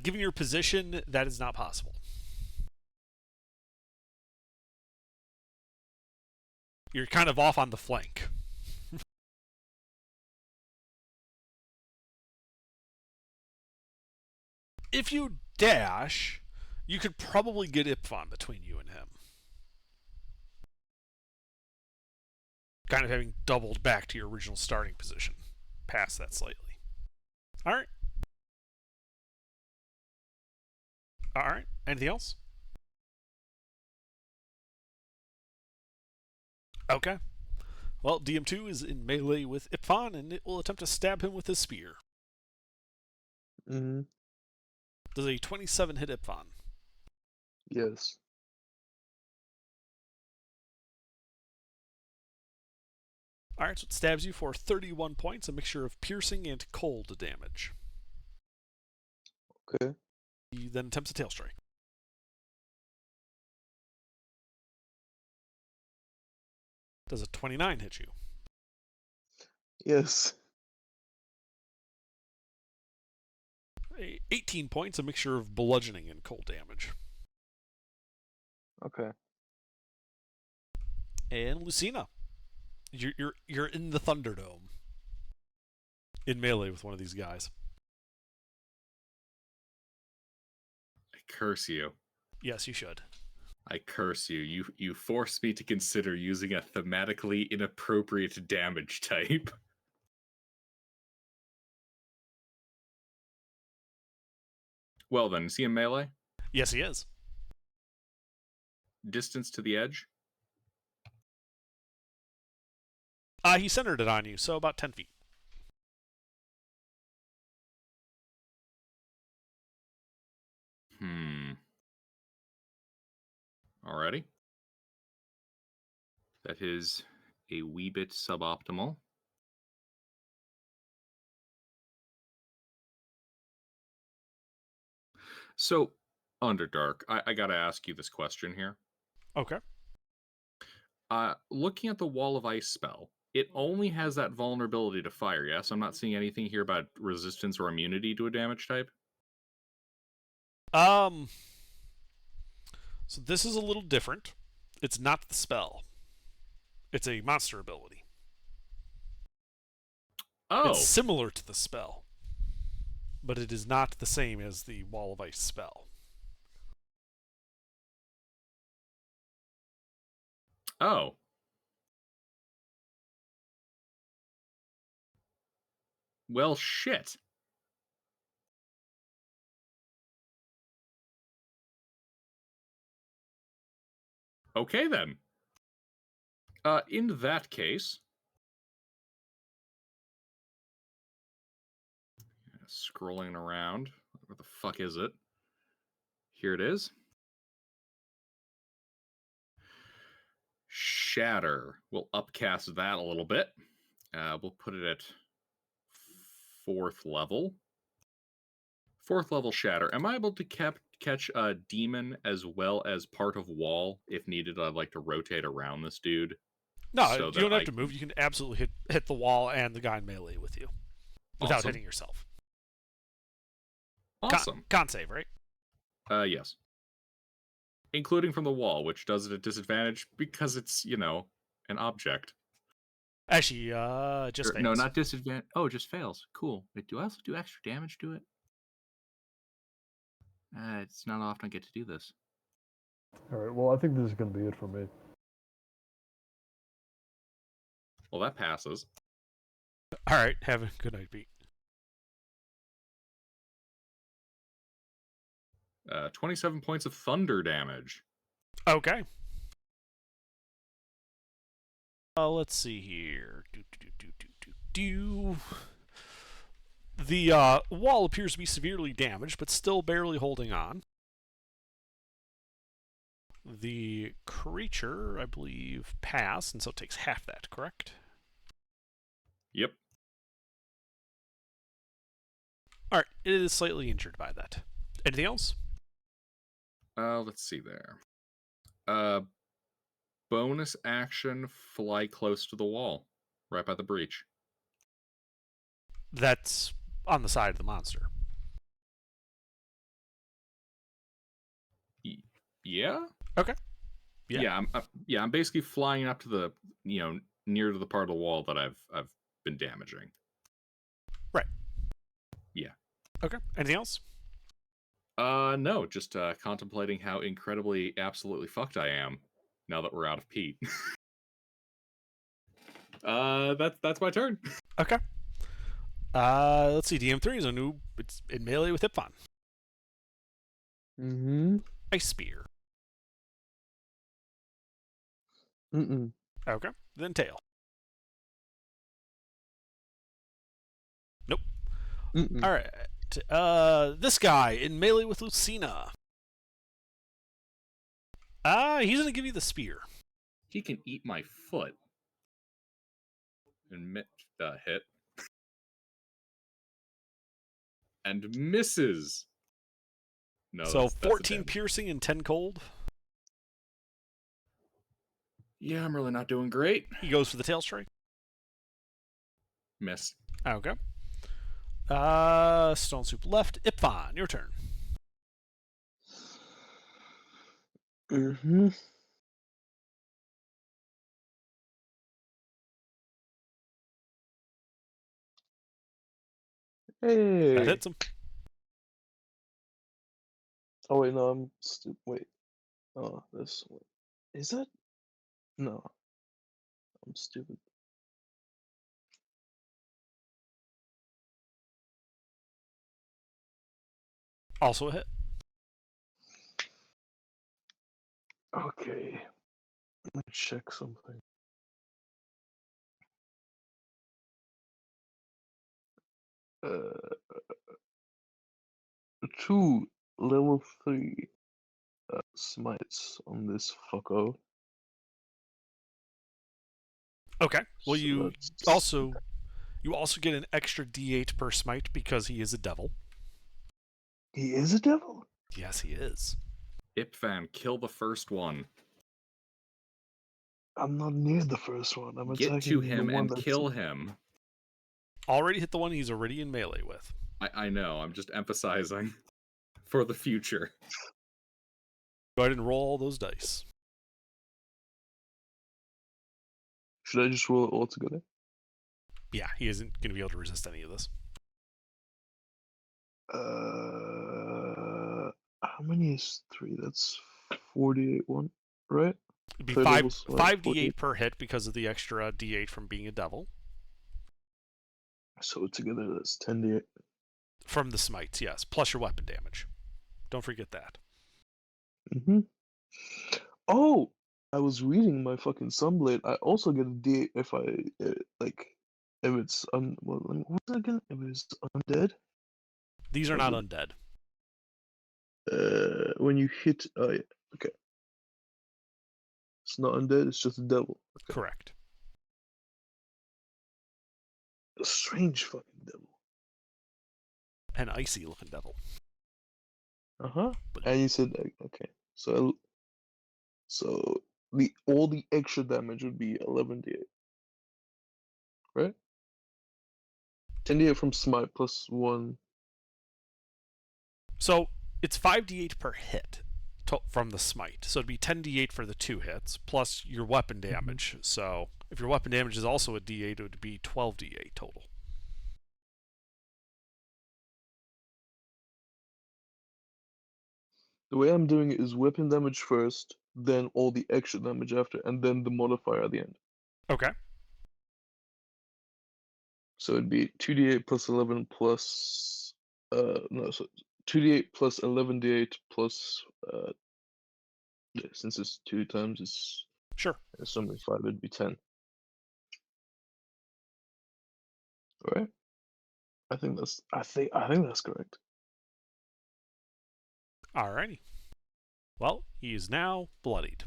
Given your position, that is not possible. You're kind of off on the flank. If you dash, you could probably get Ipfon between you and him. Kind of having doubled back to your original starting position. Past that slightly. Alright. Alright. Anything else? Okay. Well, DM2 is in melee with Ipfon, and it will attempt to stab him with his spear. Mm-hmm. Does a 27 hit Ipfon? Yes. Alright, so it stabs you for 31 points, a mixture of piercing and cold damage. Okay. He then attempts a tail strike. Does a 29 hit you? Yes. 18 points, a mixture of bludgeoning and cold damage. Okay. And Lucina, you're in the Thunderdome, in melee with one of these guys. I curse you. Yes, you should. I curse you. You forced me to consider using a thematically inappropriate damage type. Well then, is he in melee? Yes, he is. Distance to the edge? He centered it on you, so about 10 feet. Alrighty. That is a wee bit suboptimal. So, Underdark, I gotta ask you this question here. Okay. Looking at the Wall of Ice spell, it only has that vulnerability to fire, yes? I'm not seeing anything here about resistance or immunity to a damage type? So this is a little different. It's not the spell. It's a monster ability. Oh, It's similar to the spell, but it is not the same as the Wall of Ice spell. oh. Well, shit. Okay, then. In that case... Scrolling around. Where the fuck is it? Here it is. Shatter. We'll upcast that a little bit. We'll put it at 4th level. 4th level Shatter. Am I able to catch a demon as well as part of wall? If needed, I'd like to rotate around this dude. No, so you that don't have I to move. You can absolutely hit the wall and the guy in melee with you without Awesome. hitting yourself. Awesome. Con save, right? Yes. Including from the wall, which does it at disadvantage because it's, you know, an object. Actually, just fails. No, not disadvantage. Oh, just fails. Cool. Wait, do I also do extra damage to it? It's not often I get to do this. Alright, well, I think this is going to be it for me. Well, that passes. All right, have a good night, Pete. 27 points of thunder damage. Okay. Let's see here. The wall appears to be severely damaged, but still barely holding on. The creature, I believe, passed, and so it takes half that, correct? Yep. Alright, it is slightly injured by that. Anything else? Let's see there. Bonus action, fly close to the wall, right by the breach. That's on the side of the monster. Yeah. Okay. Yeah. I'm basically flying up to the, near to the part of the wall that I've been damaging. Right. Yeah. Okay. Anything else? No, just contemplating how incredibly, absolutely fucked I am now that we're out of Pete. That's my turn. Okay. Let's see. DM3 is a noob. It's in melee with Ipfon. Mm-hmm. Ice Spear. Mm-mm. Okay. Then Tail. Nope. Mm-mm. All right. This guy in melee with Lucina. He's gonna give you the spear. He can eat my foot. And hit. And misses. No. So that's a 14 damage. piercing and 10 cold. Yeah, I'm really not doing great. He goes for the tail strike. Miss. Okay. Stone Soup left. Ipfon, your turn. Mm-hmm. Hey. That hits him. Oh wait, no, I'm stupid. Wait. Oh, this one. Is that? No. I'm stupid. Also a hit. Okay. Let me check something. Two level 3 smites on this fucko. Okay. Well, So you that's- also get an extra D8 per smite because he is a devil. He is a devil? Yes, he is. Ipvan, kill the first one. I'm not near the first one. I'm Get attacking to him the one and that's kill him. Already hit the one he's already in melee with. I know, I'm just emphasizing for the future. Go ahead and roll all those dice. Should I just roll it all together? Yeah, he isn't going to be able to resist any of this. How many is 3? That's 48 one, right? It'd be Third five level smite, 5d8 per hit because of the extra d8 from being a devil. So together that's 10d8. From the smites, yes, plus your weapon damage. Don't forget that. Mm-hmm. Oh, I was reading my fucking Sunblade. I also get a D8 if I if it's what's it again? If it's undead. These are Or not is undead. when you hit, yeah, okay, it's not undead. It's just a devil. Okay. Correct. A strange fucking devil. An icy looking devil. And you said okay, so all the extra damage would be 11d8, right? 10d8 from smite plus 1. So it's 5d8 per hit from the smite. So it'd be 10d8 for the 2 hits plus your weapon damage. So if your weapon damage is also a d8, it would be 12d8 total. The way I'm doing it is weapon damage first, then all the extra damage after, and then the modifier at the end. Okay. So it'd be 2d8 plus 11 plus no, so 2d8 plus 11d8 plus yeah, since it's 2 times it's Sure. something 5, it'd be 10. Alright? I think that's correct. Alrighty. Well, he is now bloodied.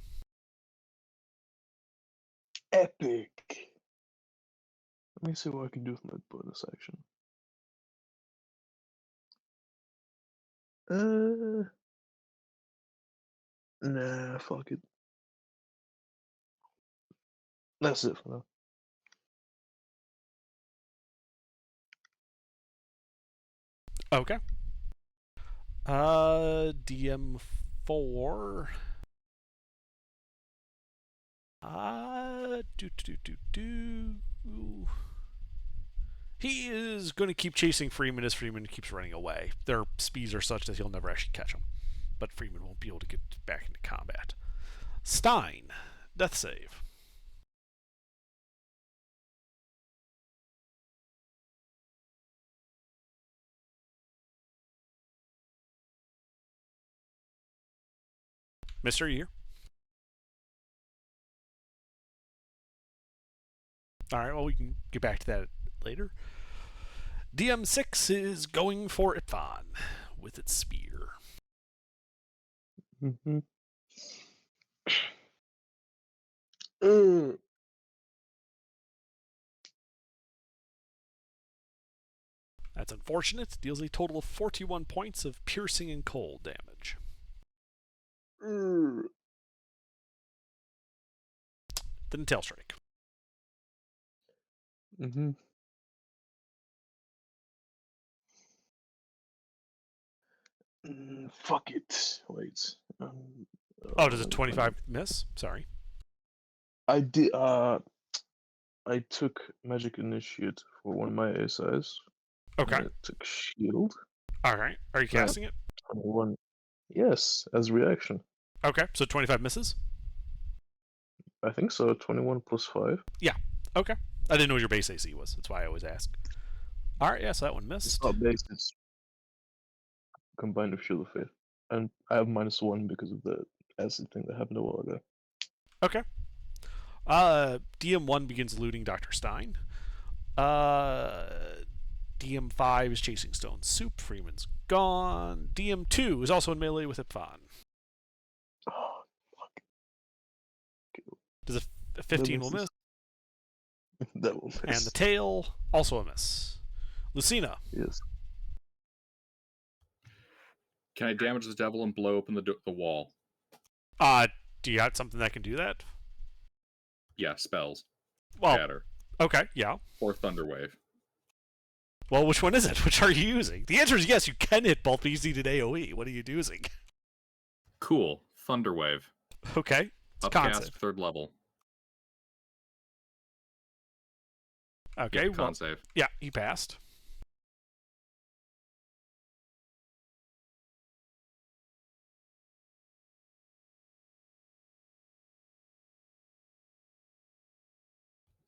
Epic. Let me see what I can do with my bonus action. Nah, fuck it. That's it for now. Okay. DM4. He is going to keep chasing Freeman as Freeman keeps running away. Their speeds are such that he'll never actually catch him. But Freeman won't be able to get back into combat. Stein, death save. Mister, you here? Alright, well, we can get back to that later. DM6 is going for Ipvan with its spear. Mm-hmm. That's unfortunate. Deals a total of 41 points of piercing and cold damage. Then Tail Strike. Mm-hmm. Fuck it. Wait. Oh, does a 25 miss? Sorry. I did. I took Magic Initiate for one of my ASIs. Okay. I took Shield. Alright. Are you casting it? 21. Yes, as reaction. Okay, so 25 misses? I think so. 21 plus 5. Yeah. Okay. I didn't know what your base AC was. That's why I always ask. Alright, yeah, so that one It's missed. not base. It's combined with Shield of Faith. And I have -1 because of the acid thing that happened a while ago. Okay. DM1 begins looting Dr. Stein. DM5 is chasing Stone Soup. Freeman's gone. DM2 is also in melee with Ipfan. Oh, fuck. Does a 15 will miss. That will miss. And the tail, also a miss. Lucina. Yes. Can I damage the devil and blow open the wall? Do you got something that can do that? Yeah, spells. Well, Shatter. okay, yeah. Or Thunderwave. Well, which one is it? Which are you using? The answer is yes, you can hit both, but you need an AoE. What are you using? Cool. Thunderwave. Okay. It's con Upcast, save. 3rd level. Okay, Yeah, well, con save. yeah, he passed.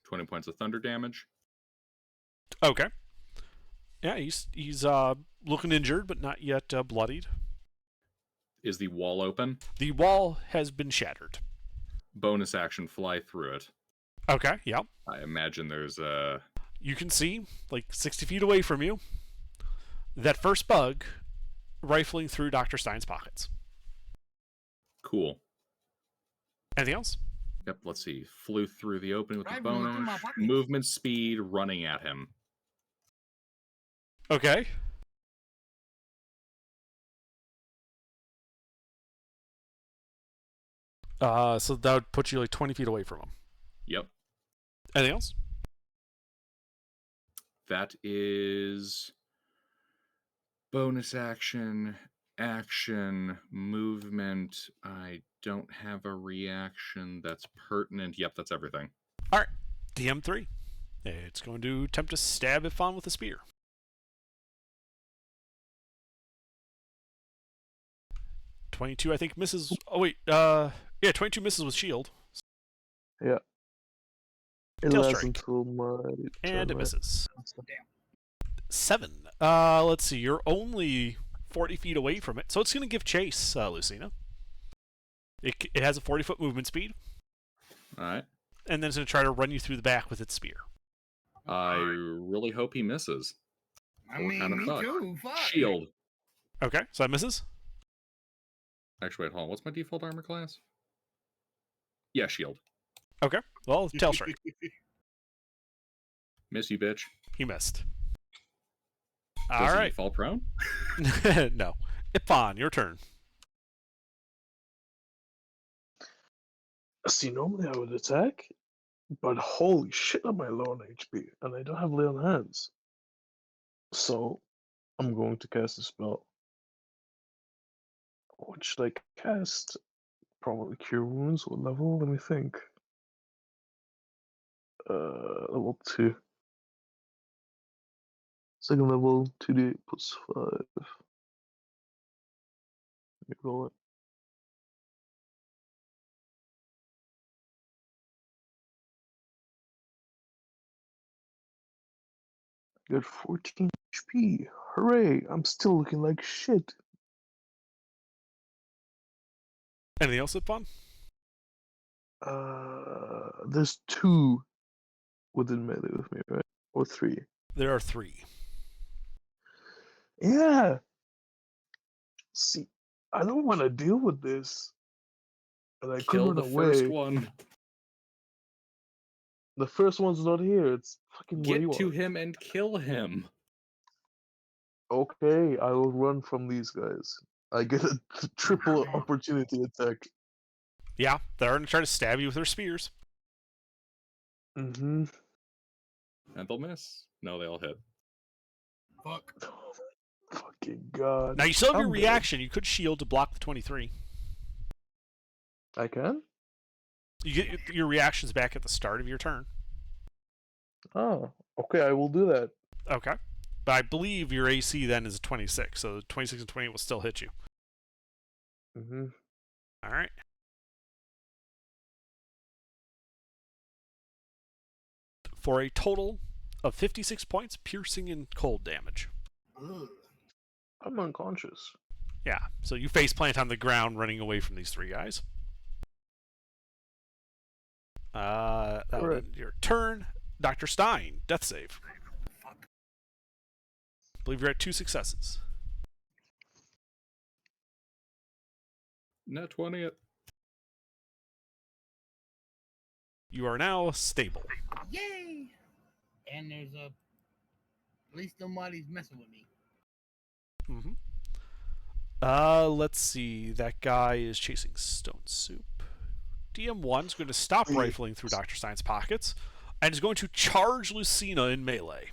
$20 points of thunder damage. Okay. Yeah, he's looking injured, but not yet bloodied. Is the wall open? The wall has been shattered. Bonus action, fly through it. Okay, yeah. I imagine there's a... You can see, like 60 feet away from you, that first bug rifling through Dr. Stein's pockets. Cool. Anything else? Yep, let's see. Flew through the opening with the Rifling through my bonus. pockets. Movement speed, running at him. Okay. So that would put you like 20 feet away from him. Yep. Anything else? That is bonus action, movement. I don't have a reaction that's pertinent. Yep, that's everything. All right. DM3. It's going to attempt to stab Ifan with a spear. .22, I think, misses. Oh, wait. Yeah, 22 misses with shield. Yeah. It Tail lasts strike. until my And turn, it right? misses. Damn. 7. Let's see. You're only 40 feet away from it. So it's going to give chase, Lucina. It has a 40-foot movement speed. All right. And then it's going to try to run you through the back with its spear. I really hope he misses. I What mean, kind of me fuck? too. Fuck. Shield. Okay, so that misses. Actually, wait, hold on. What's my default armor class? Yeah, shield. Okay, well, tail strike. Miss you, bitch. He missed. Does All he right. fall prone? No. Ipon, your turn. See, normally I would attack, but holy shit, am I low on HP, and I don't have lay on hands. So, I'm going to cast a spell. What should I cast? Probably Cure Wounds. What level? Let me think. Level 2. Second level, 2d plus 5. Let me roll it. Got 14 HP. Hooray! I'm still looking like shit. Anything else, Ipon? There's 2 within melee with me, right? Or 3. There are 3. Yeah! See, I don't want to deal with this. And I could Kill run the away. first one. The first one's not here. It's fucking where Get you to are. him and kill him. Okay, I will run from these guys. I get a triple opportunity attack. Yeah, they're going to try to stab you with their spears. Mm-hmm. And they'll miss. No, they all hit. Fuck. Fucking god. Now, you still have your I'm dead. reaction. You could shield to block the 23. I can? You get your reactions back at the start of your turn. Oh, okay, I will do that. Okay. But I believe your AC then is 26, so 26 and 28 will still hit you. Mm-hmm. All right. For a total of 56 points, piercing and cold damage. Ugh. I'm unconscious. Yeah, so you face plant on the ground running away from these three guys. That would Alright. end your turn. Dr. Stein, death save. Fuck. I believe you're at 2 successes. Net 20 it. You are now stable. Yay! And there's a. At least nobody's messing with me. Mm-hmm. Let's see. That guy is chasing Stone Soup. DM1's going to stop rifling through Dr. Stein's pockets and is going to charge Lucina in melee.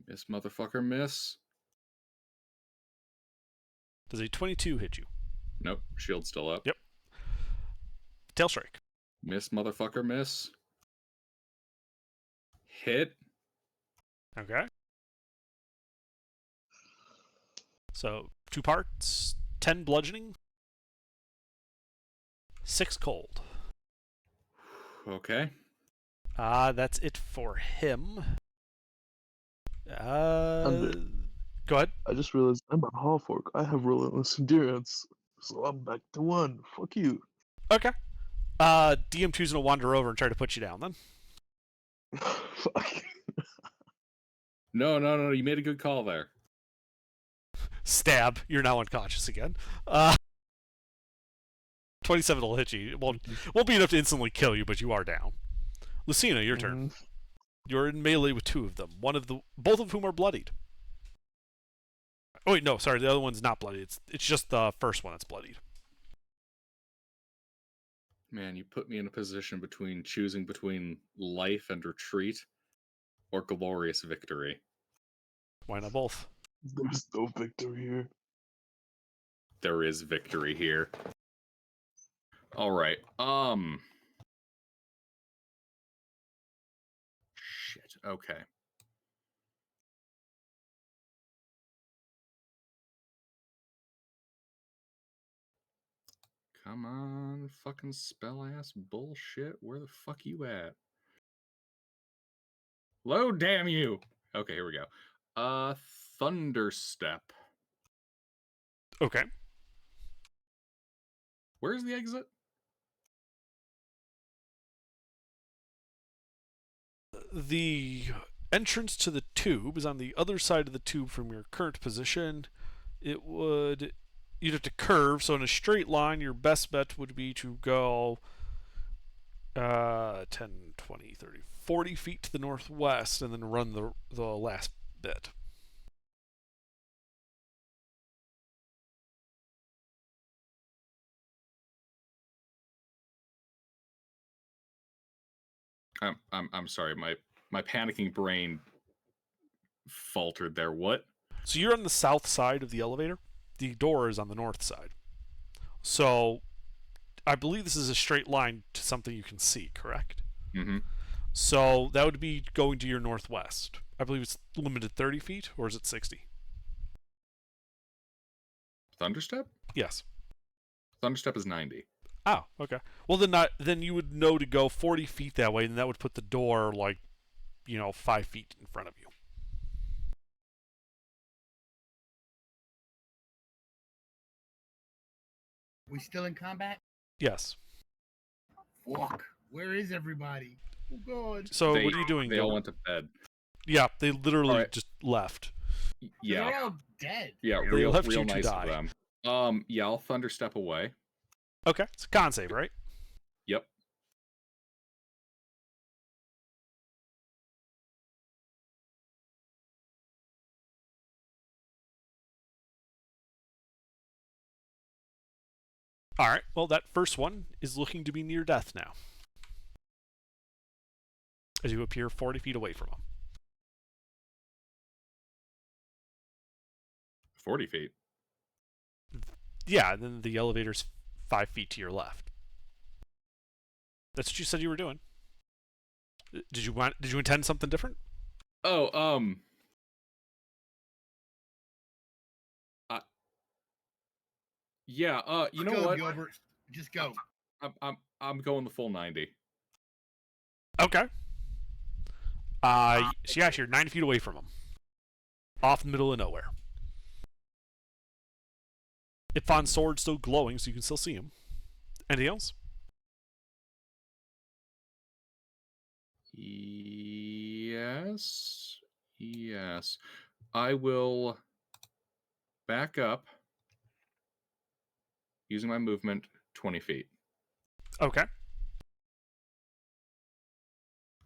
Miss motherfucker, miss. Does a 22 hit you? Nope, shield's still up. Yep. Tail strike. Miss motherfucker, miss. Hit. Okay. So, 2 parts, 10 bludgeoning, 6 cold. Okay. That's it for him. Go ahead. I just realized I'm a half-orc. I have relentless endurance, so I'm back to 1. Fuck you. Okay. DM2's gonna wander over and try to put you down then. Fuck. No. You made a good call there. Stab. You're now unconscious again. 27 will hit you. It won't be enough to instantly kill you, but you are down. Lucina, your turn. You're in melee with 2 of them. Both of whom are bloodied. Oh wait, no, sorry, the other one's not bloodied. It's just the first one that's bloodied. Man, you put me in a position between choosing between life and retreat or glorious victory. Why not both? There's no victory here. There is victory here. All right. Shit. Okay. Come on, fucking spell ass bullshit. Where the fuck you at? Load, damn you. Okay, here we go. Thunderstep. Okay. Where's the exit? The entrance to the tube is on the other side of the tube from your current position. You'd have to curve, so in a straight line, your best bet would be to go 10, 20, 30, 40 feet to the northwest and then run the last bit. I'm sorry, my panicking brain faltered there. What? So you're on the south side of the elevator. The door is on the north side. So I believe this is a straight line to something you can see, correct? Mm-hmm. So that would be going to your northwest. I believe it's limited 30 feet, or is it 60? Thunderstep? Yes. Thunderstep is 90. Oh, okay. Well, then you would know to go 40 feet that way, and that would put the door, 5 feet in front of you. We still in combat? Yes. Fuck. Where is everybody? Oh god. So what are you doing? They all Gilbert? went to bed. Yeah, they literally Alright. just left. Yeah. They're all dead. Yeah, They real left you to nice die. of them. Yeah, I'll Thunderstep away. Okay, it's a con save, right? Yep. All right. Well, that first one is looking to be near death now, as you appear 40 feet away from him. 40 feet. Yeah, and then the elevator's 5 feet to your left. That's what you said you were doing. Did you intend something different? Oh, yeah, you know Go, what? Gilbert. Just go. I'm going the full 90. Okay. So yeah, you're 9 feet away from him. off in the middle of nowhere. Ipfon's sword's still glowing, so you can still see him. Anything else? Yes. Yes. I will back up using my movement 20 feet. Okay.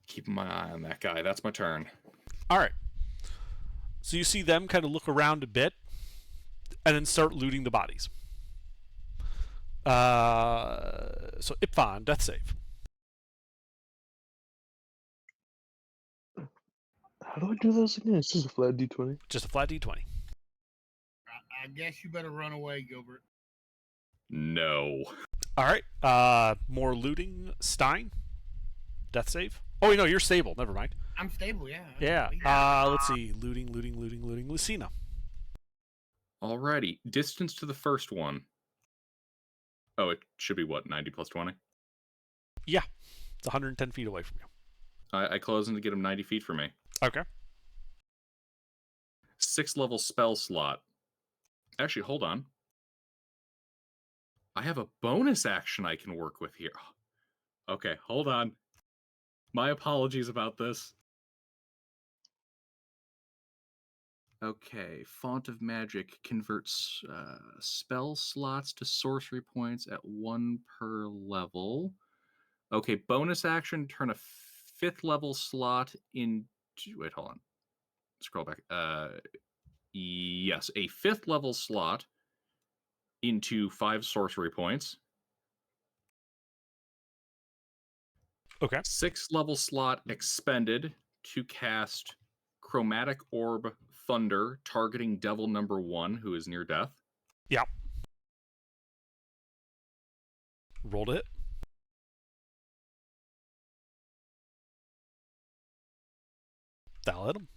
Keeping my eye on that guy. That's my turn. All right. So you see them kind of look around a bit and then start looting the bodies. So Ipfon, death save. How do I do this again? It's just a flat d20. Just a flat d20. I guess you better run away, Gilbert. No. All right. More looting. Stein, death save. Oh, wait, no, you're stable. Never mind. I'm stable, yeah. Yeah. Let's see. Looting. Lucina. Alrighty. Distance to the first one. Oh, it should be what? 90 plus 20? Yeah. It's 110 feet away from you. I close in to get him 90 feet from me. Okay. 6th level spell slot. Actually, hold on. I have a bonus action I can work with here. Okay, hold on. My apologies about this. Okay, Font of Magic converts spell slots to sorcery points at 1 per level. Okay, bonus action, turn a 5th level slot into... Wait, hold on. Scroll back. Yes, a 5th level slot into 5 sorcery points. Okay. 6th level slot expended to cast Chromatic Orb Thunder, targeting Devil number 1, who is near death. Yeah. Roll to hit. That'll hit him.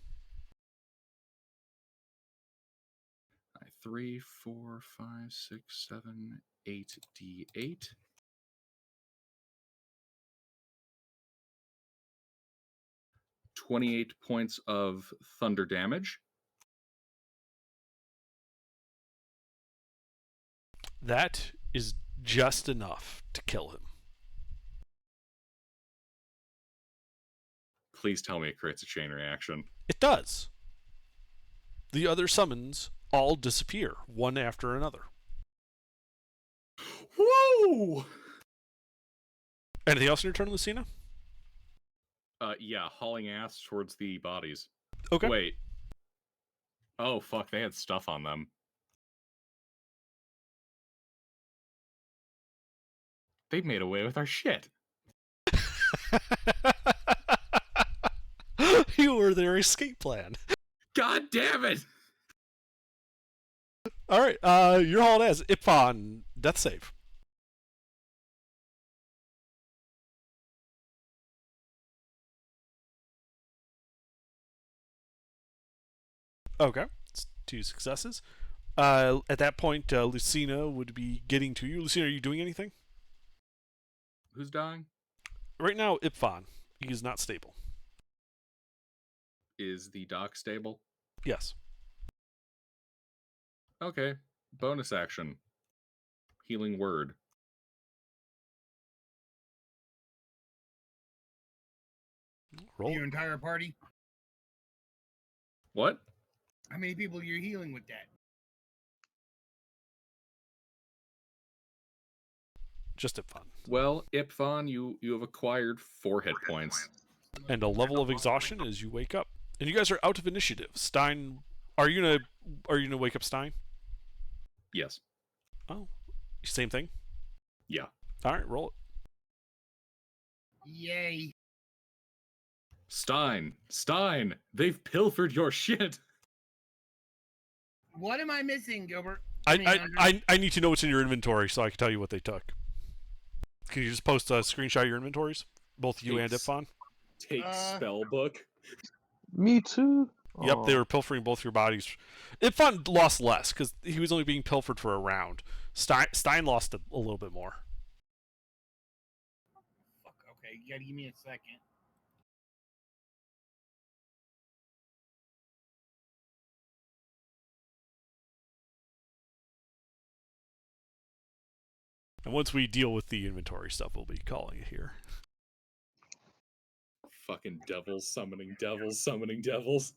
3, 4, 5, 6, 7, 8 d8. $28 points of thunder damage. That is just enough to kill him. Please tell me it creates a chain reaction. It does. The other summons all disappear, one after another. Whoa! Anything else in your turn, Lucina? Yeah, hauling ass towards the bodies. Okay. Wait. Oh, fuck, they had stuff on them. They made away with our shit. You were their escape plan. God damn it! All right, you're hauled as Ipfon, death save. Okay, it's 2 successes. At that point, Lucina would be getting to you. Lucina, are you doing anything? Who's dying? Right now, Ipfon. He is not stable. Is the dock stable? Yes. Okay. Bonus action. Healing word. Roll. Your entire party? What? How many people you're healing with that? Just Ipfon. Well, Ipfon, you have acquired 4 hit points. And a level of exhaustion as you wake up. And you guys are out of initiative. Stein, are you gonna wake up Stein? Yes. Oh, same thing. Yeah. All right, roll it. Yay. Stein, they've pilfered your shit. What am I missing, Gilbert? I need to know what's in your inventory so I can tell you what they took. Can you just post a screenshot of your inventories, both you and Ipfon? Take spell book. Me too. Yep, they Aw. were pilfering both your bodies. Ipfon lost less because he was only being pilfered for a round. Stein lost a little bit more. Fuck, okay, you gotta give me a second. And once we deal with the inventory stuff, we'll be calling it here. Fucking devils summoning devils summoning devils.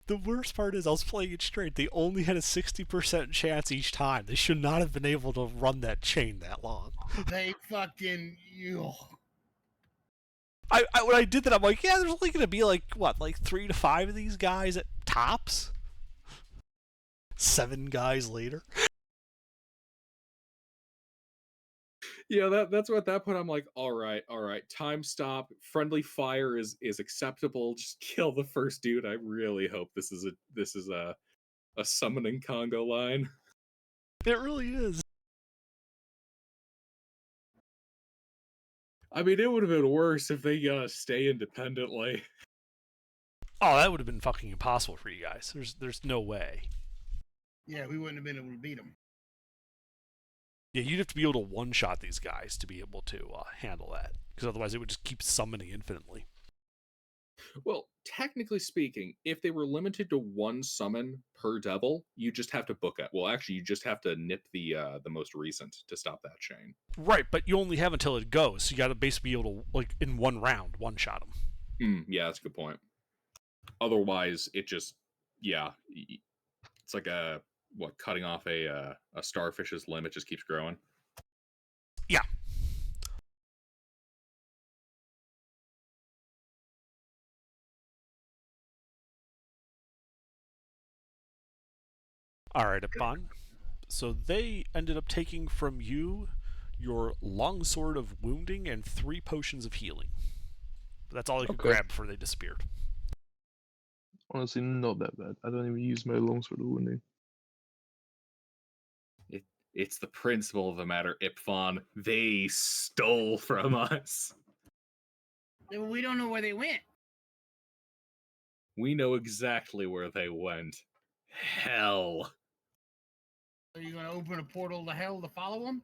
The worst part is I was playing it straight. They only had a 60% chance each time. They should not have been able to run that chain that long. They fucking you. When I did that, I'm like, yeah, there's only going to be like 3 to 5 of these guys at tops. 7 guys later. Yeah, that's what at that point I'm like, all right, time stop. Friendly fire is acceptable. Just kill the first dude. I really hope this is a summoning Congo line. It really is. I mean, it would have been worse if they stay independently. Oh, that would have been fucking impossible for you guys. There's no way. Yeah, we wouldn't have been able to beat them. Yeah, you'd have to be able to one-shot these guys to be able to handle that. Because otherwise it would just keep summoning infinitely. Well, technically speaking, if they were limited to 1 summon per devil, you just have to book it. Well, actually, you just have to nip the most recent to stop that chain. Right, but you only have until it goes, so you got to basically be able to, like, in one round, one-shot them. Yeah, that's a good point. Otherwise, it just, yeah, it's like cutting off a starfish's limb. It just keeps growing. Yeah. Alright, Ipon. So they ended up taking from you your longsword of wounding and 3 potions of healing. That's all you could Okay. grab before they disappeared. Honestly, not that bad. I don't even use my longsword of wounding. It's the principle of the matter, Ipfon. They stole from us. We don't know where they went. We know exactly where they went. Hell. Are you going to open a portal to hell to follow them?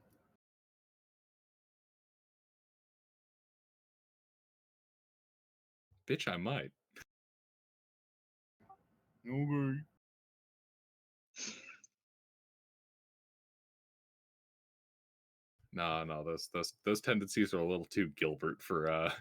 Bitch, I might. Okay. No, those tendencies are a little too Gilbert for